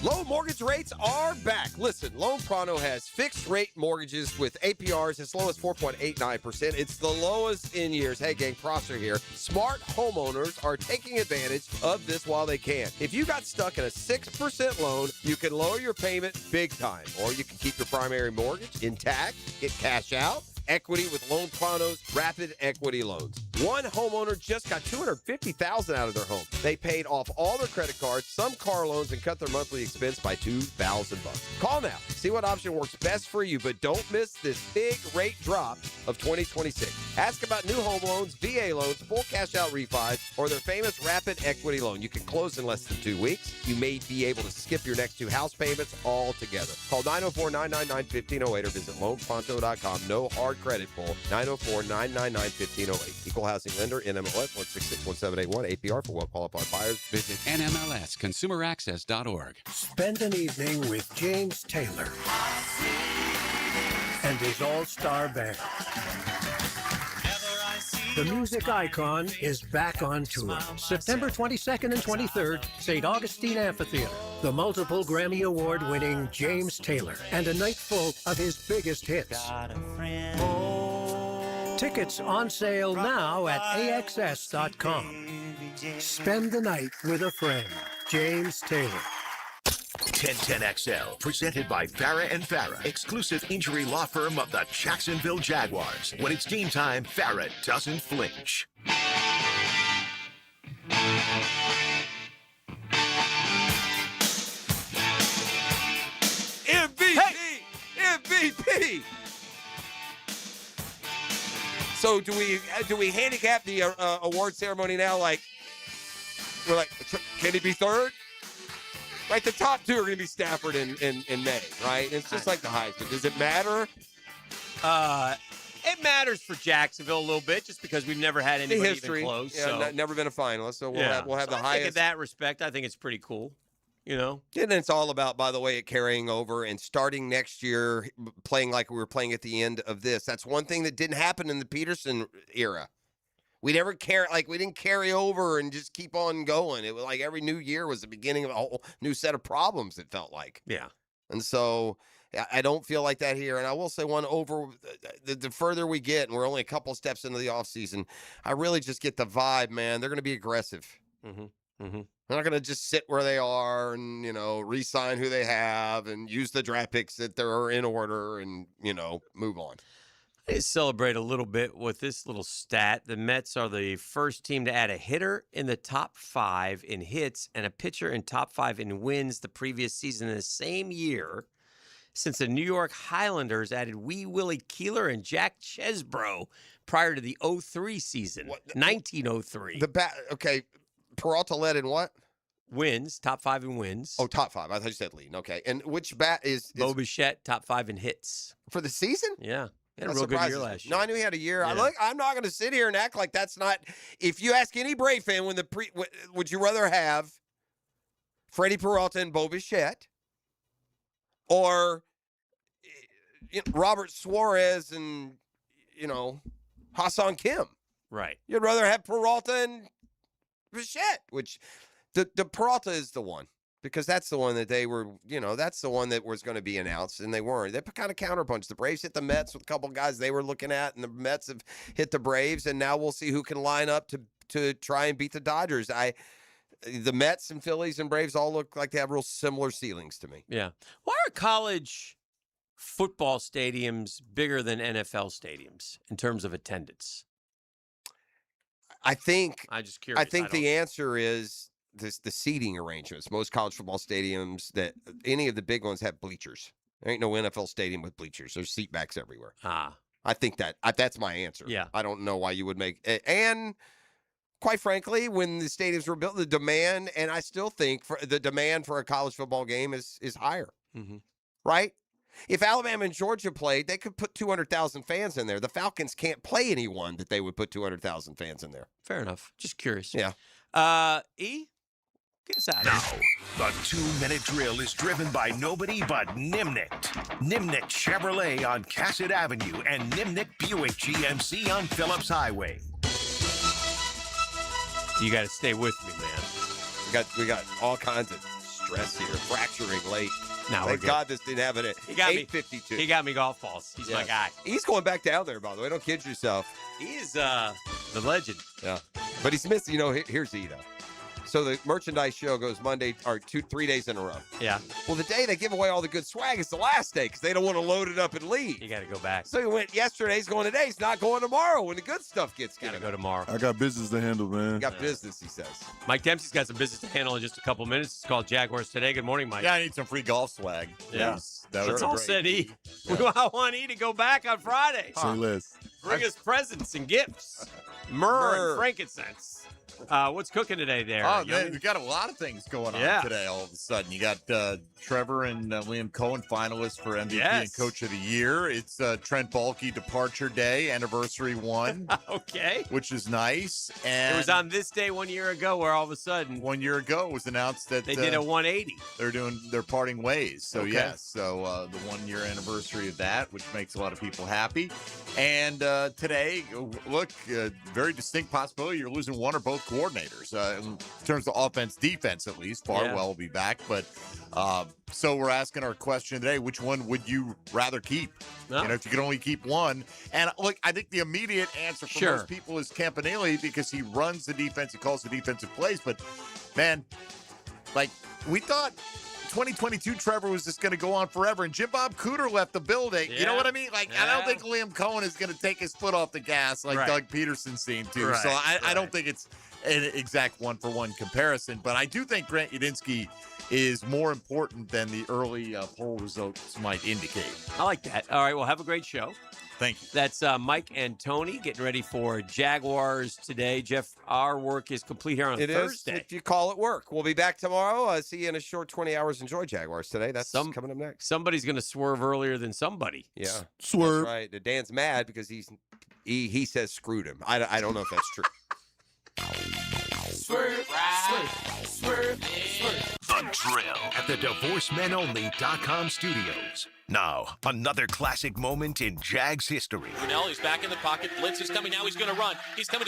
Low mortgage rates are back. Listen, Loan Pronto has fixed rate mortgages with APRs as low as 4.89%. It's the lowest in years. Hey, gang, Prosser here. Smart homeowners are taking advantage of this while they can. If you got stuck in a 6% loan, you can lower your payment big time, or you can keep your primary mortgage intact, get cash out, equity with Loan Pronto's rapid equity loans. One homeowner just got $250,000 out of their home. They paid off all their credit cards, some car loans, and cut their monthly expense by $2,000. Call now. See what option works best for you, but don't miss this big rate drop of 2026. Ask about new home loans, VA loans, full cash out refis, or their famous rapid equity loan. You can close in less than 2 weeks. You may be able to skip your next 2 house payments altogether. Call 904-999-1508 or visit loanpronto.com. No hard credit pull. 904-999-1508. Equal housing lender, NMLS 1661781. APR for well-qualified buyers. Visit NMLSConsumerAccess.org. Spend an evening with James Taylor and his all-star band. The music icon is back on tour. September 22nd and 23rd, St. Augustine Amphitheater. The multiple Grammy Award-winning James Taylor and a night full of his biggest hits. Tickets on sale now at AXS.com. Spend the night with a friend. James Taylor. 1010XL, presented by Farah and Farah, exclusive injury law firm of the Jacksonville Jaguars. When it's game time, Farah doesn't flinch. MVP! MVP! So do we handicap the award ceremony now? Like, we're like, can he be third? Right, the top 2 are going to be Stafford in May, right? It's just like the Heisman. Does it matter? It matters for Jacksonville a little bit, just because we've never had anybody even close. Yeah, so. Never been a finalist, so we'll have the I highest. think in that respect, I think it's pretty cool. You know, and it's all about, by the way, it carrying over and starting next year, playing like we were playing at the end of this. That's one thing that didn't happen in the Peterson era. We never we didn't carry over and just keep on going. It was like every new year was the beginning of a whole new set of problems, it felt like. Yeah. And so I don't feel like that here. And I will say the further we get, and we're only a couple steps into the offseason, I really just get the vibe, man. They're going to be aggressive. Mm-hmm. Mm-hmm. They're not going to just sit where they are and, re-sign who they have and use the draft picks that they're in order and, move on. I celebrate a little bit with this little stat. The Mets are the first team to add a hitter in the top 5 in hits and a pitcher in top 5 in wins the previous season in the same year, since the New York Highlanders added Wee Willie Keeler and Jack Chesbro prior to the 03 season, 1903. Okay, Peralta led in what? Wins, top 5 in wins. Oh, top 5. I thought you said lead. Okay, and which bat is Bo Bichette, top 5 in hits. For the season? Yeah. He had a real good year last year. No, I knew he had a year. Yeah. I'm not going to sit here and act like that's not. If you ask any Brave fan, would you rather have Freddie Peralta and Bo Bichette, or Robert Suarez and Hassan Kim? Right. You'd rather have Peralta and Bichette, which the Peralta is the one. Because that's the one that they were, that's the one that was going to be announced, and they weren't. They kind of counterpunched. The Braves hit the Mets with a couple guys they were looking at, and the Mets have hit the Braves, and now we'll see who can line up to try and beat the Dodgers. The Mets and Phillies and Braves all look like they have real similar ceilings to me. Yeah. Why are college football stadiums bigger than NFL stadiums in terms of attendance? I'm just curious. I think the answer is the seating arrangements. Most college football stadiums, that any of the big ones, have bleachers. There ain't no NFL stadium with bleachers. There's seat backs everywhere. Ah. I think that's my answer. Yeah. I don't know why you would make, and quite frankly, when the stadiums were built, the demand, and I still think the demand for a college football game is higher, right? If Alabama and Georgia played, they could put 200,000 fans in there. The Falcons can't play anyone that they would put 200,000 fans in there. Fair enough. Just curious. Yeah. E, get us out. Now, the 2-minute drill is driven by nobody but Nimnicht. Nimnicht Chevrolet on Cassett Avenue and Nimnicht Buick GMC on Phillips Highway. You got to stay with me, man. We got all kinds of stress here. Fracturing late. No, Thank God this didn't happen at 8:52. He got me golf balls. He's my guy. He's going back down there, by the way. Don't kid yourself. He is the legend. Yeah. But he's missing, here's E, though. So the merchandise show goes Monday or 3 days in a row. Yeah. Well, the day they give away all the good swag is the last day because they don't want to load it up and leave. You got to go back. So he went yesterday. He's going today. He's not going tomorrow when the good stuff gets Got to go tomorrow. I got business to handle, man. You got business, he says. Mike Dempsey's got some business to handle in just a couple minutes. It's called Jaguars Today. Good morning, Mike. Yeah, I need some free golf swag. Yeah. Yes, that That's was all great. said, E. I want E to go back on Friday. Say less. Bring us presents and gifts. Myrrh and frankincense. What's cooking today there? Oh, Young? man, we got a lot of things going on Yeah. today all of a sudden. You got Trevor and Liam Cohen finalists for MVP Yes. and Coach of the Year. It's Trent Baalke departure day, anniversary one. Okay. Which is nice. And It was on this day 1 year ago where all of a sudden 1 year ago it was announced that they did a 180. they're parting ways. So Okay. yes, so the 1 year anniversary of that, which makes a lot of people happy. And today, look, very distinct possibility you're losing one or both coordinators in terms of offense, defense at least. Farwell will be back, but so we're asking our question today: which one would you rather keep? No. If you could only keep one. And look, I think the immediate answer for Sure. most people is Campanile because he runs the defense, he calls the defensive plays. But man, like we thought 2022 Trevor was just going to go on forever, and Jim Bob Cooter left the building. You know Yeah. what I mean? Like, I don't think Liam Cohen is going to take his foot off the gas like Right. Doug Peterson seemed to. Right, So I right. don't think it's an exact one-for-one comparison, but I do think Grant Udinsky is more important than the early poll results might indicate. I like that. All right, well, have a great show. Thank you. That's Mike and Tony getting ready for Jaguars today. Jeff, our work is complete here on It is Thursday. if you call it work. We'll be back tomorrow. See you in a short 20 hours. Enjoy Jaguars today. That's coming up next. Somebody's going to swerve earlier than somebody. Yeah. Swerve. That's right. Dan's mad because he says screwed him. I don't know if that's true. Swerve, swerve, swerve, swerve. The Drill at the DivorceMenOnly.com studios. Now, another classic moment in Jags history. Brunell, he's back in the pocket. Blitz is coming now. He's going to run. He's coming.